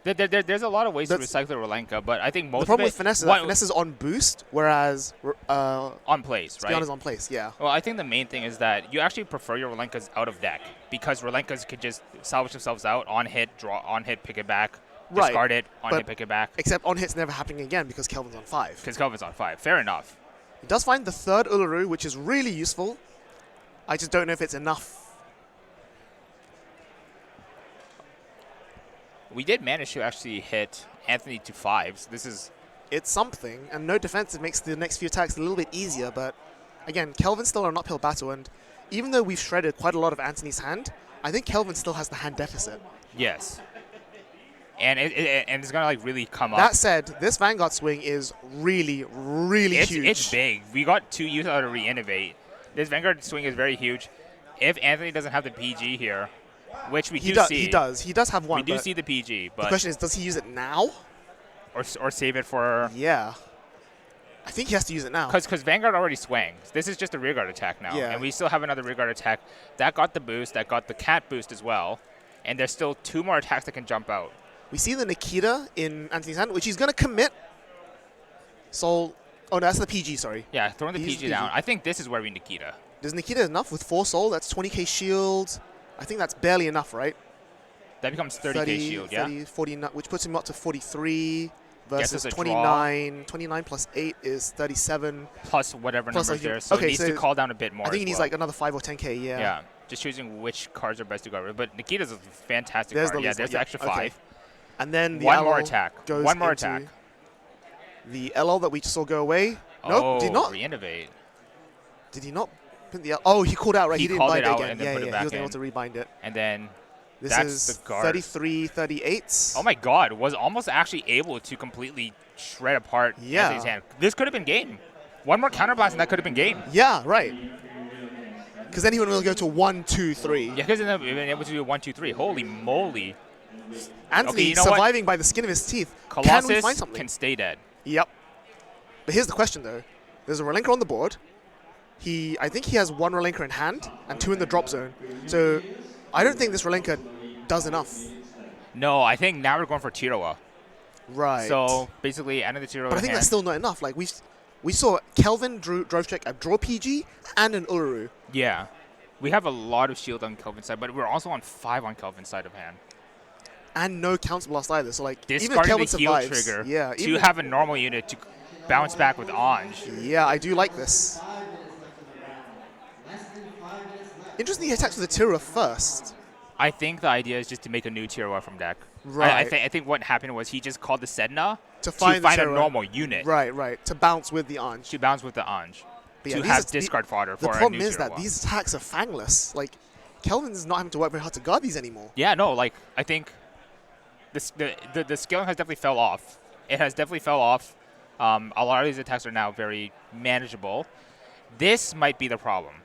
There's a lot of ways to recycle the Rolenka, but I think most the problem of it, with Finesse is that Finesse is on boost, whereas on place, right? Spiana's on place, yeah. Well, I think the main thing is that you actually prefer your Rolenkas out of deck because Rolenkas could just salvage themselves out on hit, draw on hit, pick it back, discard it, on hit, pick it back. Except on hit's never happening again because Kelvin's on 5. Because Kelvin's on 5. Fair enough. He does find the 3rd Uluru, which is really useful. I just don't know if it's enough. We did manage to actually hit Anthony to 5. So this is... It's something, and no defensive makes the next few attacks a little bit easier, but again, Kelvin's still on an uphill battle, and even though we've shredded quite a lot of Anthony's hand, I think Kelvin still has the hand deficit. Yes. And it's going to like really come up. That said, this Vanguard swing is really, really huge. It's big. We got 2 use out of Re-Innovate. This Vanguard swing is very huge. If Anthony doesn't have the PG here, which we do see. He does. He does have 1. We do see the PG, but the question is, does he use it now? Or save it for... Yeah. I think he has to use it now. Because Vanguard already swings. This is just a rearguard attack now. Yeah. And we still have another rearguard attack. That got the boost. That got the cat boost as well. And there's still 2 more attacks that can jump out. We see the Nikita in Anthony's hand, which he's going to commit. Soul. Oh, no, that's the PG, sorry. Yeah, throwing the PG down. I think this is where we Nikita. Does Nikita enough with 4 soul? That's 20k shield. I think that's barely enough, right? That becomes 30k shield, 30, yeah? 40, which puts him up to 43 versus a 29. 29 plus 8 is 37. Plus whatever Plus number like there. So he needs to call down a bit more. I think he needs like another 5 or 10k, yeah. Yeah, just choosing which cards are best to go with. But Nikita's a fantastic There's card. the Yeah, there's the extra 5. Okay. And then the One more LL attack. goes One more into attack. The LL that we just saw go away. Nope, did not. Re-innovate. Did he not? Oh, he called out, right? He didn't called bind it it out again. and then Yeah, put it he back wasn't able in. to rebind it. And then This that's is the guard. 33, 38. Oh my God, was almost actually able to completely shred apart Anthony's hand. This could have been game. 1 more counterblast and that could have been game. Yeah, right. Because then he would go to 1, 2, 3. Yeah, because then we've been able to do 1, 2, 3. Holy moly. Anthony Okay, you know surviving by the skin of his teeth. Colossus Can we find something? can stay dead. Yep. But here's the question, though. There's a Relenka on the board. I think he has 1 Relenka in hand and 2 in the drop zone. So I don't think this Relenka does enough. No, I think now we're going for Tiroa. Right. So basically, end of the Tiroa. But I think that's still not enough. Like we saw Kelvin drove check a draw PG and an Uluru. Yeah. We have a lot of shield on Kelvin's side, but we're also on 5 on Kelvin's side of hand. And no counterblast either. So like even if Discarding Kelvin the heal survives, trigger yeah, to have a normal unit to bounce back with Ange. Yeah, I do like this. Interesting, he attacks with the Tira first. I think the idea is just to make a new tier 1 from deck. Right. I think what happened was he just called the Sedna to find a normal unit. Right. To bounce with the Anj. To bounce with the Anj. But to have discard fodder for a new tier 1. The problem is that these attacks are fangless. Like, Kelvin's not having to work very hard to guard these anymore. Yeah, no, like, I think the scaling has definitely fell off. It has definitely fell off. A lot of these attacks are now very manageable. This might be the problem.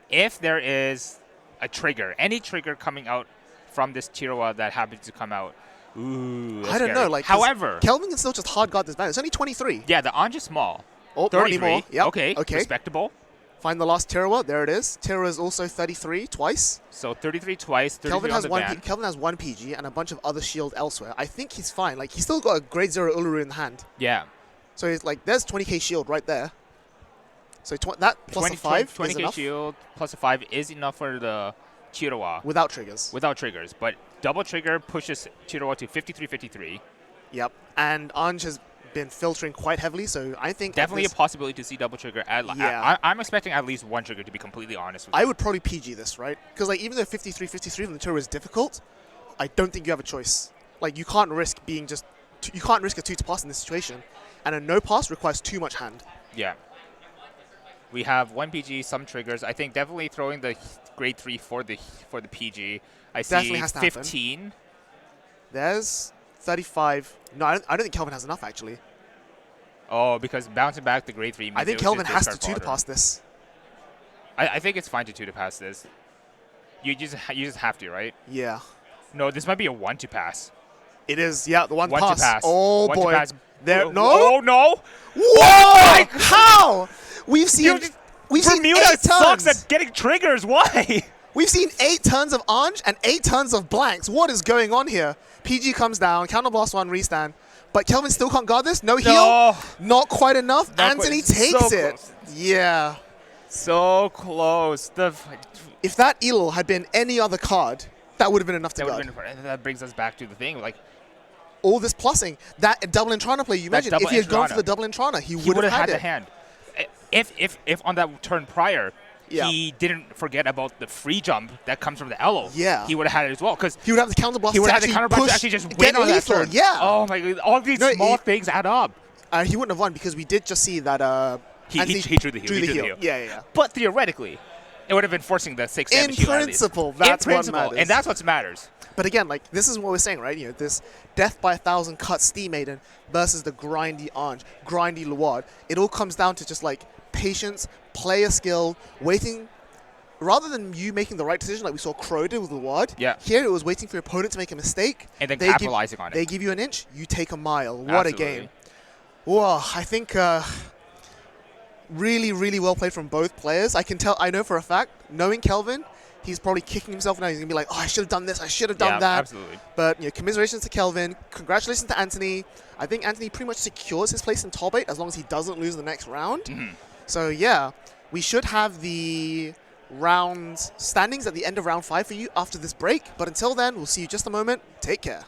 If there is a trigger, any trigger coming out from this tier 1 that happens to come out, ooh, that's I don't scary. know. Like, however, Kelvin can still just hard guard this banner. It's only 23. Yeah, the Anj is small. Oh, 33. more. Yep. Okay, respectable. Find the last Tirawa. There it is. Tirawa is also 33 twice. So 33 twice. 33 Kelvin on has the one. ban. Kelvin has 1 PG and a bunch of other shield elsewhere. I think he's fine. Like, he's still got a grade 0 Uluru in the hand. Yeah. So he's like, there's 20k shield right there. So that plus a 5 is 20k enough. shield plus a 5 is enough for the Chirawa. Without triggers. Without triggers. But double trigger pushes Chirawa to 53-53. Yep. And Anj has been filtering quite heavily, so I think definitely a possibility to see double trigger. I'm expecting at least 1 trigger, to be completely honest with you. I would probably PG this, right? Because like, even though 53-53 from the Tirawa is difficult, I don't think you have a choice. Like, you can't risk being just... You can't risk a 2 to pass in this situation. And a no pass requires too much hand. Yeah. We have 1 PG, some triggers. I think definitely throwing the grade 3 for the PG. I definitely see has to 15. Happen. There's 35. No, I don't think Kelvin has enough, actually. Oh, because bouncing back the grade 3 means I think Kelvin has to 2 to pass this. I think it's fine to 2 to pass this. You just have to, right? Yeah. No, this might be a 1 to pass. It is, yeah, the 1 1 pass. to pass. Oh, 1 boy. To pass. There, no? Oh, no. Whoa! How? We've seen Bermuda 8 sucks turns. at getting triggers. Why? We've seen 8 turns of Anj and 8 turns of blanks. What is going on here? PG comes down, counterblast 1, restand. But Kelvin still can't guard this? No heal? Not quite enough. Anthony takes it. Close. Yeah. So close. If that Elo had been any other card, that would have been enough to guard. That brings us back to the thing, like, all this plussing, that double Entrana play you mentioned, if he had gone for the double Entrana, he would have had the hand. If on that turn prior, he didn't forget about the free jump that comes from the Elo, he would have had it as well. Because he would have the counterblast. He would have the counterblast to actually just win on that turn. Yeah. Oh my god! All these small things add up. He wouldn't have won because we did just see that. He drew the heel. Yeah. But theoretically, it would have been forcing the 6 damage. In principle, that's what matters. And that's what matters. But again, like, this is what we're saying, right? You know, this Death by 1,000 cut Steam Maiden versus the grindy Anj, grindy Luard. It all comes down to just, like, patience, player skill, waiting. Rather than you making the right decision, like we saw Crow did with Luard, here it was waiting for your opponent to make a mistake. And then capitalizing on it. They give you an inch, you take a mile. What a game. Whoa, I think really, really well played from both players. I know for a fact, knowing Kelvin, he's probably kicking himself now. He's going to be like, oh, I should have done this. I should have done that. Absolutely. But, you know, commiserations to Kelvin. Congratulations to Anthony. I think Anthony pretty much secures his place in top 8 as long as he doesn't lose the next round. So, yeah, we should have the round standings at the end of round 5 for you after this break. But until then, we'll see you just a moment. Take care.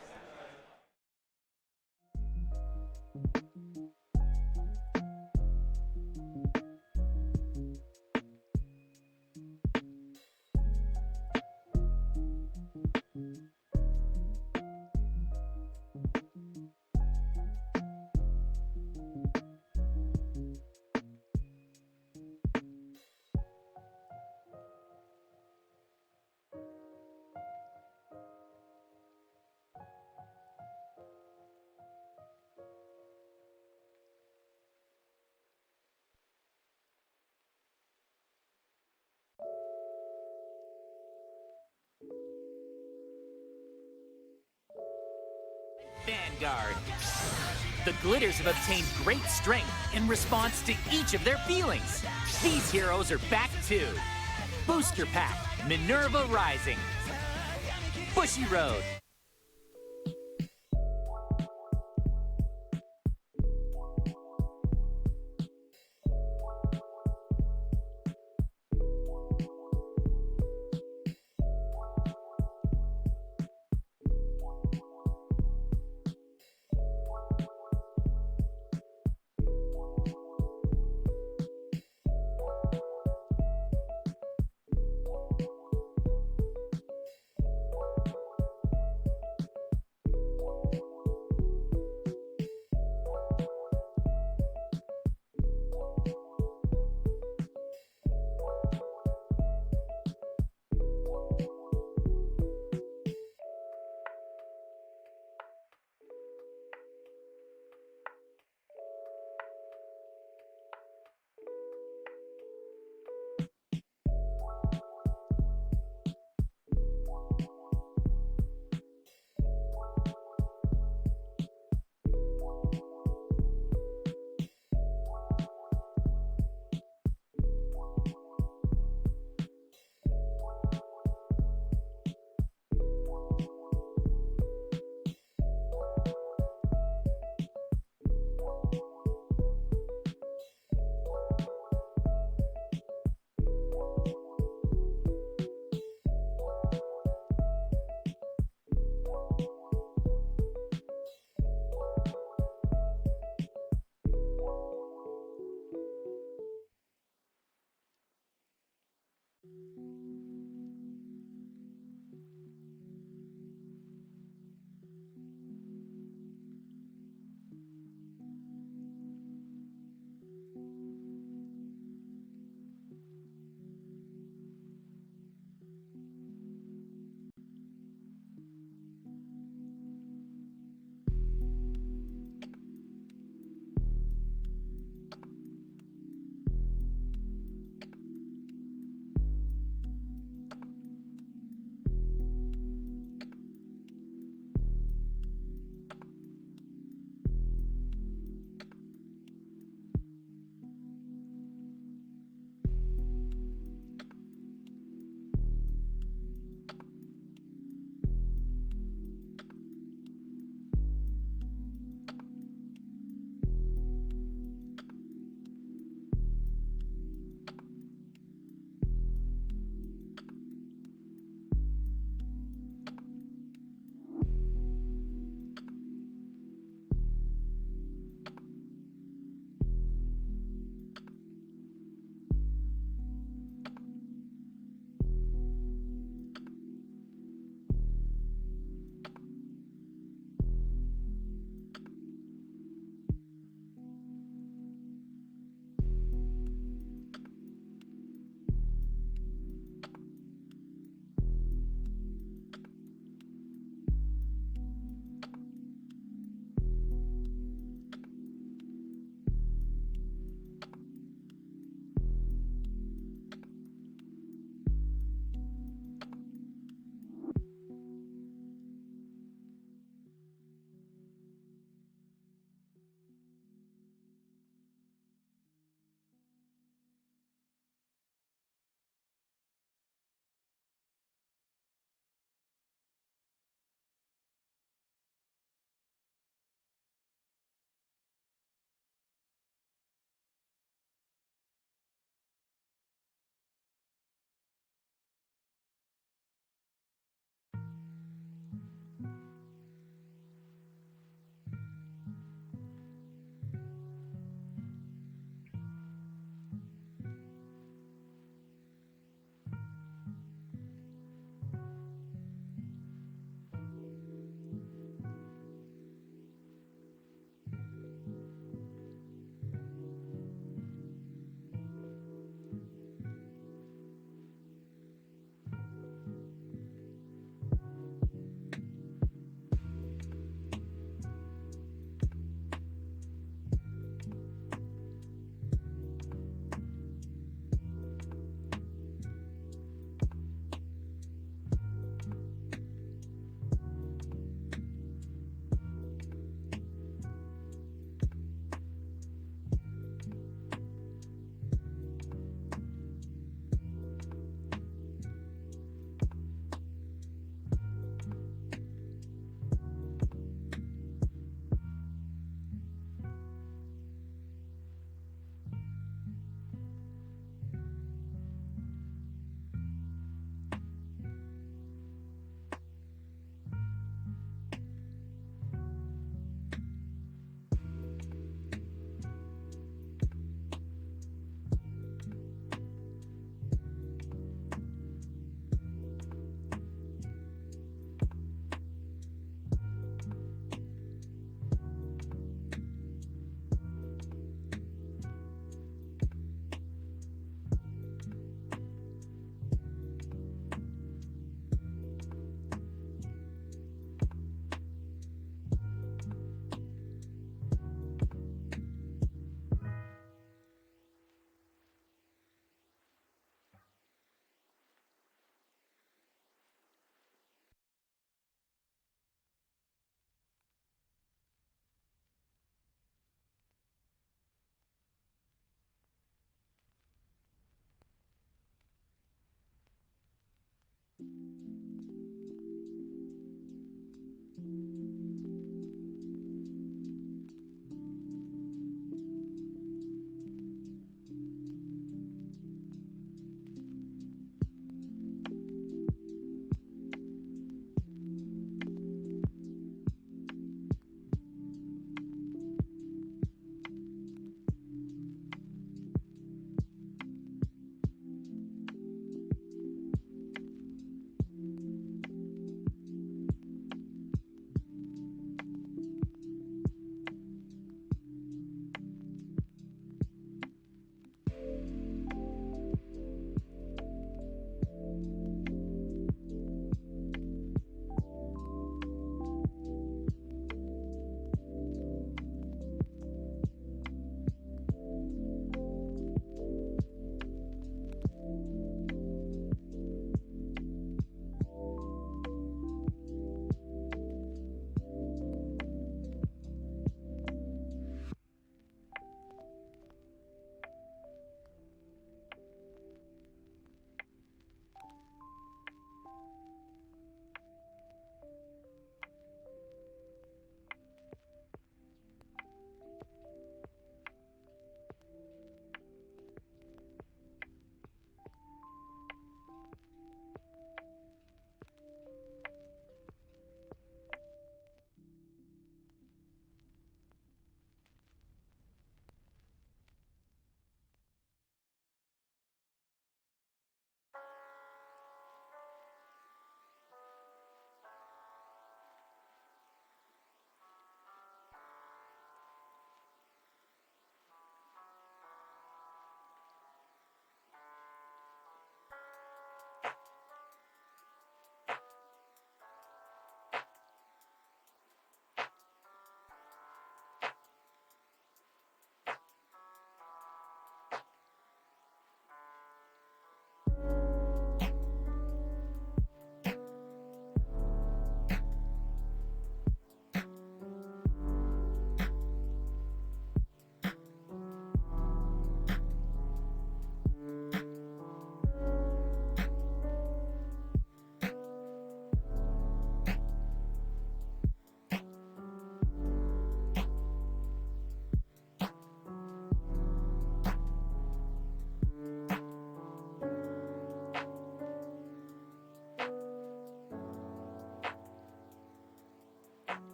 Vanguard. The Glitters have obtained great strength in response to each of their feelings. These heroes are back too. Booster Pack, Minerva Rising, Bushiroad.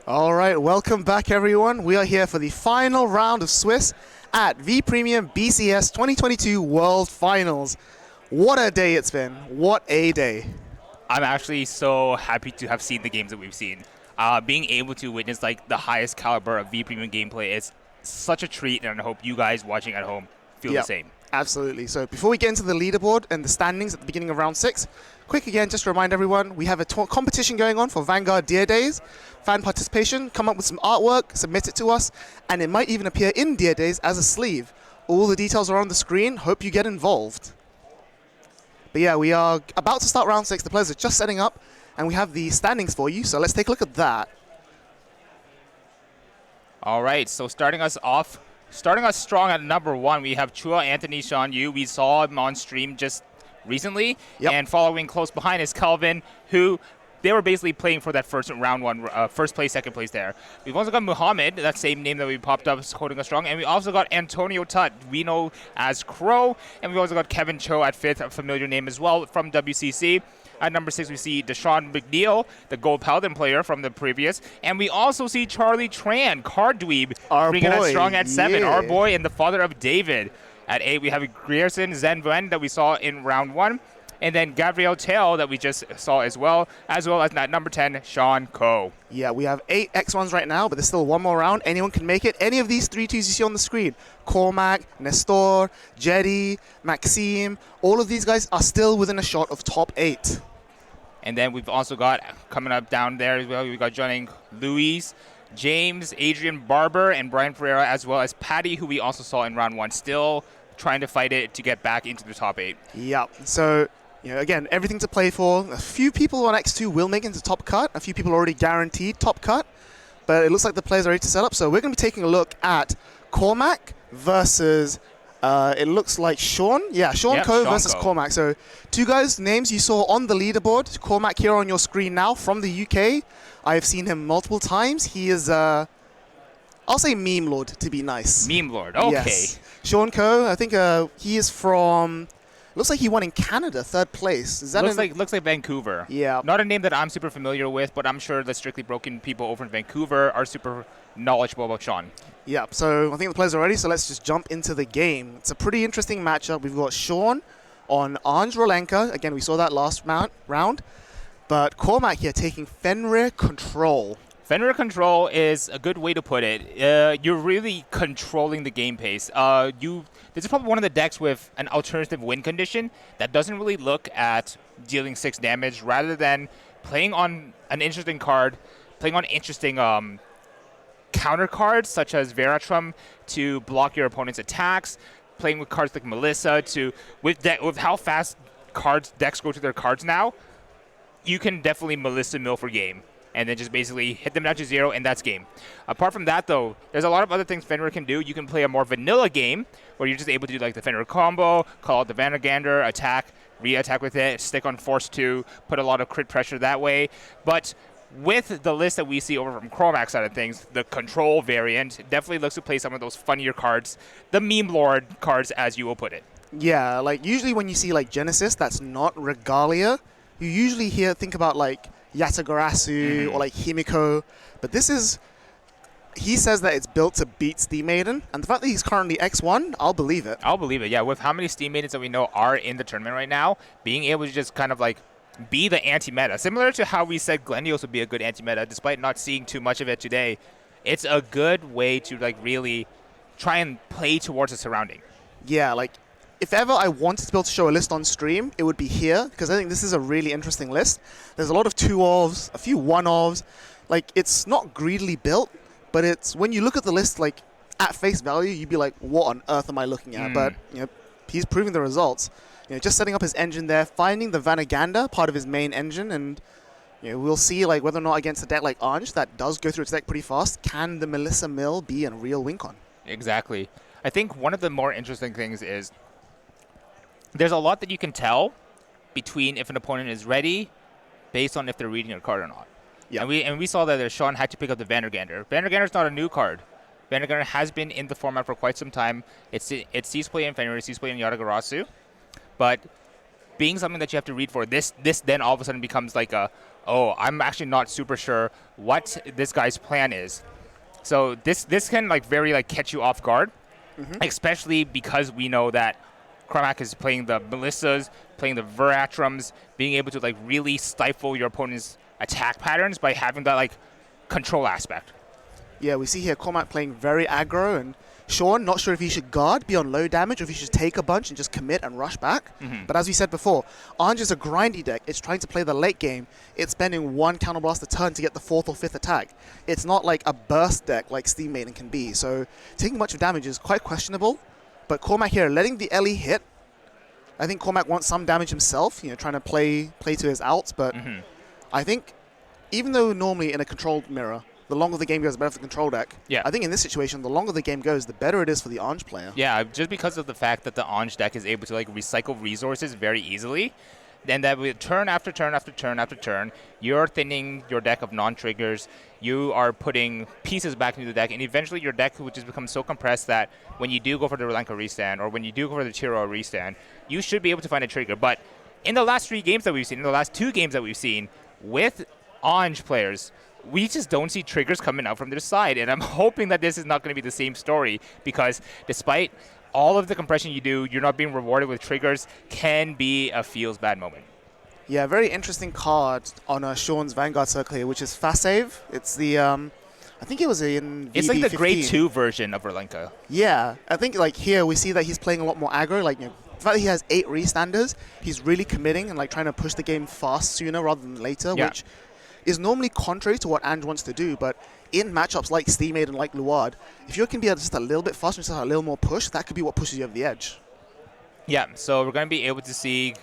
All right, welcome back, everyone. We are here for the final round of Swiss at V Premium BCS 2022 World Finals. What a day it's been. What a day. I'm actually so happy to have seen the games that we've seen. Being able to witness like the highest caliber of V Premium gameplay is such a treat, and I hope you guys watching at home feel the same. Absolutely. So before we get into the leaderboard and the standings at the beginning of round 6, quick again, just to remind everyone, we have a competition going on for Vanguard Deer Days. Fan participation, come up with some artwork, submit it to us, and it might even appear in Deer Days as a sleeve. All the details are on the screen. Hope you get involved. But yeah, we are about to start round 6. The players are just setting up, and we have the standings for you. So let's take a look at that. All right, so starting us strong at number 1, we have Chua Anthony Sean Yu. We saw him on stream just recently, and following close behind is Kelvin, who they were basically playing for that round 1, first place, second place there. We've also got Muhammad, that same name that we popped up, holding us strong, and we also got Antonio Tut, we know as Crow, and we've also got Kevin Cho at 5th, a familiar name as well from WCC. At number 6, we see Deshaun McNeil, the Gold Paladin player from the previous. And we also see Charlie Tran, Card Dweeb, bringing us strong at 7. Our boy and the father of David. At 8, we have Grierson Zen Ven that we saw in round 1. And then Gabriel Tail that we just saw as well as at number 10, Sean Coe. Yeah, we have 8 X1s right now, but there's still one more round. Anyone can make it. Any of these 3 2s you see on the screen, Cormac, Nestor, Jetty, Maxime, all of these guys are still within a shot of top 8. And then we've also got, coming up down there as well, we've got joining Luis, James, Adrian Barber, and Brian Ferreira, as well as Patty, who we also saw in round 1, still trying to fight it to get back into the top 8. Yeah, so, again, everything to play for. A few people on X2 will make it into top cut. A few people already guaranteed top cut. But it looks like the players are ready to set up. So we're going to be taking a look at Cormac versus... it looks like Sean. Yeah, Sean Coe versus Cormac. So 2 guys' names you saw on the leaderboard. Cormac here on your screen now from the UK. I have seen him multiple times. He is, I'll say meme lord to be nice. Meme lord, okay. Yes. Sean Coe, I think he is from... Looks like he won in Canada, 3rd place. Is that looks like Vancouver. Yeah. Not a name that I'm super familiar with, but I'm sure the Strictly Broken people over in Vancouver are super knowledgeable about Sean. Yeah, so I think the players are ready, so let's just jump into the game. It's a pretty interesting matchup. We've got Sean on Anj Rolenka. Again, we saw that last round. But Cormac here taking Fenrir Control. Fenrir Control is a good way to put it. You're really controlling the game pace. This is probably one of the decks with an alternative win condition that doesn't really look at dealing 6 damage, rather than playing on an interesting card, playing on interesting counter cards such as Veratrum to block your opponent's attacks, playing with cards like Melissa with how fast decks go to their cards now, you can definitely Melissa mill for game. And then just basically hit them down to 0, and that's game. Apart from that, though, there's a lot of other things Fenrir can do. You can play a more vanilla game, where you're just able to do like the Fenrir combo, call out the Vanguard, attack, re-attack with it, stick on Force 2, put a lot of crit pressure that way. But with the list that we see over from Cormac's side of things, the control variant definitely looks to play some of those funnier cards, the meme lord cards, as you will put it. Yeah, like usually when you see like Genesis, that's not Regalia. You usually think about like Yatagarasu or like Himiko, but this is, he says that it's built to beat Steam Maiden, and the fact that he's currently X1, I'll believe it. I'll believe it, yeah. With how many Steam Maidens that we know are in the tournament right now, being able to just kind of like be the anti-meta, similar to how we said Glendios would be a good anti-meta, despite not seeing too much of it today, it's a good way to like really try and play towards the surrounding. Yeah, like if ever I wanted to be able to show a list on stream, it would be here, because I think this is a really interesting list. There's a lot of 2-ofs, a few 1-ofs. Like, it's not greedily built, but it's, when you look at the list, like, at face value, you'd be like, what on earth am I looking at? But, he's proving the results. Just setting up his engine there, finding the Vanaganda, part of his main engine, and, we'll see, like, whether or not against a deck like Anj, that does go through its deck pretty fast, can the Melissa Mill be a real win con? Exactly. I think one of the more interesting things is there's a lot that you can tell between if an opponent is ready based on if they're reading a card or not. Yeah. And we saw that Sean had to pick up the Vandergander. Vandergander's not a new card. Vandergander has been in the format for quite some time. It sees play in Fenrir, it sees play in Yatagarasu. But being something that you have to read for, this then all of a sudden becomes like a Oh, I'm actually not super sure what this guy's plan is. So this can very catch you off guard, especially because we know that Cormac is playing the Melissas, playing the Veratrums, being able to really stifle your opponent's attack patterns by having that control aspect. Yeah, we see here Cormac playing very aggro, and Sean not sure if he should guard, be on low damage, or if he should take a bunch and just commit and rush back. But as we said before, Anj is a grindy deck. It's trying to play the late game. It's spending one counterblast a turn to get the 4th or 5th attack. It's not like a burst deck like Steam Maiden can be. So taking much of damage is quite questionable. But Cormac here letting the Ellie hit. I think Cormac wants some damage himself, trying to play to his outs. But I think even though normally in a controlled mirror, the longer the game goes, the better for the control deck. Yeah. I think in this situation, the longer the game goes, the better it is for the Anj player. Yeah, just because of the fact that the Anj deck is able to recycle resources very easily, then that with turn after turn after turn after turn, you're thinning your deck of non-triggers. You are putting pieces back into the deck, and eventually your deck will just become so compressed that when you do go for the Relenka restand or when you do go for the Chiro restand, you should be able to find a trigger. But in the last 3 games that we've seen, in the last 2 games that we've seen with Anj players, we just don't see triggers coming out from their side, and I'm hoping that this is not going to be the same story, because despite all of the compression you do, you're not being rewarded with triggers, can be a feels bad moment. Yeah, very interesting card on Sean's Vanguard circle here, which is Fast Save. It's the, I think it was in VB15. It's like the grade 2 version of Relenka. Yeah, I think here we see that he's playing a lot more aggro. The fact that he has 8 restanders, he's really committing and trying to push the game fast sooner rather than later, which is normally contrary to what Anj wants to do. But in matchups like Steam Maiden and like Luard, if you can be just a little bit faster, just a little more push, that could be what pushes you over the edge. Yeah, so we're going to be able to see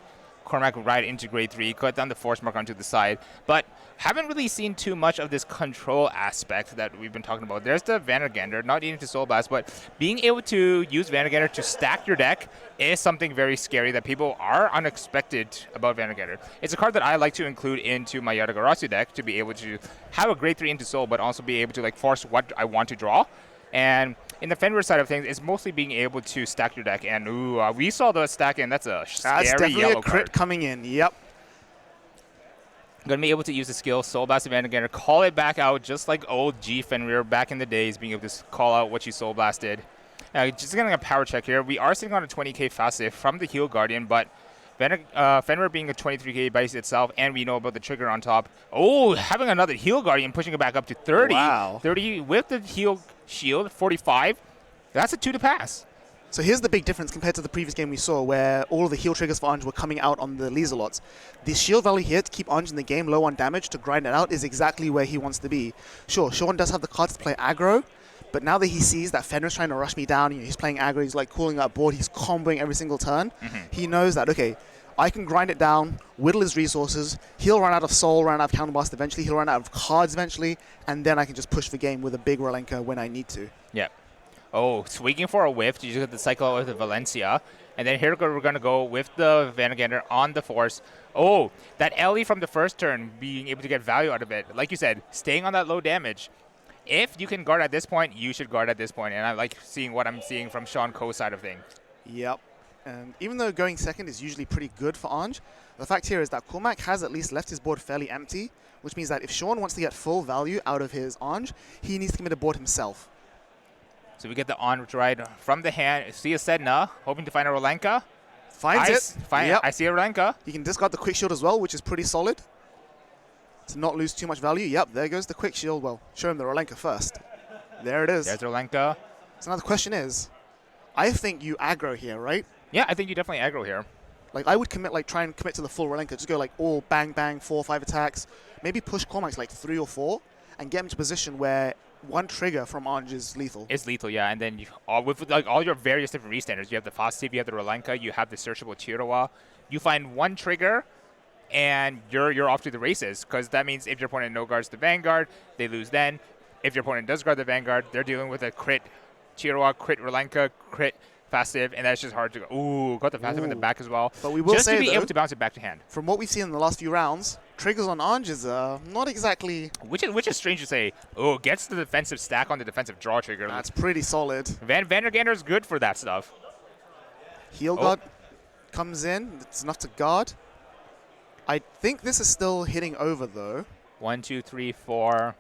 Cormac ride into grade 3, cut down the force mark onto the side, but haven't really seen too much of this control aspect that we've been talking about. There's the Vanguard, not needing to Soul Blast, but being able to use Vanguard to stack your deck is something very scary that people are unexpected about Vanguard. It's a card that I like to include into my Yatagarasu deck to be able to have a grade 3 into Soul, but also be able to force what I want to draw. And in the Fenrir side of things, it's mostly being able to stack your deck. And we saw the stack in. That's a scary That's definitely yellow a crit card. coming in. Yep. Going to be able to use the skill Soul Blast Vanguard, call it back out just like old G Fenrir back in the days, being able to call out what you Soul Blasted. Now, just getting a power check here. We are sitting on a 20k fast save from the Heal Guardian, but Fenrir being a 23k base itself, and we know about the trigger on top. Oh, having another Heal Guardian, pushing it back up to 30. Wow. 30 with the Heal Shield, 45. That's a 2 to pass. So here's the big difference compared to the previous game we saw, where all of the heal triggers for Anj were coming out on the Lieselots. The shield value here to keep Anj in the game low on damage to grind it out is exactly where he wants to be. Sure, Sean does have the cards to play aggro, but now that he sees that Fenrir's trying to rush me down, he's playing aggro, he's cooling up board, he's comboing every single turn. He knows that, okay, I can grind it down, whittle his resources, he'll run out of soul, run out of counterblast eventually, he'll run out of cards eventually, and then I can just push the game with a big Relenka when I need to. Yeah. Oh, swinging for a whiff. You just get the cycle out with the Valencia. And then here we're going to go with the Vanguard on the force. Oh, that Ellie from the first turn, being able to get value out of it. Like you said, staying on that low damage. If you can guard at this point, you should guard at this point. And I like seeing what I'm seeing from Sean Coe's side of things. Yep. And even though going second is usually pretty good for Anj, the fact here is that Cormac has at least left his board fairly empty, which means that if Sean wants to get full value out of his Anj, he needs to commit a board himself. So we get the on ride from the hand. See a Sedna, hoping to find a Relenka. Finds it. Yep. I see a Relenka. He can discard the quick shield as well, which is pretty solid. To not lose too much value. Yep, there goes the quick shield. Well, show him the Relenka first. There it is. There's Relenka. So now the question is, I think you aggro here, right? Yeah, I think you definitely aggro here. I would commit, try and commit to the full Relenka. Just go all bang, bang, 4 or 5 attacks. Maybe push Cormac's 3 or 4 and get him to a position where one trigger from Anj is lethal. It's lethal, yeah. And then with all your various different restanders, you have the fast save, you have the Relenka, you have the searchable Chirawa. You find one trigger, and you're off to the races. Because that means if your opponent no guards the Vanguard, they lose then. If your opponent does guard the Vanguard, they're dealing with a crit Chirawa, crit Relenka, crit fast save, and that's just hard to go. Ooh, got the fast save in the back as well. But we will just say, to be though, able to bounce it back to hand. From what we've seen in the last few rounds, triggers on Anj is not exactly... Which is strange to say. Oh, gets the defensive stack on the defensive draw trigger. That's pretty solid. Vanguard is good for that stuff. Heal guard comes in. It's enough to guard. I think this is still hitting over, though. 1, 2, 3, 4.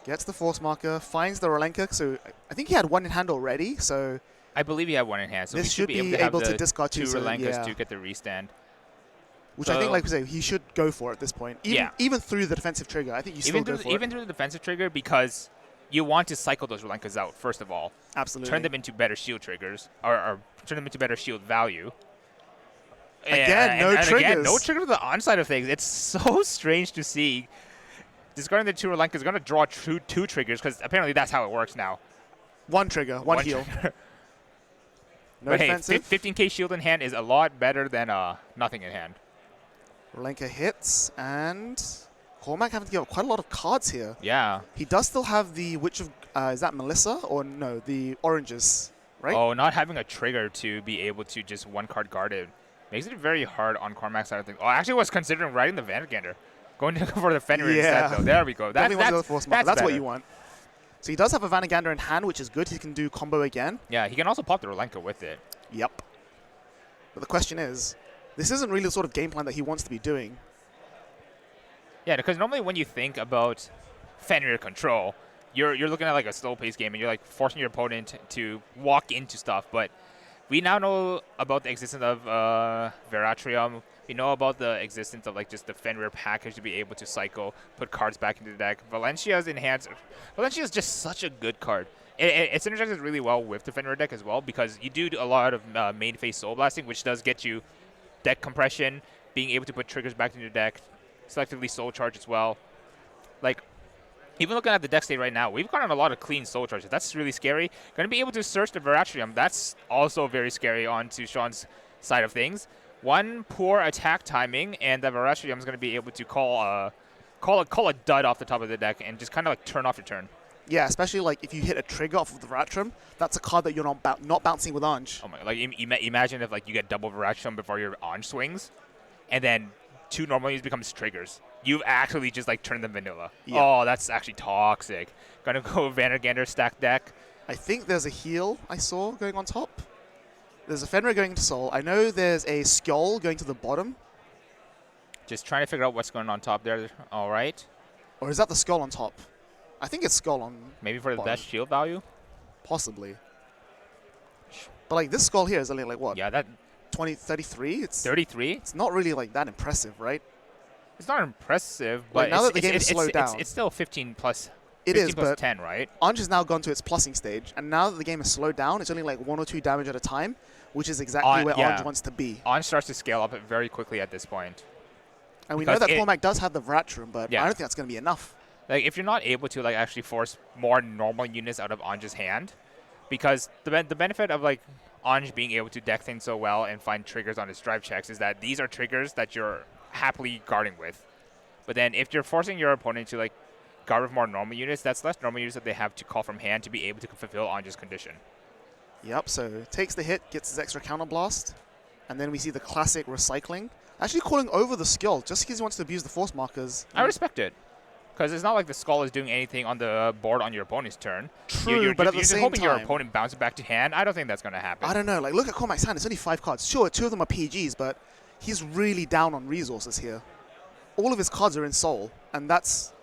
Gets the force marker, finds the Rolenka. So I think he had one in hand already, so... I believe he had one in hand, so this we should be able to discard two so, Rolenkas yeah. to get the restand. Which so I think, like we say, he should go for at this point. Even through the defensive trigger, I think you still go for it. Even through the defensive trigger, because you want to cycle those Rolenkas out, first of all. Absolutely. Turn them into better shield triggers, or turn them into better shield value. Again, no triggers. Again, no trigger to the onside of things. It's so strange to see. Discarding the 2 Rolenka is going to draw two triggers, because apparently that's how it works now. One trigger, one heal. No but defensive. Hey, 15k shield in hand is a lot better than nothing in hand. Rolenka hits, and Cormac having to give up quite a lot of cards here. Yeah. He does still have the Witch of... is that Melissa? Or no, the oranges, right? Oh, not having a trigger to be able to just one-card guard it makes it very hard on Cormac's side of things. Oh, I actually was considering riding the Vanguard. Going to go for the Fenrir instead, though. There we go. That's what you want. So he does have a Vanguard in hand, which is good. He can do combo again. Yeah, he can also pop the Rolenka with it. Yep. But the question is, this isn't really the sort of game plan that he wants to be doing. Yeah, because normally when you think about Fenrir control, you're looking at like a slow-paced game, and you're like forcing your opponent to walk into stuff. But we now know about the existence of Veratrium. We know about the existence of like just the Fenrir package to be able to cycle, put cards back into the deck. Valencia's enhanced. Valencia is just such a good card. It synergizes really well with the Fenrir deck as well, because you do a lot of main phase soul blasting, which does get you deck compression, being able to put triggers back into the deck, selectively soul charge as well. Like, even looking at the deck state right now, we've gotten a lot of clean soul charges. That's really scary. Going to be able to search the Veratrium. That's also very scary onto Sean's side of things. One poor attack timing, and the Veratrium is going to be able to call a dud off the top of the deck and just kind of like turn off your turn. Yeah, especially like if you hit a trigger off of the Veratrium, that's a card that you're not bouncing with Anj. Oh my! Like imagine if like you get double Veratrium before your Anj swings, and then 2 normal units becomes triggers. You've actually just like turned them vanilla. Yeah. Oh, that's actually toxic. Gonna go Vanguard stack deck. I think there's a heal I saw going on top. There's a Fenrir going to Soul. I know there's a Skull going to the bottom. Just trying to figure out what's going on top there. All right. Or is that the Skull on top? I think it's Skull on maybe for the bottom. best shield value? Possibly. But like this Skull here is only like what? Yeah, that 33? It's 33? It's not really like that impressive, right? It's not impressive, but like now that the game is slowed down. It's still 15 plus. It is, plus but 10, right? Anj has now gone to its plussing stage, and now that the game is slowed down, it's only like 1 or 2 damage at a time, which is exactly where Anj wants to be. Anj starts to scale up very quickly at this point. And we know that Cormac does have the Veratrium, but I don't think that's going to be enough. Like, if you're not able to like actually force more normal units out of Anj's hand, because the benefit of like Anj being able to deck things so well and find triggers on his drive checks is that these are triggers that you're happily guarding with. But then if you're forcing your opponent to like guard with more normal units, that's less normal units that they have to call from hand to be able to fulfill Anj's condition. Yep, so takes the hit, gets his extra counterblast, and then we see the classic recycling. Actually calling over the skill, just because he wants to abuse the force markers. I respect it. Because it's not like the Skull is doing anything on the board on your opponent's turn. True, but at the same time, you're hoping your opponent bounces back to hand. I don't think that's going to happen. I don't know. Like, look at Cormac's hand. It's only 5 cards. Sure, 2 of them are PGs, but he's really down on resources here. All of his cards are in Soul, and that's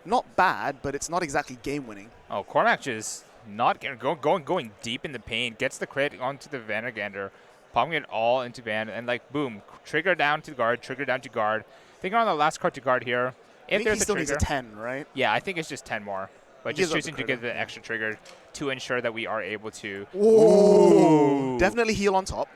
not bad, but it's not exactly game-winning. Oh, Cormac just not going deep in the paint, gets the crit onto the Vanguard, popping it all into Van, and like, boom, trigger down to guard, trigger down to guard. Thinking on the last card to guard here. I think he still needs a 10, right? Yeah, I think it's just 10 more. But just choosing to get the extra trigger to ensure that we are able to... Ooh. Definitely heal on top.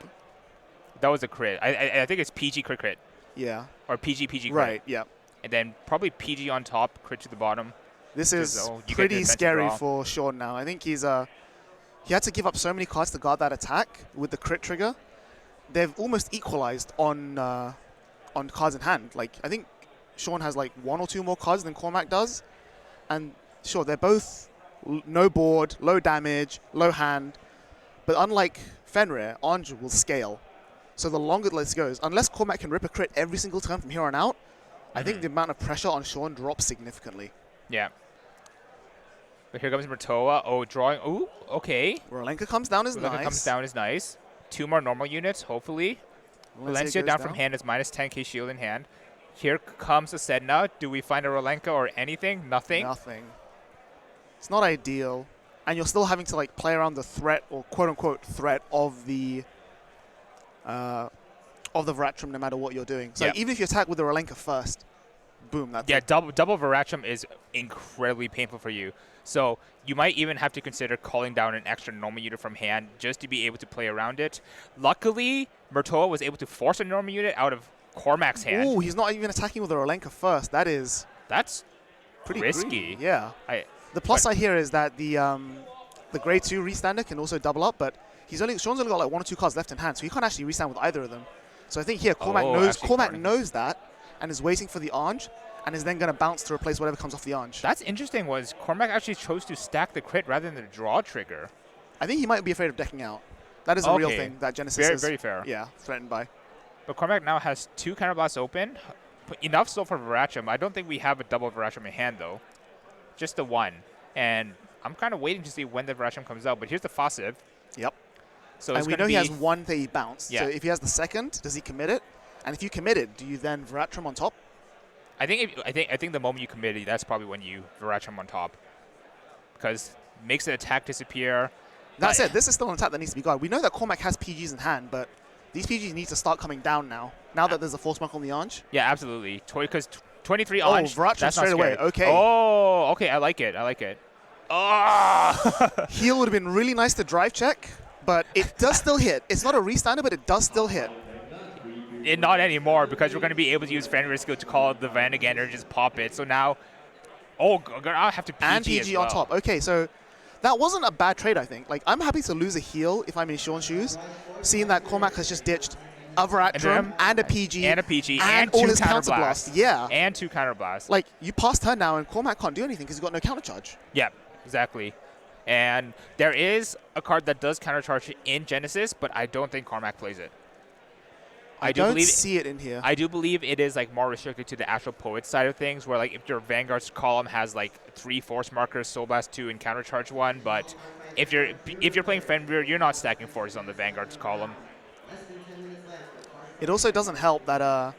That was a crit. I think it's PG crit. Yeah. Or PG crit. Right, yeah. And then probably PG on top, crit to the bottom. This is pretty scary for Sean now. I think he had to give up so many cards to guard that attack with the crit trigger. They've almost equalized on cards in hand. Like, I think Sean has like 1 or 2 more cards than Cormac does. And sure, they're both no board, low damage, low hand. But unlike Fenrir, Anj will scale. So the longer this goes, unless Cormac can rip a crit every single turn from here on out, I think the amount of pressure on Sean drops significantly. Yeah. But here comes Murtoa. Oh, drawing. Ooh, okay. Rolenka comes down is nice. Rolenka comes down is nice. 2 more normal units, hopefully. Valencia goes down from hand is minus 10k shield in hand. Here comes a Sedna. Do we find a Rolenka or anything? Nothing. Nothing. It's not ideal. And you're still having to like play around the threat or quote-unquote threat of the Veratrum no matter what you're doing. So even if you attack with the Rolenka first, boom, that's it. double Veratrum is incredibly painful for you. So you might even have to consider calling down an extra normal unit from hand just to be able to play around it. Luckily, Murtoa was able to force a normal unit out of Cormac's hand. Ooh, he's not even attacking with the Rolenka first. That's pretty risky. Greedy. Yeah. The plus side here is that the grade 2 restander can also double up, but Sean's only got like 1 or 2 cards left in hand, so he can't actually restand with either of them. So I think here Cormac knows that and is waiting for the Ange and is then going to bounce to replace whatever comes off the Ange. That's interesting was Cormac actually chose to stack the crit rather than the draw trigger. I think he might be afraid of decking out. That is a real thing that Genesis is very fair. Yeah, threatened by. But Cormac now has 2 counterblasts open. Enough still for Veratrum. I don't think we have a double Veratrum in hand though. Just the 1. And I'm kind of waiting to see when the Veratrum comes out. But here's the Fossive. Yep. So and we know he has 1 that he bounced. Yeah. So if he has the second, does he commit it? And if you commit it, do you then Veratrum on top? I think the moment you commit it, that's probably when you Veratrum on top. Because it makes the attack disappear. That said, this is still an attack that needs to be guarded. We know that Cormac has PGs in hand, but these PGs need to start coming down now. Now that there's a Force Mark on the Ange. Yeah, absolutely. Because 23 Ange. Oh, Veratrum straight away. Okay. Oh, okay. I like it. Oh! Heal would have been really nice to drive check, but it does still hit. It's not a restander, but it does still hit. Not anymore, because we're going to be able to use Fenrir skill to call the Vanguard and just pop it. So now, I have to PG and PG as well. on top. Okay, so that wasn't a bad trade, I think. Like, I'm happy to lose a heal if I'm in Sean's shoes, seeing that Cormac has just ditched a Veratrum and a PG and all 2 his counterblasts. Yeah. And 2 counterblasts. Like, you passed turn now, and Cormac can't do anything because he's got no countercharge. Yeah, exactly. And there is a card that does countercharge in Genesis, but I don't think Cormac plays it. I don't see it in here. I do believe it is like more restricted to the actual Poet side of things, where like if your Vanguard's column has like 3 Force Markers, Soul Blast 2, and Countercharge 1, but if you're playing Fenrir, you're not stacking forces on the Vanguard's column. It also doesn't help that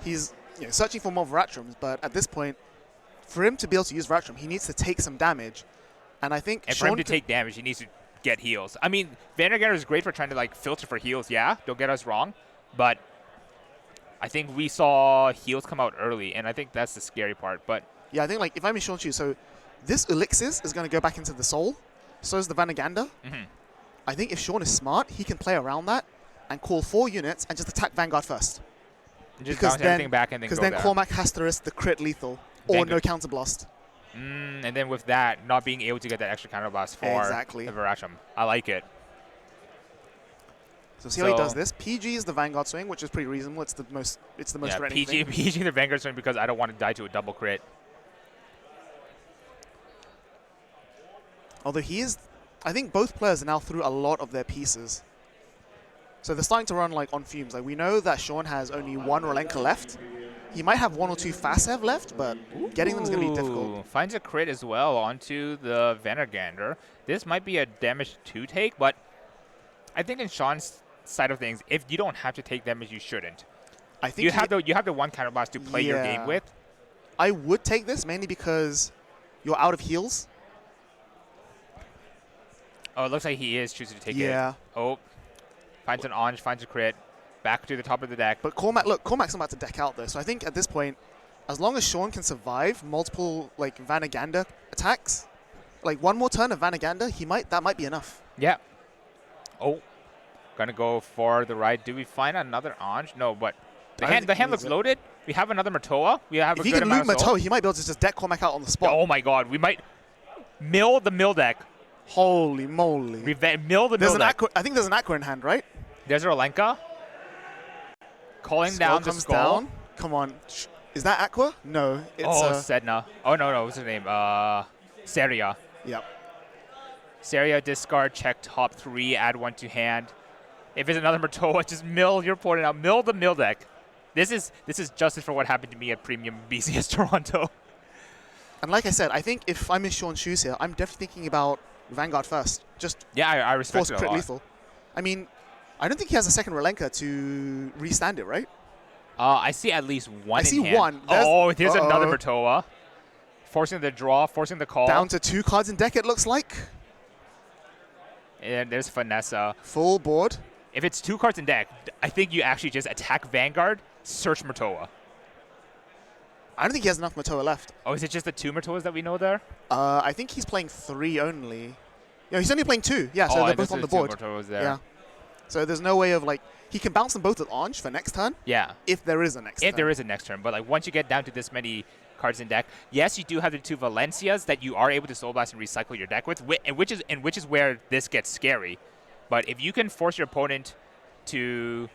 he's searching for more Veratrums, but at this point, for him to be able to use Veratrum, he needs to take some damage, and I think for him to take damage, he needs to get heals. I mean, Vanguard is great for trying to like filter for heals. Yeah, don't get us wrong. But I think we saw heals come out early, and I think that's the scary part. But yeah, I think like if I'm in Sean's shoes, so this Elixirs is going to go back into the Soul. So is the Vanagander. I think if Sean is smart, he can play around that and call 4 units and just attack Vanguard first. Just bounce everything back and then go because then Cormac has to risk the crit lethal or no counterblast. And then with that, not being able to get that extra counterblast for the Veratrum. I like it. So see how he does this. PG is the Vanguard swing, which is pretty reasonable. It's the most threatening thing. PG the Vanguard swing because I don't want to die to a double crit. Although I think both players are now through a lot of their pieces. So they're starting to run like on fumes. Like we know that Sean has only 1 Rolenka left. He might have 1 or 2 Fasev left, but getting them is going to be difficult. Finds a crit as well onto the Vanagander. This might be a damage 2 take, but I think in Sean's side of things, if you don't have to take damage, you shouldn't. I think you have the 1 counterblast to play your game with. I would take this mainly because you're out of heals. Oh, it looks like he is choosing to take it. Yeah. Oh, finds an Ange, finds a crit. Back to the top of the deck. But Cormac's about to deck out though, so I think at this point, as long as Sean can survive multiple like Vanagander attacks, like 1 more turn of Vanagander, that might be enough. Yeah. Oh. Gonna go for the right. Do we find another Ange? No, but the hand looks loaded. We have another Murtoa. We have if he can loot Murtoa, he might be able to just deck Cormac out on the spot. Oh my god, we might mill the mill deck. Holy moly. Mill the mill deck. I think there's an Aqua in hand, right? There's a Rolenka. Calling down the skull. Down. Come on. Is that Aqua? No. It's Sedna. Oh, no. What's her name? Seria. Yep. Seria, discard, check top 3, add 1 to hand. If it's another Murtoa, just mill your opponent out. Mill the mill deck. This is justice for what happened to me at Premium BCS Toronto. And like I said, I think if I'm in Sean's shoes here, I'm definitely thinking about Vanguard first. Just I respect it a lot. Lethal. I mean, I don't think he has a second Relenka to restand it, right? I see at least one. I see hand. one. There's another Matoa. Forcing the draw, forcing the call. Down to 2 cards in deck, it looks like. And there's Vanessa. Full board. If it's 2 cards in deck, I think you actually just attack Vanguard, search Matoa. I don't think he has enough Matoa left. Oh, is it just the 2 Matoas that we know there? I think he's playing 3 only. Yeah, he's only playing 2. Yeah, so they're both on the board. 2 Matoas there. Yeah. So there's no way of like he can bounce them both with Anj for next turn. Yeah. If there is a next turn. If there is a next turn, but like once you get down to this many cards in deck, yes, you do have the 2 Valencias that you are able to Soul Blast and recycle your deck with, which is where this gets scary. But if you can force your opponent to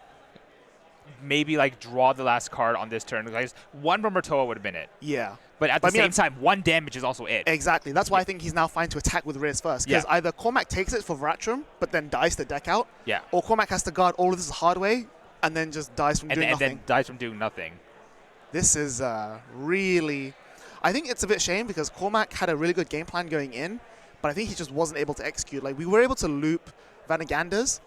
maybe like draw the last card on this turn, like 1 Matoa would have been it. Yeah. But at the same time, 1 damage is also it. Exactly. That's why I think he's now fine to attack with Riz first. Because either Cormac takes it for Varatrum, but then dies the deck out. Yeah. Or Cormac has to guard all of this the hard way, and then just dies from doing nothing. And then dies from doing nothing. This is really... I think it's a bit shame because Cormac had a really good game plan going in, but I think he just wasn't able to execute. Like, we were able to loop Vanaganders,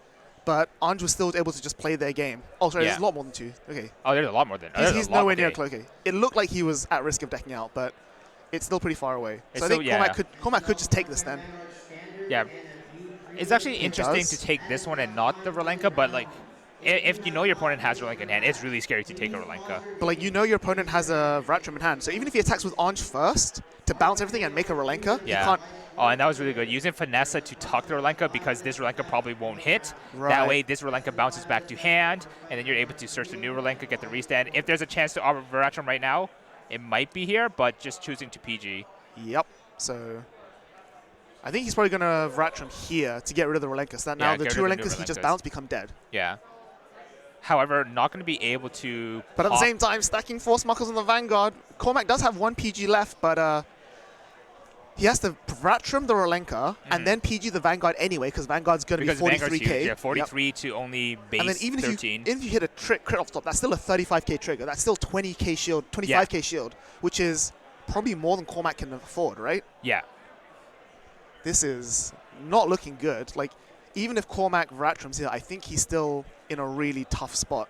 but Anj was still able to just play their game. Oh, sorry, there's a lot more than 2. Okay. Oh, there's a lot more than... He's nowhere near close. Okay. It looked like he was at risk of decking out, but it's still pretty far away. So I think Cormac could just take this then. Yeah. It's actually interesting to take this one and not the Relenka, but like, if you know your opponent has Relenka in hand, it's really scary to take a Relenka. But like, you know your opponent has a Varatrum in hand, so even if he attacks with Anj first to bounce everything and make a Relenka, you can't... Oh, and that was really good. Using Vanessa to tuck the Relenka because this Relenka probably won't hit. Right. That way, this Relenka bounces back to hand, and then you're able to search the new Relenka, get the restand. If there's a chance to offer Varatrum right now, it might be here, but just choosing to PG. Yep. So I think he's probably going to Varatrum here to get rid of the Relenka. So that now the 2 Relenkas he just bounced become dead. Yeah. However, not going to be able to... But at the same time, stacking 4 Smuckles on the Vanguard. Cormac does have 1 PG left, but... he has to Varatrum the Relenka and then PG the Vanguard anyway because Vanguard's going to be 43k. Yeah, 43 to only base and then even 13. If you hit a crit off top, that's still a 35k trigger. That's still 20k shield, 25k shield, which is probably more than Cormac can afford, right? Yeah. This is not looking good. Like, even if Cormac Varatrum's here, I think he's still in a really tough spot.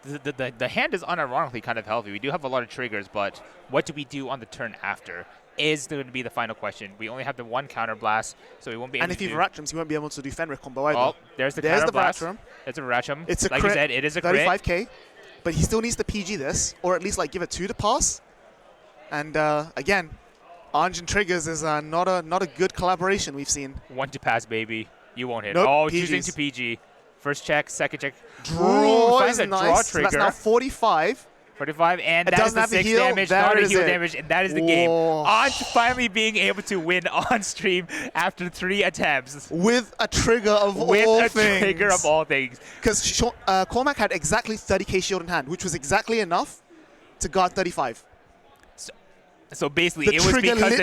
The hand is unironically kind of healthy. We do have a lot of triggers, but what do we do on the turn after is going to be the final question. We only have the 1 counter blast, so we won't be able to do... And if he Varatrums, he won't be able to do Fenrir combo either. Oh, there's the counter blast. Varatrum. It's a Varatrum. It's a like crit, you said, it is a crit. 35k, but he still needs to PG this, or at least like give it 2 to pass. And again, Anj and triggers is not a good collaboration we've seen. 1 to pass, baby. You won't hit. Nope, oh, PGs. choosing to PG. First check, second check. Draw is finds a nice. draw So trigger. that's now 45. 45, and It that is doesn't the have the 6 heal. damage, There not a is heal it. damage, and that is the game. Anj finally being able to win on stream after 3 attempts. With a trigger of all things. With a trigger of all things. Because Cormac had exactly 30k shield in hand, which was exactly enough to guard 35. So basically, it was because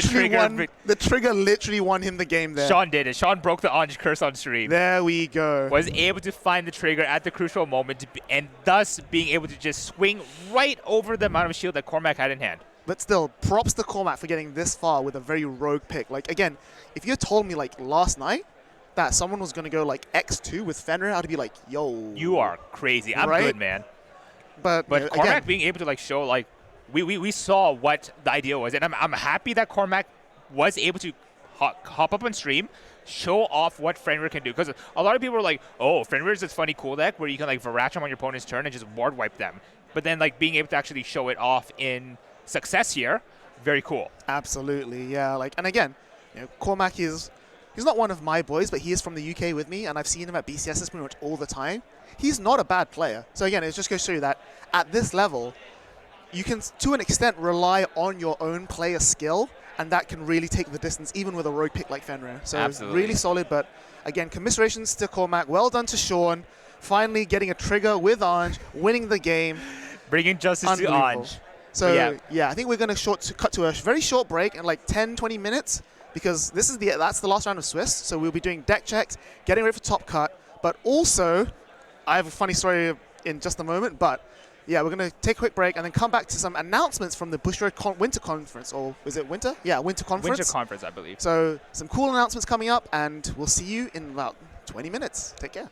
the trigger literally won him the game there. Sean did it. Sean broke the Anj curse on stream. There we go. Was able to find the trigger at the crucial moment, and thus being able to just swing right over the amount of shield that Cormac had in hand. But still, props to Cormac for getting this far with a very rogue pick. Like, again, if you had told me, like, last night that someone was going to go, like, X2 with Fenrir, I'd be like, yo. You are crazy. I'm good, man. But Cormac again, being able to, like, show, like, we saw what the idea was, and I'm happy that Cormac was able to hop up on stream, show off what Fenrir can do. Because a lot of people are like, oh, Fenrir is this funny cool deck where you can like Varatrum on your opponent's turn and just ward wipe them. But then like being able to actually show it off in success here, very cool. Absolutely, yeah. Like, and again, you know, Cormac he's not one of my boys, but he is from the UK with me, and I've seen him at BCSs pretty much all the time. He's not a bad player. So again, it just goes to show you that at this level, you can, to an extent, rely on your own player skill, and that can really take the distance, even with a rogue pick like Fenrir. So Absolutely. Really solid, but again, commiserations to Cormac. Well done to Sean. Finally getting a trigger with Anj, winning the game. Bringing justice to Anj. So yeah, I think we're going to cut to a very short break in like 10, 20 minutes, because that's the last round of Swiss. So we'll be doing deck checks, getting ready for top cut, but also, I have a funny story in just a moment, but yeah, we're going to take a quick break and then come back to some announcements from the Bushiroad Winter Conference. Or is it Winter? Yeah, Winter Conference. Winter Conference, I believe. So some cool announcements coming up, and we'll see you in about 20 minutes. Take care.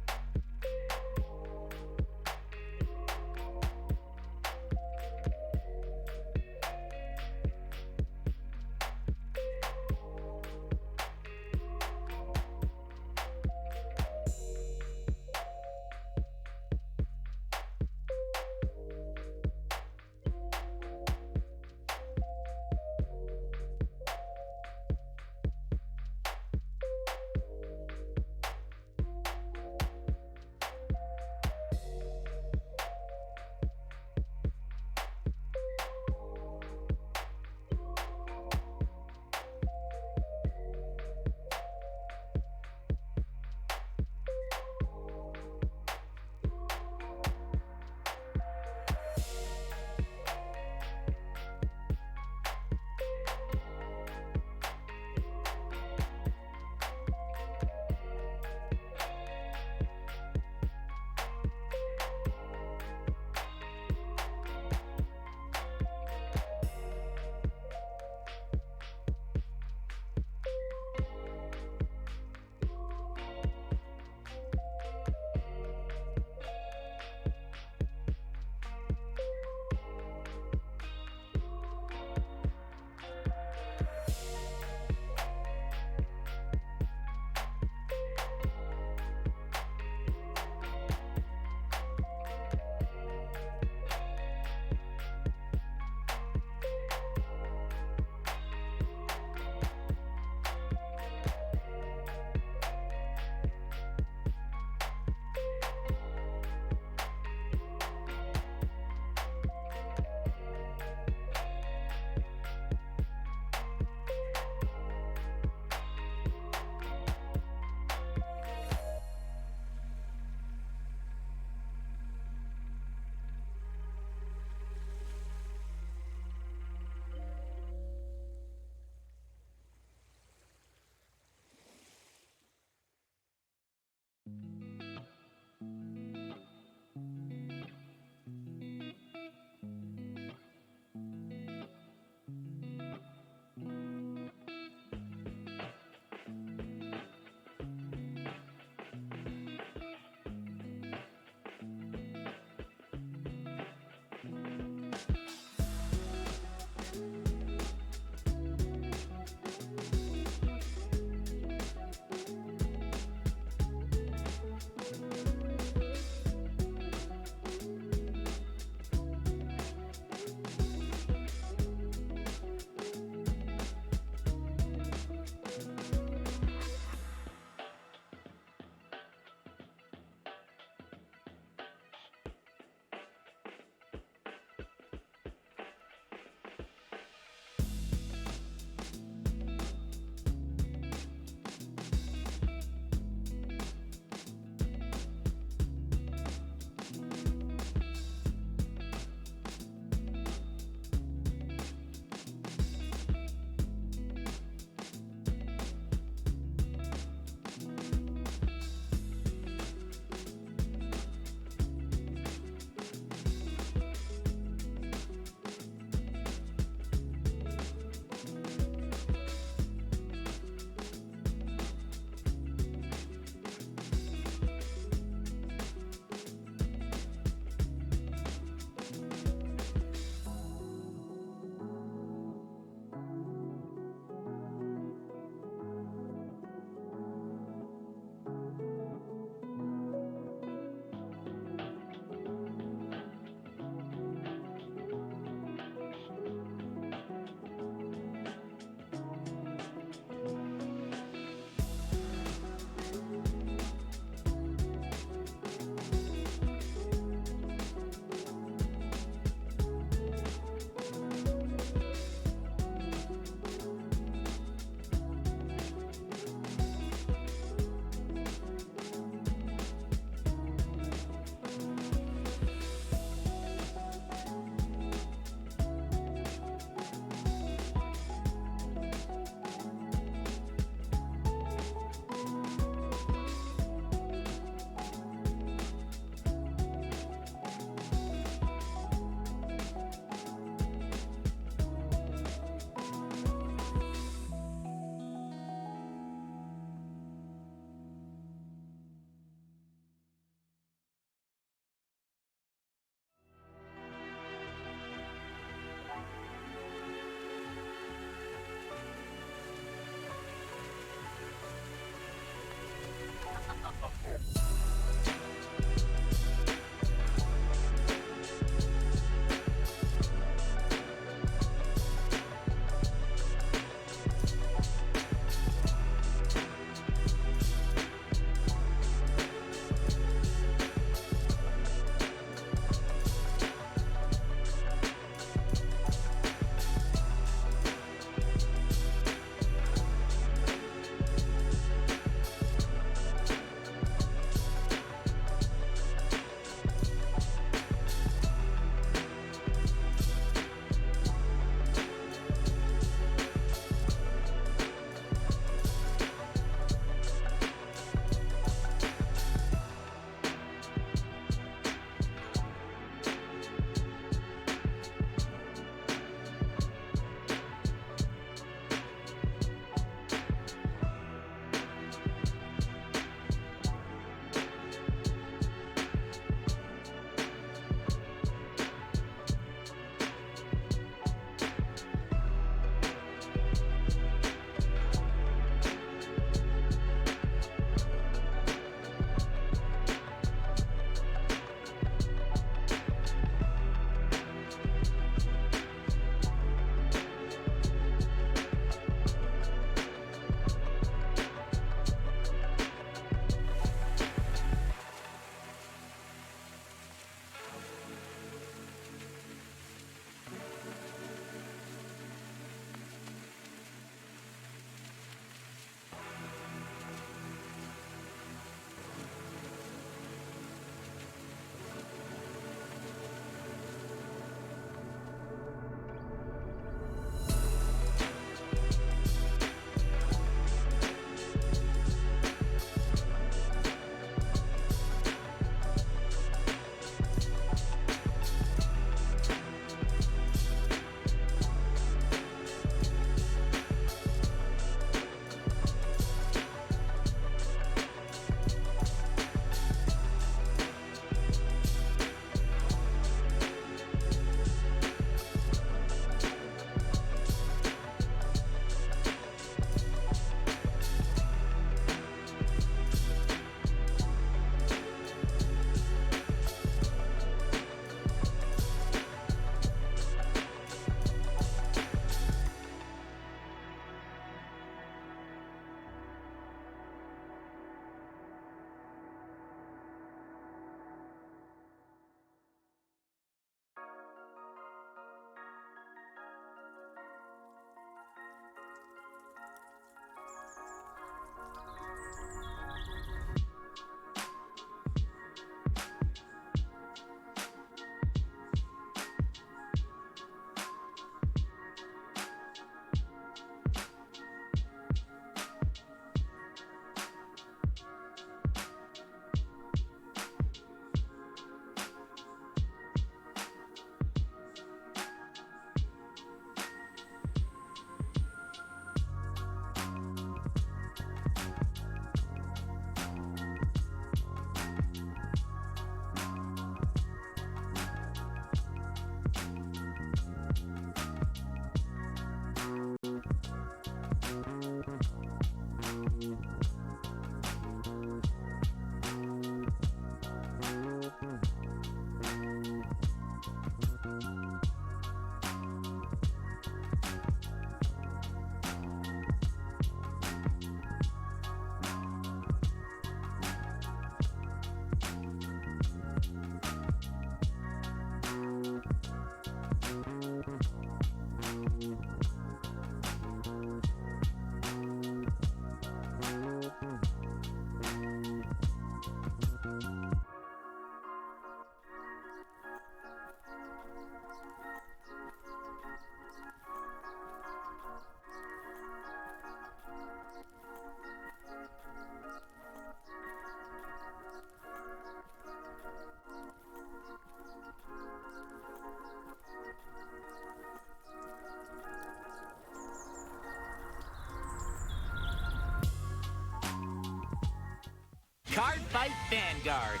Cardfight Vanguard.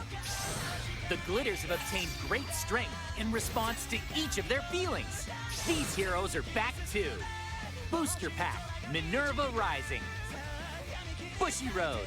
The Glitters have obtained great strength in response to each of their feelings. These heroes are back too. Booster Pack, Minerva Rising. Bushiroad.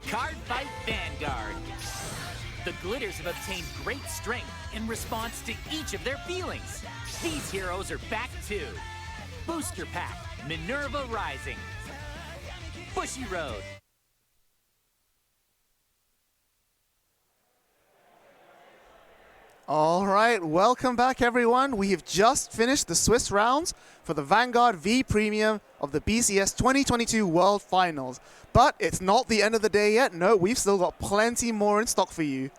Cardfight Vanguard. The Glitters have obtained great strength in response to each of their feelings. These heroes are back too. Booster Pack, Minerva Rising. Bushiroad. All right, welcome back everyone. We have just finished the Swiss rounds for the Vanguard V Premium of the BCS 2022 World Finals. But it's not the end of the day yet. No, we've still got plenty more in stock for you.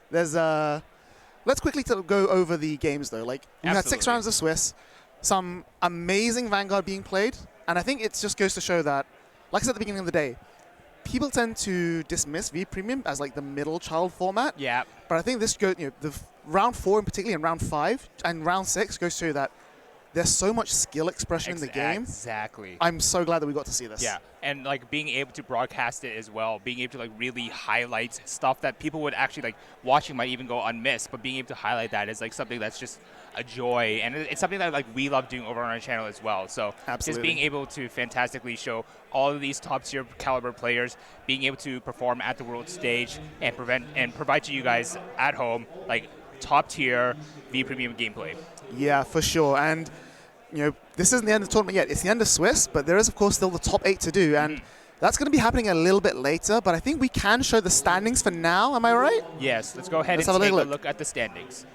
There's let's quickly go over the games though. Like we had 6 rounds of Swiss, some amazing Vanguard being played, and I think it just goes to show that, like I said at the beginning of the day, people tend to dismiss V Premium as like the middle child format. Yeah. But I think this goes, the round 4 in particular, and round 5 and round 6 goes to show that there's so much skill expression in the game. Exactly. I'm so glad that we got to see this. Yeah, and like being able to broadcast it as well, being able to like really highlight stuff that people would actually like watching might even go unmissed, but being able to highlight that is like something that's just a joy, and it's something that like we love doing over on our channel as well. So just being able to fantastically show all of these top tier caliber players being able to perform at the world stage and provide to you guys at home like top tier V Premium gameplay. Yeah, for sure. And this isn't the end of the tournament yet. It's the end of Swiss, but there is, of course, still the top 8 to do. And that's going to be happening a little bit later, but I think we can show the standings for now. Am I right? Yes, let's go ahead and take a look at the standings.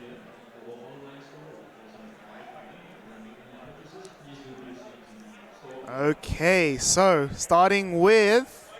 Okay, so starting with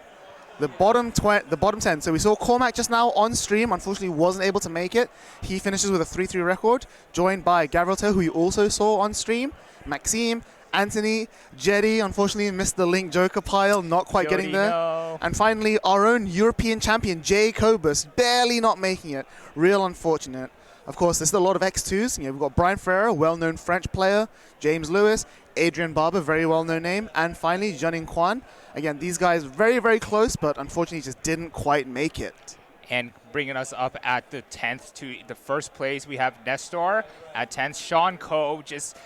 the bottom 10. So we saw Cormac just now on stream. Unfortunately, wasn't able to make it. He finishes with a 3-3 record, joined by Gavril, who you also saw on stream, Maxime, Anthony, Jetty, unfortunately missed the Link Joker pile, not quite getting there. No. And finally, our own European champion, Jay Cobus, barely not making it. Real unfortunate. Of course, there's a lot of X2s. We've got Brian Ferreira, well-known French player, James Lewis, Adrian Barber, very well-known name, and finally, Janin Kwan. Again, these guys very, very close, but unfortunately just didn't quite make it. And bringing us up at the 10th to the first place, we have Nestor at 10th, Sean Coe just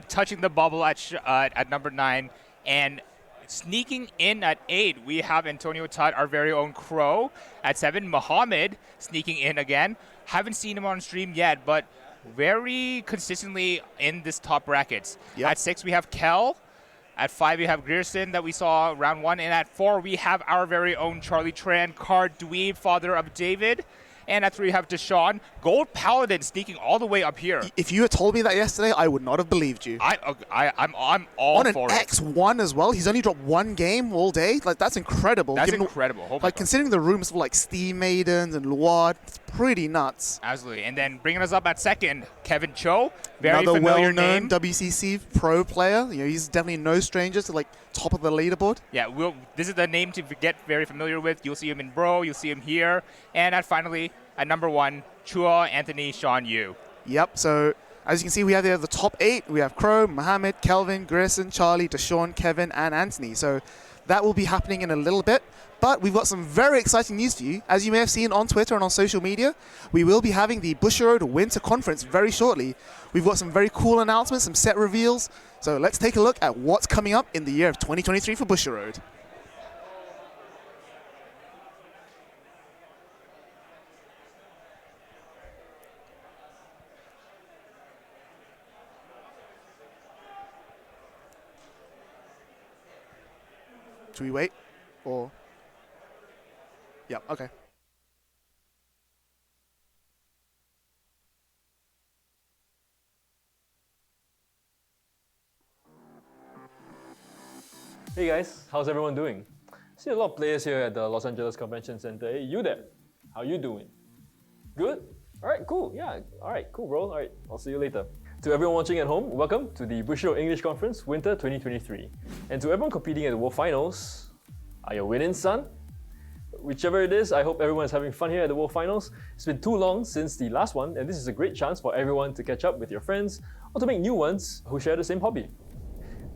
touching the bubble at number 9, and sneaking in at 8, we have Antonio Tutt, our very own Crow, at 7. Mohammed sneaking in again. Haven't seen him on stream yet, but very consistently in this top brackets. Yep. At 6, we have Kel. At 5, we have Grierson that we saw round 1. And at 4, we have our very own Charlie Tran, Card Dweeb, father of David. And at 3, we have Deshaun, Gold Paladin sneaking all the way up here. If you had told me that yesterday, I would not have believed you. I'm all on for an it. X1 as well. He's only dropped 1 game all day. Like, that's incredible. That's incredible. Like, considering the rumors of like Steam Maidens and Luard, it's pretty nuts. Absolutely. And then bringing us up at 2nd, Kevin Cho, very another familiar well-known name. WCC pro player. He's definitely no stranger to like top of the leaderboard. Yeah, this is the name to get very familiar with. You'll see him in Bro. You'll see him here. And finally, at number 1, Chua Anthony Sean Yu. Yep. So as you can see, we have there the top 8. We have Crow, Mohammed, Kelvin, Grierson, Charlie, Deshaun, Kevin, and Anthony. So that will be happening in a little bit. But we've got some very exciting news for you. As you may have seen on Twitter and on social media, we will be having the Bushiroad Winter Conference very shortly. We've got some very cool announcements, some set reveals. So let's take a look at what's coming up in the year of 2023 for Bushiroad. Should we wait? Or... Yep, okay. Hey guys, how's everyone doing? I see a lot of players here at the Los Angeles Convention Center. Hey, you there? How you doing? Good? Alright, cool. Yeah, alright, cool bro. Alright, I'll see you later. To everyone watching at home, welcome to the Bushiroad English Conference Winter 2023. And to everyone competing at the World Finals, are you winning, son? Whichever it is, I hope everyone is having fun here at the World Finals. It's been too long since the last one, and this is a great chance for everyone to catch up with your friends or to make new ones who share the same hobby.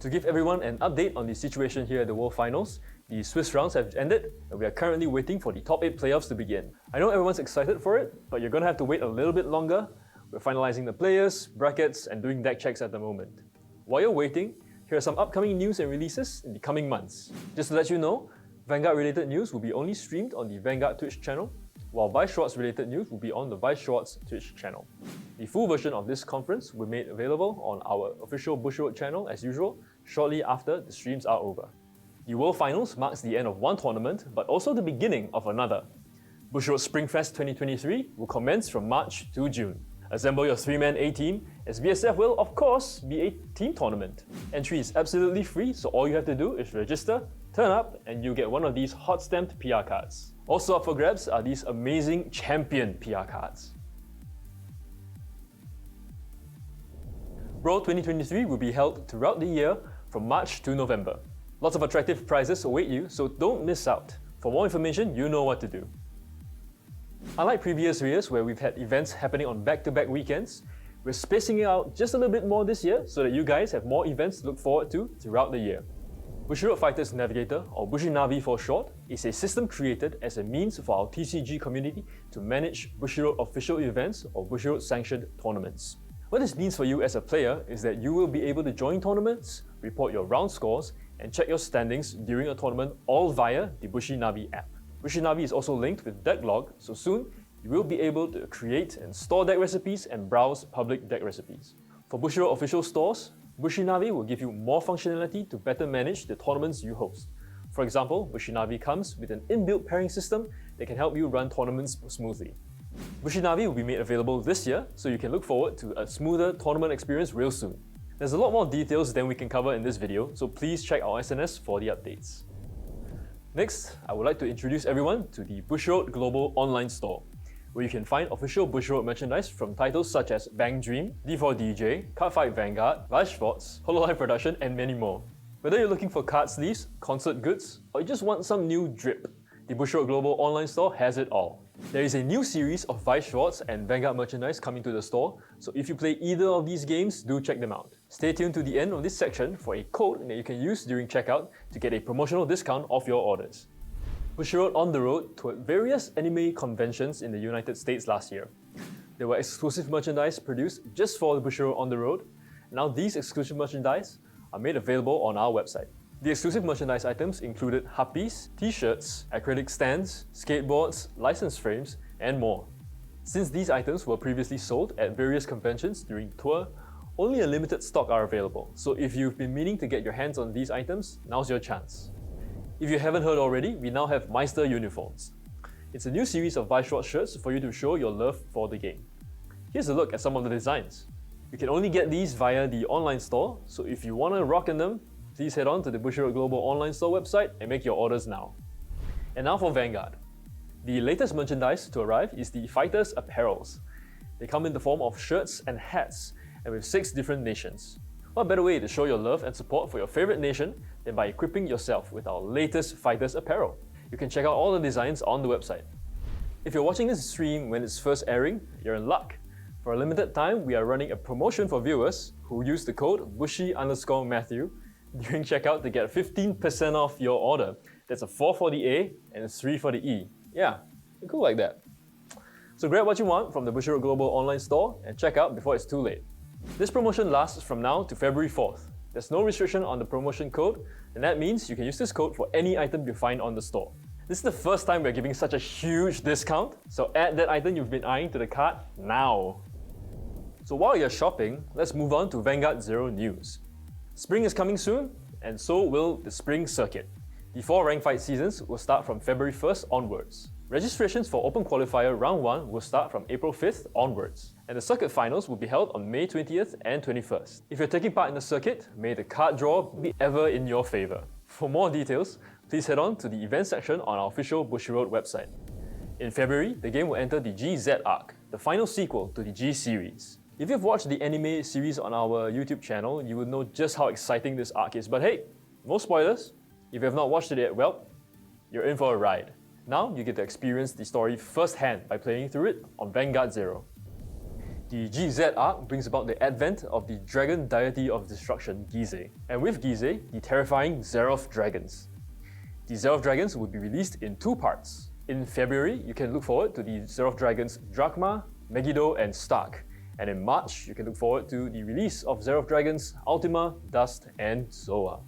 To give everyone an update on the situation here at the World Finals, the Swiss rounds have ended, and we are currently waiting for the top 8 playoffs to begin. I know everyone's excited for it, but you're gonna have to wait a little bit longer. We're finalizing the players, brackets, and doing deck checks at the moment. While you're waiting, here are some upcoming news and releases in the coming months. Just to let you know, Vanguard-related news will be only streamed on the Vanguard Twitch channel, while Weiß Schwarz-related news will be on the Weiß Schwarz Twitch channel. The full version of this conference will be made available on our official Bushiroad channel as usual, shortly after the streams are over. The World Finals marks the end of one tournament, but also the beginning of another. Bushiroad Springfest 2023 will commence from March to June. Assemble your 3-man A-team, as BSF will, of course, be a team tournament. Entry is absolutely free, so all you have to do is register, turn up, and you get one of these hot stamped PR cards. Also up for grabs are these amazing Champion PR cards. Bro 2023 will be held throughout the year from March to November. Lots of attractive prizes await you, so don't miss out. For more information, you know what to do. Unlike previous years where we've had events happening on back-to-back weekends, we're spacing it out just a little bit more this year so that you guys have more events to look forward to throughout the year. Bushiroad Fighters Navigator, or Bushinavi for short, is a system created as a means for our TCG community to manage Bushiroad official events or Bushiroad sanctioned tournaments. What this means for you as a player is that you will be able to join tournaments, report your round scores, and check your standings during a tournament all via the Bushinavi app. Bushinavi is also linked with Decklog, so soon you will be able to create and store deck recipes and browse public deck recipes. For Bushiroad official stores, Bushinavi will give you more functionality to better manage the tournaments you host. For example, Bushinavi comes with an inbuilt pairing system that can help you run tournaments smoothly. Bushinavi will be made available this year, so you can look forward to a smoother tournament experience real soon. There's a lot more details than we can cover in this video, so please check our SNS for the updates. Next, I would like to introduce everyone to the Bushiroad Global Online Store, where you can find official Bushiroad merchandise from titles such as Bang Dream, D4DJ, Cardfight Vanguard, Weiß Schwarz, Hololive Production, and many more. Whether you're looking for card sleeves, concert goods, or you just want some new drip, the Bushiroad Global Online Store has it all. There is a new series of Weiß Schwarz and Vanguard merchandise coming to the store, so if you play either of these games, do check them out. Stay tuned to the end of this section for a code that you can use during checkout to get a promotional discount off your orders. Bushiroad on the road toured various anime conventions in the United States last year. There were exclusive merchandise produced just for the Bushiroad on the road. Now these exclusive merchandise are made available on our website. The exclusive merchandise items included huppies, t-shirts, acrylic stands, skateboards, license frames, and more. Since these items were previously sold at various conventions during the tour, only a limited stock are available, so if you've been meaning to get your hands on these items, now's your chance. If you haven't heard already, we now have Meister uniforms. It's a new series of Weiß Schwarz shirts for you to show your love for the game. Here's a look at some of the designs. You can only get these via the online store, so if you want to rock in them, please head on to the Bushiroad Global Online Store website and make your orders now. And now for Vanguard. The latest merchandise to arrive is the Fighters Apparels. They come in the form of shirts and hats, and with 6 different nations. What better way to show your love and support for your favorite nation than by equipping yourself with our latest Fighters Apparel? You can check out all the designs on the website. If you're watching this stream when it's first airing, you're in luck. For a limited time, we are running a promotion for viewers who use the code Bushi_Matthew during checkout to get 15% off your order. That's a 4 for the A and a 3 for the E. Yeah, cool like that. So grab what you want from the Bushiroad Global Online Store and check out before it's too late. This promotion lasts from now to February 4th. There's no restriction on the promotion code, and that means you can use this code for any item you find on the store. This is the first time we're giving such a huge discount, so add that item you've been eyeing to the cart now. So while you're shopping, let's move on to Vanguard Zero news. Spring is coming soon, and so will the spring circuit. The 4 rank fight seasons will start from February 1st onwards. Registrations for Open Qualifier Round 1 will start from April 5th onwards, and the circuit finals will be held on May 20th and 21st. If you're taking part in the circuit, may the card draw be ever in your favour. For more details, please head on to the events section on our official Bushiroad website. In February, the game will enter the GZ arc, the final sequel to the G series. If you've watched the anime series on our YouTube channel, you will know just how exciting this arc is, but hey, no spoilers. If you have not watched it yet, well, you're in for a ride. Now you get to experience the story firsthand by playing through it on Vanguard Zero. The GZ arc brings about the advent of the dragon deity of destruction, Gizeh, and with Gizeh, the terrifying Zeroth dragons. The Zeroth dragons will be released in 2 parts. In February, you can look forward to the Zeroth dragons Drachma, Megiddo, and Stark. And in March, you can look forward to the release of Zeroth dragons Ultima, Dust, and Zoa.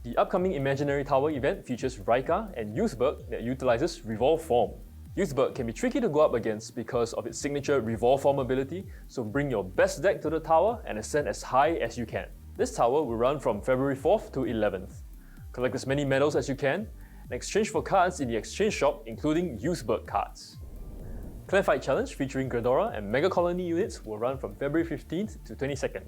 The upcoming Imaginary Tower event features Raika and Youthberg that utilizes Revolve Form. Youthberg can be tricky to go up against because of its signature Revolve Form ability, so bring your best deck to the tower and ascend as high as you can. This tower will run from February 4th to 11th. Collect as many medals as you can, and exchange for cards in the exchange shop, including Youthberg cards. Clanfight Challenge featuring Gredora and Mega Colony units will run from February 15th to 22nd.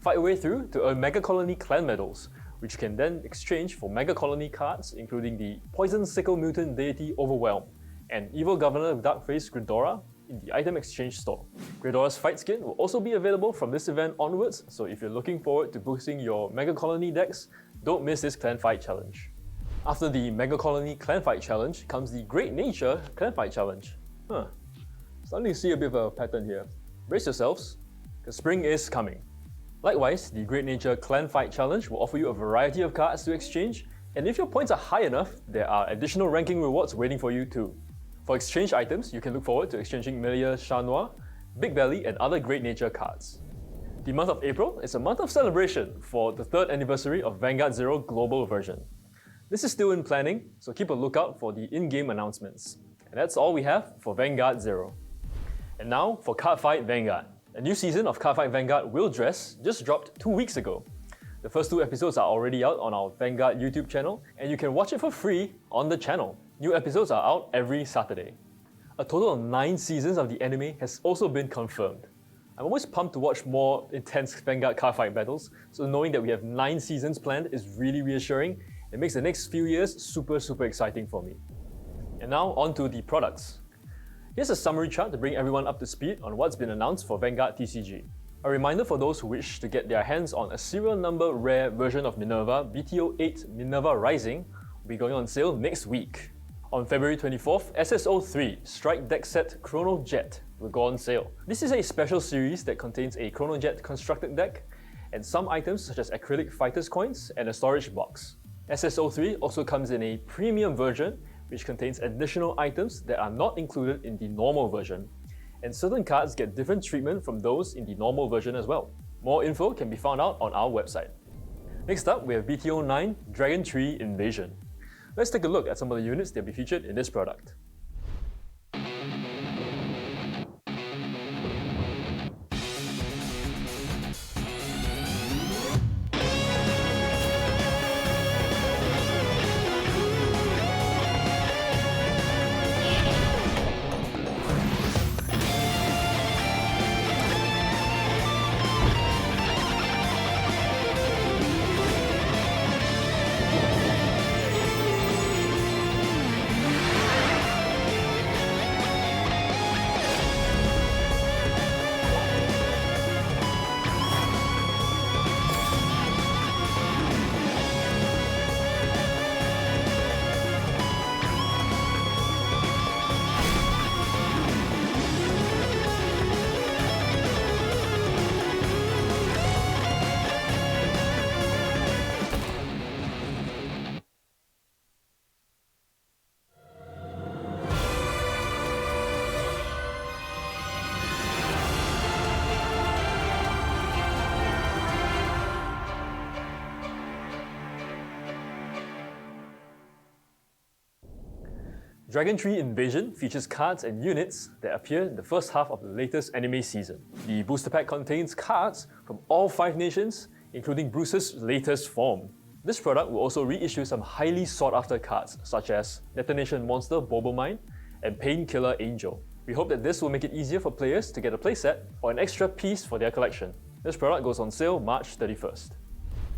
Fight your way through to earn Mega Colony clan medals, which you can then exchange for Mega Colony cards, including the Poison Sickle Mutant Deity Overwhelm and Evil Governor Darkface Gredora in the item exchange store. Gredora's fight skin will also be available from this event onwards, so if you're looking forward to boosting your Mega Colony decks, don't miss this Clanfight Challenge. After the Mega Colony Clanfight Challenge comes the Great Nature Clanfight Challenge. Starting to see a bit of a pattern here. Brace yourselves, because spring is coming. Likewise, the Great Nature Clanfight Challenge will offer you a variety of cards to exchange, and if your points are high enough, there are additional ranking rewards waiting for you too. For exchange items, you can look forward to exchanging Melia Chat, Big Belly, and other Great Nature cards. The month of April is a month of celebration for the 3rd anniversary of Vanguard Zero Global version. This is still in planning, so keep a lookout for the in-game announcements. And that's all we have for Vanguard Zero. And now for Cardfight Vanguard. A new season of Cardfight Vanguard Will Dress just dropped 2 weeks ago. The first 2 episodes are already out on our Vanguard YouTube channel, and you can watch it for free on the channel. New episodes are out every Saturday. A total of 9 seasons of the anime has also been confirmed. I'm always pumped to watch more intense Vanguard Cardfight battles, so knowing that we have 9 seasons planned is really reassuring, It makes the next few years super exciting for me. And now on to the products. Here's a summary chart to bring everyone up to speed on what's been announced for Vanguard TCG. A reminder for those who wish to get their hands on a serial number rare version of Minerva, BTO 8 Minerva Rising, will be going on sale next week. On February 24th, SSO3 Strike Deck Set Chrono Jet will go on sale. This is a special series that contains a Chrono Jet constructed deck and some items such as acrylic fighters coins and a storage box. SSO3 also comes in a premium version which contains additional items that are not included in the normal version, and certain cards get different treatment from those in the normal version as well. More info can be found out on our website. Next up, we have BTO 9 Dragon Tree Invasion. Let's take a look at some of the units that will be featured in this product. Dragon Tree Invasion features cards and units that appear in the first half of the latest anime season. The booster pack contains cards from all 5 nations, including Bruce's latest form. This product will also reissue some highly sought after cards such as Detonation Monster Bobomine and Painkiller Angel. We hope that this will make it easier for players to get a playset or an extra piece for their collection. This product goes on sale March 31st.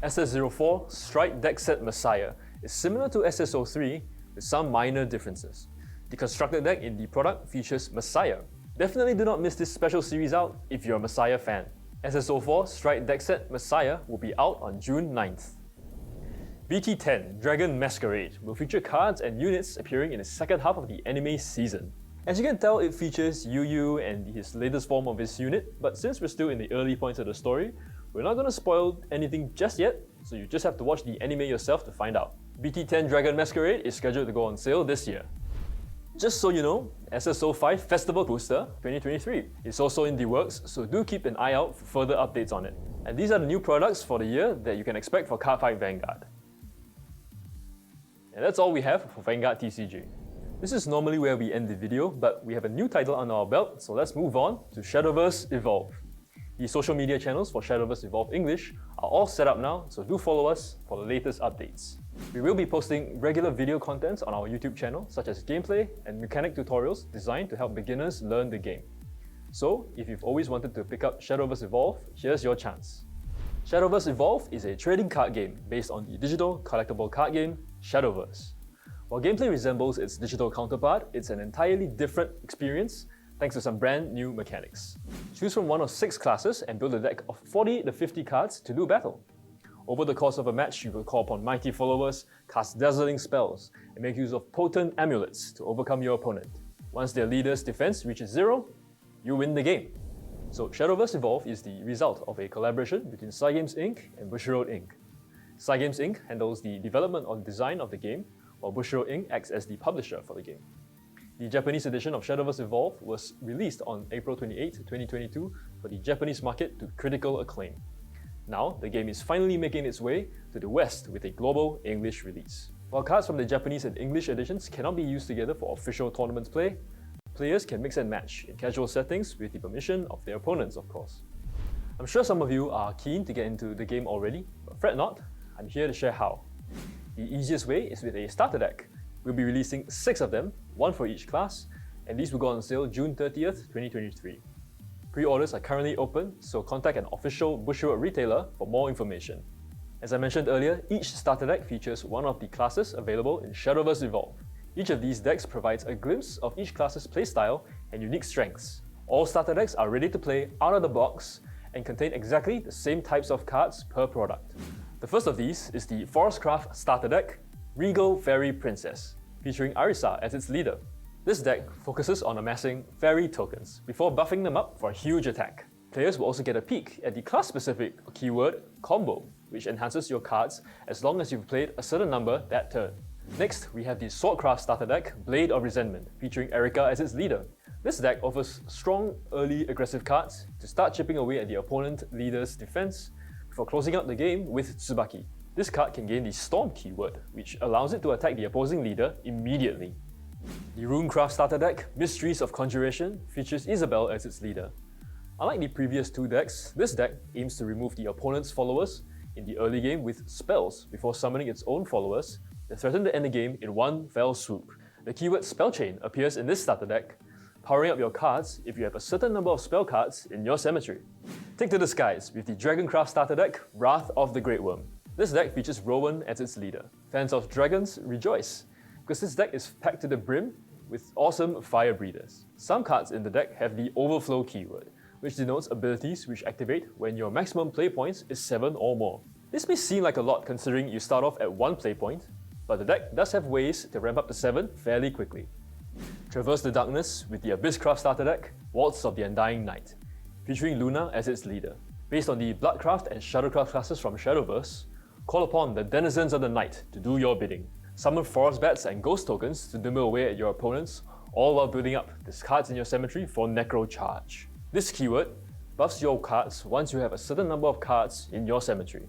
SS04 Strike Deck Set Messiah is similar to SSO3 with some minor differences. The constructed deck in the product features Messiah. Definitely do not miss this special series out if you're a Messiah fan. SSO4 Strike Deck Set Messiah will be out on June 9th. BT10 Dragon Masquerade will feature cards and units appearing in the second half of the anime season. As you can tell, it features Yu and his latest form of his unit, but since we're still in the early points of the story, we're not going to spoil anything just yet, so you just have to watch the anime yourself to find out. BT10 Dragon Masquerade is scheduled to go on sale this year. Just so you know, SSO5 Festival Booster 2023 is also in the works, so do keep an eye out for further updates on it. And these are the new products for the year that you can expect for Cardfight Vanguard. And that's all we have for Vanguard TCG. This is normally where we end the video, but we have a new title under our belt, so let's move on to Shadowverse Evolve. The social media channels for Shadowverse Evolve English are all set up now, so do follow us for the latest updates. We will be posting regular video contents on our YouTube channel, such as gameplay and mechanic tutorials designed to help beginners learn the game. So, if you've always wanted to pick up Shadowverse Evolve, here's your chance. Shadowverse Evolve is a trading card game based on the digital collectible card game Shadowverse. While gameplay resembles its digital counterpart, it's an entirely different experience thanks to some brand new mechanics. Choose from one of 6 classes and build a deck of 40 to 50 cards to do battle. Over the course of a match, you will call upon mighty followers, cast dazzling spells, and make use of potent amulets to overcome your opponent. Once their leader's defense reaches 0, you win the game. So Shadowverse Evolve is the result of a collaboration between Cygames Inc. and Bushiroad Inc. Cygames Inc. handles the development and design of the game, while Bushiroad Inc. acts as the publisher for the game. The Japanese edition of Shadowverse Evolve was released on April 28, 2022 for the Japanese market to critical acclaim. Now, the game is finally making its way to the West with a global English release. While cards from the Japanese and English editions cannot be used together for official tournament play, players can mix and match in casual settings with the permission of their opponents, of course. I'm sure some of you are keen to get into the game already, but fret not, I'm here to share how. The easiest way is with a starter deck. We'll be releasing 6 of them, 1 for each class, and these will go on sale June 30th, 2023. Pre-orders are currently open, so contact an official Bushiroad retailer for more information. As I mentioned earlier, each starter deck features one of the classes available in Shadowverse Evolve. Each of these decks provides a glimpse of each class's playstyle and unique strengths. All starter decks are ready to play out of the box and contain exactly the same types of cards per product. The first of these is the Forestcraft starter deck, Regal Fairy Princess, featuring Arisa as its leader. This deck focuses on amassing fairy tokens before buffing them up for a huge attack. Players will also get a peek at the class-specific keyword Combo, which enhances your cards as long as you've played a certain number that turn. Next, we have the Swordcraft starter deck, Blade of Resentment, featuring Erika as its leader. This deck offers strong, early aggressive cards to start chipping away at the opponent leader's defense before closing out the game with Tsubaki. This card can gain the Storm keyword, which allows it to attack the opposing leader immediately. The Runecraft starter deck, Mysteries of Conjuration, features Isabel as its leader. Unlike the previous two decks, this deck aims to remove the opponent's followers in the early game with spells before summoning its own followers that threaten to end the game in one fell swoop. The keyword Spellchain appears in this starter deck, powering up your cards if you have a certain number of spell cards in your cemetery. Take to the skies with the Dragoncraft starter deck, Wrath of the Great Worm. This deck features Rowan as its leader. Fans of dragons rejoice, because this deck is packed to the brim with awesome fire breathers. Some cards in the deck have the Overflow keyword, which denotes abilities which activate when your maximum play points is 7 or more. This may seem like a lot considering you start off at 1 play point, but the deck does have ways to ramp up to 7 fairly quickly. Traverse the Darkness with the Abysscraft starter deck, Waltz of the Undying Night, featuring Luna as its leader. Based on the Bloodcraft and Shadowcraft classes from Shadowverse, call upon the Denizens of the Night to do your bidding. Summon Forest Bats and Ghost tokens to dimmer away at your opponents, all while building up the cards in your cemetery for Necro Charge. This keyword buffs your cards once you have a certain number of cards in your cemetery.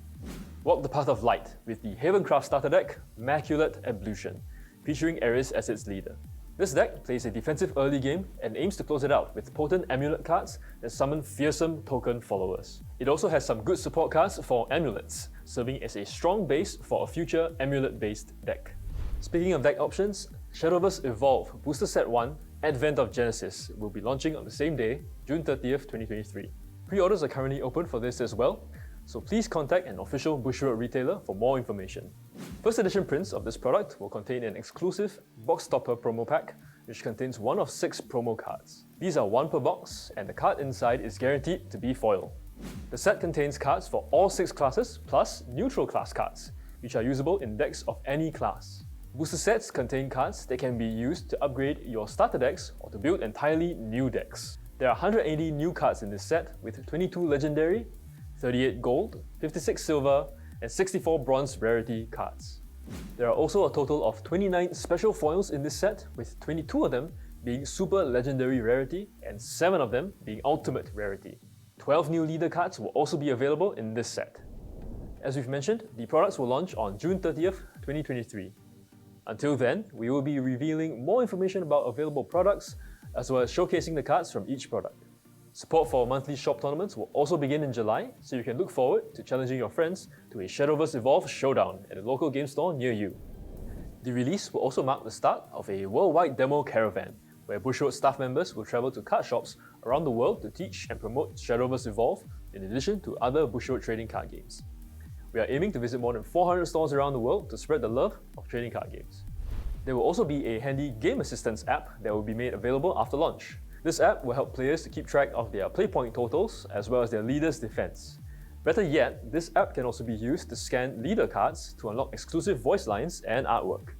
Walk the Path of Light with the Havencraft starter deck, Immaculate Ablution, featuring Ares as its leader. This deck plays a defensive early game and aims to close it out with potent amulet cards that summon fearsome token followers. It also has some good support cards for amulets, serving as a strong base for a future amulet-based deck. Speaking of deck options, Shadowverse Evolve Booster Set 1 Advent of Genesis will be launching on the same day, June 30th, 2023. Pre-orders are currently open for this as well, so please contact an official Bushiroad retailer for more information. First edition prints of this product will contain an exclusive box topper promo pack, which contains one of 6 promo cards. These are 1 per box, and the card inside is guaranteed to be foil. The set contains cards for all 6 classes, plus neutral class cards, which are usable in decks of any class. Booster sets contain cards that can be used to upgrade your starter decks or to build entirely new decks. There are 180 new cards in this set, with 22 legendary, 38 gold, 56 silver, and 64 bronze rarity cards. There are also a total of 29 special foils in this set, with 22 of them being super legendary rarity and 7 of them being ultimate rarity. 12 new leader cards will also be available in this set. As we've mentioned, the products will launch on June 30th, 2023. Until then, we will be revealing more information about available products, as well as showcasing the cards from each product. Support for monthly shop tournaments will also begin in July, so you can look forward to challenging your friends to a Shadowverse Evolve showdown at a local game store near you. The release will also mark the start of a worldwide demo caravan, where Bushiroad staff members will travel to card shops around the world to teach and promote Shadowverse Evolve, in addition to other Bushiroad trading card games. We are aiming to visit more than 400 stores around the world to spread the love of trading card games. There will also be a handy game assistance app that will be made available after launch. This app will help players to keep track of their play point totals as well as their leader's defense. Better yet, this app can also be used to scan leader cards to unlock exclusive voice lines and artwork.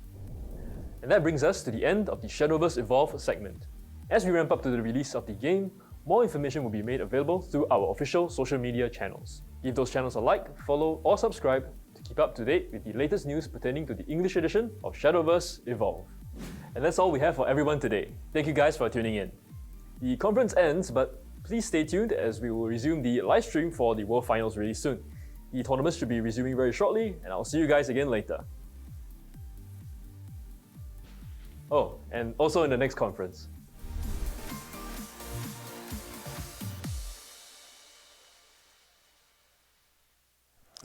And that brings us to the end of the Shadowverse Evolve segment. As we ramp up to the release of the game, more information will be made available through our official social media channels. Give those channels a like, follow, or subscribe to keep up to date with the latest news pertaining to the English edition of Shadowverse Evolve. And that's all we have for everyone today. Thank you guys for tuning in. The conference ends, but please stay tuned as we will resume the live stream for the World Finals really soon. The tournaments should be resuming very shortly, and I'll see you guys again later. Oh, and also in the next conference.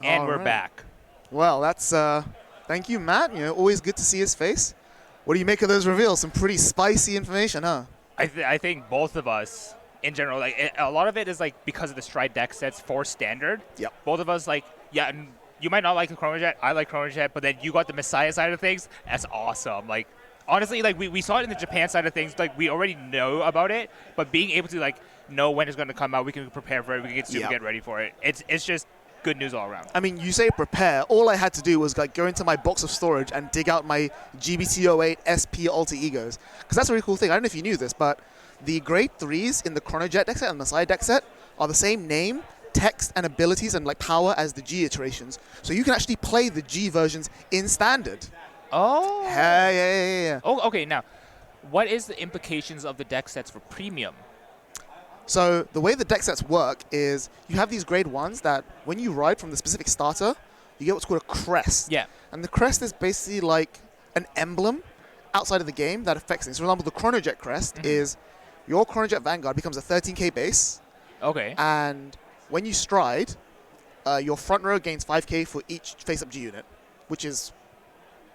And All we're right. back. Well, that's thank you, Matt. Always good to see his face. What do you make of those reveals? Some pretty spicy information, huh? I think both of us, in general, a lot of it is because of the Stride deck sets for standard. Yep. Both of us, you might not like the Chrono Jet. I like Chrono Jet, but then you got the Messiah side of things. That's awesome. Like, honestly, like we saw it in the Japan side of things. Like, we already know about it, but being able to like know when it's going to come out, we can prepare for it. We can get ready for it. It's just good news all around. I mean, you say prepare. All I had to do was like go into my box of storage and dig out my GBT08 SP Alter Egos, because that's a really cool thing. I don't know if you knew this, but the grade 3s in the Chrono Jet deck set and the Messiah deck set are the same name, text, and abilities and like power as the G iterations. So you can actually play the G versions in standard. Oh. Yeah. Oh, okay. Now, what is the implications of the deck sets for premium? So the way the deck sets work is you have these grade 1s that when you ride from the specific starter, you get what's called a crest. Yeah. And the crest is basically like an emblem outside of the game that affects things. For example, the Chrono Jet crest is your Chrono Jet Vanguard becomes a 13k base. Okay. And when you stride, your front row gains 5k for each face-up G unit, which is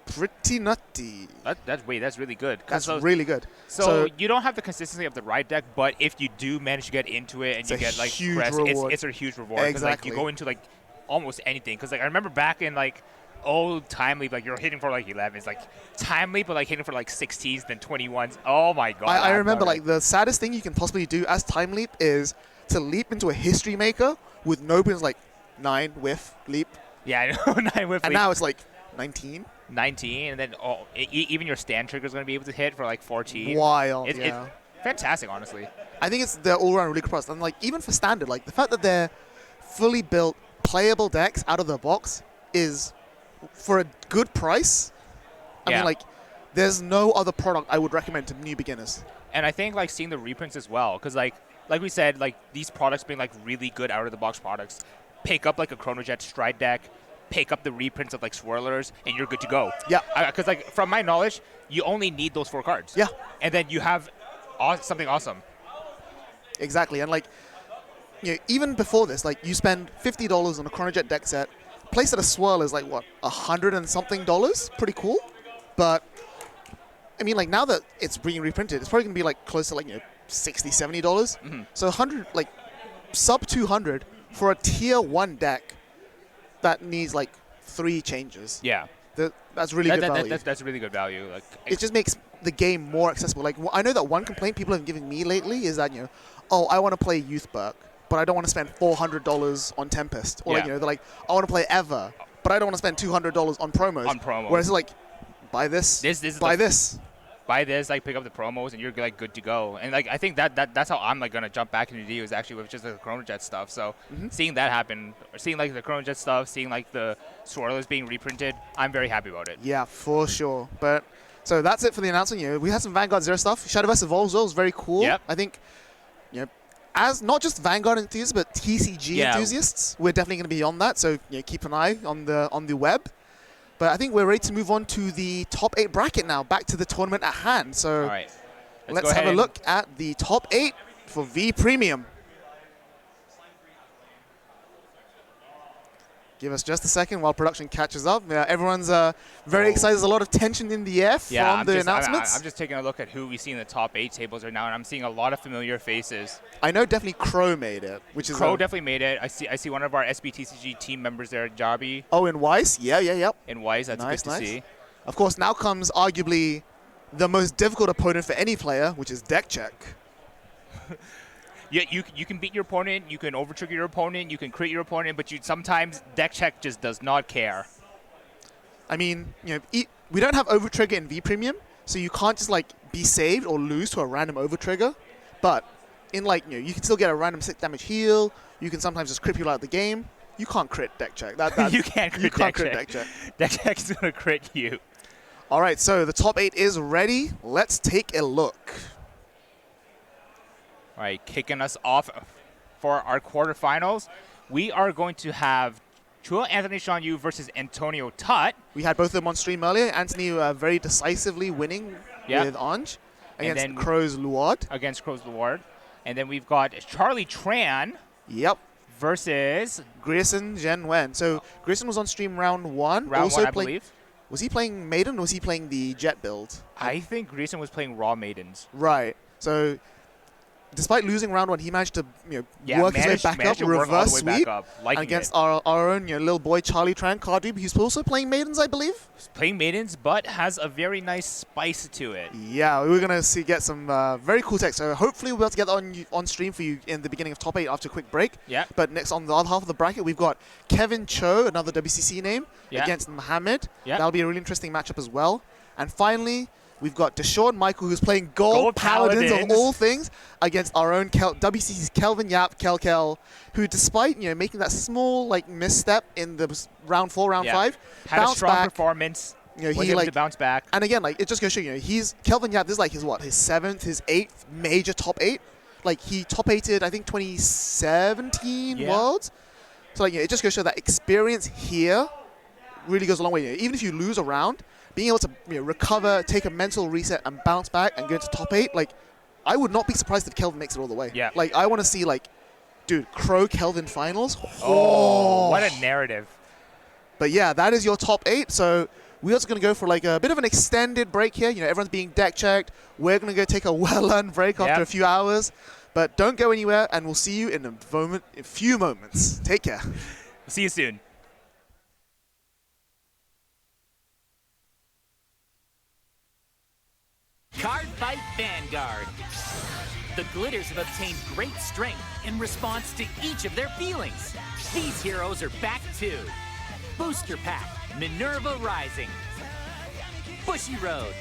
pretty nutty. That's really good. That's really good. So you don't have the consistency of the ride deck, but if you do manage to get into it and you get like huge crest, reward. it's a huge reward. Exactly. Like, you go into like almost anything. Because like I remember back in like old Time Leap, like you're hitting for like 11s, like Time Leap, but like hitting for like 16s, then 21s. Oh my god! I remember like the saddest thing you can possibly do as Time Leap is to leap into a History Maker with Nobun's like 9 whiff leap. Yeah, I know. 9 whiff and leap. now it's like 19. 19, and then even your stand trigger is going to be able to hit for like 14. Wild, It's fantastic, honestly. I think they're all around really good products. And like even for standard, like the fact that they're fully built, playable decks out of the box is for a good price. I mean, like there's no other product I would recommend to new beginners. And I think like seeing the reprints as well, because like we said, like these products being like really good out of the box products, pick up like a Chrono Jet Stride deck. Pick up the reprints of like swirlers, and you're good to go. Yeah. Because like from my knowledge, you only need those 4 cards. Yeah. And then you have something awesome. Exactly, and like, you know, even before this, like you spend $50 on a Chrono Jet deck set. Place at a swirl is like what, $100 and something? Pretty cool. But I mean, like now that it's being reprinted, it's probably gonna be like close to like $60, $70. So 100, like sub 200 for a tier 1 deck that needs like 3 changes. Yeah. That's really good value. That's really good value. Like it just makes the game more accessible. Like I know that one complaint people have given me lately is that oh, I want to play Youth Burke, but I don't want to spend $400 on Tempest. Or like they're like, I want to play Ever, but I don't want to spend $200 on promos. Whereas like, buy this, buy this. Buy this, like pick up the promos, and you're like good to go. And like I think that's how I'm like gonna jump back into D is actually with just the Chrono Jet stuff. So seeing that happen, or seeing like the Chrono Jet stuff, seeing like the swirlers being reprinted, I'm very happy about it. Yeah, for sure. But so that's it for the announcement. We had some Vanguard Zero stuff. Shadowverse Evolves was very cool. Yep. I think as not just Vanguard enthusiasts but TCG enthusiasts, we're definitely gonna be on that. So keep an eye on the web. But I think we're ready to move on to the top 8 bracket now, back to the tournament at hand. So all right. Let's have a look at the top 8 for V Premium. Give us just a second while production catches up. Everyone's very excited. There's a lot of tension in the air from the announcements. I'm just taking a look at who we see in the top 8 tables right now, and I'm seeing a lot of familiar faces. I know definitely Crow made it, which is Crow definitely made it. I see one of our SBTCG team members there, Jabi. Oh, in Weiß? Yeah. In Weiß, that's nice, good to see. Of course, now comes arguably the most difficult opponent for any player, which is Deck Check. Yeah, you can beat your opponent, you can over-trigger your opponent, you can crit your opponent, but sometimes Deck Check just does not care. I mean, we don't have over-trigger in V Premium, so you can't just like be saved or lose to a random over-trigger. But in like, you can still get a random 6 damage heal. You can sometimes just crit people out of the game. You can't crit Deck Check. You can't crit Deck Check. Deck Check is going to crit you. All right, so the top 8 is ready. Let's take a look. All right, kicking us off for our quarterfinals, we are going to have Chua Anthony Shanyu versus Antonio Tut. We had both of them on stream earlier. Anthony very decisively winning with Ange against Crow's Luard. And then we've got Charlie Tran. Yep. Versus Grierson Zhen Wen. So Grierson was on stream round 1. Round 1, I believe. Was he playing Maiden or was he playing the Jet build? I think Grierson was playing Raw Maidens. Right. So despite losing round 1, he managed to Yeah, work his way back up, reverse sweep, and against our own little boy Charlie Tran, Cardew, who's also playing maidens, I believe. He's playing maidens, but has a very nice spice to it. Yeah, we're gonna get some very cool tech. So hopefully we'll be able to get that on stream for you in the beginning of top 8 after a quick break. Yeah. But next on the other half of the bracket, we've got Kevin Cho, another WCC name, against Mohammed. Yeah. That'll be a really interesting matchup as well. And finally, we've got Deshaun Michael, who's playing Gold Paladins of all things, against our own WCC's Kelvin Yap, Kel, who despite making that small misstep in the round 4, round 5, had a strong performance. He to bounce back. And again, it just goes to show he's Kelvin Yap. This is his 7th, his 8th major top 8. He top 8'd, I think 2017 Worlds. So it just goes to show that experience here really goes a long way. Even if you lose a round, being able to recover, take a mental reset, and bounce back and go into top 8, I would not be surprised if Kelvin makes it all the way. Yeah. I want to see dude, Crow Kelvin finals. Oh, what a narrative. But yeah, that is your top 8. So we're also going to go for a bit of an extended break here. Everyone's being deck checked. We're going to go take a well-earned break after a few hours. But don't go anywhere, and we'll see you in a few moments. Take care. See you soon. Cardfight Vanguard. The Glitters have obtained great strength in response to each of their feelings. These heroes are back too. Booster Pack, Minerva Rising, Bushiroad.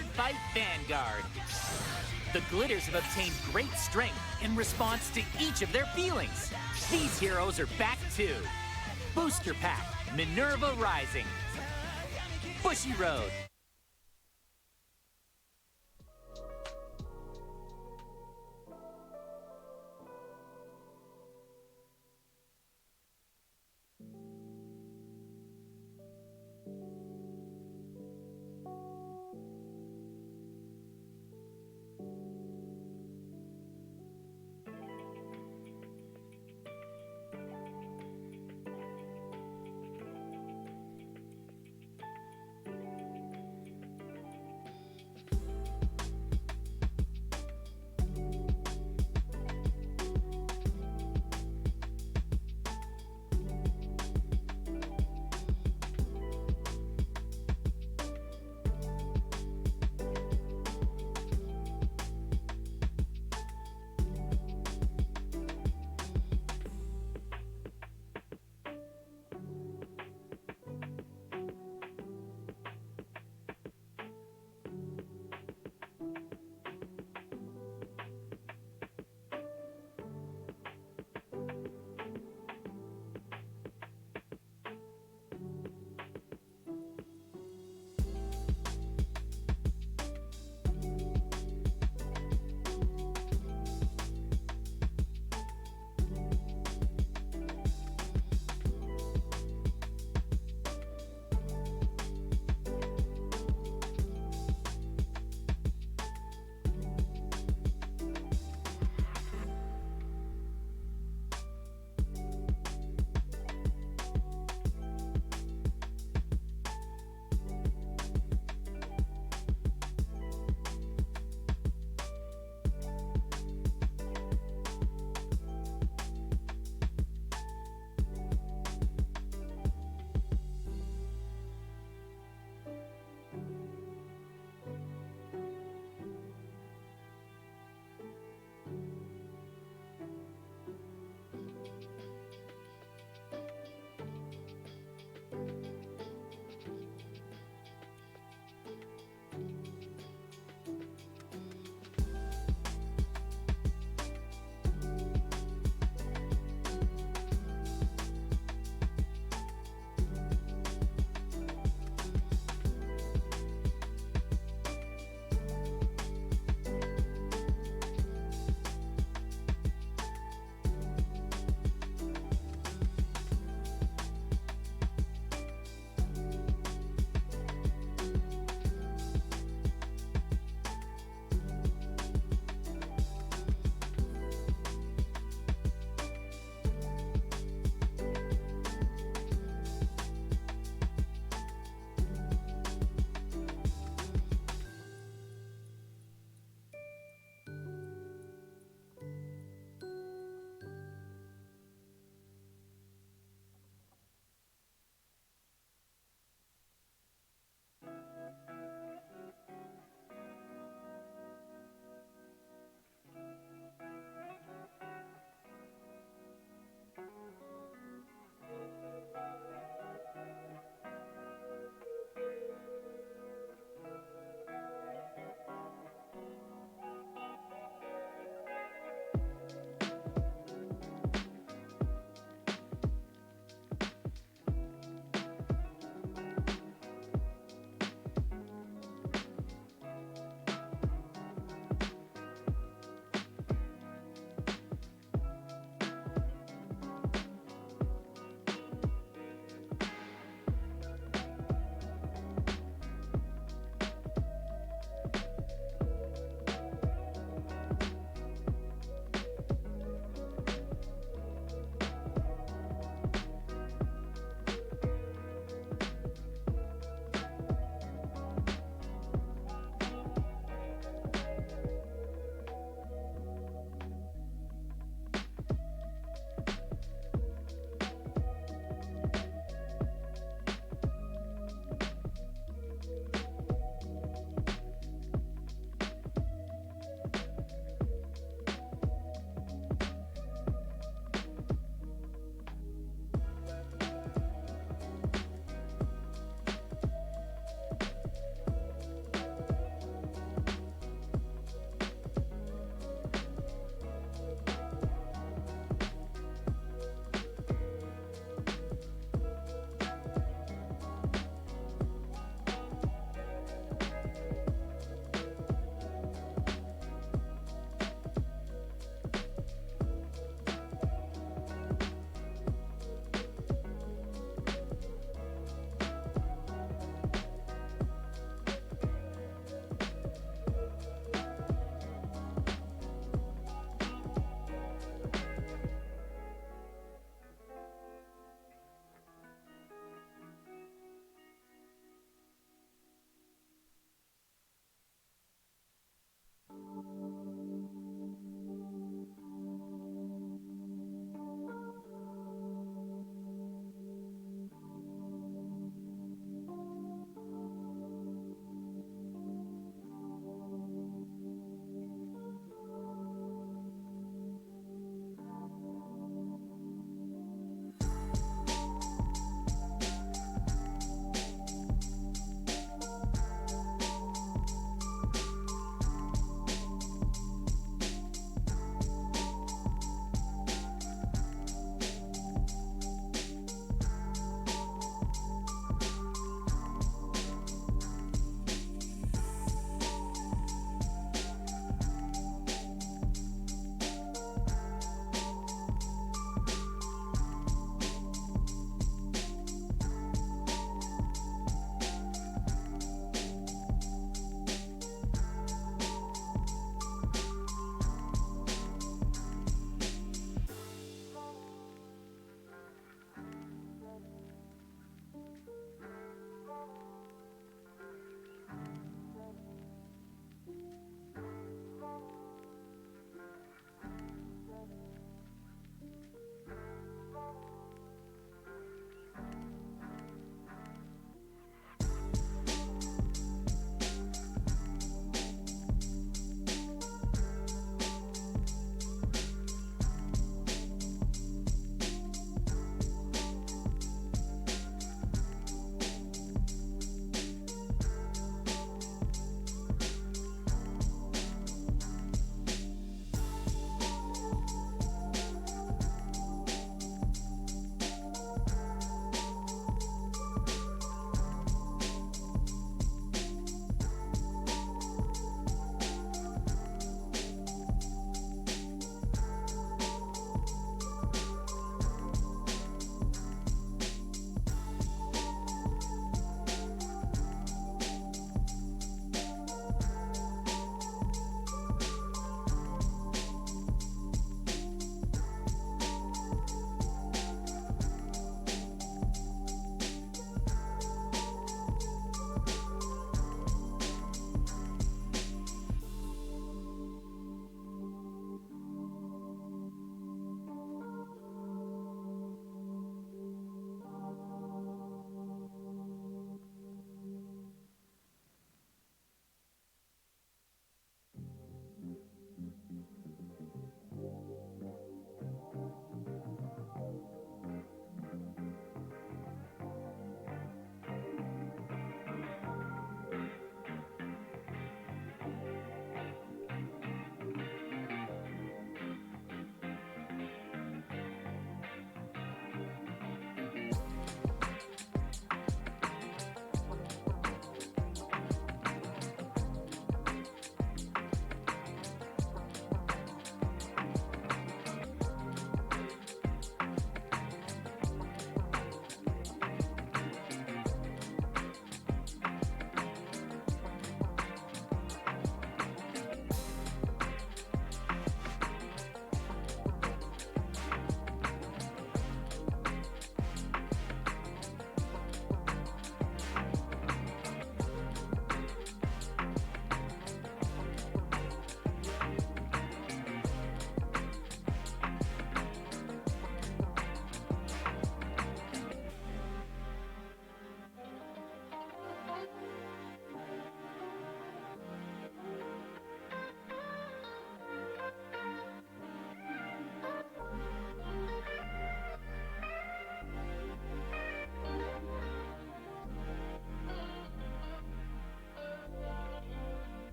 Cardfight Vanguard. The glitters have obtained great strength in response to each of their feelings. These heroes are back too. Booster Pack, Minerva Rising. Bushiroad.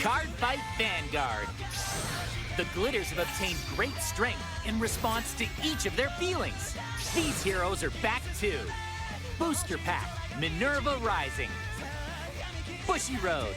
Cardfight Vanguard. The Glitters have obtained great strength in response to each of their feelings. These heroes are back too. Booster Pack, Minerva Rising. Bushiroad.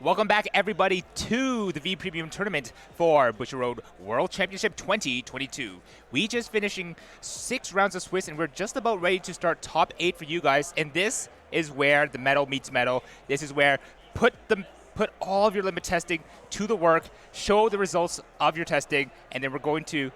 Welcome back, everybody, to the V Premium Tournament for Bushiroad World Championship 2022. We just finishing 6 rounds of Swiss, and we're just about ready to start top 8 for you guys. And this is where the metal meets metal. This is where put all of your limit testing to the work, show the results of your testing, and then we're going to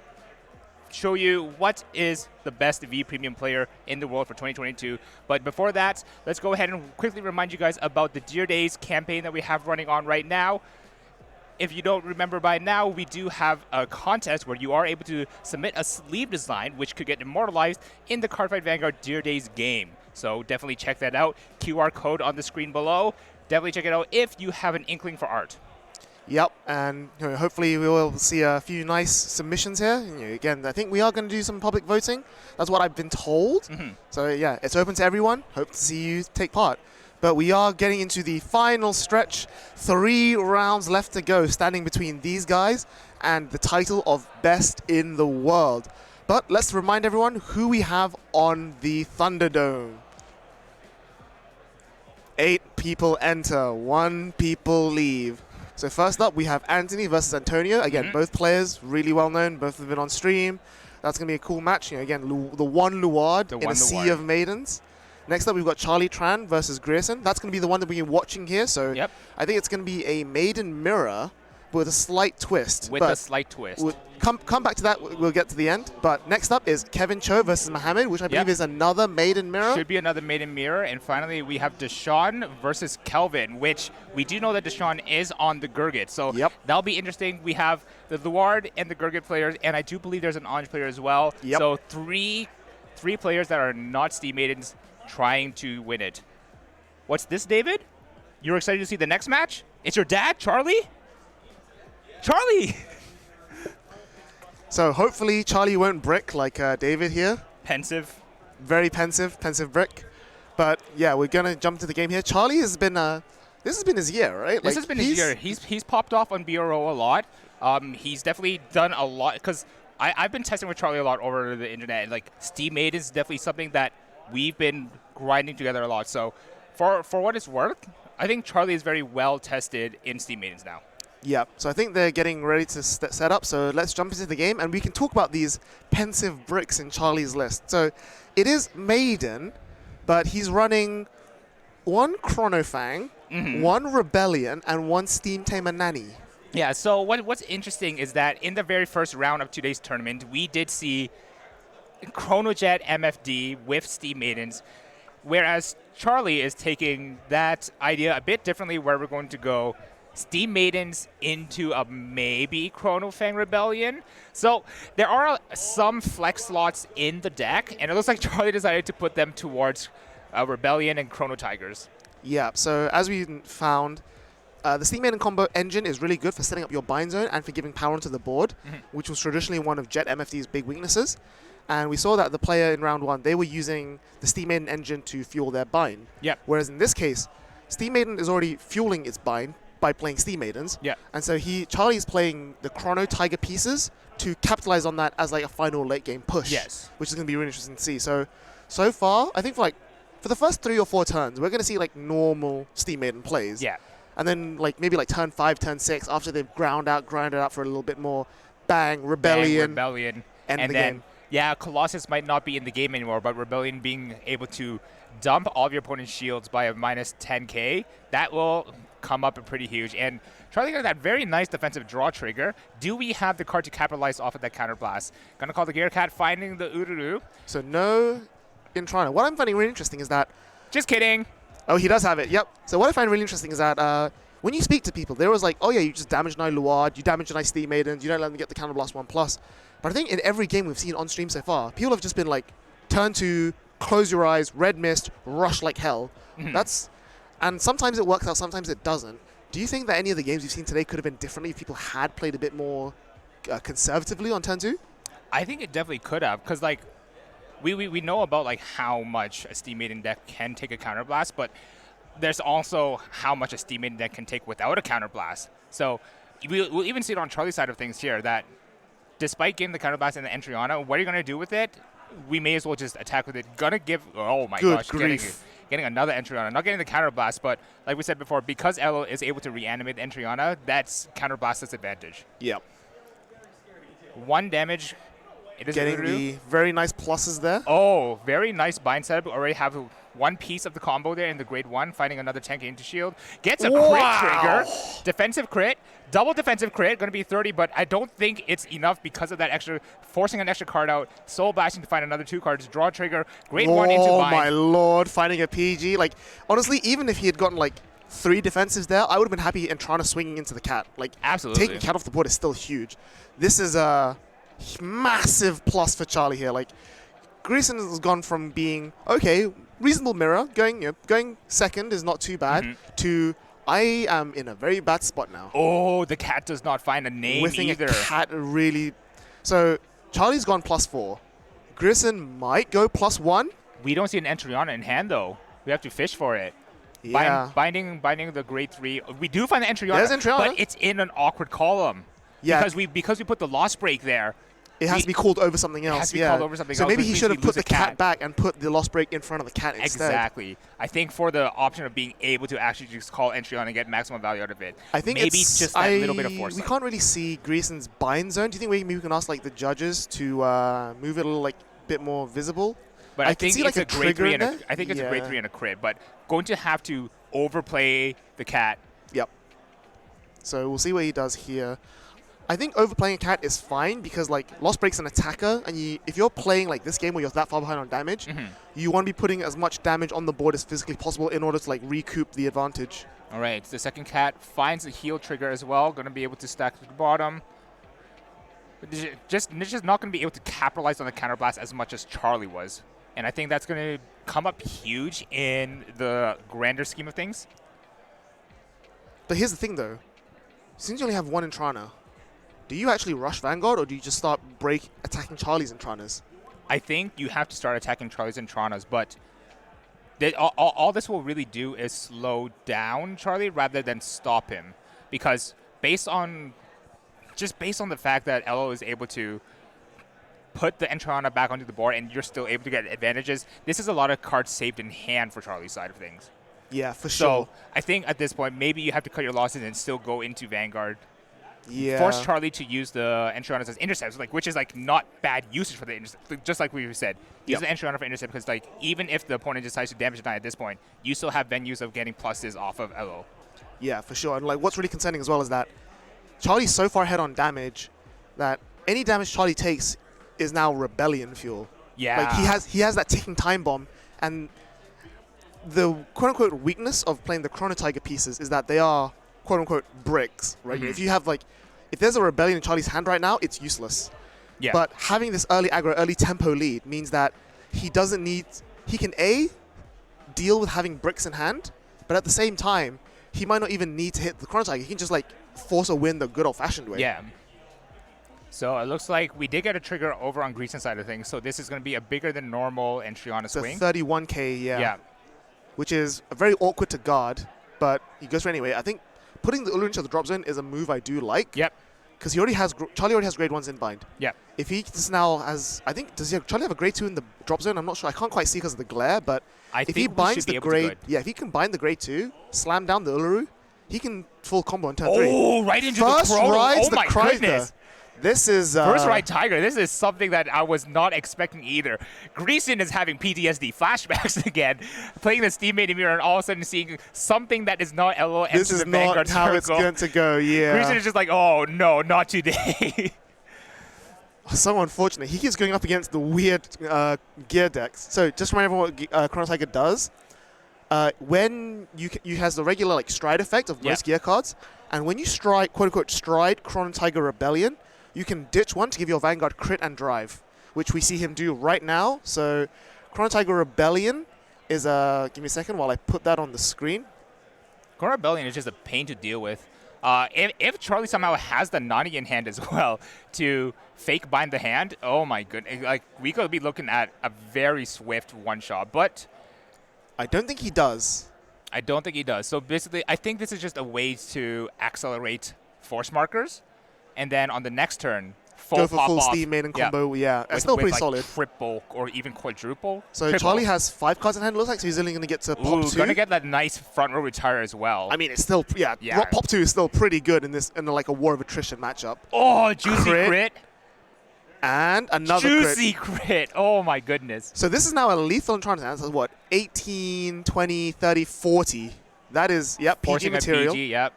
show you what is the best V Premium player in the world for 2022. But before that, let's go ahead and quickly remind you guys about the Dear Days campaign that we have running on right now. If you don't remember by now, we do have a contest where you are able to submit a sleeve design which could get immortalized in the Cardfight Vanguard Dear Days game. So definitely check that out. QR code on the screen below. Definitely check it out if you have an inkling for art. Yep, and hopefully we will see a few nice submissions here. Again, I think we are going to do some public voting. That's what I've been told. So yeah, it's open to everyone. Hope to see you take part. But we are getting into the final stretch. 3 rounds left to go, standing between these guys and the title of Best in the World. But let's remind everyone who we have on the Thunderdome. 8 people enter, 1 people leave. So first up, we have Anthony versus Antonio. Again, both players really well known. Both have been on stream. That's going to be a cool match. Again, the one Luard in a sea of maidens. Next up, we've got Charlie Tran versus Grierson. That's going to be the one that we're watching here. So I think it's going to be a maiden mirror with a slight twist. We'll come back to that. We'll get to the end. But next up is Kevin Cho versus Mohammed, which I believe is another maiden mirror. Should be another maiden mirror. And finally, we have Deshaun versus Kelvin, which we do know that Deshaun is on the Gurgit. So that'll be interesting. We have the Luard and the Gurgit players, and I do believe there's an Orange player as well. So three players that are not Steam Maidens trying to win it. What's this, David? You're excited to see the next match? It's your dad, Charlie? Charlie! So hopefully Charlie won't brick like David here. Pensive. Very pensive brick. But yeah, we're going to jump to the game here. Charlie has been, this has been his year, right? This has been his year. He's popped off on BRO a lot. He's definitely done a lot, because I've been testing with Charlie a lot over the internet. And like Steam Maiden is definitely something that we've been grinding together a lot. So for what it's worth, I think Charlie is very well tested in Steam Maidens now. Yeah, so I think they're getting ready to set up, so let's jump into the game, and we can talk about these pensive bricks in Charlie's list. So it is Maiden, but he's running 1 Chronofang, 1 Rebellion, and 1 Steam Tamer Nanny. Yeah, so what's interesting is that in the very first round of today's tournament, we did see Chronojet MFD with Steam Maidens, whereas Charlie is taking that idea a bit differently, where we're going to go Steam Maidens into a maybe Chronofang Rebellion. So there are some flex slots in the deck, and it looks like Charlie decided to put them towards Rebellion and Chrono Tigers. Yeah, so as we found, the Steam Maiden combo engine is really good for setting up your bind zone and for giving power onto the board, which was traditionally one of Jet MFD's big weaknesses. And we saw that the player in round 1, they were using the Steam Maiden engine to fuel their bind. Yep. Whereas in this case, Steam Maiden is already fueling its bind by playing Steam Maidens. Yeah. And so Charlie's playing the Chrono Tiger pieces to capitalize on that as like a final late game push. Yes. Which is going to be really interesting to see. So far, I think for the first 3 or 4 turns, we're going to see like normal Steam Maiden plays. Yeah. And then like maybe like turn 5, turn 6, after they've grinded out for a little bit more, bang, Rebellion, end the game. Yeah, Colossus might not be in the game anymore, but Rebellion being able to dump all of your opponent's shields by a minus 10k, that will come up pretty huge. And Charlie got that very nice defensive draw trigger. Do we have the card to capitalize off of that counterblast? Gonna call the Gear Cat, finding the Ururu. So no Intrana. What I'm finding really interesting is that... Just kidding. Oh, he does have it, yep. So what I find really interesting is that when you speak to people, they're always like, oh yeah, you just damage Nine Luard, you damage Nine Steam Maidens, you don't let them get the counterblast 1+. But I think in every game we've seen on stream so far, people have just been like, turn 2, close your eyes, red mist, rush like hell. And sometimes it works out, sometimes it doesn't. Do you think that any of the games you've seen today could have been differently if people had played a bit more conservatively on turn 2? I think it definitely could have, because like we know about like how much a Steam Maiden deck can take a counterblast, but there's also how much a Steam Maiden deck can take without a counterblast. So we'll even see it on Charlie's side of things here that despite getting the counterblast and the Entriana, what are you going to do with it? We may as well just attack with it. Gonna give, oh my gosh, getting another Entriana. Not getting the counterblast, but like we said before, because Elo is able to reanimate the Entriana, that's counterblast disadvantage. Yep. 1 damage. It is getting the very nice pluses there. Oh, very nice bind setup. Already have 1 piece of the combo there in the grade 1, finding another 10k into shield. Gets a crit trigger. Defensive crit. Double defensive crit. Going to be 30, but I don't think it's enough because of that extra, forcing an extra card out. Soul Blasting to find another 2 cards. Draw trigger. Grade 1 into bind. Oh my lord, finding a PG. Like, honestly, even if he had gotten like 3 defensives there, I would have been happy and trying to swing into the cat. Like, absolutely. Taking cat off the board is still huge. This is a massive plus for Charlie here. Like, Grayson has gone from being, okay, reasonable mirror, going second is not too bad, to I am in a very bad spot now. Oh, the cat does not find a name Whiffing either. A cat really... So, Charlie's gone +4. Grayson might go +1. We don't see an Entriana in hand, though. We have to fish for it. Yeah. Binding the grade 3. We do find the Entriana, There's Entriana, but it's in an awkward column. Yeah. Because we put the Lost Break there. It has to be called over something else. It has to be called over something else. So maybe he should have put the cat back and put the Lost Break in front of the cat instead. Exactly. I think for the option of being able to actually just call entry on and get maximum value out of it, I think maybe it's just that little bit of foresight. We can't really see Greason's bind zone. Do you think maybe we can ask like the judges to move it a little like bit more visible? But I think see, it's like, a grade 3 and there. I think it's a grade 3 and a crit, but going to have to overplay the cat. Yep. So we'll see what he does here. I think overplaying a cat is fine because like Lost Break's an attacker, and if you're playing like this game where you're that far behind on damage, you want to be putting as much damage on the board as physically possible in order to like recoup the advantage. All right, the second cat finds the heal trigger as well, going to be able to stack to the bottom. But just not going to be able to capitalize on the counterblast as much as Charlie was. And I think that's going to come up huge in the grander scheme of things. But here's the thing though, since you only have 1 Entrana, do you actually rush Vanguard, or do you just start attacking Charlie's Entranas? I think you have to start attacking Charlie's Entranas, but all this will really do is slow down Charlie rather than stop him. Because based on the fact that Elo is able to put the Entrana back onto the board and you're still able to get advantages, this is a lot of cards saved in hand for Charlie's side of things. Yeah, for sure. So I think at this point, maybe you have to cut your losses and still go into Vanguard. Yeah. Force Charlie to use the Entrianas as intercepts, which is like not bad usage for the intercept. Just like we said, use the Entriana for intercept because like even if the opponent decides to damage deny at this point, you still have venues of getting pluses off of Elo. Yeah, for sure. And like what's really concerning as well is that Charlie's so far ahead on damage that any damage Charlie takes is now Rebellion fuel. Yeah. Like he has that ticking time bomb, and the quote-unquote weakness of playing the Chrono Tiger pieces is that they are quote-unquote bricks, right? If you have if there's a Rebellion in Charlie's hand right now, it's useless. Yeah. But having this early aggro, early tempo lead means that he can deal with having bricks in hand, but at the same time, he might not even need to hit the Chrono Tiger. He can just like force a win the good old-fashioned way. Yeah. So it looks like we did get a trigger over on Greason's side of things. So this is going to be a bigger than normal entry on a So swing. 31k, Yeah. which is very awkward to guard, but he goes for it anyway. I think putting the Uluru into the drop zone is a move I do like. Yep. Because he already has Charlie already has grade 1s in bind. Yeah. If he just now has, I think, does Charlie have a grade 2 in the drop zone? I'm not sure. I can't quite see because of the glare, but if he binds the grade, if he can bind the grade 2, slam down the Uluru, he can full combo on turn 3. Oh, right into First the chrono. rides Oh the my Kreisler. goodness. This is First ride Tiger. This is something that I was not expecting either. Greason is having PTSD flashbacks again, playing this teammate in mirror and all of a sudden seeing something that is not LO enter This is the Vanguard not how circle. it's going to go. Yeah. Greason is just like, oh no, not today. So unfortunate. He keeps going up against the weird gear decks. So just remember what Chrono Tiger does. When you has the regular like stride effect of most gear cards, and when you stride, quote unquote, stride Chrono Tiger Rebellion, you can ditch one to give your Vanguard crit and drive, which we see him do right now. So Chrono Tiger Rebellion is give me a second while I put that on the screen. Chrono Rebellion is just a pain to deal with. If Charlie somehow has the Nani in hand as well to fake bind the hand, oh my goodness, like we could be looking at a very swift one shot, but I don't think he does. I don't think he does. So basically, I think this is just a way to accelerate force markers, and then on the next turn, Go for pop full off. steam maiden combo, that's still pretty like solid. Triple or even quadruple. So Triple. Charlie has 5 cards in hand, looks like, so he's only going to get to pop 2. Gonna get that nice front row retire as well. I mean, it's still, pop 2 is still pretty good in this, in like a war of attrition matchup. Oh, juicy crit. And another juicy crit. Oh my goodness. So this is now a lethal entrance. So what? 18, 20, 30, 40. That is, PG Forcing material. PG, yep.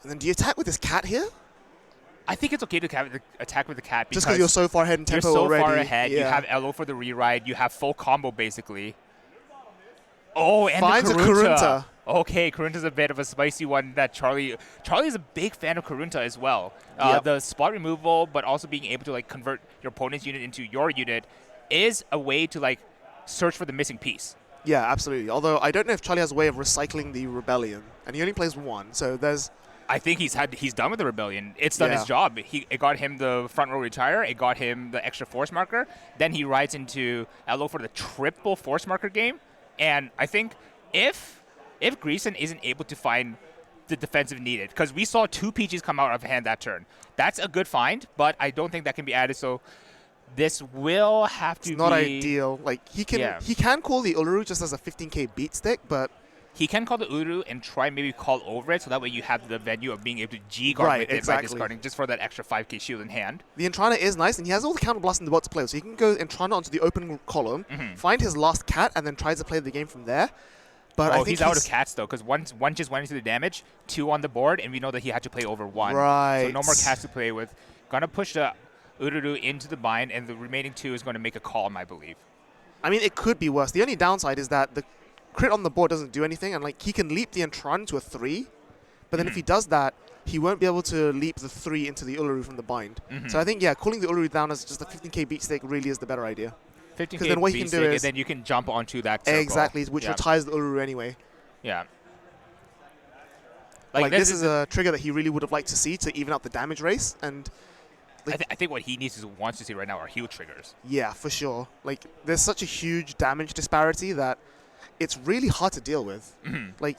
And then do you attack with this cat here? I think it's okay to attack with the cat because just because you're so far ahead in tempo you're so already. far ahead. You have LO for the re-ride. You have full combo basically. Oh, and finds the a Karunta. Okay, Karunta's a bit of a spicy one that Charlie is a big fan of Karunta as well. The spot removal, but also being able to like convert your opponent's unit into your unit is a way to like search for the missing piece. Yeah, absolutely. Although I don't know if Charlie has a way of recycling the Rebellion, and he only plays 1. So there's. I think he's done with the Rebellion. It's done his job. It got him the front row retire. It got him the extra force marker. Then he rides into LO for the triple force marker game. And I think if Greason isn't able to find the defensive needed, because we saw 2 PGs come out of hand that turn, that's a good find. But I don't think that can be added. So this will have to be. It's not ideal. Like he can call the Uluru just as a 15k beat stick, but. He can call the Uru and try maybe call over it, so that way you have the venue of being able to G-guard with it by discarding just for that extra 5k shield in hand. The Entrana is nice, and he has all the counter blasts in the board to play with, so he can go Entrana onto the open column, find his last cat, and then tries to play the game from there. But I think he's out of cats, though, because one just went into the damage, 2 on the board, and we know that he had to play over 1. Right. So no more cats to play with. Gonna push the Ururu into the bind, and the remaining 2 is going to make a call, I believe. I mean, it could be worse. The only downside is that the crit on the board doesn't do anything, and like he can leap the Entran to a 3, but then if he does that, he won't be able to leap the 3 into the Uluru from the bind. So I think, calling the Uluru down as just a 15k beat stick really is the better idea. 15k then what he can do is, and then you can jump onto that circle. Exactly, which retires the Uluru anyway. Yeah. Like this is a trigger that he really would have liked to see to even out the damage race, and I think what he wants to see right now are heal triggers. Yeah, for sure. Like there's such a huge damage disparity that it's really hard to deal with. Like,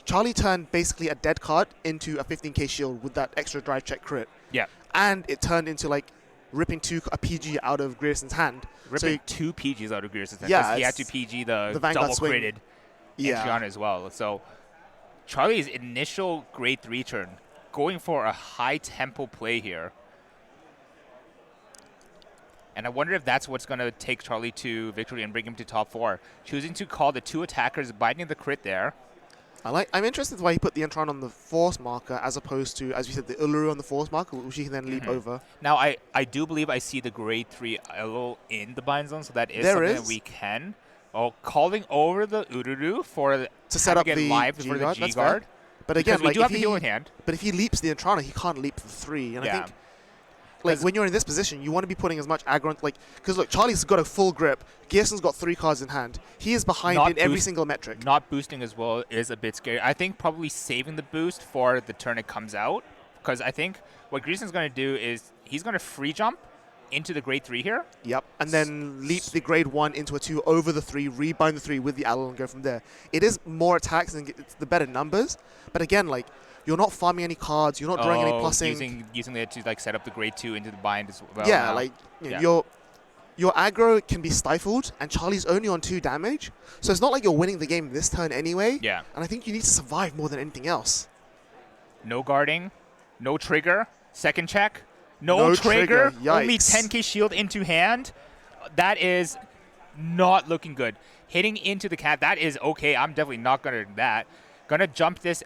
Charlie turned basically a dead card into a 15k shield with that extra drive check crit. Yeah. And it turned into, like, ripping a PG out of Grierson's hand. Ripping 2 PGs out of Grierson's hand. Yeah. He had to PG the Vanguard double critted Entriana as well. So, Charlie's initial grade 3 turn, going for a high tempo play here. And I wonder if that's what's going to take Charlie to victory and bring him to top 4. Choosing to call the 2 attackers, binding the crit there. I'm interested why he put the Entran on the force marker as opposed to, as we said, the Uluru on the force marker, which he can then leap over. Now, I do believe I see the grade 3 Elo in the bind zone, so that is something that we can. Oh, calling over the Ururu to set up the live for the G-guard. But again, we do have the heal in hand. But if he leaps the Entrana, he can't leap the 3. And I think, like, when you're in this position, you want to be putting as much aggro, because look, Charlie's got a full grip. Gearson's got 3 cards in hand. He is behind in every single metric. Not boosting as well is a bit scary. I think probably saving the boost for the turn it comes out because I think what Greason's going to do is he's going to free jump into the grade 3 here. Yep, and then leap the grade 1 into a 2 over the 3, rebind the 3 with the Allo and go from there. It is more attacks and it's the better numbers, but again, like, you're not farming any cards, you're not drawing any plussing. Using it to like set up the grade 2 into the bind as well. Yeah, now. like, you know, your aggro can be stifled, and Charlie's only on 2 damage, so it's not like you're winning the game this turn anyway. Yeah. And I think you need to survive more than anything else. No guarding, no trigger, second check. No trigger, only 10k shield into hand. That is not looking good. Hitting into the cat, that is okay. I'm definitely not going to do that. Going to jump this.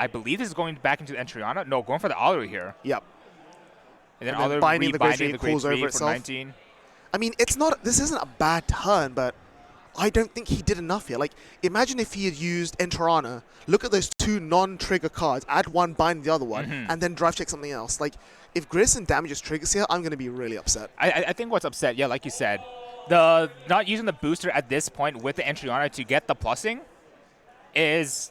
I believe this is going back into the Entriana. No, going for the Allo here. Yep. And then Allo binding the grade 3 pulls over for itself. 19. I mean, this isn't a bad turn, but I don't think he did enough here. Like, imagine if he had used Entriana, look at those 2 non-trigger cards, add 1, bind the other one, and then drive check something else. Like, if Grayson damages triggers here, I'm going to be really upset. I think what's upset, yeah, like you said, the not using the booster at this point with the Entriana to get the plussing is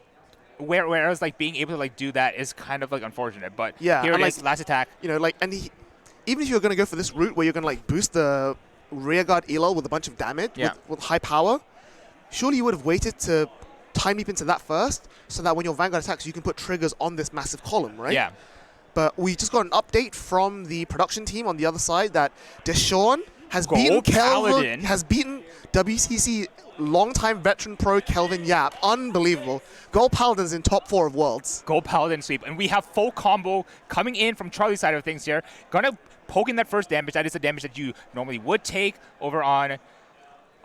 whereas like being able to like do that is kind of like unfortunate. But yeah, here it is, last attack. You know, like, and even if you're going to go for this route where you're going to like boost the rearguard Elol with a bunch of damage with high power, surely you would have waited to time leap into that first, so that when your Vanguard attacks, you can put triggers on this massive column, right? Yeah. But we just got an update from the production team on the other side that Deshawn has beaten WCC longtime veteran pro Kelvin Yap. Unbelievable. Gold Paladin's in top 4 of Worlds. Gold Paladin sweep. And we have full combo coming in from Charlie's side of things here. Gonna poke in that first damage. That is the damage that you normally would take over on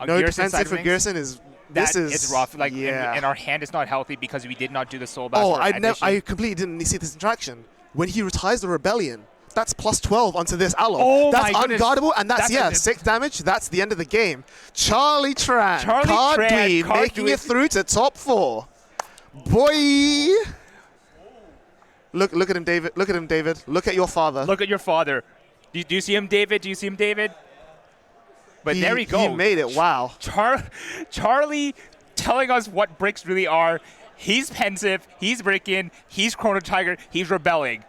no defensive for Gerson is... It's rough. Like, and our hand is not healthy because we did not do the Soul Blast. I completely didn't see this interaction. When he retires the Rebellion, that's plus 12 onto this Allo. Oh, that's my goodness. unguardable, and that's 6 damage. That's the end of the game. Charlie Tran, Card making it through to top 4. Boy! Look at him, David. Look at him, David. Look at your father. Look at your father. Do you see him, David? Do you see him, David? But there we go. He made it. Wow. Charlie telling us what bricks really are. He's pensive, he's breaking, he's Chrono Tiger, he's rebelling.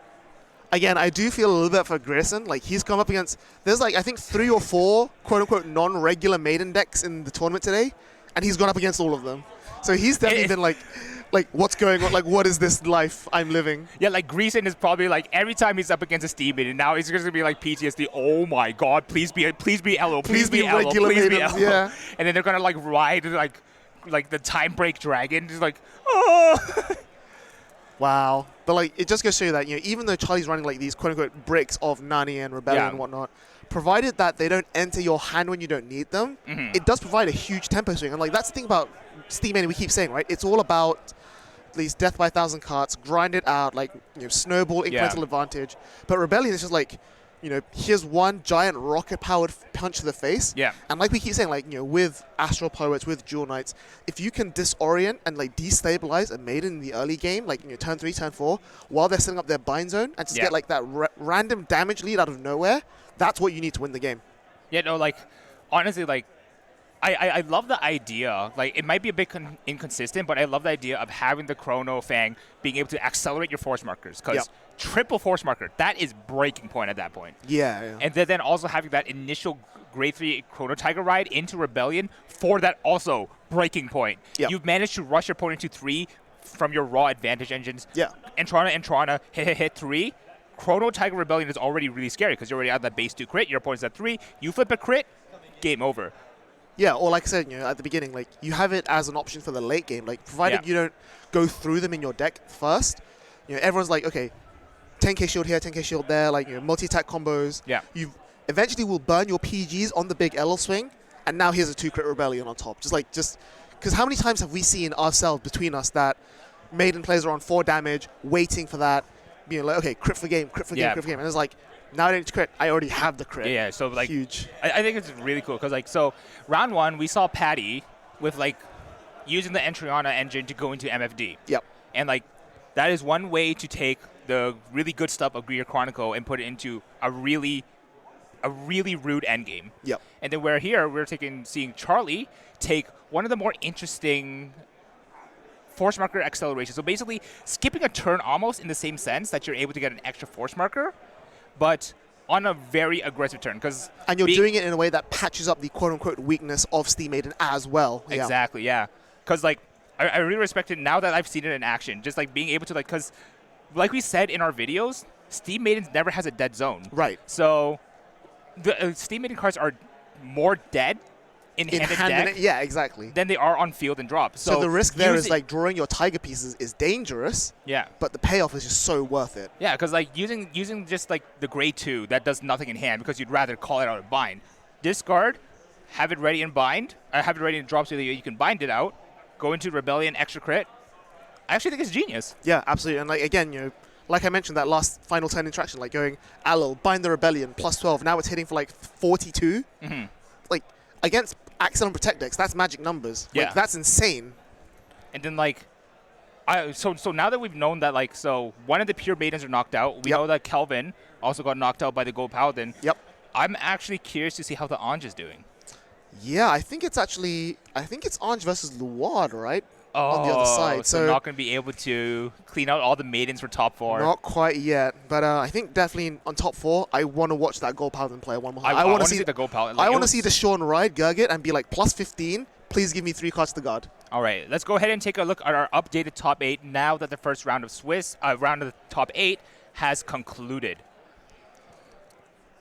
Again, I do feel a little bit for Grayson. Like, he's come up against, there's like, I think 3 or 4 quote-unquote non-regular maiden decks in the tournament today, and he's gone up against all of them. So he's definitely been like, what's going on? Like, what is this life I'm living? Yeah, like, Grayson is probably like, every time he's up against a Steam maiden, now he's going to be like PTSD, oh my god, please be Elo, please be Elo, please be Elo. Yeah. And then they're going to like ride like the time break dragon, just like, oh. Wow. But like, it just goes to show you that, you know, even though Charlie's running like these quote-unquote bricks of Nani and Rebellion and whatnot, provided that they don't enter your hand when you don't need them, it does provide a huge tempo swing. And like, that's the thing about Steam Maiden we keep saying, right? It's all about these death by 1,000 carts, grind it out, like, you know, snowball incremental advantage. But Rebellion is just like, you know, here's one giant rocket-powered punch to the face. Yeah. And like we keep saying, like, you know, with Astral Poets, with Jewel Knights, if you can disorient and like destabilize a maiden in the early game, like, you know, turn 3, turn 4, while they're setting up their bind zone, and just get like that random damage lead out of nowhere, that's what you need to win the game. Yeah, no, like, honestly, like, I love the idea. Like, it might be a bit inconsistent, but I love the idea of having the Chrono Fang being able to accelerate your force markers. Because triple force marker, that is breaking point at that point. Yeah. And then also having that initial grade 3 Chrono Tiger ride into Rebellion for that also breaking point. You've managed to rush your opponent to 3 from your raw advantage engines. Yeah. Entrana, hit 3. Chrono Tiger Rebellion is already really scary because you're already at that base 2 crit. Your opponent's at 3. You flip a crit, game over. Yeah, or like I said, you know, at the beginning, like, you have it as an option for the late game. Like, provided you don't go through them in your deck first, you know, everyone's like, okay, 10k shield here, 10k shield there, like, you know, multi-attack combos. Yeah. You eventually will burn your PGs on the big LL swing, and now here's a 2-crit Rebellion on top. Just because how many times have we seen ourselves between us that maiden players are on 4 damage, waiting for that, being like, okay, crit for game, crit for game, crit for game. And it's like, now I don't need to crit. I already have the crit. Yeah, so like, huge. I think it's really cool because like, so round 1 we saw Patty with like using the Entriana engine to go into MFD. Yep. And like, that is one way to take the really good stuff of Greer Chronicle and put it into a really rude endgame. Yep. And then we're seeing Charlie take one of the more interesting force marker acceleration. So basically, skipping a turn almost in the same sense that you're able to get an extra force marker, but on a very aggressive turn. And you're doing it in a way that patches up the quote-unquote weakness of Steam Maiden as well. Exactly, yeah. Because, like, I really respect it now that I've seen it in action. Just, like, being able to, like, because, like we said in our videos, Steam Maiden never has a dead zone. Right. So the Steam Maiden cards are more dead in hand deck yeah, exactly. than they are on field and drop. So the risk there is like drawing your tiger pieces is dangerous. Yeah. But the payoff is just so worth it. Yeah, because like using just like the grade 2 that does nothing in hand because you'd rather call it out and bind. Discard, have it ready and bind. Have it ready and drop so that you can bind it out. Go into Rebellion, extra crit. I actually think it's genius. Yeah, absolutely. And like again, you know, like I mentioned that last final turn interaction, like going Allo, bind the Rebellion, plus 12. Now it's hitting for like 42. Mm-hmm. Like against Axel and Protect decks, that's magic numbers. Yeah. Like that's insane. And then like, so now that we've known that like, so one of the pure maidens are knocked out. We know that Kelvin also got knocked out by the Gold Paladin. Yep. I'm actually curious to see how the Anj is doing. Yeah, I think it's Anj versus Luard, right? Oh, on the other side. So not going to be able to clean out all the maidens for top 4. Not quite yet, but I think definitely on top 4, I want to watch that Gold Paladin player one more time. I want to see the Gold Paladin. Like, I want to see the Sean ride Gurgit and be like plus 15. Please give me 3 cards to guard. All right, let's go ahead and take a look at our updated top 8 now that the first round of round of the top 8 has concluded.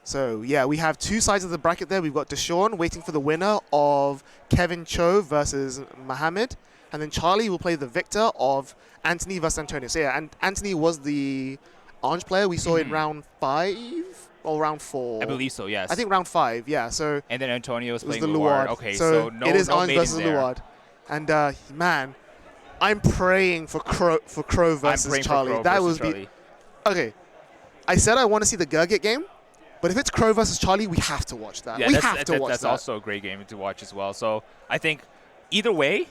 So yeah, we have 2 sides of the bracket there. We've got Deshaun waiting for the winner of Kevin Cho versus Mohammed. And then Charlie will play the victor of Anthony versus Antonio. So yeah, and Anthony was the Anj player we saw in round 5 or round 4. I believe so, yes. I think round 5, yeah. So and then Antonio was playing the Luard. Okay, so no, it is no Anj versus there. Luard. And man, I'm praying for Crow versus Charlie. That would be okay. I said I want to see the Gurgit game. But if it's Crow versus Charlie, we have to watch that. Yeah, we have to watch that. That's also a great game to watch as well. So I think either way,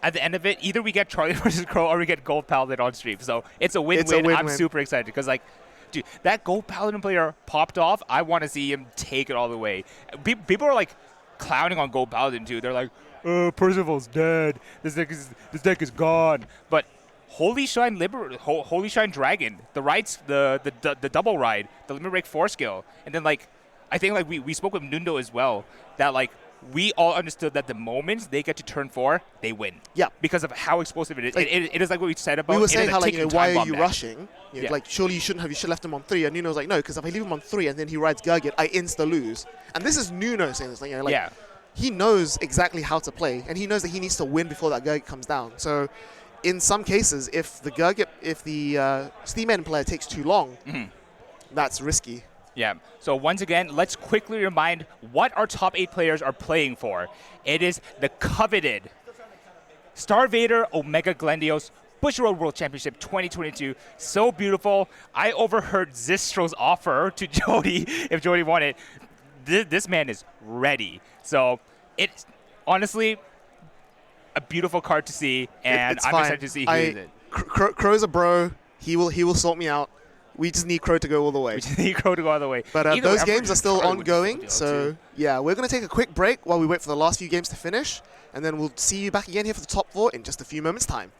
at the end of it, either we get Charlie versus Crow or we get Gold Paladin on stream. So it's a win-win. I'm super excited because, like, dude, that Gold Paladin player popped off. I want to see him take it all the way. People are, like, clowning on Gold Paladin, too. They're like, Percival's dead. This deck is gone. But Holy Shine Dragon, the rides, the double ride, the Limit Break 4 skill, and then like I think like we spoke with Nundo as well that like we all understood that the moment they get to turn 4, they win. Yeah. Because of how explosive it is. Like, it is like what we said about. We were saying how like why are you deck. rushing? You know, like surely you shouldn't have. You should have left him on 3. And Nuno was like no, because if I leave him on 3 and then he rides Gurgit, I insta lose. And this is Nuno saying this. Like, you know, like he knows exactly how to play, and he knows that he needs to win before that Gurgit comes down. So. In some cases, if the Steam Maiden player takes too long, that's risky. Yeah. So once again, let's quickly remind what our top 8 players are playing for. It is the coveted Star Vader Omega Glendios Bushiroad World Championship 2022. So beautiful. I overheard Zistro's offer to Jody if Jody wanted. This man is ready. So it's honestly a beautiful card to see, and I'm excited to see who is it. Crow's a bro. He will sort me out. We just need Crow to go all the way. We just need Crow to go all the way. But those games are still ongoing, so yeah, we're going to take a quick break while we wait for the last few games to finish, and then we'll see you back again here for the top 4 in just a few moments' time.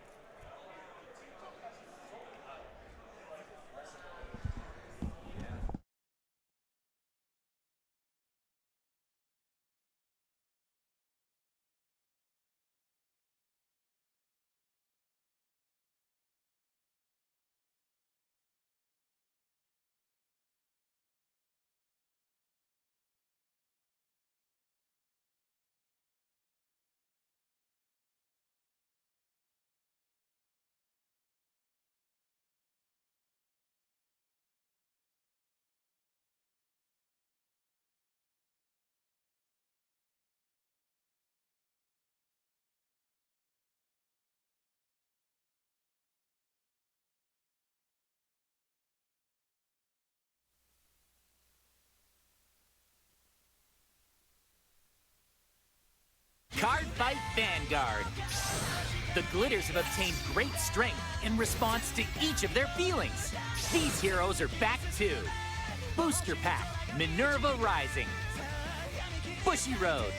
Cardfight Vanguard. The Glitters have obtained great strength in response to each of their feelings. These heroes are back too. Booster Pack, Minerva Rising, Bushiroad.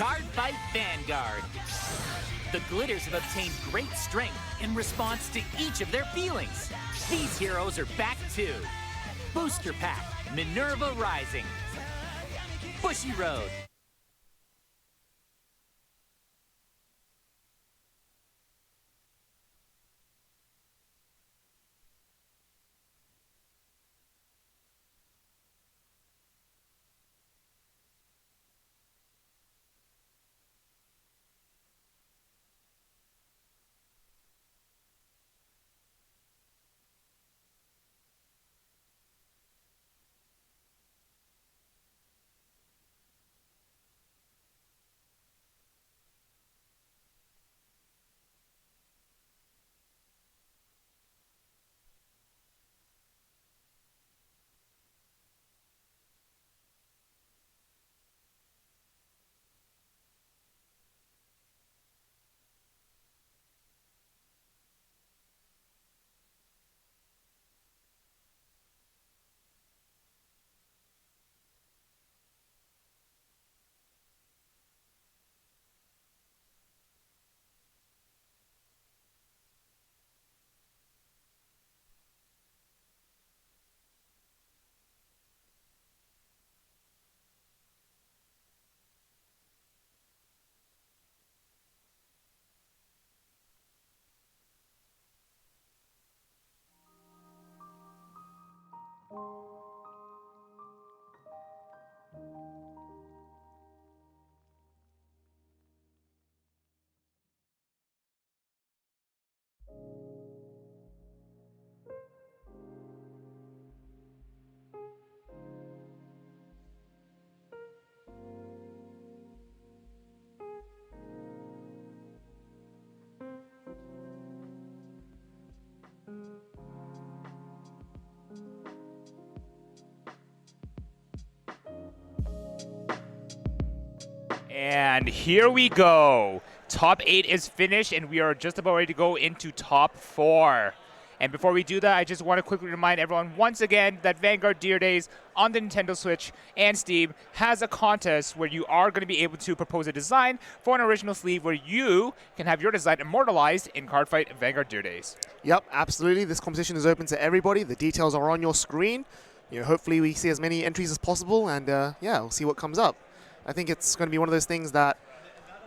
Cardfight Vanguard. The Glitters have obtained great strength in response to each of their feelings. These heroes are back too. Booster Pack, Minerva Rising. Bushiroad. And here we go. Top 8 is finished, and we are just about ready to go into top 4. And before we do that, I just want to quickly remind everyone once again that Vanguard Dear Days on the Nintendo Switch and Steam has a contest where you are going to be able to propose a design for an original sleeve where you can have your design immortalized in Cardfight Vanguard Dear Days. Yep, absolutely. This competition is open to everybody. The details are on your screen. Hopefully we see as many entries as possible, and yeah, we'll see what comes up. I think it's going to be one of those things that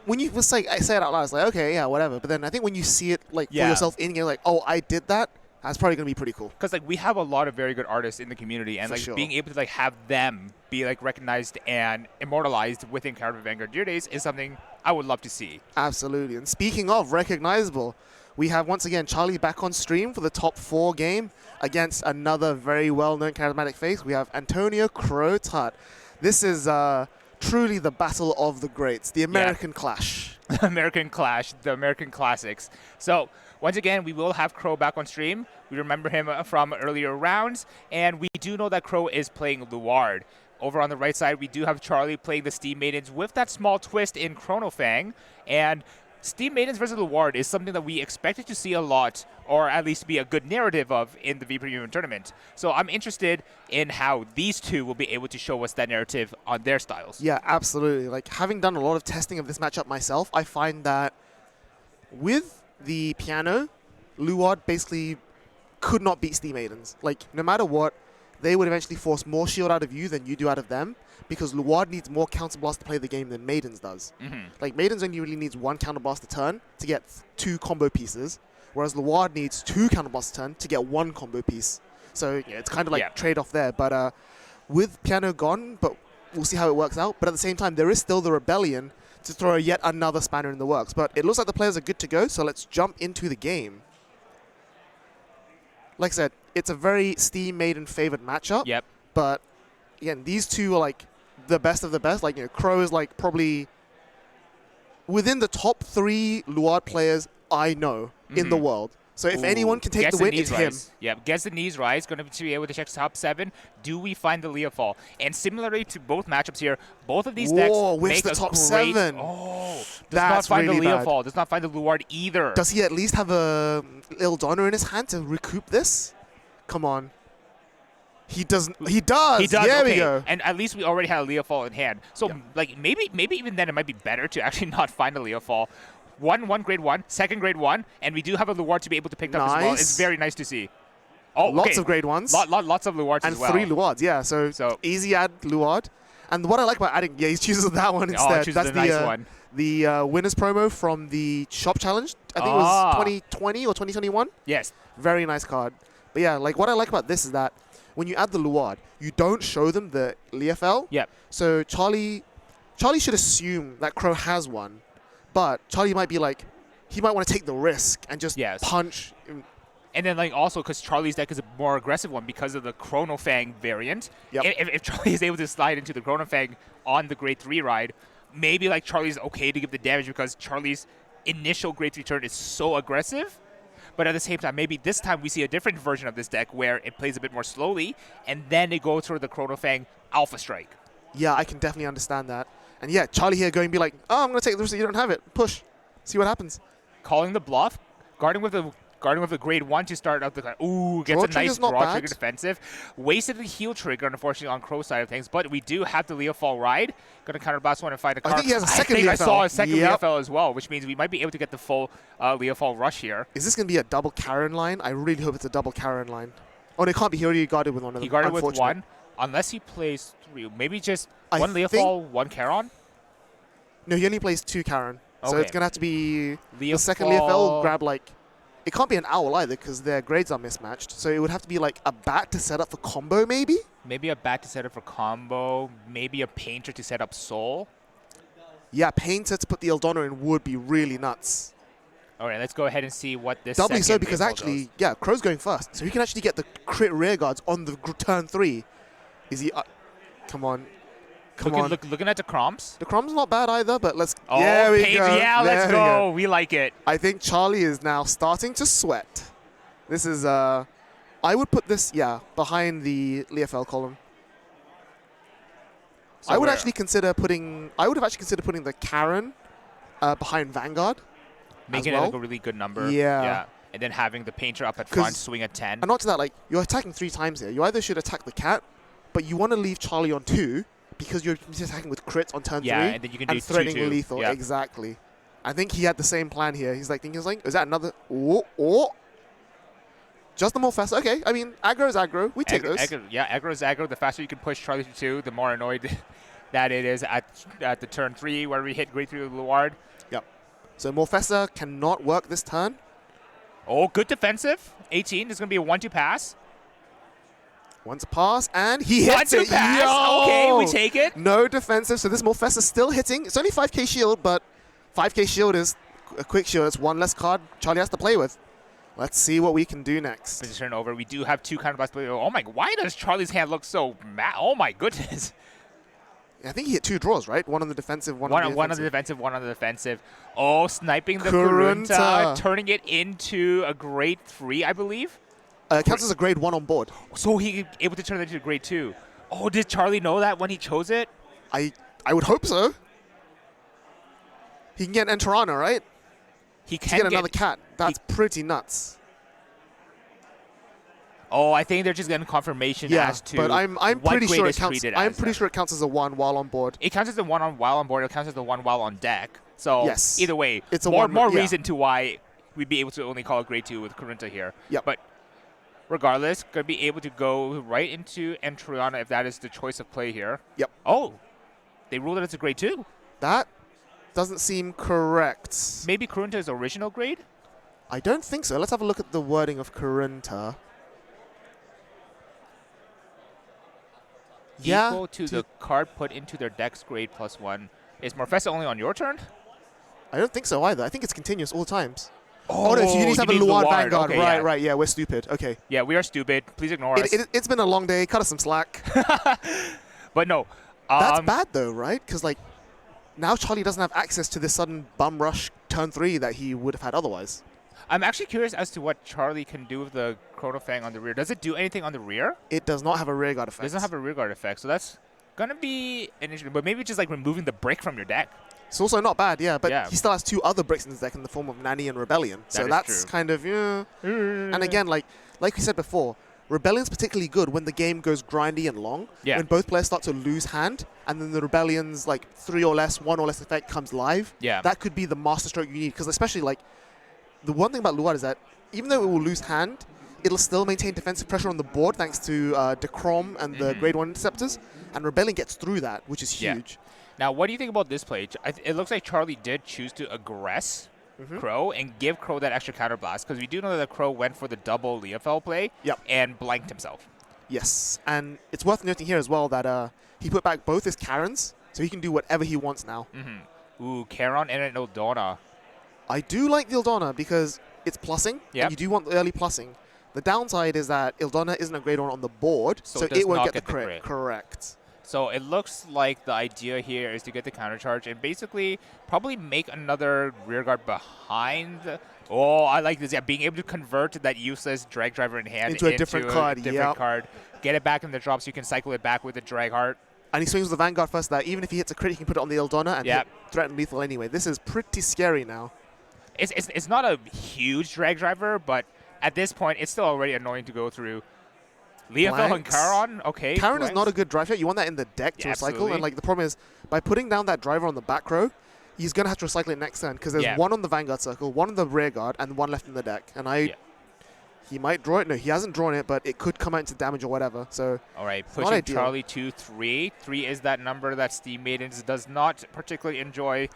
when you say it out loud, it's like, okay, yeah, whatever. But then I think when you see it for yourself in game, like, oh, I did that, that's probably going to be pretty cool. Because we have a lot of very good artists in the community, and sure. being able to have them be recognized and immortalized within Cardfight Vanguard Dear Days is something I would love to see. Absolutely. And speaking of recognizable, we have once again Charlie back on stream for the top 4 game against another very well-known charismatic face. We have Antonio Crow Tut. This is truly the battle of the greats, the American Clash. The American Clash, the American classics. So once again, we will have Crow back on stream. We remember him from earlier rounds, and we do know that Crow is playing Luard. Over on the right side, we do have Charlie playing the Steam Maidens with that small twist in Chrono Fang, and Steam Maidens versus Luard is something that we expected to see a lot, or at least be a good narrative of in the V Premium tournament. So I'm interested in how these two will be able to show us that narrative on their styles. Yeah, absolutely. Having done a lot of testing of this matchup myself, I find that with the piano, Luard basically could not beat Steam Maidens. No matter what, they would eventually force more shield out of you than you do out of them, because Luard needs more counterblast to play the game than Maidens does. Maidens only really needs 1 counterblast a turn to get 2 combo pieces, whereas Luard needs 2 counterblasts a turn to get 1 combo piece. So yeah, it's kind of trade-off there. But with piano gone, but we'll see how it works out. But at the same time, there is still the Rebellion to throw yet another spanner in the works. But it looks like the players are good to go, so let's jump into the game. Like I said, it's a very Steam Maiden favored matchup. Yep. But again, these two are the best of the best. Crow is probably within the top 3 Luard players I know in the world. So if anyone can take the win, it's him. Yeah, gets the knees rise, going to be able to check top 7. Do we find the Leah fall? And similarly to both matchups here, both of these decks make the a top great 7. Oh, does That's not find really the Leah bad. fall. Does not find the Luard either. Does he at least have a Il Donner in his hand to recoup this? Come on. He doesn't. He does. He does. There Okay. we go. And at least we already had a Leah Fall in hand. So like maybe even then it might be better to actually not find a Leah Fall. One grade 1, second grade 1, and we do have a Luard to be able to pick up as well. It's very nice to see. Oh, lots of grade 1s. Lots of Luards and as well. 3 Luards, yeah. So easy add Luard. And what I like about adding, he chooses that one instead. That's the nice one. The winners promo from the shop challenge. I think it was 2020 or 2021. Yes. Very nice card. But yeah, like what I like about this is that when you add the Luard, you don't show them the LFL. Yep. So Charlie should assume that Crow has one, but Charlie might be like, he might want to take the risk and just punch. And then, like, also, because Charlie's deck is a more aggressive one because of the Chrono Fang variant. Yep. If Charlie is able to slide into the Chrono Fang on the grade 3 ride, maybe, like, Charlie's okay to give the damage because Charlie's initial grade 3 turn is so aggressive. But at the same time, maybe this time we see a different version of this deck where it plays a bit more slowly, and then it goes for the Chrono Fang Alpha Strike. Yeah, I can definitely understand that. And yeah, Charlie here going to be like, oh, I'm going to take the risk that you don't have it. Push. See what happens. Calling the bluff, guarding with a grade 1 to start out the... Ooh, gets a nice draw trigger defensive. Wasted the heal trigger, unfortunately, on Crow's side of things. But we do have the Leah Fall ride. Going to counter blast one and find a card. I think he has a second Leah I saw a second Leah Fall as well, which means we might be able to get the full Leah Fall rush here. Is this going to be a double Karen line? I really hope it's a double Karen line. Oh, it can't be. He already guarded with one of them. He guarded with one. Unless he plays 3. Maybe just one Leah Fall, one Charon? No, he only plays 2 Karen. So it's going to have to be Leah the second Leah Fall grab like... It can't be an owl either because their grades are mismatched. So it would have to be like a bat to set up for combo maybe? Maybe a bat to set up for combo. Maybe a painter to set up soul. Yeah, painter to put the Eldonner in would be really nuts. All right, let's go ahead and see what this doubly so because actually, yeah, Crow's going first. So he can actually get the crit rear guards on the turn 3. Is he... come on. Looking at the Croms. The Crom's not bad either, but let's... Oh, there we go. Yeah, let's go. We like it. I think Charlie is now starting to sweat. This is... I would put this, behind the LFL column. So I would actually consider putting... I would have actually considered putting the Karen behind Vanguard. Making it like a really good number. Yeah. And then having the painter up at front, swing at 10. And not to that, like, you're attacking 3 times here. You either should attack the cat, but you want to leave Charlie on 2, because you're attacking with crits on turn 3 and then you can do threatening lethal. Yeah. Exactly. I think he had the same plan here. He's like, is that another... Oh. Just the more faster. Okay, I mean, aggro is aggro. We take those. Aggro is aggro. The faster you can push Charlie to 2, the more annoyed that it is at the turn 3 where we hit grade 3 with Luard. Yep. So Morfessa cannot work this turn. Oh, good defensive. 18 is going to be a 1-2 pass. Once a pass, and he hits it. Pass. Okay, we take it. No defensive, so this Morfessa still hitting. It's only 5k shield, but 5k shield is a quick shield. It's one less card Charlie has to play with. Let's see what we can do next. Position over. We do have 2 counter blasts. Oh my! Why does Charlie's hand look so mad? Oh my goodness! I think he hit 2 draws, right? One on the defensive, one on the defensive. One on the defensive. Oh, sniping the Kurunta, turning it into a grade 3, I believe. Counts as a grade 1 on board. So he able to turn it into a grade 2. Oh, did Charlie know that when he chose it? I would hope so. He can get an Enterana, right? He can get another cat. That's pretty nuts. Oh, I think they're just getting confirmation as to but I'm pretty sure it counts. I'm pretty sure it counts as a 1 while on board. It counts as a 1 while on board. It counts as a 1 while on deck. So either way, it's a more reason to why we'd be able to only call it grade 2 with Kurunta here. Yep. But regardless, going to be able to go right into Entriana if that is the choice of play here. Yep. Oh, they ruled it as a grade 2. That doesn't seem correct. Maybe Kurunta's original grade? I don't think so. Let's have a look at the wording of Kurunta. Equal to the card put into their deck's grade +1. Is Morfessa only on your turn? I don't think so either. I think it's continuous all times. Oh no, so you need to have a Luard Vanguard. Okay, right, yeah, we're stupid. Okay. Yeah, we are stupid. Please ignore us. It's been a long day. Cut us some slack. But no. That's bad though, right? Because like, now Charlie doesn't have access to this sudden bum rush turn 3 that he would have had otherwise. I'm actually curious as to what Charlie can do with the Chrono Fang on the rear. Does it do anything on the rear? It does not have a rear guard effect. It doesn't have a rear guard effect, so that's going to be an issue. But maybe just like removing the brick from your deck. It's also not bad, yeah, but he still has 2 other bricks in his deck in the form of Nanny and Rebellion. So that's kind of, And again, like we said before, Rebellion's particularly good when the game goes grindy and long, Yeah. when both players start to lose hand, and then the Rebellion's like 3 or less, 1 or less effect comes live. Yeah. That could be the masterstroke you need, because especially like, the one thing about Luad is that even though it will lose hand, it'll still maintain defensive pressure on the board thanks to Decrom and the Grade 1 Interceptors, and Rebellion gets through that, which is huge. Now, what do you think about this play? It looks like Charlie did choose to aggress Crow and give Crow that extra counterblast, because we do know that Crow went for the double Leofel play and blanked himself. Yes, and it's worth noting here as well that he put back both his Karens, so he can do whatever he wants now. Ooh, Charon and an Eldona. I do like the Ildona because it's plussing, and you do want the early plussing. The downside is that Ildona isn't a grade 1 on the board, so it won't get the crit. Correct. So it looks like the idea here is to get the counter charge and basically probably make another rear guard behind. Oh, I like this. Yeah, being able to convert that useless drag driver in hand into a different card. Card. Get it back in the drop so you can cycle it back with the drag heart. And he swings with the Vanguard first. That even if he hits a crit, he can put it on the Ildona and threaten lethal anyway. This is pretty scary now. It's not a huge drag driver, but at this point, it's still already annoying to go through. Leofel and Charon, okay. Charon is not a good drive yet. You want that in the deck to recycle. And like the problem is, by putting down that driver on the back row, he's going to have to recycle it next turn because there's one on the Vanguard circle, one on the rear guard, and one left in the deck. And he might draw it. No, he hasn't drawn it, but it could come out into damage or whatever. So all right, pushing Charlie to 3. 3 is that number that Steam Maidens does not particularly enjoy.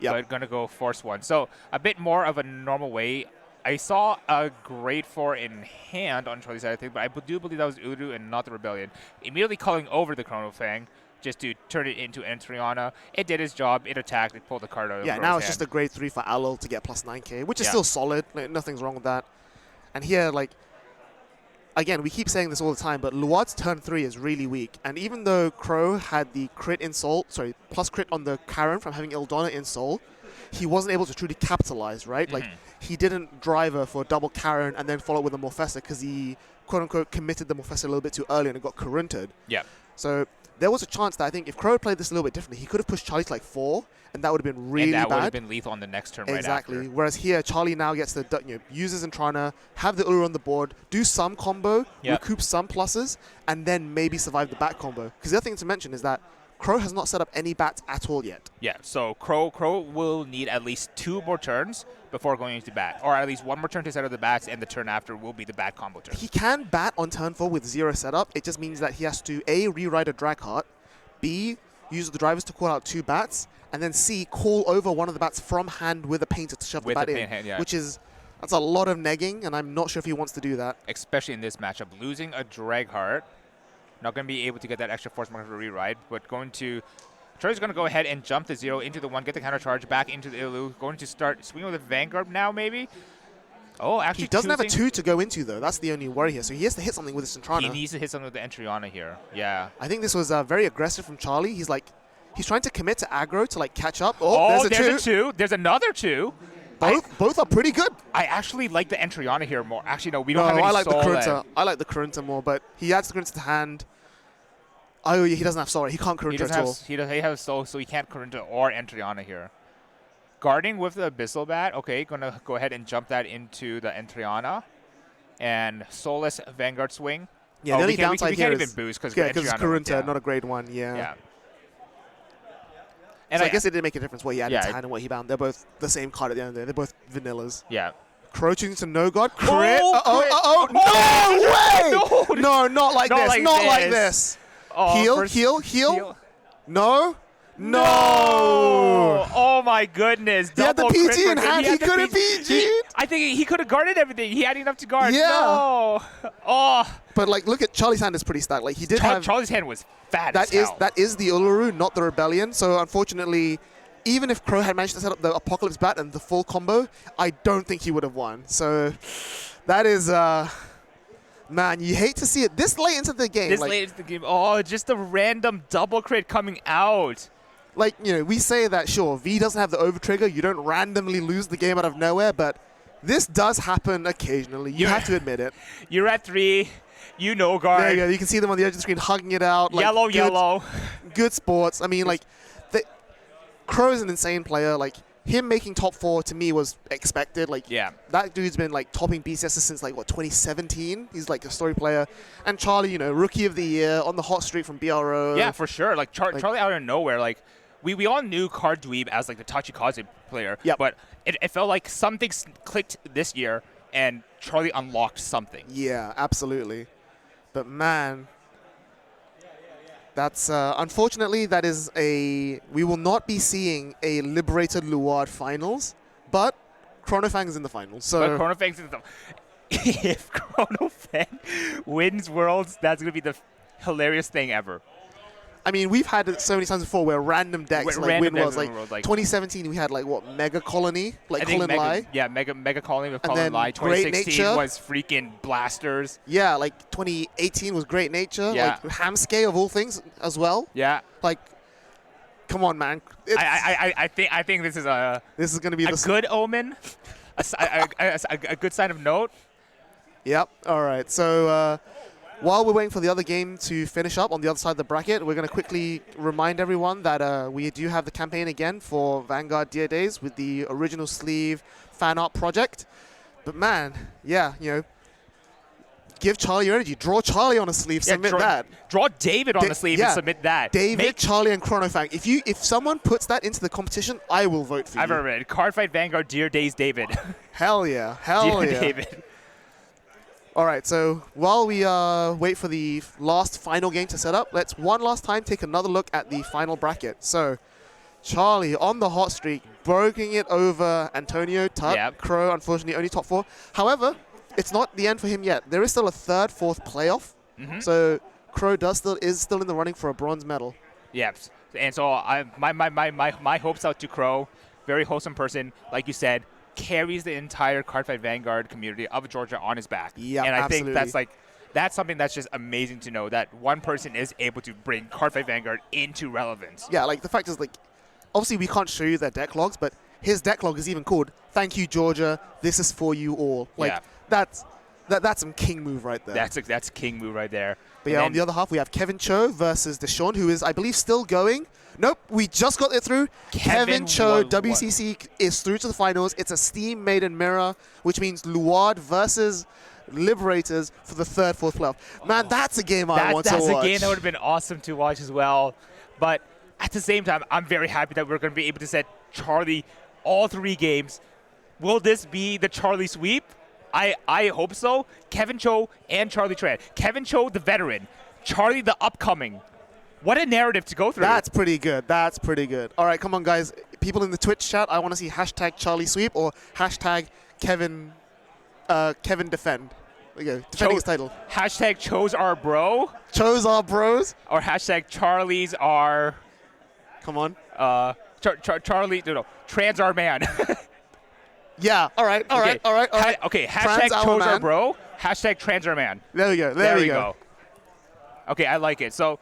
But going to go force 1. So a bit more of a normal way. I saw a grade 4 in hand on Charlie's side, I think, but I do believe that was Uru and not the Rebellion. Immediately calling over the Chrono Fang just to turn it into Entriana. It did its job. It attacked. It pulled the card out of now it's hand. just a grade 3 for Alol to get plus 9k, which is still solid. Like, nothing's wrong with that. And here, like, again, we keep saying this all the time, but Luad's turn 3 is really weak. And even though Crow had the plus crit on the Karen from having Ildona in Soul, he wasn't able to truly capitalize, right? Like, he didn't drive her for a double Karen and then follow with a Morfessa because he, quote-unquote, committed the Morfessa a little bit too early and it got Corrunted. Yeah. So there was a chance that I think if Crow played this a little bit differently, he could have pushed Charlie to like 4, and that would have been really bad. And that would have been lethal on the next turn right after. Whereas here, Charlie now gets to uses Entrana, have the Uru on the board, do some combo, recoup some pluses, and then maybe survive the back combo. Because the other thing to mention is that Crow has not set up any bats at all yet. Yeah, so Crow will need at least 2 more turns before going into bat, or at least 1 more turn to set up the bats, and the turn after will be the bat combo turn. He can bat on turn 4 with 0 setup. It just means that he has to A, rewrite a drag heart, B, use the drivers to call out 2 bats, and then C, call over one of the bats from hand with a painter to shove the bat in, which is, that's a lot of negging, and I'm not sure if he wants to do that. Especially in this matchup, losing a drag heart. Not going to be able to get that extra force marker to rewrite, but Charlie's going to go ahead and jump the 0 into the 1, get the counter charge back into the Ilu. Going to start swinging with the Vanguard now, maybe? Oh, actually, he doesn't have a 2 to go into, though. That's the only worry here. So he has to hit something with his Entrana. He needs to hit something with the Entriana here. Yeah. I think this was very aggressive from Charlie. He's trying to commit to aggro to catch up. Oh, there's a 2. There's another 2. Both are pretty good. I actually like the Entriana here more. Actually, no, we don't have any I like soul the Corunta. I like the Corunta more, but he adds the Corunta to hand. Oh, yeah, he doesn't have soul. He can't Corunta at all. He has soul, so he can't Corunta or Entriana here. Guarding with the Abyssal Bat. Okay, going to go ahead and jump that into the Entriana. And soulless Vanguard swing. Yeah, the only downside we here can't is even boost because it's Corunta, not a grade 1. Yeah. And so I guess it did make a difference what he added to hand and what he bound. They're both the same card at the end of the day. They're both vanillas. Yeah. Crouching to no god. Crit. No way! No, not like this. Not like this. Heal. No. Oh my goodness. He had the PG in hand. He could have PG'd. I think he could have guarded everything. He had enough to guard. Yeah. No. Oh. But look at Charlie's hand is pretty stacked. He did have Charlie's hand was fat as hell. That is the Uluru, not the Rebellion. So unfortunately, even if Crow had managed to set up the Apocalypse Bat and the full combo, I don't think he would have won. So that is man, you hate to see it this late into the game. Oh, just a random double crit coming out. We say that, sure, V doesn't have the overtrigger. You don't randomly lose the game out of nowhere, but this does happen occasionally. You have to admit it. You're at 3. You know, guard. There you go. You can see them on the edge of the screen hugging it out. Yellow. Good sports. I mean, Crow is an insane player. him making top 4 to me was expected. Like, Yeah. that dude's been like topping BCSs since like what 2017. He's like a story player, and Charlie, you know, rookie of the year on the hot streak from BRO. Yeah, for sure. Like, Charlie out of nowhere. Like, we all knew Card Dweeb as like the Tachikaze player. Yep. But it felt like something clicked this year, and Charlie unlocked something. Yeah, absolutely. But man, that's unfortunately that is we will not be seeing a Liberated Luard finals, but Chronofang's in the finals. So But Chronofang's in the if Chronofang wins Worlds, that's gonna be the hilarious thing ever. I mean, we've had it so many times before where random decks like Random win Worlds. decks Like, win Worlds, like 2017, we had like what Mega Colony, like I think Colin Lai. Yeah, Mega Colony with And Colin then Lai. Great 2016 Nature. was freaking Blasters. Yeah, like 2018 was Great Nature. Yeah. Like Hamskay of all things as well. Yeah. Like, come on, man. I think this is a This is going to be the good omen, a good sign of note. Yep. All right. So while we're waiting for the other game to finish up on the other side of the bracket, we're going to quickly remind everyone that we do have the campaign again for Vanguard Dear Days with the original sleeve fan art project. But man, yeah, you know, give Charlie your energy. Draw Charlie on a sleeve. Submit that. Draw David on the sleeve and submit that. David, Charlie, and Chronofang. If someone puts that into the competition, I will vote for you. I've ever read Cardfight Vanguard Dear Days David. Hell yeah. Hell Dear yeah. David. All right, so while we wait for the last final game to set up, let's one last time take another look at the final bracket. So, Charlie on the hot streak, breaking it over Antonio, Tut, Yep. Crow, unfortunately only top 4. However, it's not the end for him yet. There is still a third, fourth playoff. So Crow is still in the running for a bronze medal. Yep. And so my hopes out to Crow, very wholesome person, like you said, carries the entire Cardfight Vanguard community of Georgia on his back. Yeah, and I absolutely. think that's something that's just amazing to know, that one person is able to bring Cardfight Vanguard into relevance. Yeah, like the fact is, like, obviously we can't show you their deck logs, but his deck log is even called "Thank you, Georgia. This is for you all." Like Yeah. that's some king move right there. That's a king move right there. But yeah, on the other half, we have Kevin Cho versus Deshaun, who is, I believe, still going. Nope, we just got it through. Kevin Cho, WCC, is through to the finals. It's a Steam Maiden Mirror, which means Luard versus Liberators for the third, fourth playoff. Man, that's a game I want to watch. That's a game that would have been awesome to watch as well. But at the same time, I'm very happy that we're going to be able to set Charlie all 3 games. Will this be the Charlie sweep? I hope so. Kevin Cho and Charlie Tran. Kevin Cho, the veteran. Charlie, the upcoming. What a narrative to go through. That's pretty good. That's pretty good. All right, come on, guys. People in the Twitch chat, I want to see hashtag Charlie Sweep or hashtag Kevin Defend. There you go. Defending his title. Hashtag Cho's our bro. Cho's our bros. Or hashtag Charlie's our... Come on. Charlie, no, trans our man. Yeah. All right. All right. Okay, Trans hashtag our Cho's man. our bro. Hashtag trans our man. There we go. There we go. Okay, I like it. So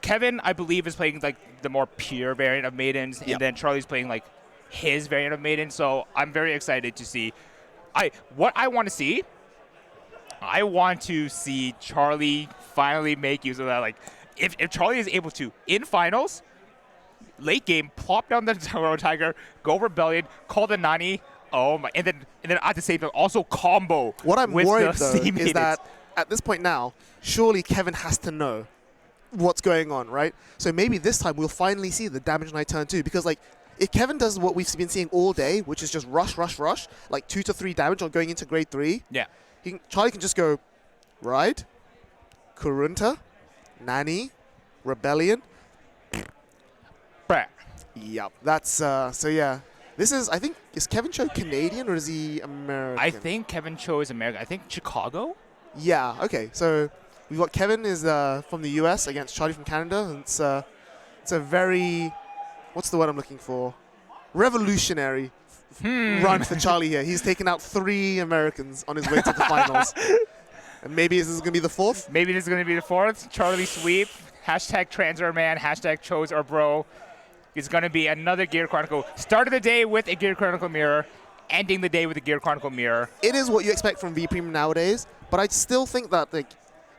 Kevin, I believe, is playing like the more pure variant of Maidens, Yep. and then Charlie's playing like his variant of Maiden. So I'm very excited to see. What I want to see. I want to see Charlie finally make use of that. Like, if Charlie is able to, in finals, late game, plop down the Road Tiger, go Rebellion, call the Nani, oh my, and then at the same time also combo. What I'm with worried the though Steam is Maidens. that at this point now, surely Kevin has to know what's going on, right? So maybe this time we'll finally see the Damage Knight turn 2, because like if Kevin does what we've been seeing all day, which is just rush, like 2 to 3 damage on going into grade 3, Yeah. Charlie can just go Ride, Kurunta, Nani, Rebellion. Bruh. Yep. That's so yeah. This is, I think, is Kevin Cho Canadian or is he American? I think Kevin Cho is American. I think Chicago. Yeah. Okay. So we've got Kevin is from the US against Charlie from Canada. And it's a very, what's the word I'm looking for? Revolutionary run for Charlie here. He's taken out 3 Americans on his way to the finals. And maybe this is going to be the 4th? Maybe this is going to be the 4th. Charlie sweep. Hashtag trans our man. Hashtag Cho's our bro. It's going to be another Gear Chronicle. Started the day with a Gear Chronicle mirror. Ending the day with a Gear Chronicle mirror. It is what you expect from V Premium nowadays, but I still think that, like,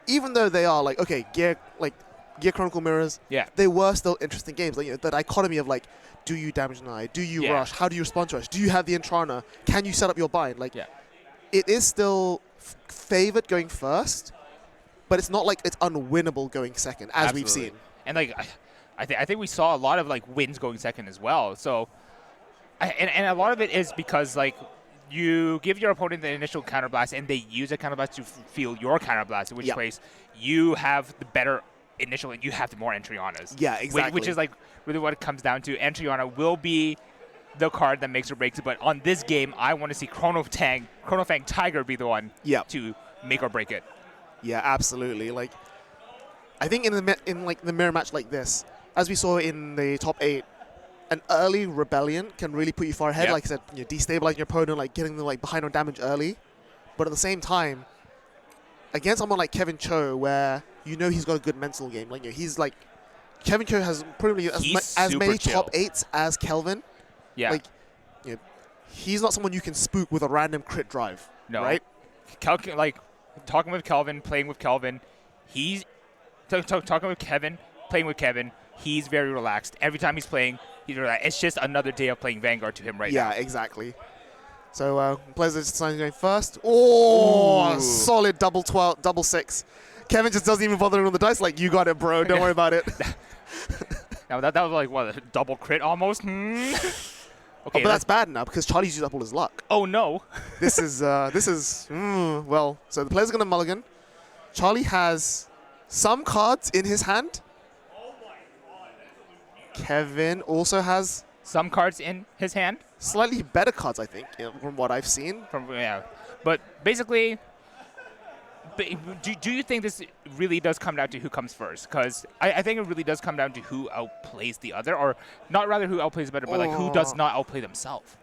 even though they are like, okay, Gear, like, Gear Chronicle Mirrors, Yeah. they were still interesting games. Like, you know, the dichotomy of like, do you damage an eye? Do you rush? How do you respond to rush? Do you have the Entrana? Can you set up your bind? Like, it is still favored going first, but it's not like it's unwinnable going second, as we've seen. And like, I think we saw a lot of like wins going second as well. So, and a lot of it is because like you give your opponent the initial counterblast, and they use a counterblast to feel your counterblast, in which case you have the better initial, and you have the more Entrionas. Yeah, exactly. Which is like really what it comes down to. Entriona will be the card that makes or breaks it, but on this game, I want to see Chronofang Tiger be the one to make or break it. Yeah, absolutely. Like, I think in the mirror match like this, as we saw in the top 8, an early Rebellion can really put you far ahead. Like I said, you know, destabilizing your opponent, like getting them like behind on damage early. But at the same time, against someone like Kevin Cho, where you know he's got a good mental game, like, you know, he's like, Kevin Cho has probably as many top 8s as Kelvin. Yeah. Like, you know, he's not someone you can spook with a random crit drive. No. Right? Like, talking with Kelvin, playing with Kelvin, he's talking with Kevin, playing with Kevin, he's very relaxed. Every time he's playing, he's relaxed. It's just another day of playing Vanguard to him now. Yeah, exactly. So, Blizzard deciding going first. Oh, solid double 6. Kevin just doesn't even bother on the dice. Like, you got it, bro. Don't worry about it. Now that was like, what, a double crit almost? Okay, but that's bad now because Charlie's used up all his luck. Oh, no. This is, well, so the player's going to mulligan. Charlie has some cards in his hand. Kevin also has some cards in his hand. Slightly better cards, I think, you know, from what I've seen. But basically, do you think this really does come down to who comes first? Because I think it really does come down to who outplays the other, or not rather who outplays the better, but like who does not outplay themselves.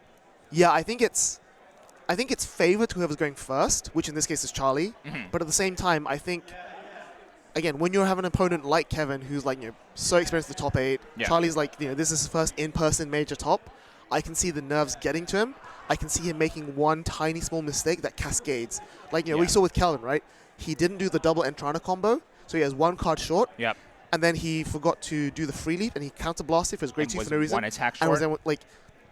Yeah, I think it's favored to whoever's going first, which in this case is Charlie. But at the same time, I think, again, when you have an opponent like Kevin, who's like, you know, so experienced in the top 8, Charlie's like, you know, this is his first in-person major top. I can see the nerves getting to him. I can see him making one tiny small mistake that cascades. Like, you know, we saw with Kelvin, right? He didn't do the double Entrana combo, so he has one card short. Yep. And then he forgot to do the free leap, and he counter-blasted for his grade 2 for no reason. One attack short. And was then, like,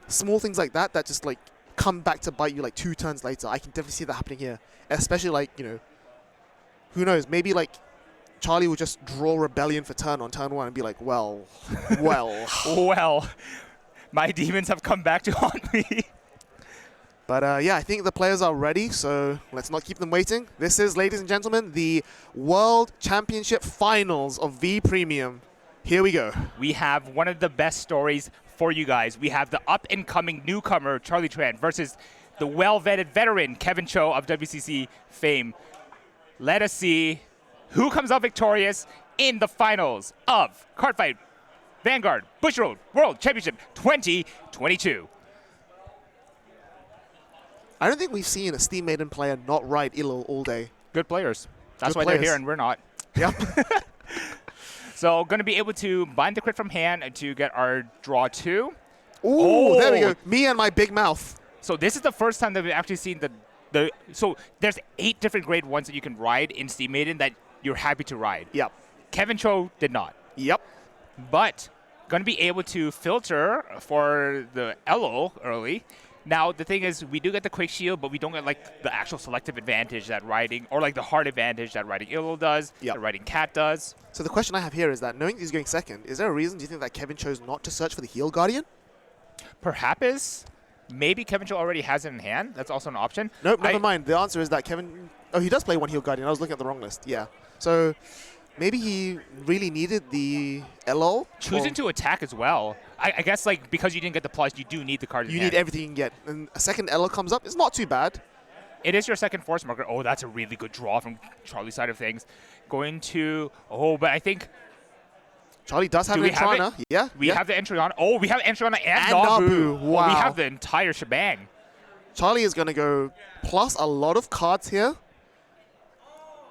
small things like that that just, like, come back to bite you, like, 2 turns later. I can definitely see that happening here. Especially, like, you know, who knows? Maybe, like, Charlie will just draw Rebellion for turn 1 and be like, well. Well, my demons have come back to haunt me. But yeah, I think the players are ready, so let's not keep them waiting. This is, ladies and gentlemen, the World Championship Finals of V Premium. Here we go. We have one of the best stories for you guys. We have the up-and-coming newcomer, Charlie Tran, versus the well-vetted veteran, Kevin Cho of WCC fame. Let us see who comes out victorious in the finals of Cardfight Vanguard Bushiroad World Championship 2022. I don't think we've seen a Steam Maiden player not ride Ilil all day. Good players. That's Good why players. they're here and we're not. Yep. So going to be able to bind the crit from hand to get our draw 2. Ooh, there we go. Me and my big mouth. So this is the first time that we've actually seen so there's 8 different grade 1s that you can ride in Steam Maiden that you're happy to ride. Yep. Kevin Cho did not. Yep. But going to be able to filter for the Elo early. Now, the thing is, we do get the quick shield, but we don't get, like, the actual selective advantage that riding, or, like, the hard advantage that riding Illo does, that riding Cat does. So the question I have here is that, knowing he's going second, is there a reason, do you think, that Kevin chose not to search for the Heal Guardian? Perhaps. Maybe Kevin Cho already has it in hand. That's also an option. Nope, never mind. The answer is that Kevin... Oh, he does play one Heal Guardian. I was looking at the wrong list. Yeah. So... maybe he really needed the LO. Choosing to attack as well. I guess, like, because you didn't get the plus, you do need the card in You hand. need everything you can get. And a second LO comes up. It's not too bad. It is your second force marker. Oh, that's a really good draw from Charlie's side of things. Going to... Oh, but I think... Charlie does have an Entrana. Yeah. We have the Entrana. Oh, we have Entrana and Nabu. Wow. Oh, we have the entire shebang. Charlie is going to go plus a lot of cards here.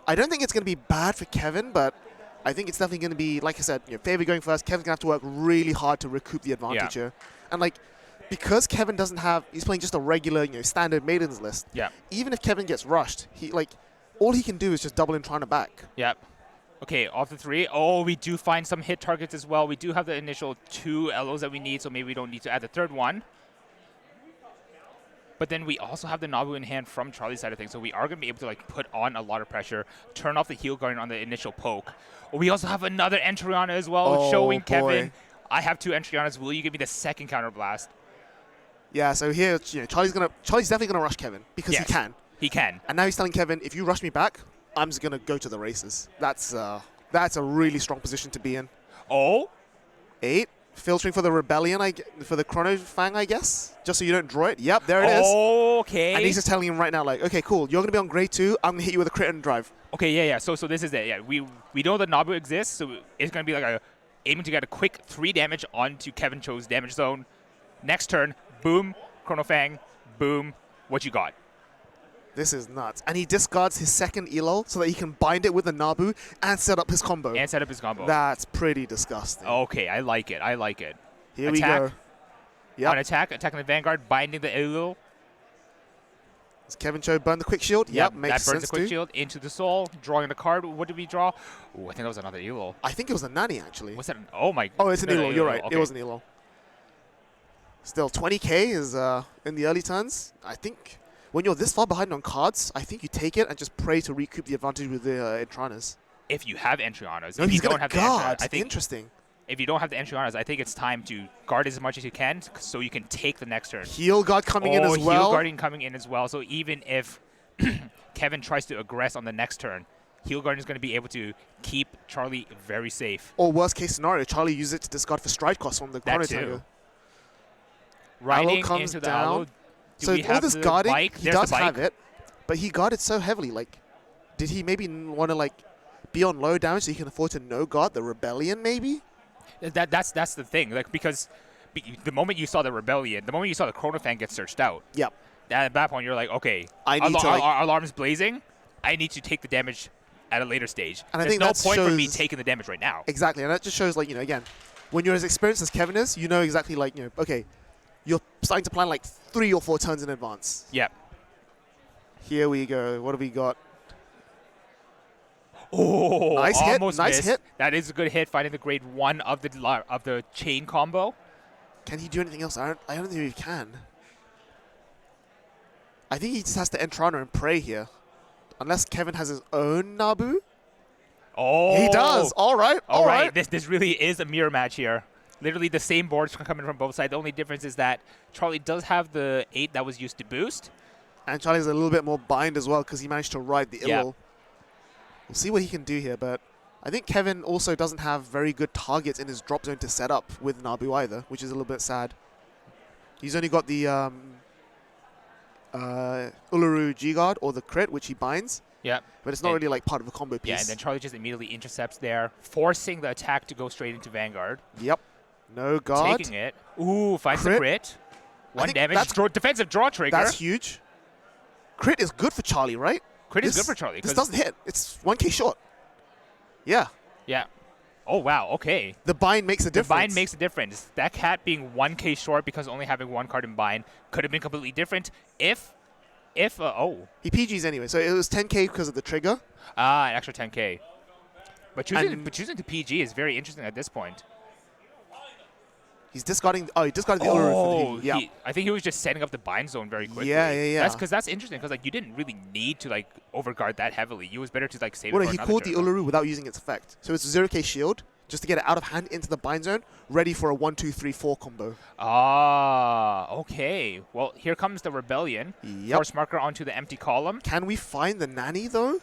I don't think it's going to be bad for Kevin, but I think it's definitely going to be, like I said, you know, Favor going first. Kevin's going to have to work really hard to recoup the advantage here. And, like, because Kevin doesn't have, he's playing just a regular, you know, standard Maidens list. Yeah. Even if Kevin gets rushed, he, like, all he can do is just double Entrana back. Yep. Okay, off the 3. Oh, we do find some hit targets as well. We do have the initial 2 LOs that we need, so maybe we don't need to add the 3rd one. But then we also have the Nabu in hand from Charlie's side of things, so we are going to be able to like put on a lot of pressure, turn off the heel guard on the initial poke. We also have another Entriana as well, showing Kevin, I have 2 Entrianas. Will you give me the 2nd counter blast? Yeah, so here, Charlie's definitely gonna rush Kevin because he can. He can. And now he's telling Kevin, if you rush me back, I'm just gonna go to the races. That's a really strong position to be in. Oh. 8, filtering for the Rebellion, for the Chrono Fang, I guess, just so you don't draw it. Yep, there it is. Okay. And he's just telling him right now, like, okay, cool, you're gonna be on grade 2. I'm gonna hit you with a crit and drive. Okay, yeah. So this is it. Yeah, we know that Nabu exists, so it's gonna be like aiming to get a quick 3 damage onto Kevin Cho's damage zone. Next turn, boom, Chrono Fang, boom. What you got? This is nuts. And he discards his 2nd Elo so that he can bind it with the Nabu and set up his combo. That's pretty disgusting. Okay, I like it. Here we go. Yep. On attacking the Vanguard, binding the Elo. Does Kevin Cho burn the quick shield? Yep, makes sense. That burns the quick shield into the soul, drawing the card. What did we draw? Oh, I think that was another Elo. I think it was a Nani, actually. What's that? Oh, my. Oh, it's an Elo. You're right. Okay. It was an Elo. Still, 20k is in the early turns. I think when you're this far behind on cards, I think you take it and just pray to recoup the advantage with the Entranas. If you have Entrianas. No, if he's you don't have guard. the Entrianas, Interesting. If you don't have the Entrianas, I think it's time to guard as much as you can so you can take the next turn. Heal guard coming in as well. Heal guarding coming in as well. So even if Kevin tries to aggress on the next turn, Heal guarding is going to be able to keep Charlie very safe. Or worst case scenario, Charlie uses it to discard for stride cost from the Chrono Tango. Riding comes into the down. Aloe. So all this guarding, he There's does have it, but he guarded so heavily. Like, did he maybe want to like be on low damage so he can afford to no guard the Rebellion? Maybe. That's the thing. Like because the moment you saw the Rebellion, the moment you saw the Chrono Fan get searched out. Yep. At that point, you're like, okay, I need to our alarm is blazing. I need to take the damage at a later stage. And There's I think no that point shows, for me taking the damage right now. Exactly, and that just shows, like, again, when you're as experienced as Kevin is, you know exactly, like, okay, you're starting to plan like 3 or 4 turns in advance. Yep. Here we go. What have we got? Oh, nice hit. Nice missed. hit. That is a good hit, finding the grade 1 of the chain combo. Can he do anything else? I don't think he can. I think he just has to Entrana and pray here. Unless Kevin has his own Nabu. Oh. He does. All right. All right. This really is a mirror match here. Literally the same boards coming from both sides. The only difference is that Charlie does have the 8 that was used to boost. And Charlie's a little bit more bind as well because he managed to ride the Illil. We'll see what he can do here, but I think Kevin also doesn't have very good targets in his drop zone to set up with Nabu either, which is a little bit sad. He's only got the Uluru G-Guard or the crit, which he binds. Yeah. But it's not really like part of the combo piece. Yeah, and then Charlie just immediately intercepts there, forcing the attack to go straight into Vanguard. Yep. No guard. Taking it. Ooh, finds the crit. 1 damage. Defensive draw trigger. That's huge. Crit is good for Charlie, right? Crit is good for Charlie. This doesn't hit. It's 1k short. Yeah. Yeah. Oh, wow. Okay. The bind makes a difference. The bind makes a difference. That cat being 1k short because only having 1 card in bind could have been completely different if He PGs anyway, so it was 10k because of the trigger. An extra 10k. But choosing to PG is very interesting at this point. He's discarding. Oh, he discarded the Uluru for the heat. I think he was just setting up the bind zone very quickly. Yeah. That's interesting because like you didn't really need to like overguard that heavily. It was better to like save it Well, for he another called turn. the Uluru without using its effect, so it's 0k shield just to get it out of hand into the bind zone, ready for a 1, 2, 3, 4 combo. Okay. Well, here comes the Rebellion. Yep. Force marker onto the empty column. Can we find the Nanny though?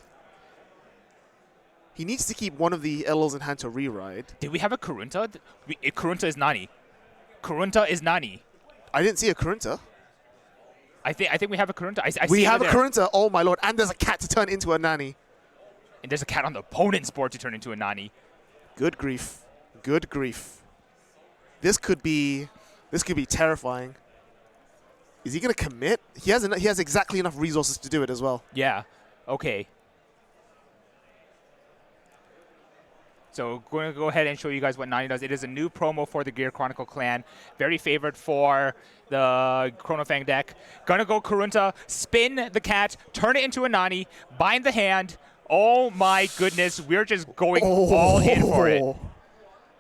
He needs to keep one of the LLs in hand to re-ride. Did we have a Karunta? Karunta is Nani. Karunta is Nani. I didn't see a Karunta. I think we have a Karunta. We have a Karunta. Oh my lord! And there's a cat to turn into a Nani. And there's a cat on the opponent's board to turn into a Nani. Good grief! Good grief! This could be terrifying. Is he gonna commit? He has exactly enough resources to do it as well. Yeah. Okay. So going to go ahead and show you guys what Nani does. It is a new promo for the Gear Chronicle clan. Very favored for the Chrono Fang deck. Gonna go Karunta, spin the cat, turn it into a Nani, bind the hand. Oh my goodness, we're just going all in for it.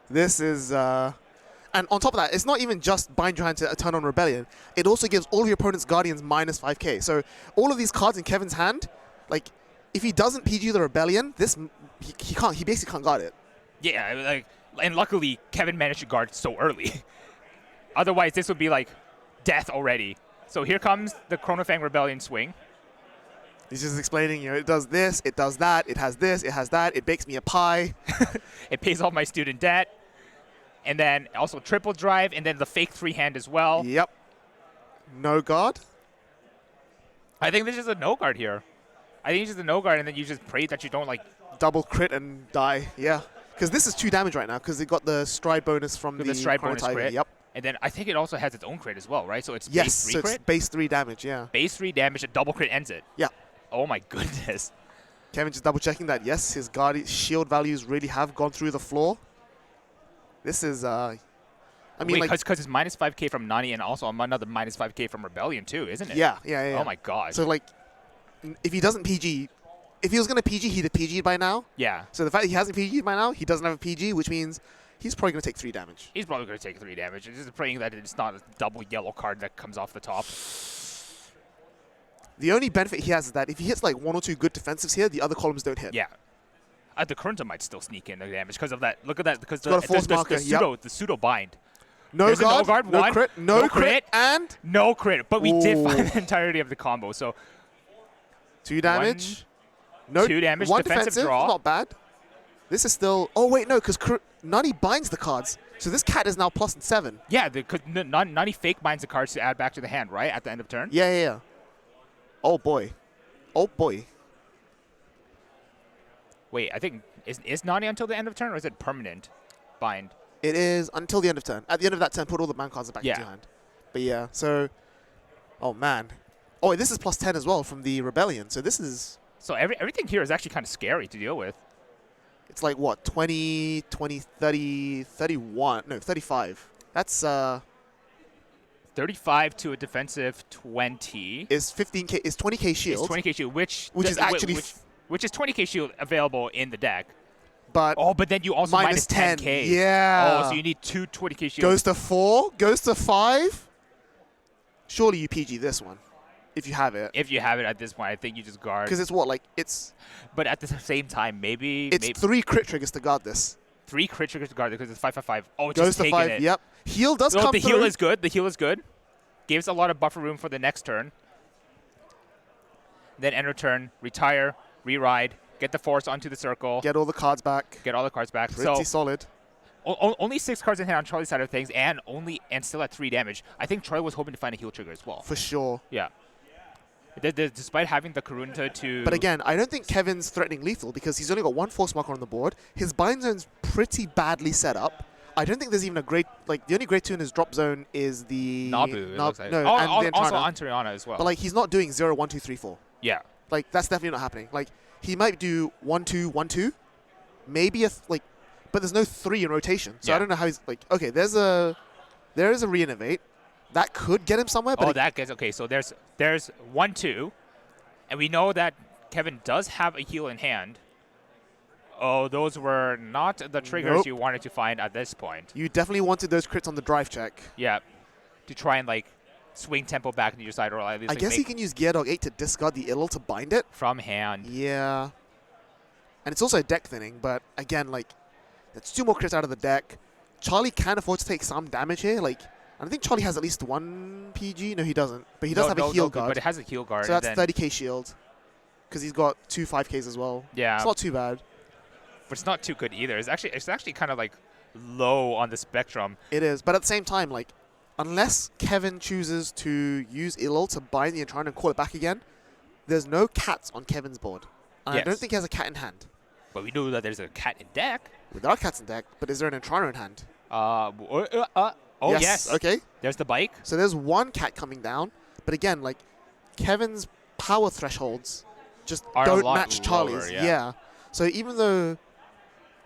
This is, and on top of that, it's not even just bind your hand to turn on Rebellion. It also gives all of your opponent's Guardians minus 5k. So all of these cards in Kevin's hand, like, if he doesn't PG the Rebellion, he basically can't guard it. Yeah, like, and luckily Kevin managed to guard so early. Otherwise, this would be like death already. So here comes the Chronofang Rebellion swing. He's just explaining, it does this, it does that, it has this, it has that, it bakes me a pie. It pays off my student debt. And then also triple drive, and then the fake 3-hand as well. Yep. No guard? I think this is a no guard here. I think it's just a no guard, and then you just pray that you don't like double crit and die. Yeah. Because this is 2 damage right now, because it got the stride bonus from the stride bonus crit. Yep. And then I think it also has its own crit as well, right? So it's yes, base 3 so crit? It's base 3 damage, yeah. Base 3 damage, a double crit ends it. Yeah. Oh my goodness. Kevin just double checking that, yes, his guard shield values really have gone through the floor. This is, I mean, wait, because it's minus 5k from Nani and also another minus 5k from Rebellion too, isn't it? Yeah. Oh my god. So, like, if he doesn't PG, if he was going to PG, he'd have PG'd by now. Yeah. So the fact that he hasn't PG'd by now, he doesn't have a PG, which means he's probably going to take 3 damage. He's probably going to take 3 damage. It's just praying that it's not a double yellow card that comes off the top. The only benefit he has is that if he hits like 1 or 2 good defensives here, the other columns don't hit. Yeah. The Kurunta might still sneak in the damage because of that. Look at that. Because the pseudo bind. No guard, no one, crit, no crit, and no crit. But we did find the entirety of the combo. So 2 damage. 2 damage. 1 defensive draw. Not bad. This is still. Oh wait, no, because Nani binds the cards. So this cat is now plus 7. Yeah, because Nani fake binds the cards to add back to the hand, right, at the end of turn. Yeah. Oh boy. Wait, I think is Nani until the end of turn, or is it permanent bind? It is until the end of turn. At the end of that turn, put all the man cards back into your hand. But yeah, so, oh man. Oh, this is plus 10 as well from the Rebellion. So this is. So everything here is actually kind of scary to deal with. It's like what, 20, 30, 31, no, 35. That's 35 to a defensive 20. Is 15k, is 20k shield. It's 20k shield, which is actually which is 20k shield available in the deck. But then you also minus 10k. Yeah. Oh, so you need 2 20k shields. Goes to 4, goes to 5. Surely you PG this one, if you have it. If you have it at this point, I think you just guard. Because it's what, like, it's. But at the same time, maybe. It's 3 crit triggers to guard this. 3 crit triggers to guard it because it's 5/5. Oh, it's goes just to taking 5. it. Yep. Heal does come the through. heal is good. The heal is good. Gives a lot of buffer room for the next turn. Then enter turn, retire, re-ride, get the force onto the circle. Get all the cards back. Get all the cards back. Pretty solid. Only 6 cards in hand on Charlie's side of things, and still at 3 damage. I think Charlie was hoping to find a heal trigger as well. For sure. Yeah. Despite having the Kurunta to... But again, I don't think Kevin's threatening lethal because he's only got 1 force marker on the board. His bind zone's pretty badly set up. I don't think there's even a great... Like, the only great 2 in his drop zone is the... Nabu, it looks like. No, and the also Antariana as well. But, like, he's not doing 0, 1, 2, 3, 4. Yeah. Like, that's definitely not happening. Like, he might do 1, 2, 1, 2. Maybe but there's no 3 in rotation. So I don't know how he's... Like, okay, there is a re-innovate. That could get him somewhere. But that gets... Okay, so there's 1, 2. And we know that Kevin does have a heal in hand. Oh, those were not the triggers you wanted to find at this point. You definitely wanted those crits on the drive check. Yeah. To try and, like, swing tempo back into your side, or at least... I guess he can use Gear Dog 8 to discard the Ill to bind it. From hand. Yeah. And it's also a deck thinning, but again, like, that's 2 more crits out of the deck. Charlie can afford to take some damage here. Like, I think Charlie has at least 1 PG. No, he doesn't. But he does have a heal guard. But it has a heal guard. So that's 30k shield. Because he's got 2 5ks as well. Yeah. It's not too bad. But it's not too good either. It's actually kind of like low on the spectrum. It is. But at the same time, like, unless Kevin chooses to use Ilul to bind the Entriner and call it back again, there's no cats on Kevin's board. And I don't think he has a cat in hand. But we know that there's a cat in deck. There are cats in deck, but is there an Entriner in hand? Oh, yes. Okay. There's the bike. So there's 1 cat coming down. But again, like, Kevin's power thresholds just don't match Charlie's. Yeah. So even though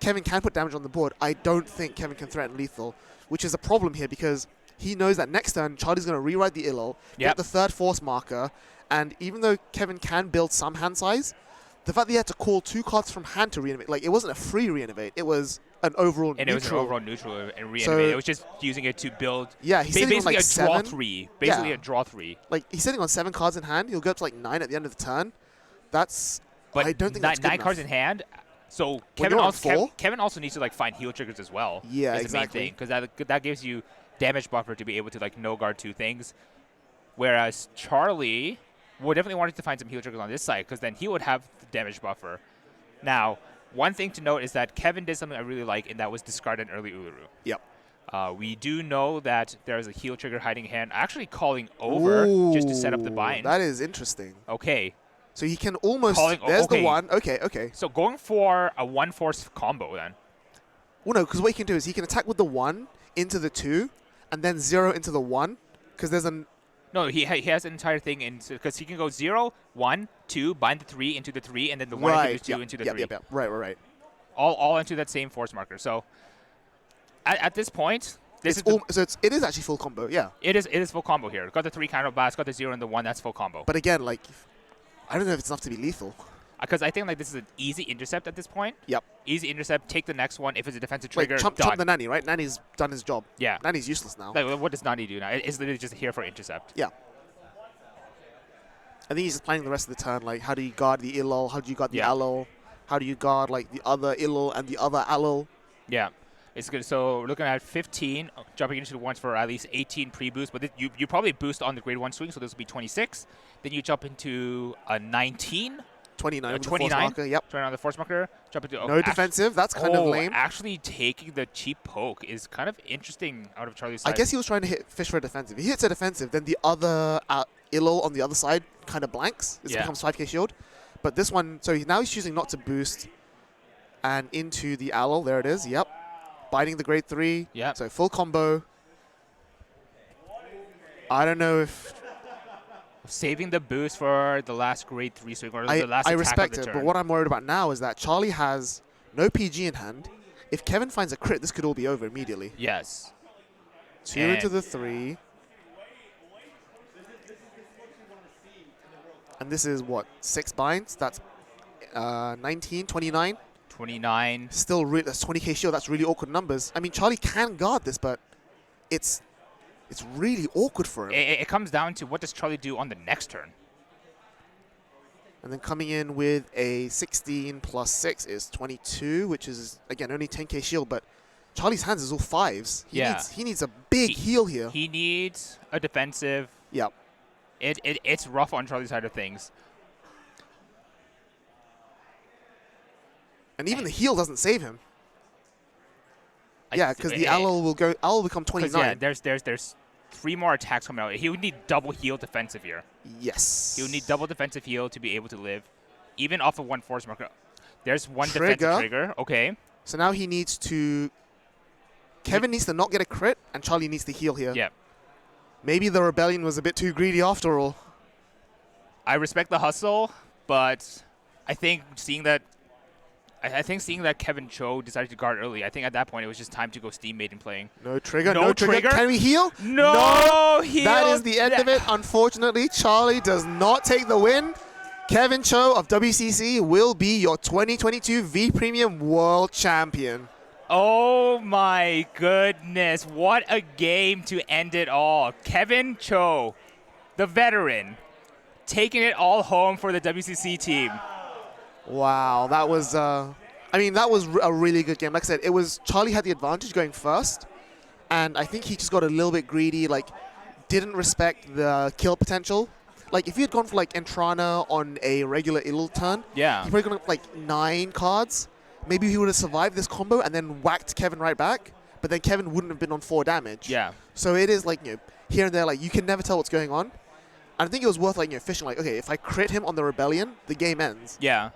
Kevin can put damage on the board, I don't think Kevin can threaten lethal, which is a problem here because he knows that next turn, Charlie's going to rewrite the Ilul, get the 3rd force marker, and even though Kevin can build some hand size, the fact that he had to call 2 cards from hand to reanimate, like, it wasn't a free reanimate, it was an overall and neutral. it was an overall neutral and reanimate. So, it was just using it to build. Yeah, he's sitting on basically like a draw 7. 3. Basically Yeah. a draw 3. Like, he's sitting on 7 cards in hand. He'll go up to like 9 at the end of the turn. That's. But I don't think that's good 9 cards enough. in hand. So When you're on 4? Kevin also needs to like find heal triggers as well. Yeah, is exactly. the main thing, because that gives you damage buffer to be able to like no guard 2 things. Whereas Charlie would definitely want to find some heal triggers on this side, because then he would have the damage buffer. Now, one thing to note is that Kevin did something I really like, and that was discard an early Uluru. Yep. We do know that there is a heal trigger hiding hand, actually calling over just to set up the bind. That is interesting. Okay. So he can almost. There's the 1. Okay, okay. So going for a 1-force combo then. Well, no, because what he can do is he can attack with the 1 into the 2, and then 0 into the 1, because there's an. No, he has an entire thing in, because he can go 0, 1, 2, bind the 3 into the 3, and then the 1 into the 2 into the 3. Yep. Right. All into that same force marker. So at this point, it is actually full combo, yeah. It is full combo here. Got the 3 counter blast, got the 0 and the 1, that's full combo. But again, like, I don't know if it's enough to be lethal. Because I think like this is an easy intercept at this point. Yep. Easy intercept, take the next one. If it's a defensive trigger, chump the Nanny, right? Nanny's done his job. Yeah. Nanny's useless now. Like, what does Nani do now? It's literally just here for intercept. Yeah. I think he's just planning the rest of the turn, like, how do you guard the Ilol? How do you guard the Alol? How do you guard, like, the other Ilol and the other Alol? Yeah. It's good. So we're looking at 15, jumping into the ones for at least 18 pre-boost. But you probably boost on the grade 1 swing, so this will be 26. Then you jump into a 19. 29 on the 29, force marker, yep. 29 on the force marker. Jump into no defensive, that's kind of lame. Actually taking the cheap poke is kind of interesting out of Charlie's side. I guess he was trying to hit fish for a defensive. If he hits a defensive, then the other Ilol on the other side kind of blanks. It becomes 5k shield. But this one, so now he's choosing not to boost. And into the Alol, there it is, yep. Biting the grade 3. Yep. So full combo. I don't know if... Saving the boost for the last grade 3 swing, or the last attack respect of the it, turn. but what I'm worried about now is that Charlie has no PG in hand. If Kevin finds a crit, this could all be over immediately. Yes. 2 into the 3. And this is what, 6 binds? That's 19, 29? 29. Still, that's 20k shield. That's really awkward numbers. I mean, Charlie can guard this, but it's really awkward for him. It comes down to what does Charlie do on the next turn. And then coming in with a 16 plus 6 is 22, which is, again, only 10k shield, but Charlie's hands is all 5s. He needs a big heal here. He needs a defensive. Yep. It's rough on Charlie's side of things. And even the heal doesn't save him. Yeah, because the Alol will become 29. Yeah, there's 3 more attacks coming out. He would need double heal defensive here. Yes. He would need double defensive heal to be able to live, even off of 1 force marker. There's 1 defensive trigger. Okay. So now he needs to... Kevin needs to not get a crit, and Charlie needs to heal here. Yeah. Maybe the Rebellion was a bit too greedy after all. I respect the hustle, but I think seeing that Kevin Cho decided to guard early, I think at that point it was just time to go Steam Maiden playing. No trigger, no trigger. Can we heal? No heal. That is the end of it. Unfortunately, Charlie does not take the win. Kevin Cho of WCC will be your 2022 V Premium World Champion. Oh my goodness, what a game to end it all. Kevin Cho, the veteran, taking it all home for the WCC team. Wow, that was, that was a really good game. Like I said, Charlie had the advantage going first, and I think he just got a little bit greedy, like, didn't respect the kill potential. Like, if he had gone for, like, Entrana on a regular Ilul turn, he probably gone up, like, 9 cards. Maybe he would have survived this combo and then whacked Kevin right back, but then Kevin wouldn't have been on 4 damage. Yeah. So it is, like, here and there, like, you can never tell what's going on. And I think it was worth, like, fishing, like, okay, if I crit him on the Rebellion, the game ends. Yeah.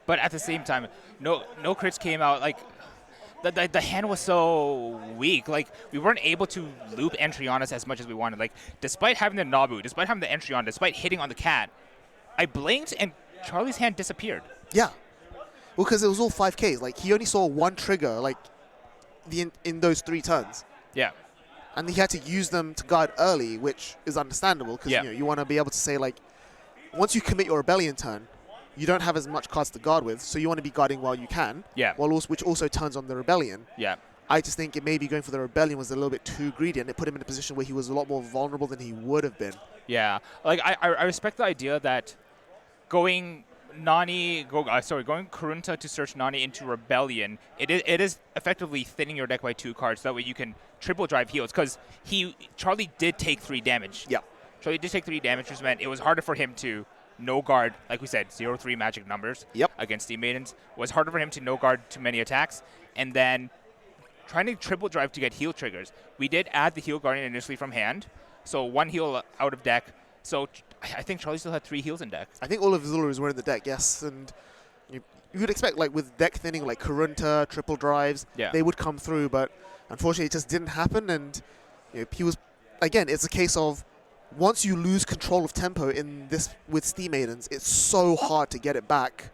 But at the same time, no crits came out. Like, the hand was so weak. Like, we weren't able to loop entry on us as much as we wanted. Like, despite having the Nabu, despite having the entry on, despite hitting on the cat, I blinked and Charlie's hand disappeared. Yeah. Well, because it was all 5Ks. Like, he only saw 1 trigger, like, in those 3 turns. Yeah. And he had to use them to guard early, which is understandable, because you want to be able to say, like, once you commit your Rebellion turn, you don't have as much cards to guard with, so you want to be guarding while you can. Yeah. Which also turns on the Rebellion. Yeah. I just think it maybe going for the Rebellion was a little bit too greedy, and it put him in a position where he was a lot more vulnerable than he would have been. Yeah. Like, I respect the idea that going Kurunta to search Nani into Rebellion, it is effectively thinning your deck by 2 cards. That way you can triple drive heals, because Charlie did take 3 damage. Yeah. Charlie did take 3 damage, which meant it was harder for him to no guard, like we said, 0-3 magic numbers against Steam Maidens. It was harder for him to no guard too many attacks, and then trying to triple drive to get heal triggers. We did add the heal guardian initially from hand, so 1 heal out of deck. So I think Charlie still had 3 heals in deck. I think all of his Zulus were in the deck, yes. And you would expect, like, with deck thinning, like Kurunta, triple drives, they would come through. But unfortunately, it just didn't happen. And he was, again, it's a case of once you lose control of tempo in this with Steam Maidens, it's so hard to get it back.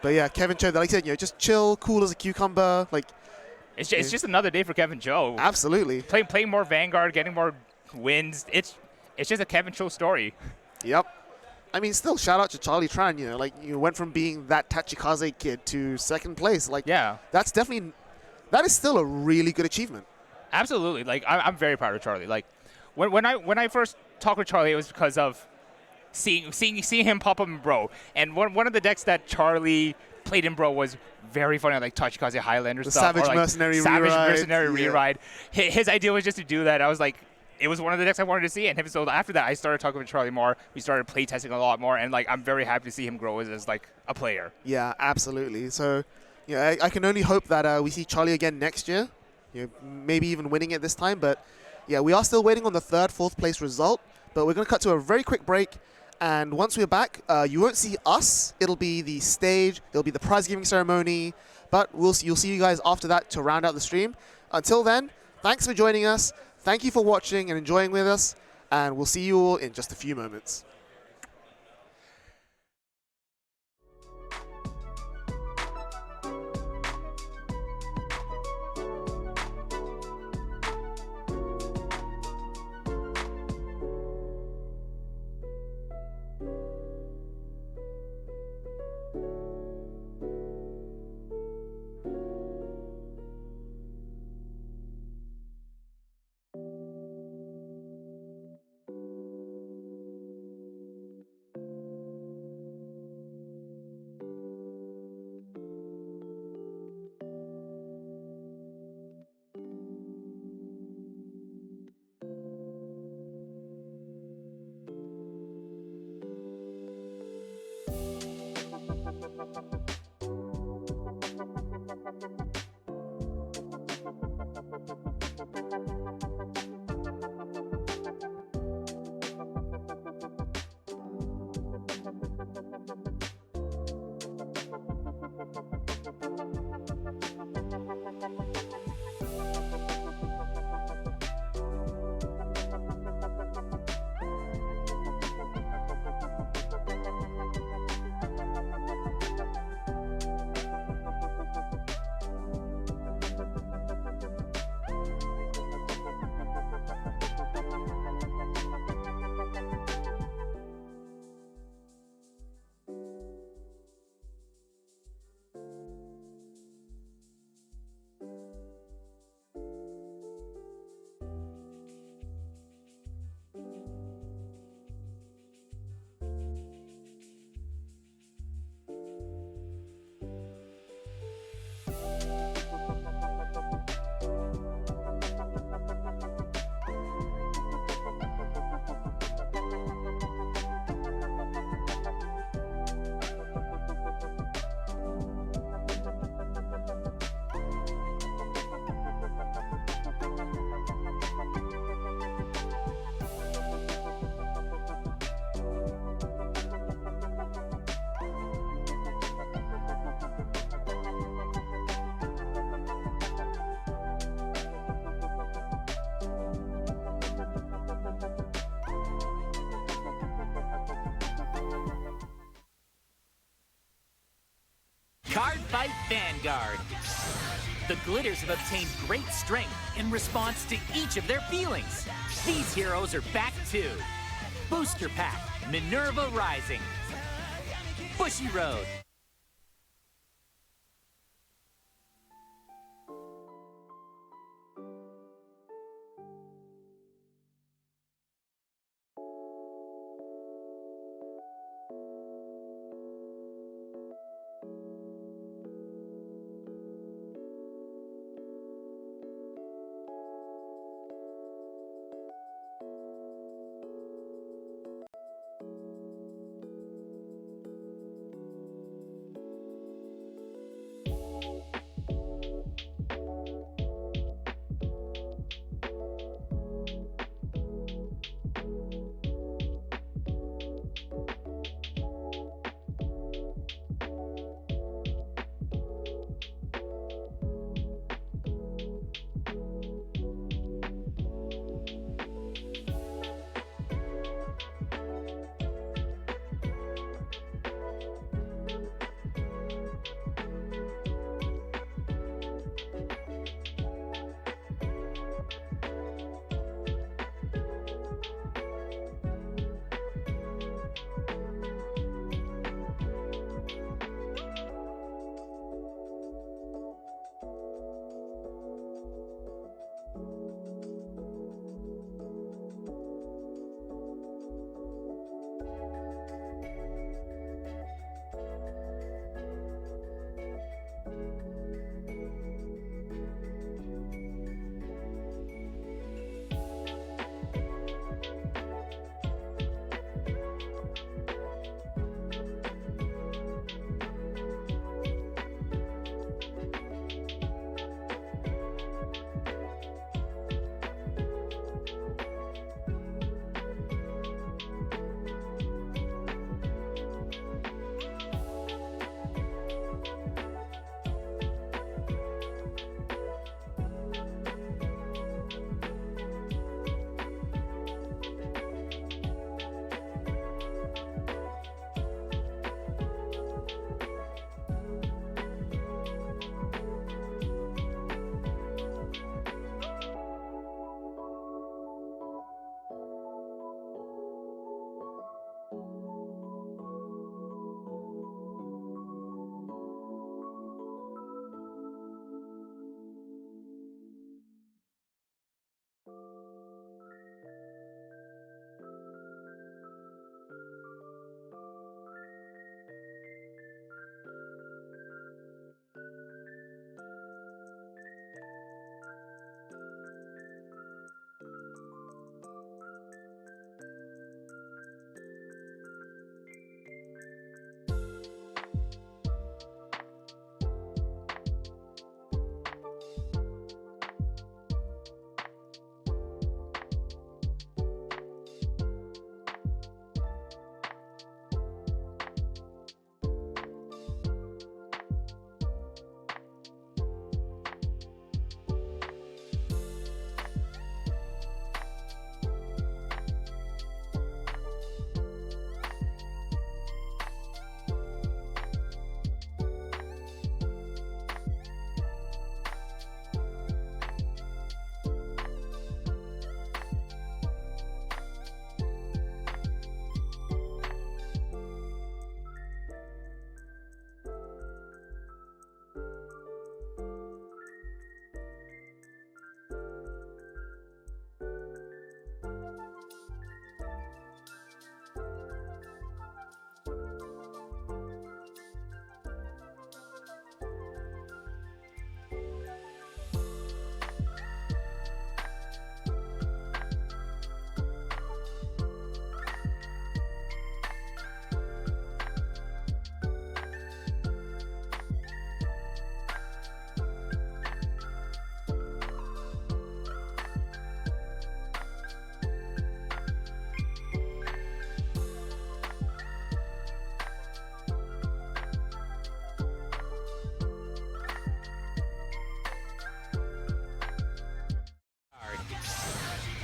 But yeah, Kevin Cho, like I said, just chill, cool as a cucumber. Like, it's just another day for Kevin Cho. Absolutely. Playing more Vanguard, getting more wins. It's just a Kevin Cho story. Yep. I mean, still, shout out to Charlie Tran. You went from being that Tachikaze kid to 2nd place. Like, that is still a really good achievement. Absolutely. Like, I'm very proud of Charlie. Like, when I first talked with Charlie, it was because of seeing him pop up in Bro. And one of the decks that Charlie played in Bro was very funny, like Tachikaze Highlander stuff. Savage Mercenary Reride. His idea was just to do that. I was like, it was one of the decks I wanted to see, and so after that, I started talking with Charlie more. We started playtesting a lot more, and like I'm very happy to see him grow as like a player. Yeah, absolutely. So, I can only hope that we see Charlie again next year. Maybe even winning it this time. But yeah, we are still waiting on the 3rd, 4th place result. But we're going to cut to a very quick break, and once we're back, you won't see us. It'll be the stage. It'll be the prize giving ceremony. But you'll see you guys after that to round out the stream. Until then, thanks for joining us. Thank you for watching and enjoying with us, and we'll see you all in just a few moments. Cardfight Vanguard. The Glitters have obtained great strength in response to each of their feelings. These heroes are back too. Booster Pack, Minerva Rising. Bushiroad.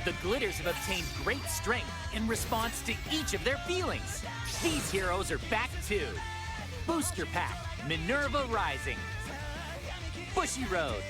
The Glitters have obtained great strength in response to each of their feelings. These heroes are back too. Booster Pack, Minerva Rising, Bushiroad.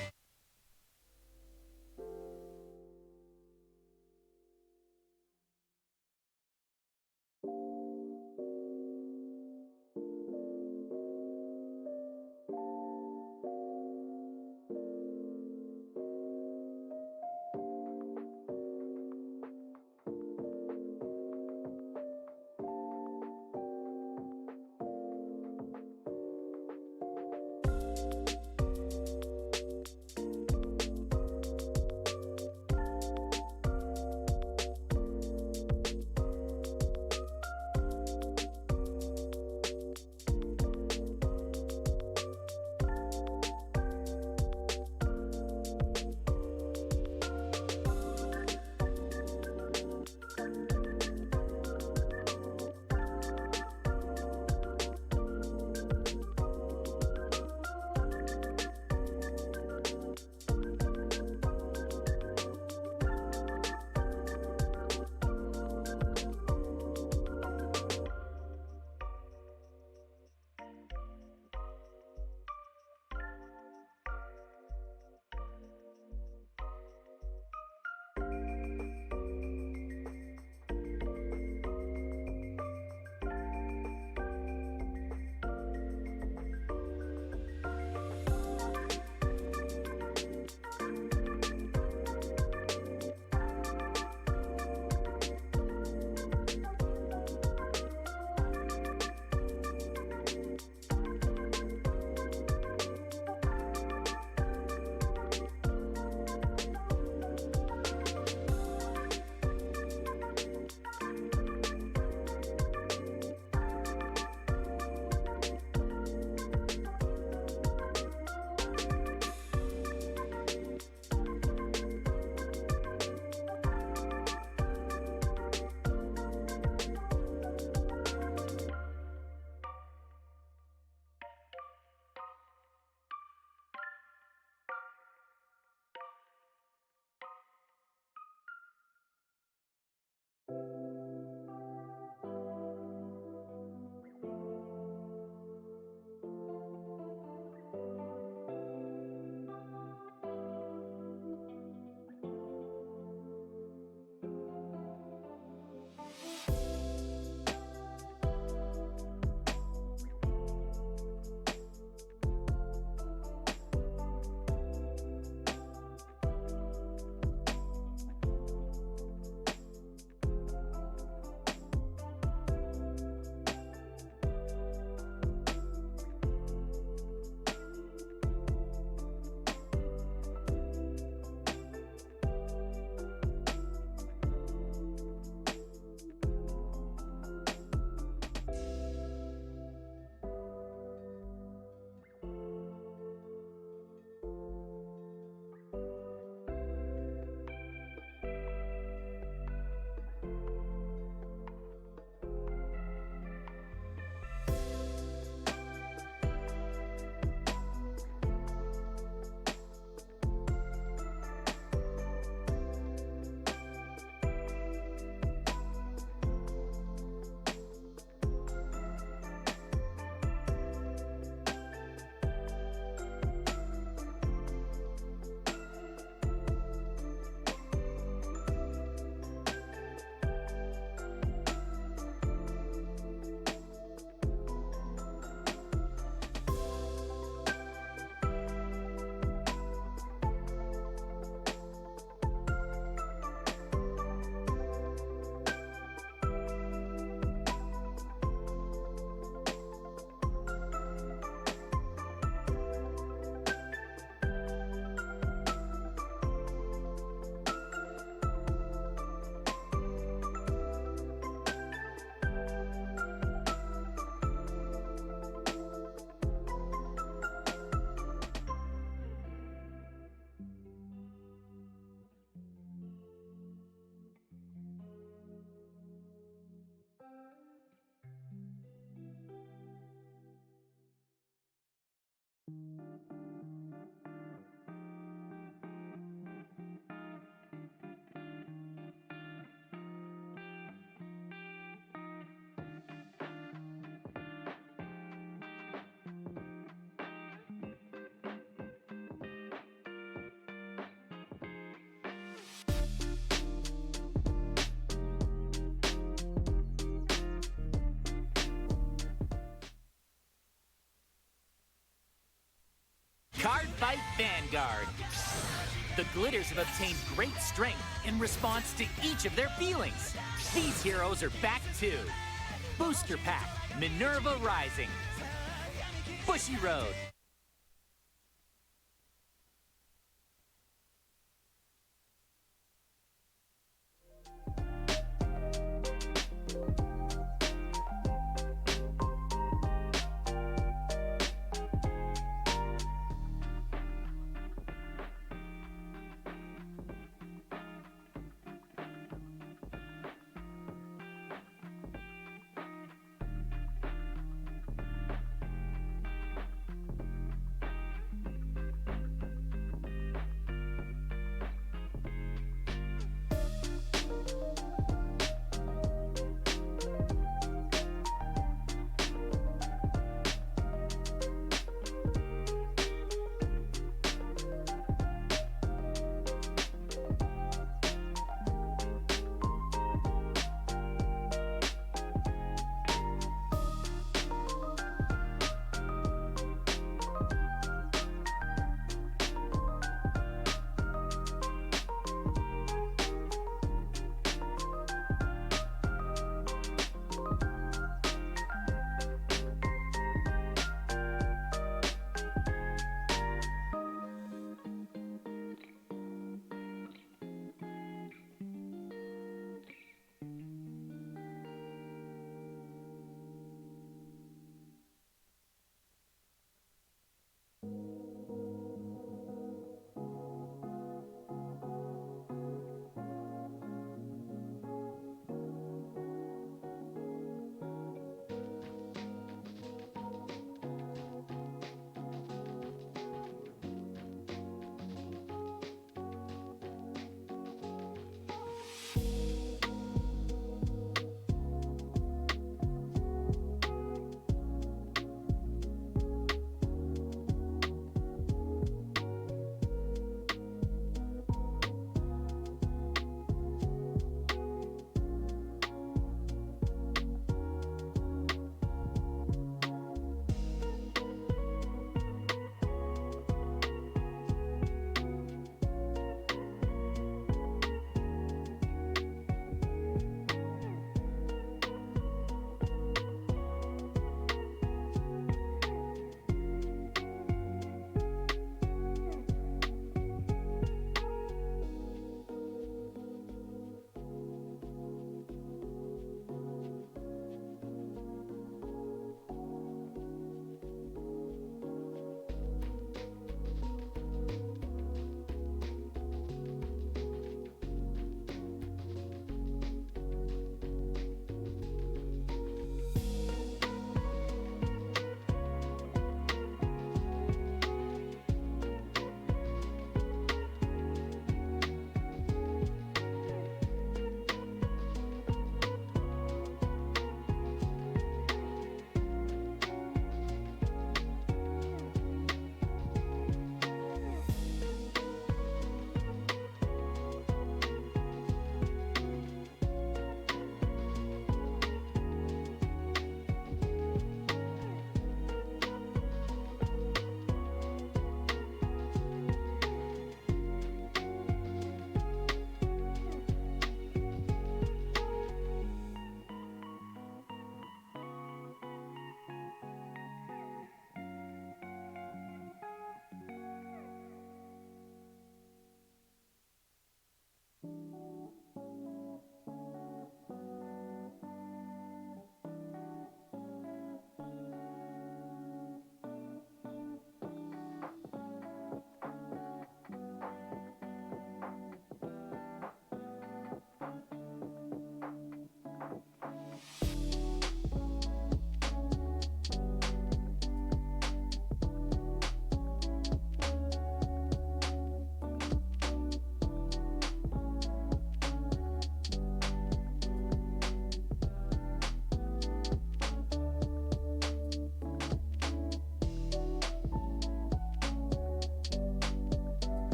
Cardfight Vanguard. The glitters have obtained great strength in response to each of their feelings. These heroes are back too. Booster Pack, Minerva Rising. Bushiroad.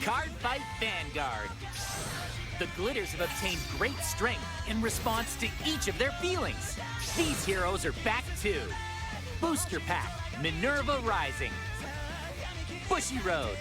Cardfight Vanguard. The Glitters have obtained great strength in response to each of their feelings. These heroes are back too. Booster Pack, Minerva Rising. Bushiroad.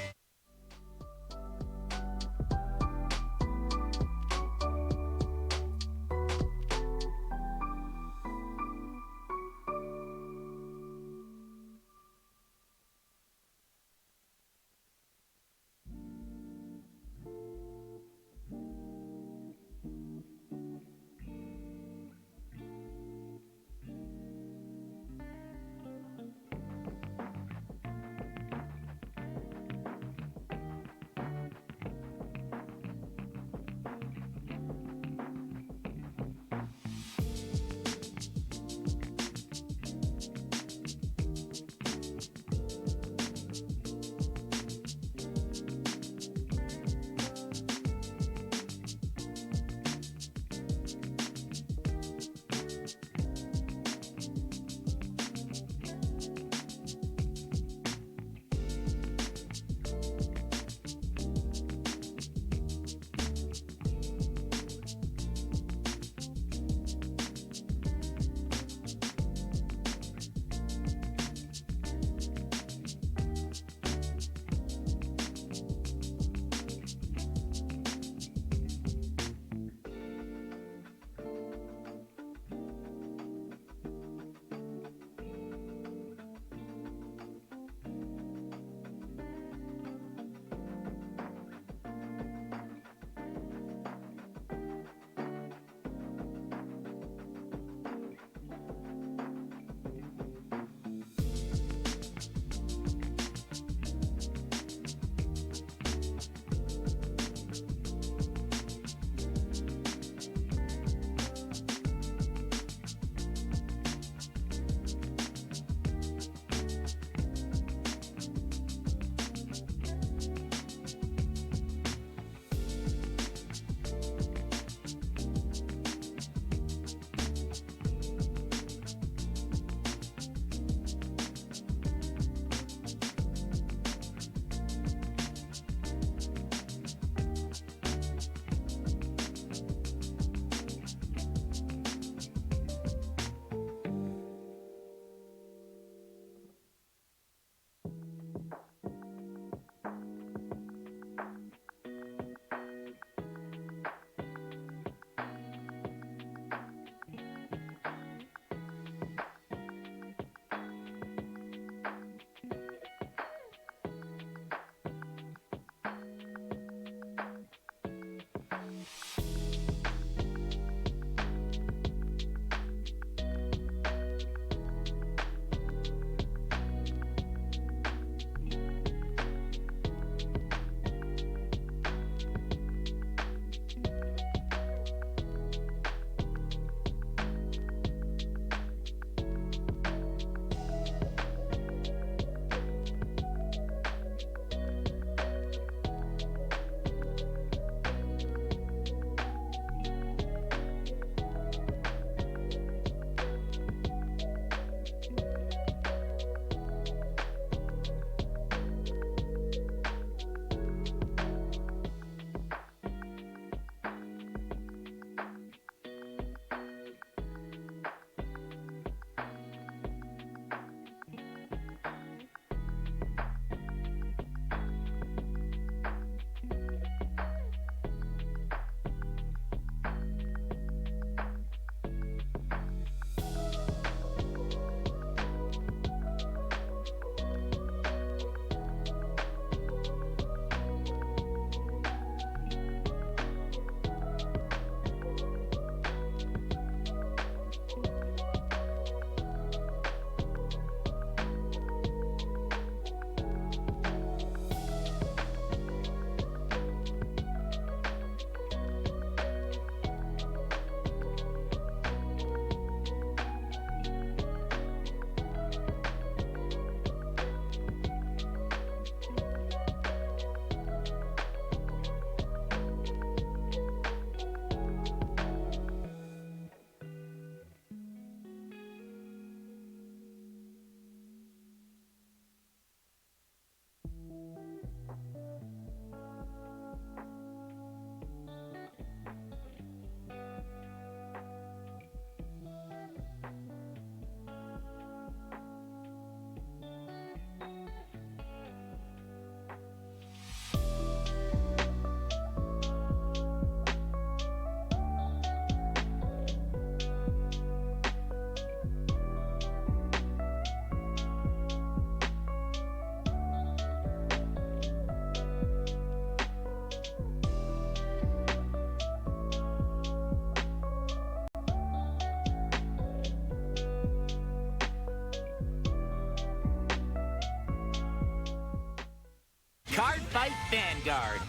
Cardfight Vanguard.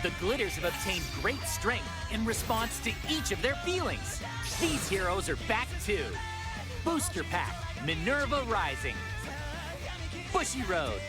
The Glitters have obtained great strength in response to each of their feelings. These heroes are back too. Booster Pack, Minerva Rising. Bushiroad.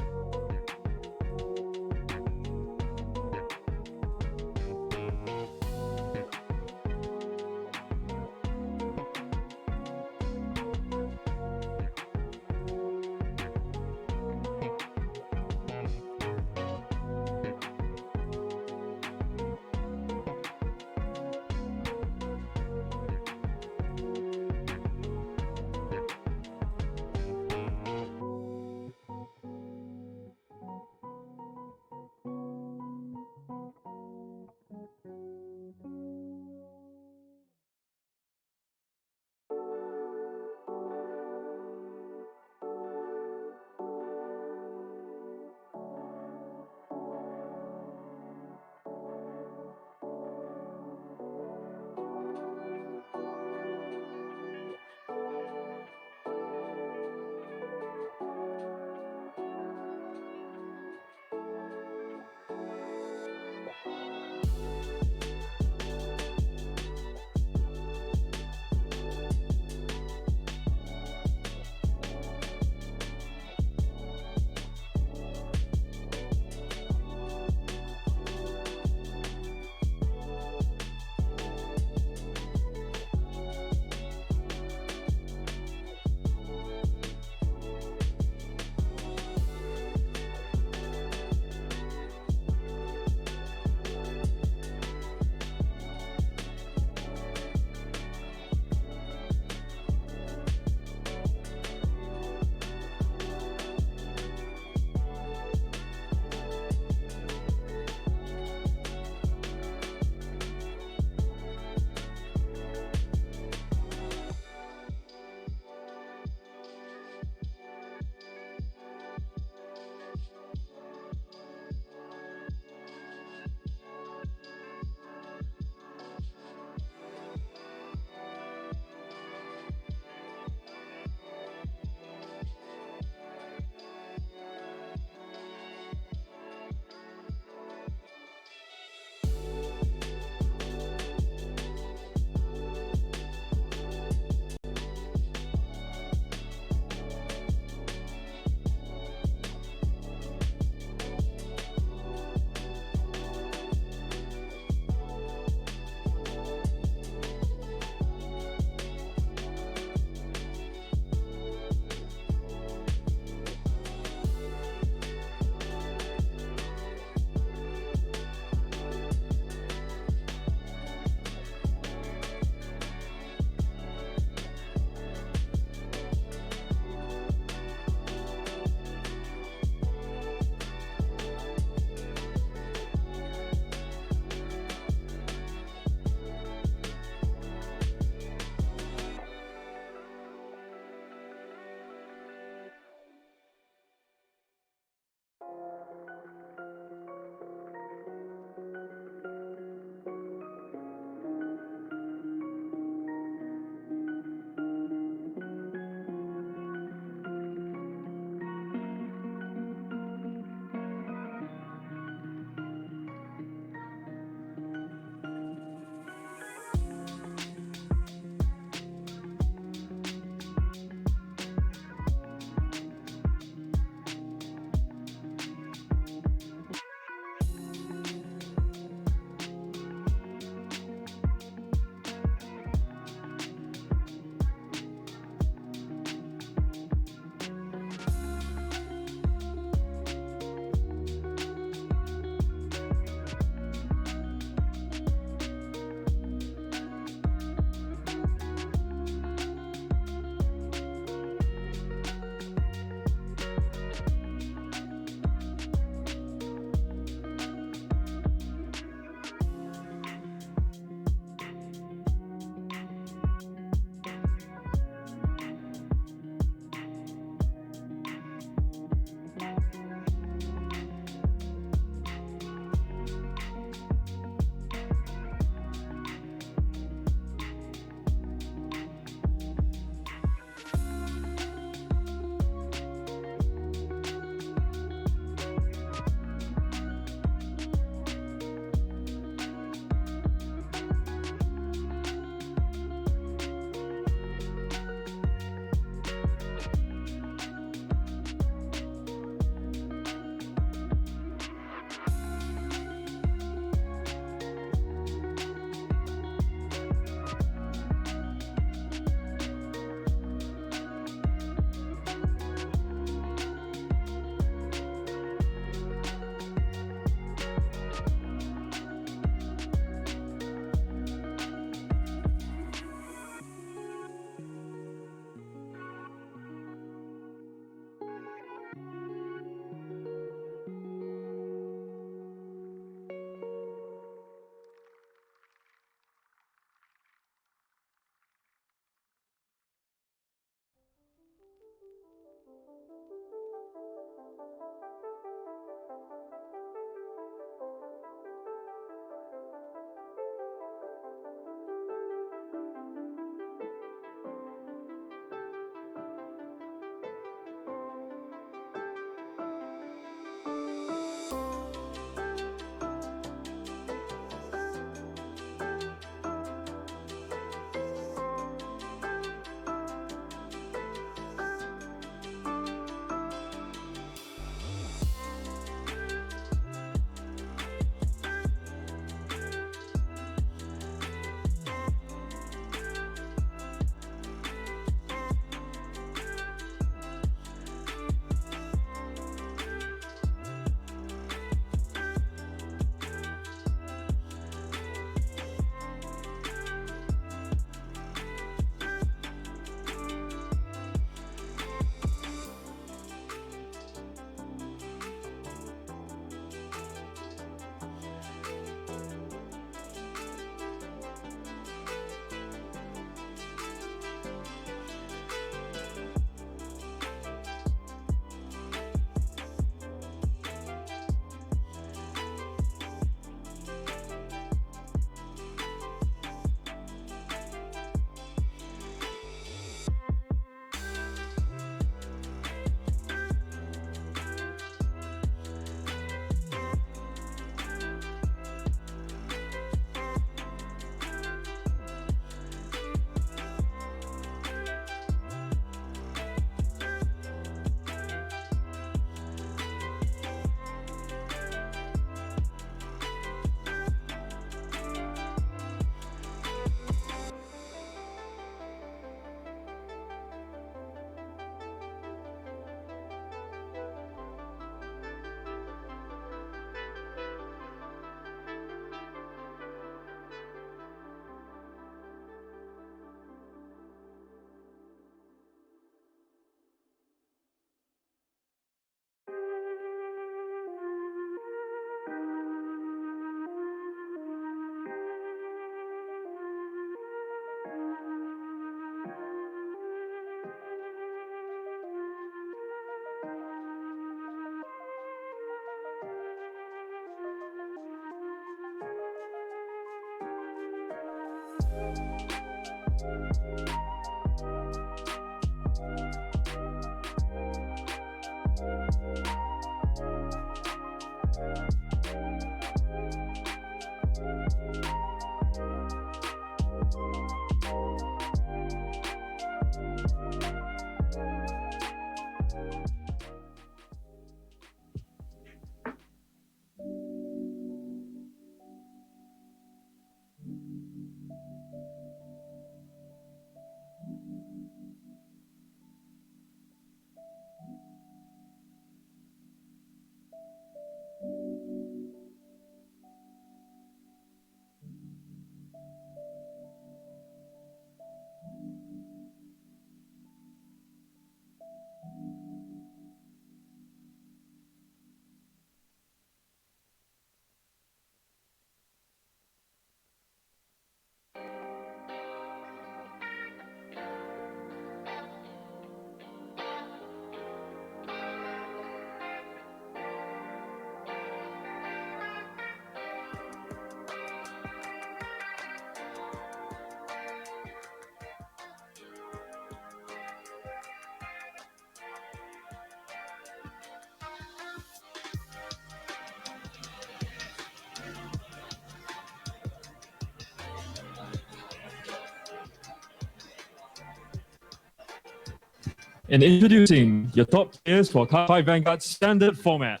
And introducing your top players for Cardfight Vanguard standard format.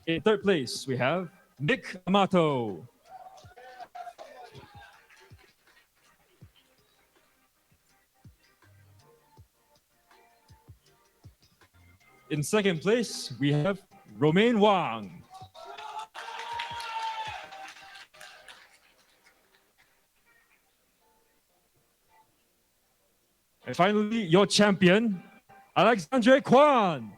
In third place, we have Nick Amato. In second place, we have Romain Wang. And finally, your champion, Alexandre Kwan.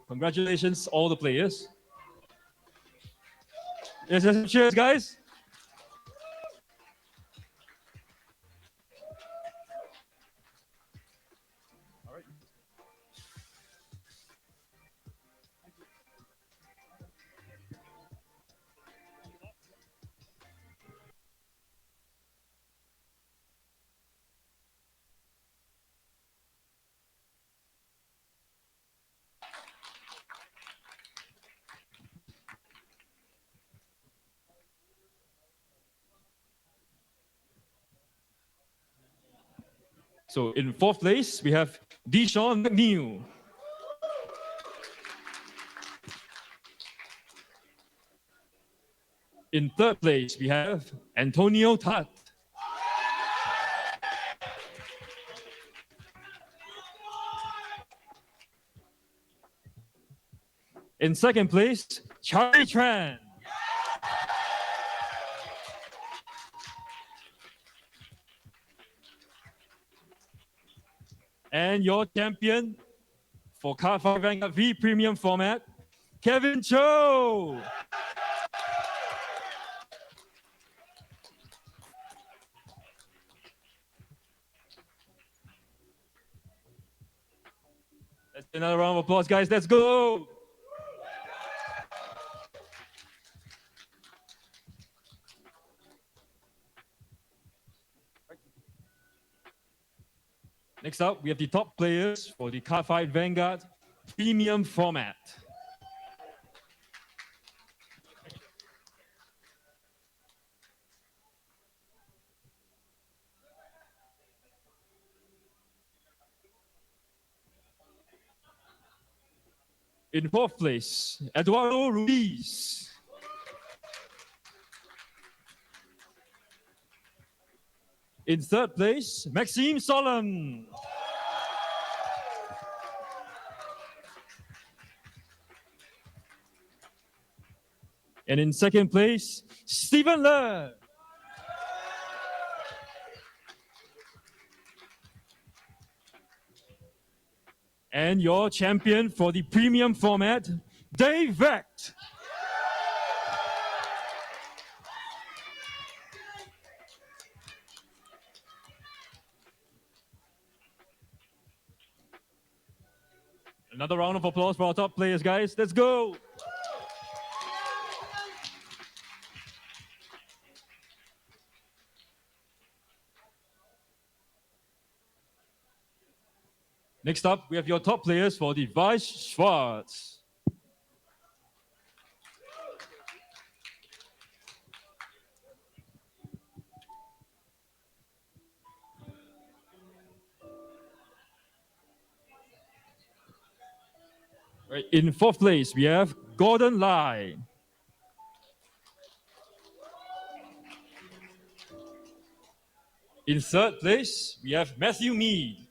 Congratulations, all the players. Yes, cheers, guys. So in fourth place, we have Deshaun McNeil. In third place, we have Antonio Tat. In second place, Charlie Tran. And your champion for Cardfight Vanguard V Premium format, Kevin Cho. Let's get another round of applause, guys. Let's go. Next up, we have the top players for the Cardfight Vanguard Premium format. In fourth place, Eduardo Ruiz. In third place, Maxime Solon. And in second place, Stephen Le. And your champion for the premium format, Dave Vecht. Another round of applause for our top players, guys. Let's go. Next up, we have your top players for the Weiß Schwarz. Right, in fourth place, we have Gordon Lai. In third place, we have Matthew Mead.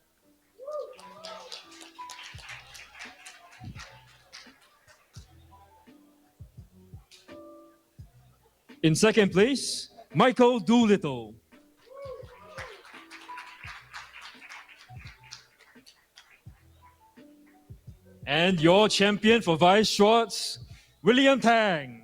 In second place, Michael Doolittle. And your champion for Weiß Schwarz, William Tang.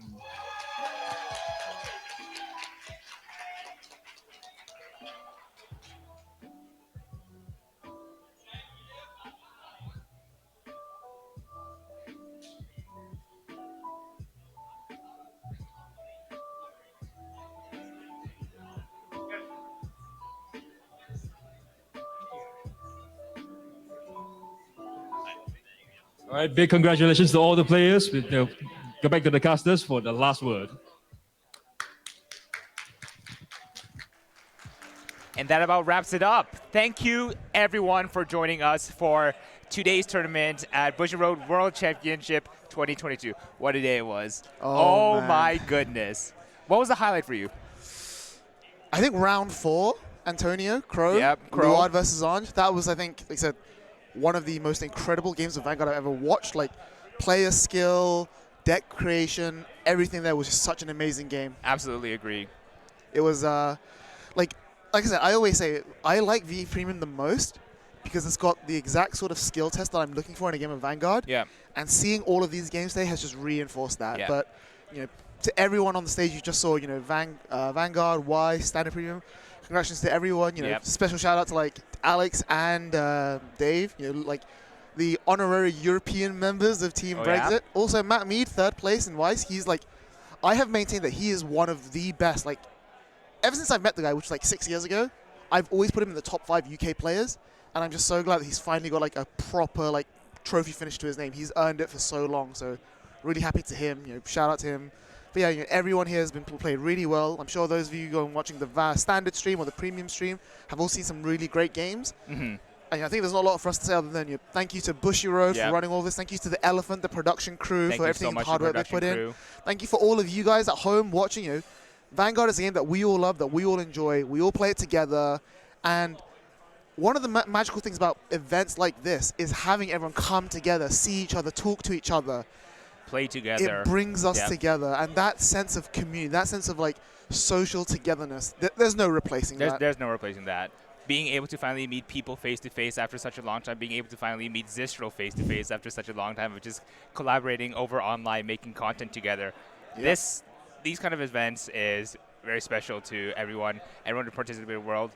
All right, big congratulations to all the players. Go back to the casters for the last word. And that about wraps it up. Thank you, everyone, for joining us for today's tournament at Bushiroad World Championship 2022. What a day it was. Oh my goodness. What was the highlight for you? I think round 4, Antonio, Crow, Vanguard versus Ange. That was, I think, like I said, one of the most incredible games of Vanguard I've ever watched. Like, player skill, deck creation, everything there was just such an amazing game. Absolutely agree. It was, like I said, I always say I like VE Premium the most because it's got the exact sort of skill test that I'm looking for in a game of Vanguard. Yeah. And seeing all of these games today has just reinforced that. Yeah. But, you know, to everyone on the stage, you just saw, you know, Vanguard, Weiß, Standard Premium. Congratulations to everyone. You know, special shout out to like Alex and Dave. You know, like the honorary European members of Team Brexit. Yeah. Also, Matt Mead, 3rd place in Weiß. He's like, I have maintained that he is one of the best. Like, ever since I've met the guy, which was like 6 years ago, I've always put him in the top 5 UK players. And I'm just so glad that he's finally got like a proper like trophy finish to his name. He's earned it for so long. So really happy to him. You know, shout out to him. But yeah, you know, everyone here has been played really well. I'm sure those of you going watching the standard stream or the premium stream have all seen some really great games. And I think there's not a lot for us to say other than thank you to Bushiroad for running all this. Thank you to the Elephant, the production crew for everything the hard work they put in. Thank you for all of you guys at home watching. You know, Vanguard is a game that we all love, that we all enjoy. We all play it together. And one of the magical things about events like this is having everyone come together, see each other, talk to each other. Play together. It brings us together. And that sense of community, that sense of like social togetherness, there's no replacing that. There's no replacing that. Being able to finally meet people face-to-face after such a long time, being able to finally meet Zistro face-to-face after such a long time of just collaborating over online, making content together. These kind of events is very special to everyone who participated in the world.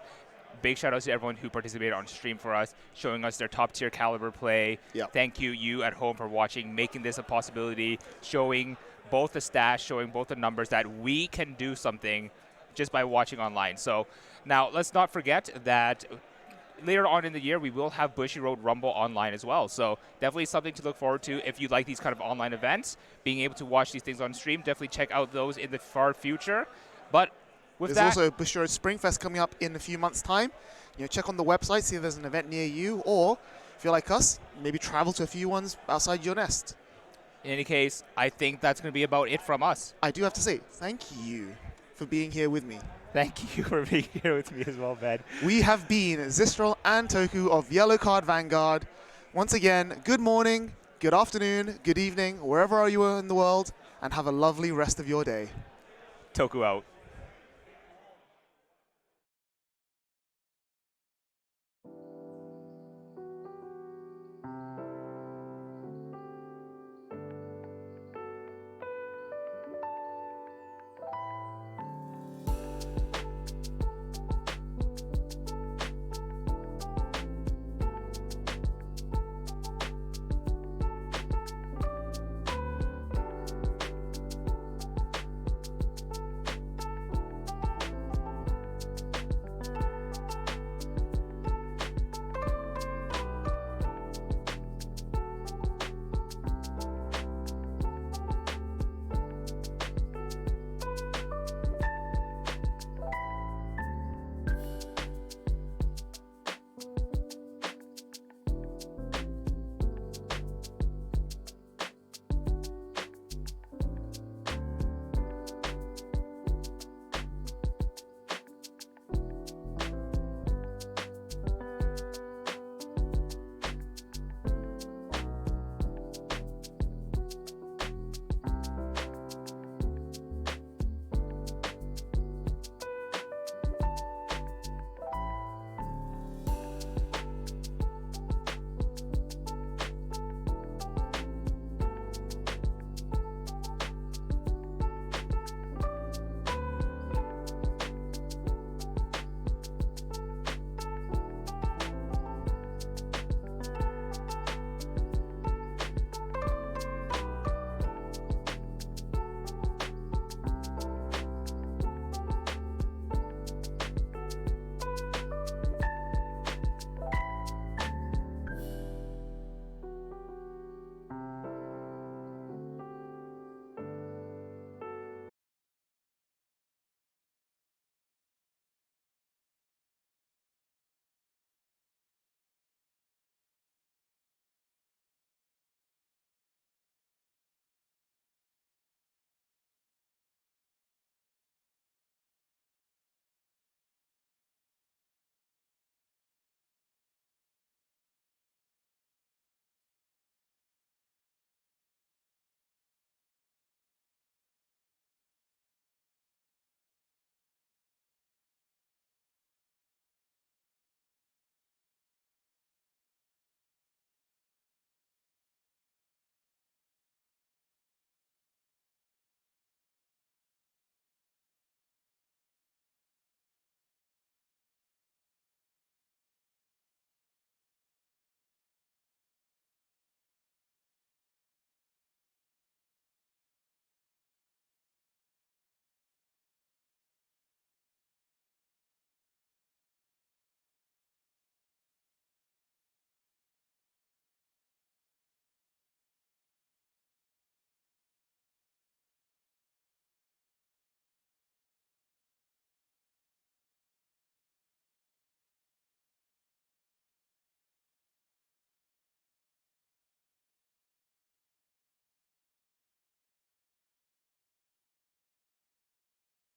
Big shout out to everyone who participated on stream for us, showing us their top tier caliber play. Thank you at home for watching, making this a possibility, showing both the stats, showing both the numbers that we can do something just by watching online. So now let's not forget that later on in the year, we will have Bushiroad Rumble online as well. So definitely something to look forward to if you like these kind of online events. Being able to watch these things on stream, definitely check out those in the far future. But there's also Bushiroad Springfest coming up in a few months' time. You know, check on the website, see if there's an event near you, or if you're like us, maybe travel to a few ones outside your nest. In any case, I think that's going to be about it from us. I do have to say, thank you for being here with me. Thank you for being here with me as well, Ben. We have been Zistral and Toku of Yellow Card Vanguard. Once again, good morning, good afternoon, good evening, wherever you are in the world, and have a lovely rest of your day. Toku out.